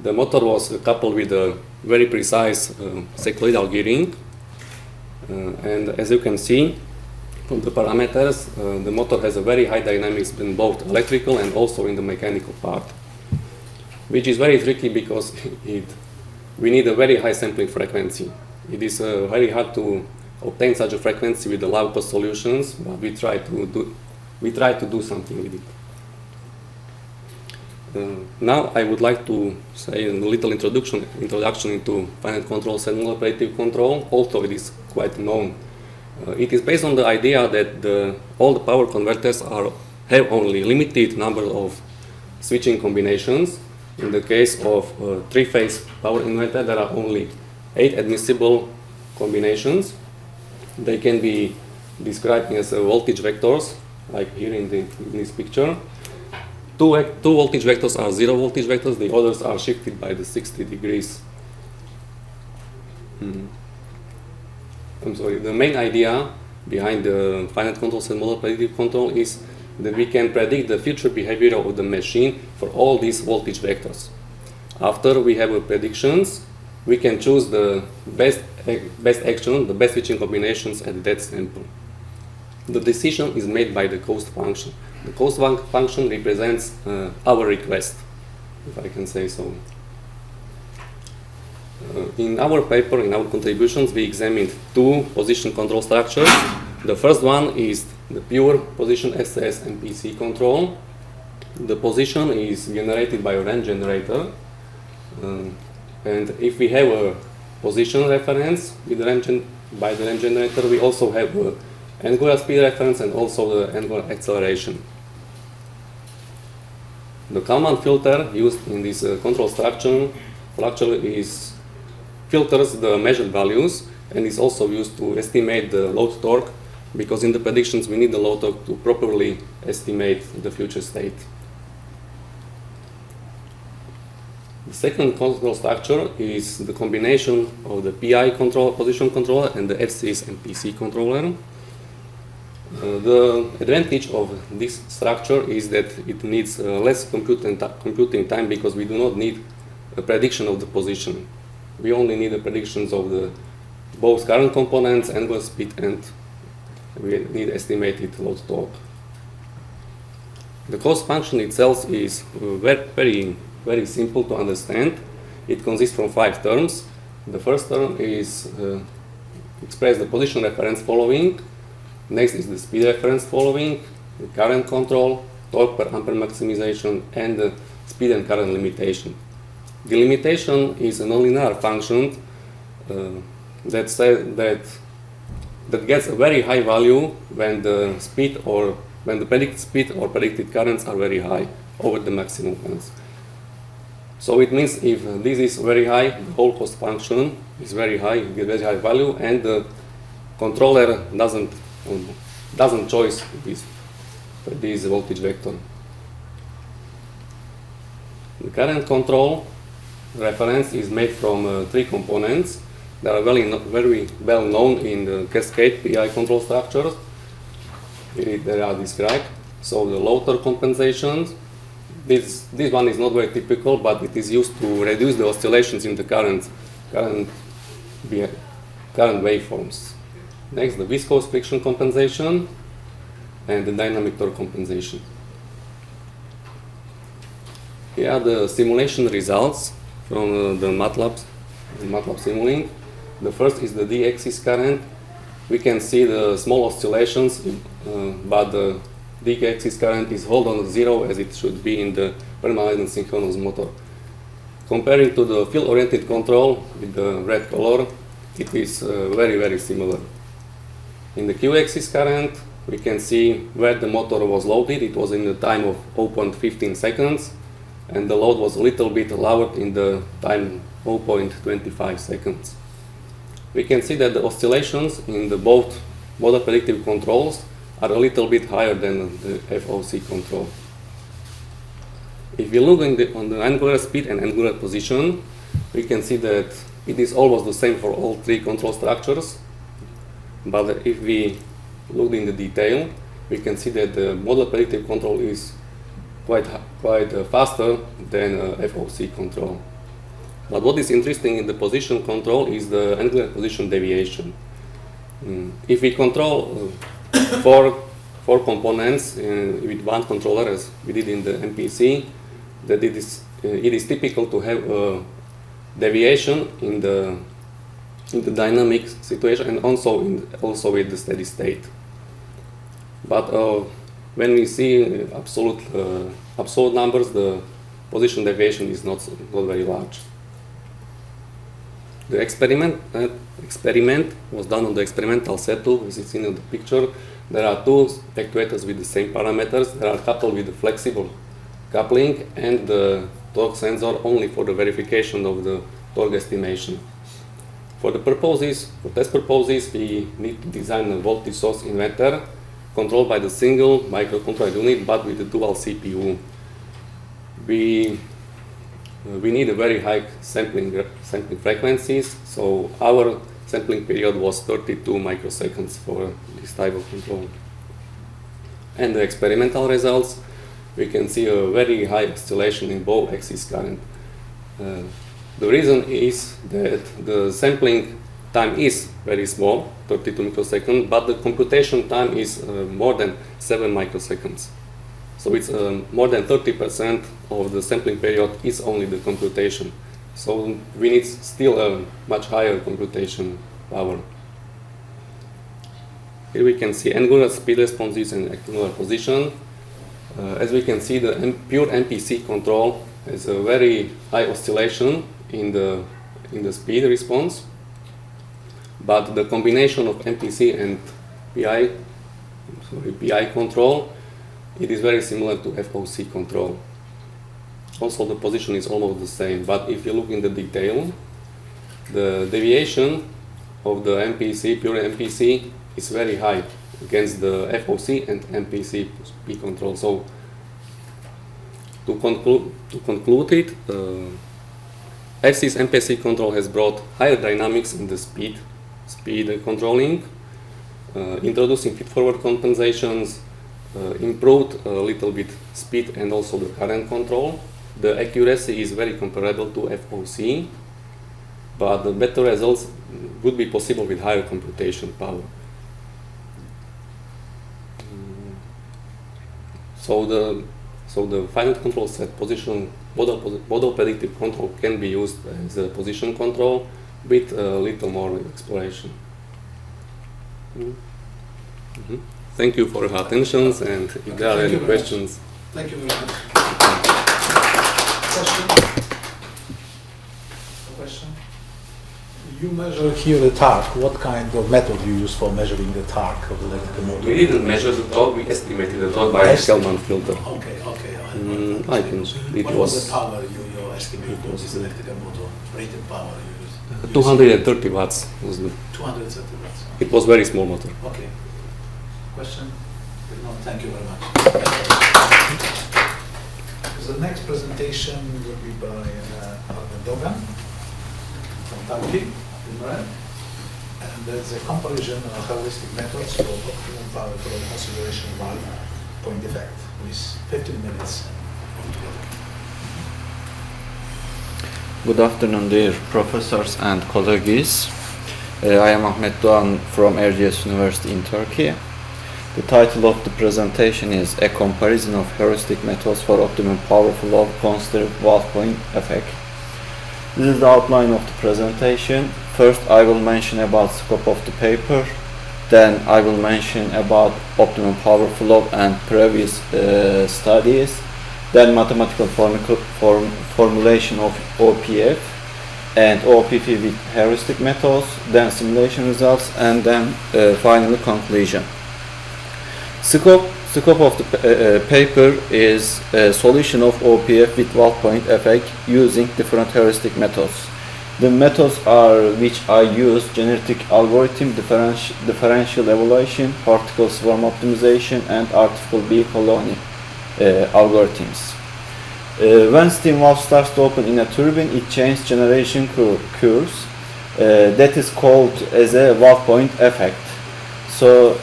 The motor was coupled with a very precise cycloidal gearing, and as you can see from the parameters, the motor has a very high dynamics in both electrical and also in the mechanical part, which is very tricky because we need a very high sampling frequency. It is very hard to obtain such a frequency with the low-cost solutions, but we try to do something with it. Now I would like to say a little introduction into finite control set model predictive control, although it is quite known. It is based on the idea that all the power converters have only limited number of switching combinations. In the case of three-phase power inverter, there are only 8 admissible combinations. They can be described as voltage vectors, like here in this picture. Two voltage vectors are 0 voltage vectors, the others are shifted by the 60 degrees. I'm sorry, the main idea behind the finite control set model predictive control is that we can predict the future behavior of the machine for all these voltage vectors. After we have predictions, we can choose the best action, the best switching combinations at that sample. The decision is made by the cost function. The cost function represents our request, if I can say so. In our paper, in our contributions, we examined 2 position control structures. The first one is the pure position SS and PC control. The position is generated by a range generator. And if we have a position reference by the range generator, we also have angular speed reference and also the angular acceleration. The Kalman filter used in this control structure filters the measured values and is also used to estimate the load torque, because in the predictions we need the load torque to properly estimate the future state. The second control structure is the combination of the PI position controller and the FCS and PC controller. The advantage of this structure is that it needs less computing time, because we do not need a prediction of the position. We only need the predictions of both current components, angular speed, and we need estimated load torque. The cost function itself is very simple to understand. It consists from 5 terms. The first term is express the position reference following. Next is the speed reference following, the current control, torque per ampere maximization, and the speed and current limitation. The limitation is a nonlinear function that gets a very high value when the speed or when the predicted speed or predicted currents are very high. over the maximum currents. So it means if this is very high, the whole cost function is very high, you get very high value, and the controller doesn't choose this voltage vector. The current control reference is made from 3 components that are very well known in the cascade PI control structures. They are described. So the low-torque compensations, this one is not very typical, but it is used to reduce the oscillations in the current waveforms. Next, the viscous friction compensation and the dynamic torque compensation. Here are the simulation results from the MATLAB Simulink. The first is the D-axis current. We can see the small oscillations, but the D-axis current is held on 0 as it should be in the permanent synchronous motor. Comparing to the field-oriented control with the red color, it is very, very similar. In the Q-axis current, we can see where the motor was loaded. It was in the time of 0.15 seconds, and the load was a little bit lowered in the time 0.25 seconds. We can see that the oscillations in the both model predictive controls are a little bit higher than the FOC control. If we look on the angular speed and angular position, we can see that it is almost the same for all 3 control structures. But if we look in the detail, we can see that the model predictive control is quite faster than FOC control. But what is interesting in the position control is the angular position deviation. If we control 4 components with one controller, as we did in the MPC, that it is typical to have a deviation in the dynamic situation and also with the steady state. But when we see absolute numbers, the position deviation is not very large. The experiment was done on the experimental set tool, as it's seen in the picture. There are 2 actuators with the same parameters. They are coupled with the flexible coupling and the torque sensor only for the verification of the torque estimation. For test purposes, we need to design a voltage source inverter controlled by the single microcontroller unit, but with the dual CPU. We need a very high sampling frequencies, so our sampling period was 32 microseconds for this type of control. And the experimental results, we can see a very high oscillation in both axis current. The reason is that the sampling time is very small, 32 microseconds, but the computation time is more than 7 microseconds. So it's more than 30% of the sampling period is only the computation. So we need still a much higher computation power. Here we can see angular speed responses and angular position. As we can see, the pure MPC control has a very high oscillation in the speed response. But the combination of MPC and PI control, it is very similar to FOC control. Also, the position is almost the same, but if you look in the detail, the deviation of the MPC, pure MPC, is very high against the FOC and MPC speed control. So, to conclude it, axis MPC control has brought higher dynamics in the speed controlling, introducing feed-forward compensations, improved a little bit speed and also the current control. The accuracy is very comparable to FOC, but the better results would be possible with higher computation power. So the final control set position model predictive control can be used as a position control with a little more exploration. Thank you for your attention, and if there are any questions. Thank you very much. Question? You measure here the torque. What kind of method you use for measuring the torque of the electrical motor? We didn't measure the torque, we estimated the torque by a Kalman filter. Okay, okay. I think it what was the power you estimate of this electrical motor? Rated power you use? 230 watts. Was the, 230 watts. it was very small motor. Okay. Question? No, thank you very much. The next presentation will be by Ahmed Dogan from Turkey, and there's a comparison of heuristic methods for optimum power flow consideration valve point effect with 15 minutes altogether. Good afternoon, dear professors and colleagues. I am Ahmet Doğan from Erciyes University in Turkey. The title of the presentation is A Comparison of Heuristic Methods for Optimum Power Flow Considered Valve Point Effect. This is the outline of the presentation. First, I will mention about scope of the paper. Then I will mention about optimum power flow and previous studies. Then mathematical formulation of OPF and OPP with heuristic methods. Then simulation results, and then finally conclusion. Scope of the paper is a solution of OPF with valve point effect using different heuristic methods. The methods are which I use: genetic algorithm, differential evaluation, particle swarm optimization, and artificial bee colony algorithms. When steam valve starts to open in a turbine, it changes generation curves. That is called as a valve point effect. So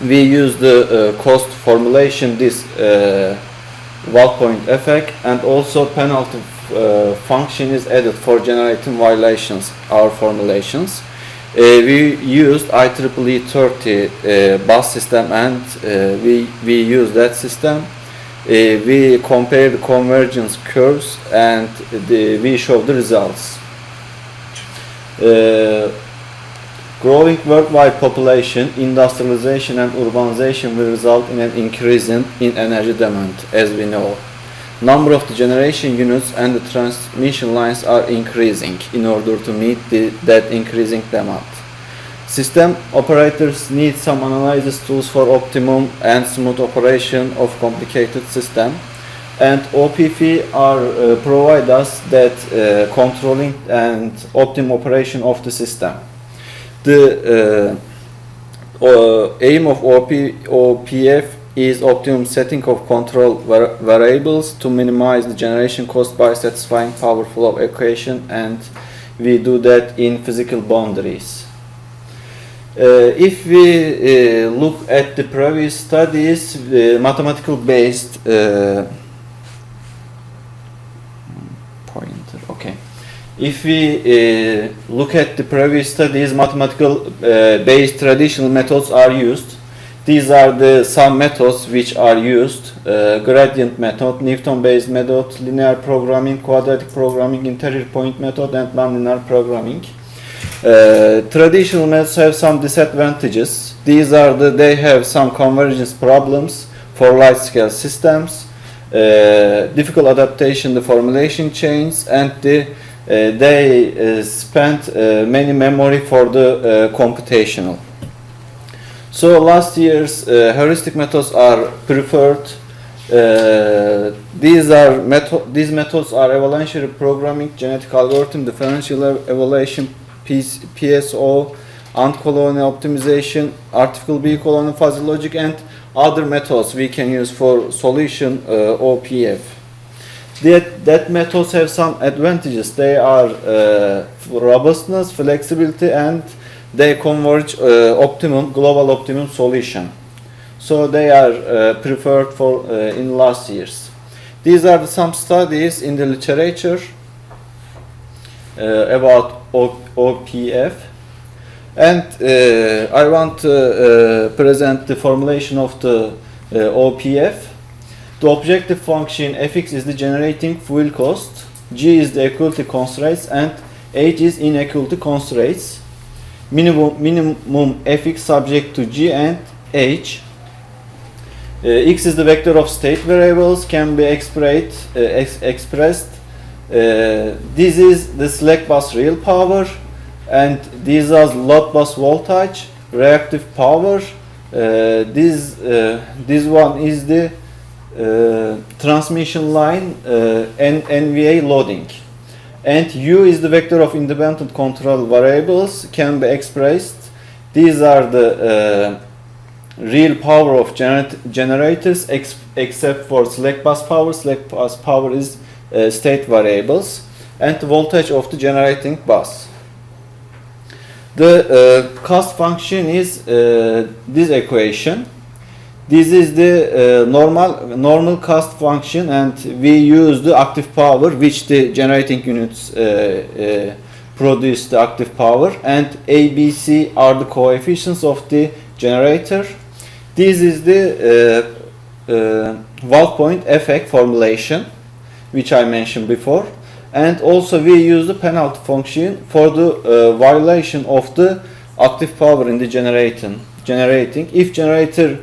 we use the cost formulation this valve point effect, and also penalty function is added for generating violations, our formulations. We used IEEE 30 bus system, and we use that system. We compare the convergence curves, and we show the results. Growing worldwide population, industrialization and urbanization will result in an increase in energy demand, as we know. Number of the generation units and the transmission lines are increasing in order to meet that increasing demand. System operators need some analysis tools for optimum and smooth operation of complicated system, and OPP provide us that controlling and optimum operation of the system. The aim of OPF is optimum setting of control variables to minimize the generation cost by satisfying power flow equation, and we do that in physical boundaries. If we look at the previous studies, mathematical based pointer, okay. If we look at the previous studies, mathematical based traditional methods are used. These are some methods which are used: gradient method, Newton-based method, linear programming, quadratic programming, interior point method, and nonlinear programming. Traditional methods have some disadvantages. These are they have some convergence problems for large-scale systems, difficult adaptation to formulation chains, and they spent many memory for the computational. So last year's heuristic methods are preferred. These methods are evolutionary programming, genetic algorithm, differential evaluation, PSO, ant colony optimization, artificial bee colony fuzzy logic, and other methods we can use for solution OPF. That methods have some advantages. They are robustness, flexibility, and they converge global optimum solution. So they are preferred for in last years. These are some studies in the literature about OPF, and I want to present the formulation of the OPF. The objective function fx is the generating fuel cost, g is the equality constraints, and h is inequality constraints. Minimum fx subject to g and h. X is the vector of state variables, can be expressed This is the slack bus real power, and these are load bus voltage, reactive power. This one is the transmission line NVA loading, and U is the vector of independent control variables, can be expressed. These are the real power of generators, except for slack bus power. Slack bus power is state variables, and the voltage of the generating bus. The cost function is this equation. This is the normal cost function, and we use the active power which the generating units produce the active power, and A, B, C are the coefficients of the generator. This is the valve point effect formulation which I mentioned before, and also we use the penalty function for the violation of the active power in the generating. If generator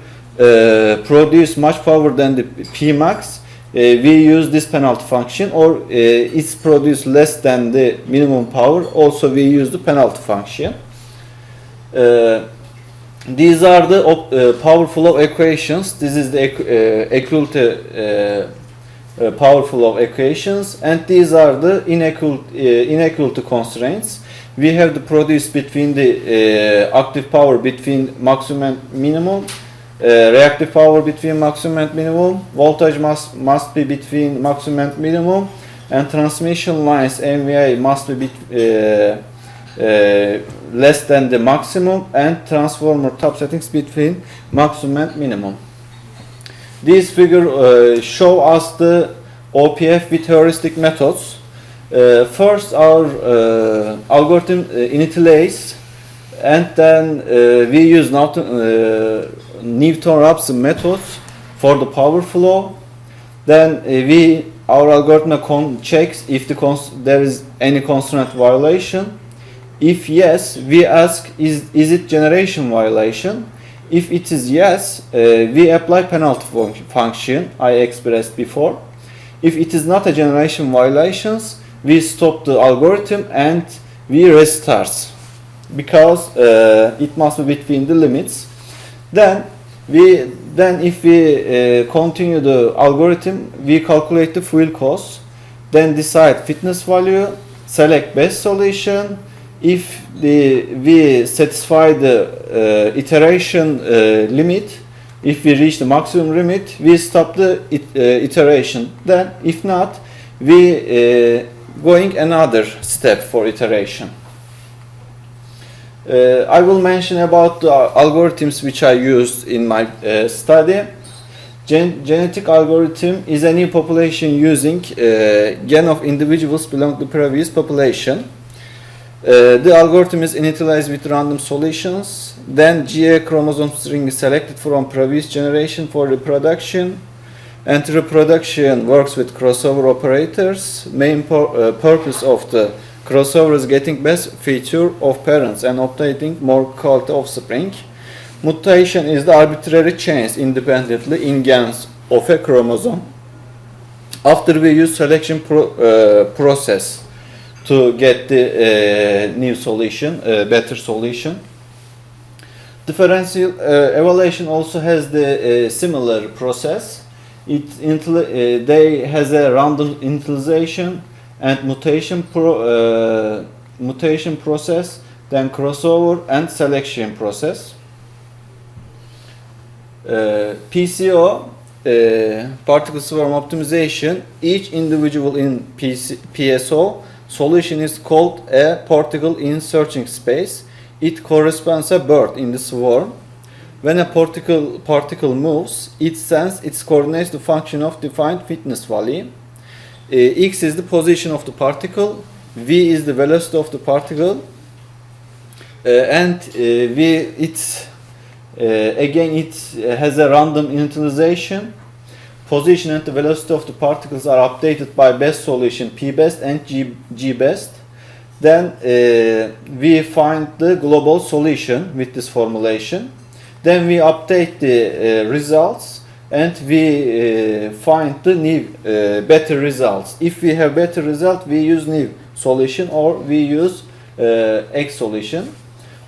produce much power than the Pmax, we use this penalty function, or it's produced less than the minimum power, also we use the penalty function. These are the power flow equations. This is the equality power flow equations, and these are the inequality constraints. We have the produce between the active power between maximum and minimum, reactive power between maximum and minimum, voltage must be between maximum and minimum, and transmission lines MVA must be less than the maximum, and transformer top settings between maximum and minimum. These figures show us the OPF with heuristic methods. First, our algorithm initialize, and then we use Newton-Raphson methods for the power flow. Then our algorithm checks if there is any constraint violation. If yes, we ask is it generation violation. If it is yes, we apply penalty function I expressed before. If it is not a generation violations, we stop the algorithm and we restart, because it must be between the limits. Then if we continue the algorithm, we calculate the fuel cost, then decide fitness value, select best solution. If we satisfy the iteration limit, if we reach the maximum limit, we stop the iteration. Then, if not, we going another step for iteration. I will mention about the algorithms which I used in my study. Genetic algorithm is a new population using gen of individuals belong to previous population. The algorithm is initialized with random solutions. Then GA chromosome string is selected from previous generation for reproduction. And reproduction works with crossover operators. Main purpose of the crossover is getting best feature of parents and obtaining more quality offspring. Mutation is the arbitrary change independently in gens of a chromosome. After we use selection process to get the new solution, better solution. Differential evaluation also has the similar process. They has a random initialization and mutation process, then crossover and selection process. PSO, particle swarm optimization. Each individual in PSO solution is called a particle in searching space. It corresponds a bird in the swarm. When a particle moves, it sends its coordinates to function of defined fitness value. X is the position of the particle, V is the velocity of the particle, and it has a random initialization. Position and the velocity of the particles are updated by best solution P best and G best. Then we find the global solution with this formulation. Then we update the results and we find the new better results. If we have better result, we use new solution or we use X solution.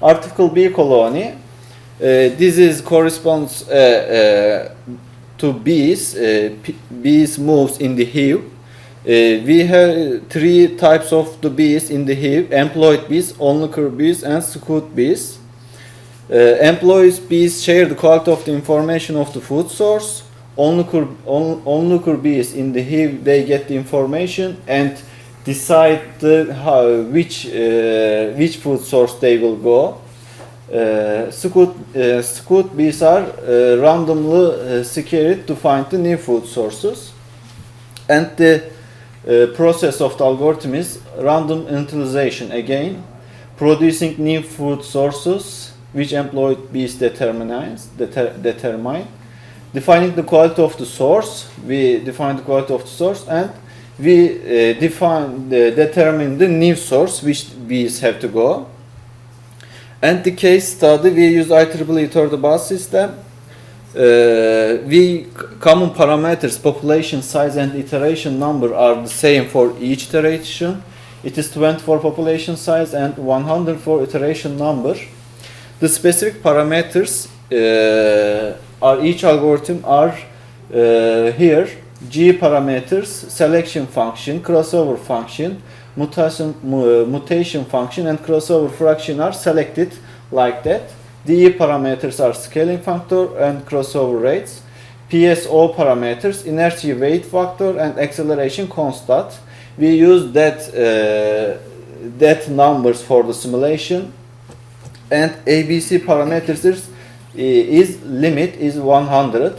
Article B colony. This is corresponds to bees. Bees moves in the hive. We have three types of the bees in the hive: employed bees, onlooker bees, and scout bees. Employed bees share the quality of the information of the food source. Onlooker bees in the hive, they get the information and decide which food source they will go. Scout bees are randomly scattered to find the new food sources, and the process of the algorithm is random initialization, again producing new food sources which employed bees determine. Defining the quality of the source, we define the quality of the source, and we determine the new source which bees have to go. And the case study, we use IEEE third bus system. Common parameters, population size and iteration number are the same for each iteration. It is 24 population size and 100 for iteration number. The specific parameters are each algorithm are here. G parameters, selection function, crossover function, mutation function, and crossover fraction are selected like that. DE parameters are scaling factor and crossover rates. PSO parameters, inertia weight factor and acceleration constant. We use that numbers for the simulation. And ABC parameters is limit is 100.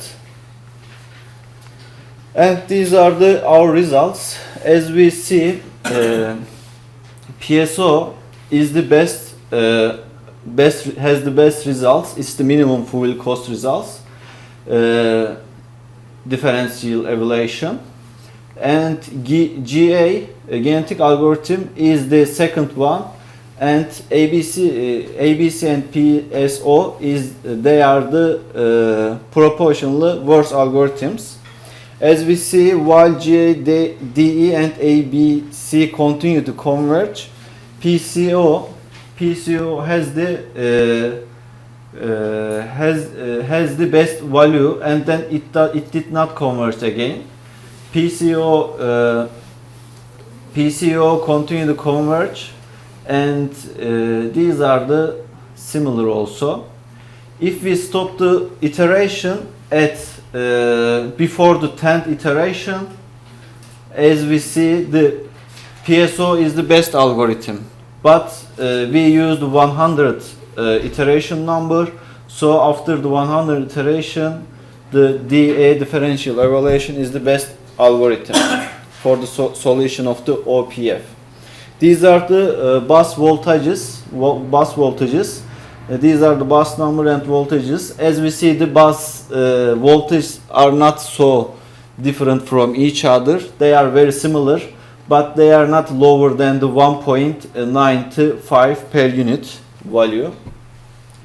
And these are our results. As we see, PSO is the best has the best results. It's the minimum fuel cost results. Differential evaluation. And GA, genetic algorithm, is the second one. And ABC and PSO they are the proportionally worse algorithms. As we see, while GA, DE, and ABC continue to converge, PSO has the best value, and then it did not converge again. PSO continue to converge, and these are the similar also. If we stop the iteration at before the 10th iteration, as we see, the PSO is the best algorithm, but we used 100 iteration number, so after the 100 iteration, the DA differential evaluation is the best algorithm for the solution of the OPF. These are the bus voltages. These are the bus number and voltages. As we see, the bus voltages are not so different from each other. They are very similar, but they are not lower than the 1.95 per unit value.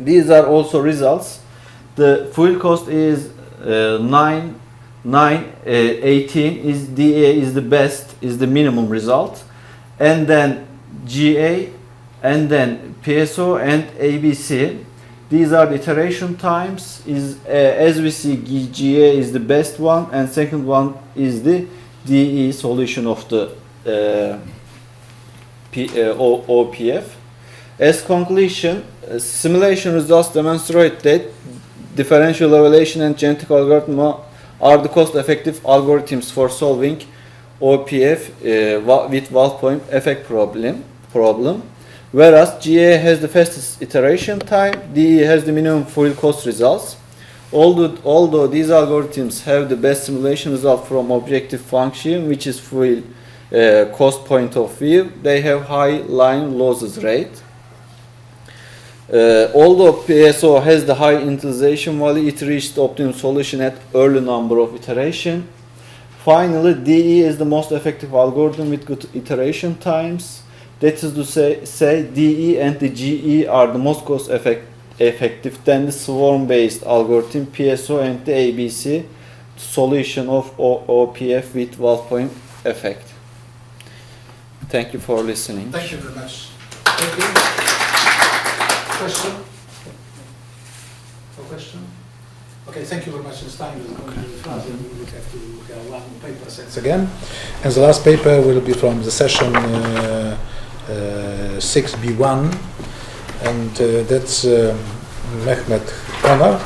These are also results. The fuel cost is 9.18 is DA is the best, is the minimum result, and then GA, and then PSO and ABC. These are the iteration times. As we see, GA is the best one, and second one is the DE solution of the OPF. As conclusion, simulation results demonstrate that differential evaluation and genetic algorithm are the cost-effective algorithms for solving OPF with valve point effect problem. Whereas GA has the fastest iteration time, DE has the minimum fuel cost results. Although these algorithms have the best simulation result from objective function, which is fuel cost point of view, they have high line losses rate. Although PSO has the high initialization value, it reached the optimum solution at early number of iteration. Finally, DE is the most effective algorithm with good iteration times. That is to say DE and the GE are the most cost effective than the swarm-based algorithm PSO and the ABC solution of OPF with valve point effect. Thank you for listening. Thank you very much. Thank you. Question? No question? Okay, thank you very much. This time we'll go to the front and we will have to look at one paper sets again. And the last paper will be from the session 6B1, and that's Mehmet Konar.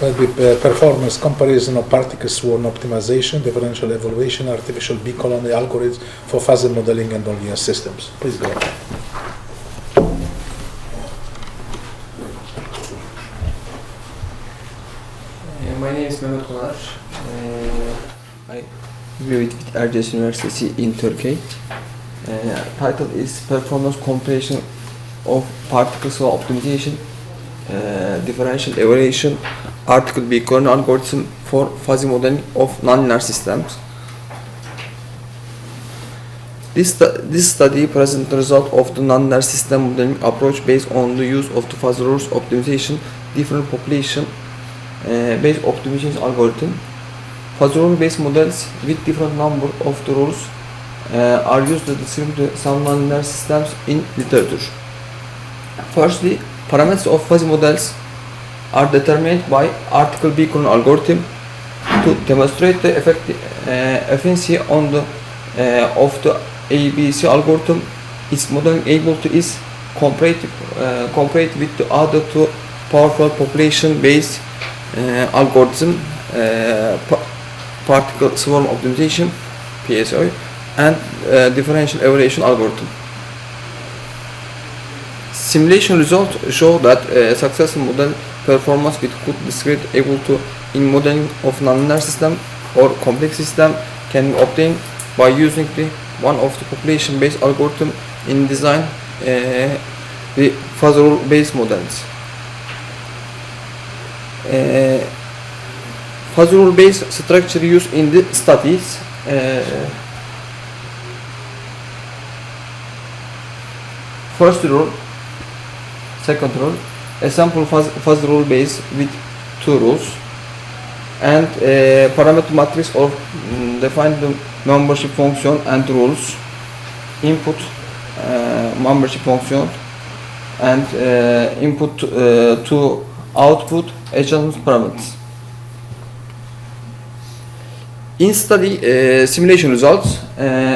Will be performance comparison of particle swarm optimization, differential evaluation, artificial bee colony algorithms for fuzzy modeling and nonlinear systems. Please go ahead. My name is Mehmet Konar. I graduated with Erciyes University in Turkey. Title is Performance Comparison of Particle Swarm Optimization, Differential Evaluation, Article B colony algorithm for fuzzy modeling of nonlinear systems. This study presents the result of the nonlinear system modeling approach based on the use of the fuzzy rules optimization, different population based optimization algorithm. Fuzzy rule based models with different number of the rules are used to describe some nonlinear systems in literature. Firstly, parameters of fuzzy models are determined by article B colony algorithm. To demonstrate the efficiency on the of the ABC algorithm, its modeling able to is compared with the other two powerful population-based algorithm, particle swarm optimization (PSO) and differential evaluation algorithm. Simulation results show that successful model performance with good discrete able to in modeling of nonlinear system or complex system can be obtained by using one of the population-based algorithm in design the fuzzy rule-based models. Fuzzy rule-based structure used in the studies. First rule, second rule, a sample fuzzy rule base with two rules, and a parameter matrix of define the membership function and rules, input membership function, and input to output adjustment parameters. In study simulation results,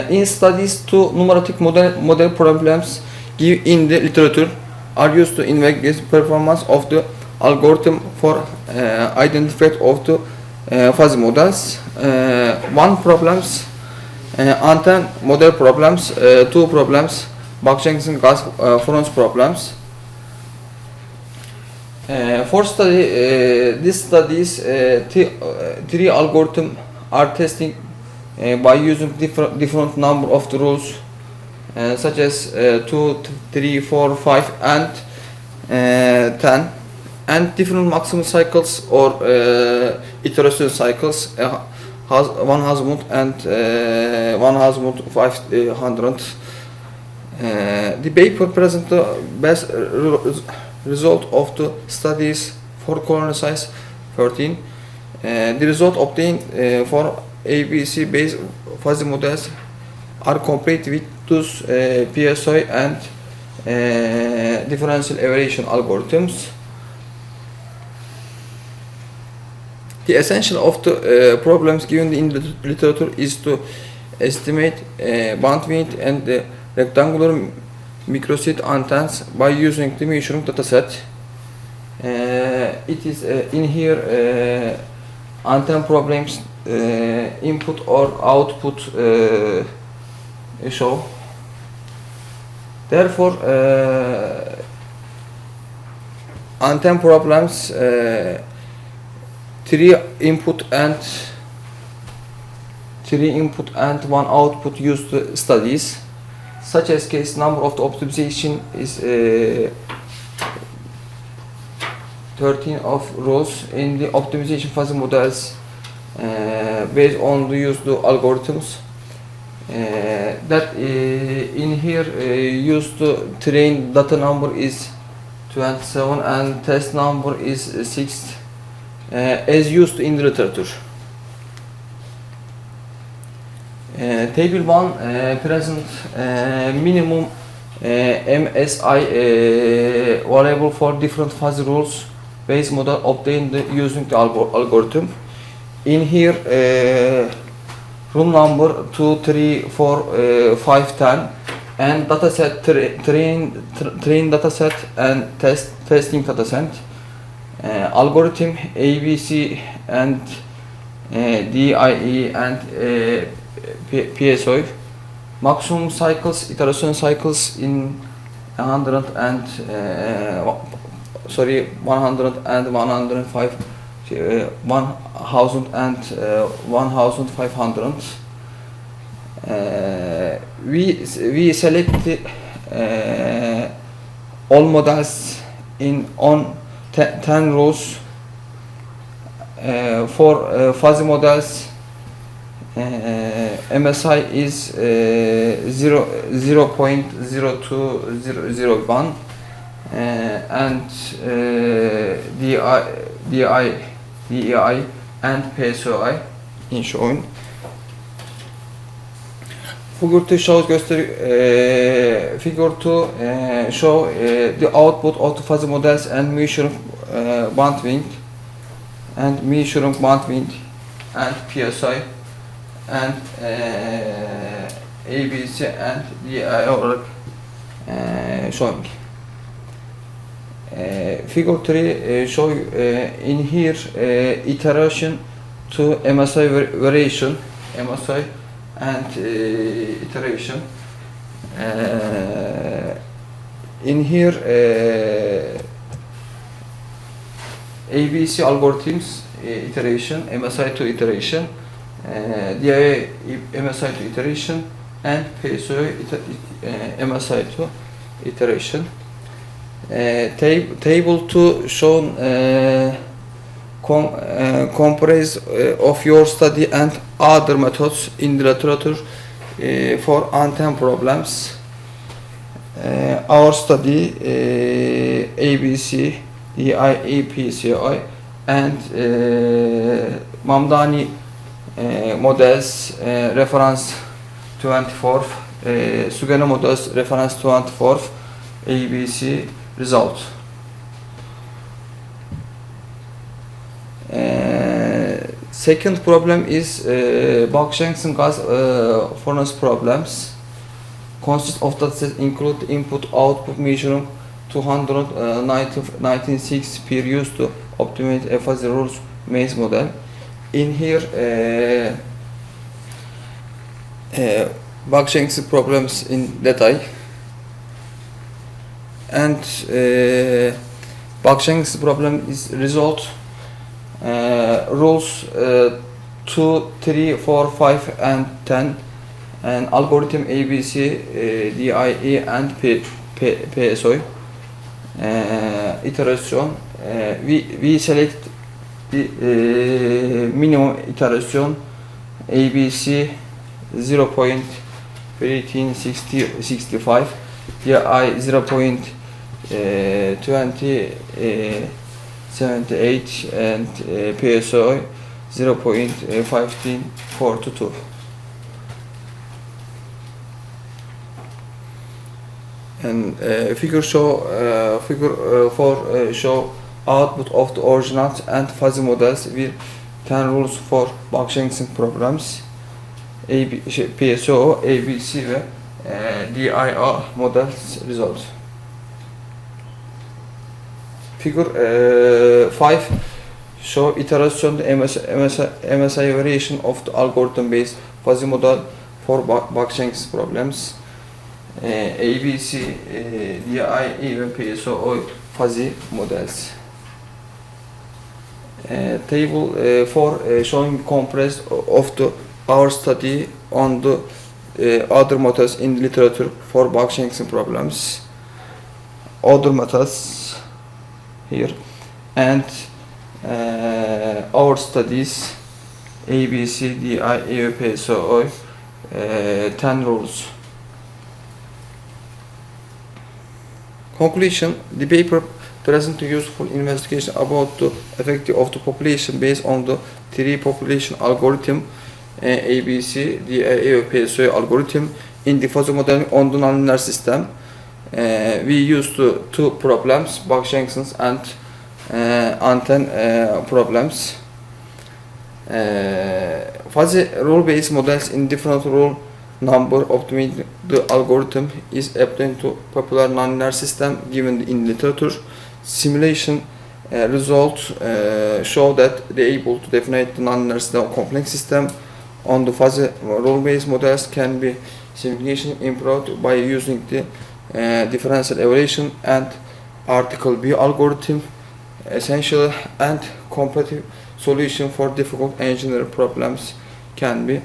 in studies two numeric model problems given in the literature are used to investigate performance of the algorithm for identification of the fuzzy models. One problems, antenna model problems, two problems, Bach-Jensen gas Franz problems. For study, these studies, three algorithms are testing by using different number of the rules, such as 2, 3, 4, 5, and 10, and different maximum cycles or iteration cycles, one Hazmut and one Hazmut 500. The paper presents the best result of the studies for colony size 13. The result obtained for ABC based fuzzy models are compared with those PSI and differential evaluation algorithms. The essential of the problems given in the literature is to estimate bandwidth and the rectangular microset antennas by using the measuring dataset. It is in here antenna problems input or output show. Therefore, antenna problems 3 input and 1 output used to studies. Such as case number of the optimization is 13 of rows in the optimization fuzzy models based on the used algorithms. That in here used to train data number is 27 and test number is 6 as used in the literature. Table 1 present minimum MSI variable for different fuzzy rules based model obtained using the algorithm. In here, rule number 2, 3, 4, 5, 10, and dataset train dataset and testing dataset. Algorithm ABC and DIE and PSO. Maximum cycles, iteration cycles in 100 and 105, 1000 and 1500. We select all models on 10 rows. For fuzzy models, MSI is 0.0201 and DEI and PSOI in shown. Figure 2 shows figure 2 show the output of the fuzzy models and measuring bandwidth and PSI and ABC and DIO showing. Figure 3 show in here iteration to MSI variation, MSI and iteration. In here ABC algorithms iteration, MSI to iteration, DIA MSI to iteration, and PSO MSI to iteration. Table 2 shown comprise of your study and other methods in the literature for antenna problems. Our study ABC, DIE, PCI, and Mamdani models reference 24, Sugeno models reference 24, ABC result. Second problem is Bak-Janssen gas furnace problems. Consists of dataset include input-output measuring 296 per used to optimize a fuzzy rules maze model. In here, Bak-Janssen problems in detail, and Bak-Janssen problem is result rules 2, 3, 4, 5, and 10, and algorithm ABC, DIE, and PSO. Iteration. We select the minimum iteration ABC 0.1865, DI 0.2078, and PSO 0.1542. And figure 4 show output of the originals and fuzzy models with 10 rules for Bak-Janssen programs. PSO, ABC ve DIO models result. Figure 5 show iteration MSI variation of the algorithm-based fuzzy model for Bak-Janssen problems. ABC, DIE ve PSO fuzzy models. Table 4 showing compressed of the our study on the other methods in the literature for Bak-Janssen problems. Other methods here, and our studies ABC, DIE, PSO 10 rules. Conclusion: the paper presents a useful investigation about the effect of the population based on the three population algorithm ABC, the AOPSO algorithm in the fuzzy modeling on the nonlinear system. We used two problems, Bach junctions and antenna problems. Fuzzy rule-based models in different rule number optimizing the algorithm is applied to popular nonlinear system given in literature. Simulation results show that they are able to define the nonlinear system complex system. On the fuzzy rule-based models can be simulation improved by using the differential evaluation and article B algorithm, essential and competitive solution for difficult engineering problems can be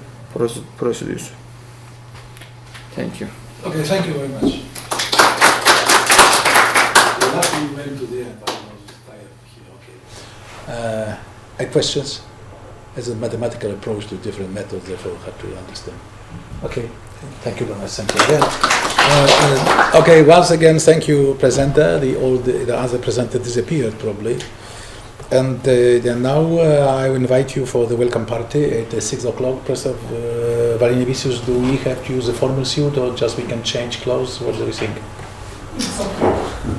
procedures. Thank you. Okay, thank you very much. The last we went to the end, I was tired here. Okay. Any questions? As a mathematical approach to different methods, therefore have to understand. Okay, thank you very much. Thank you again. Okay, once again, thank you, presenter. The other presenter disappeared probably. And then now I invite you for the welcome party at 6 o'clock. Professor Valinevicius, do we have to use a formal suit or just we can change clothes? What do you think?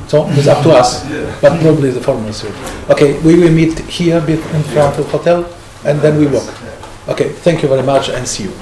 So it's up to us, but probably the formal suit. Okay, we will meet here in front of the hotel and then we walk. Okay, thank you very much and see you.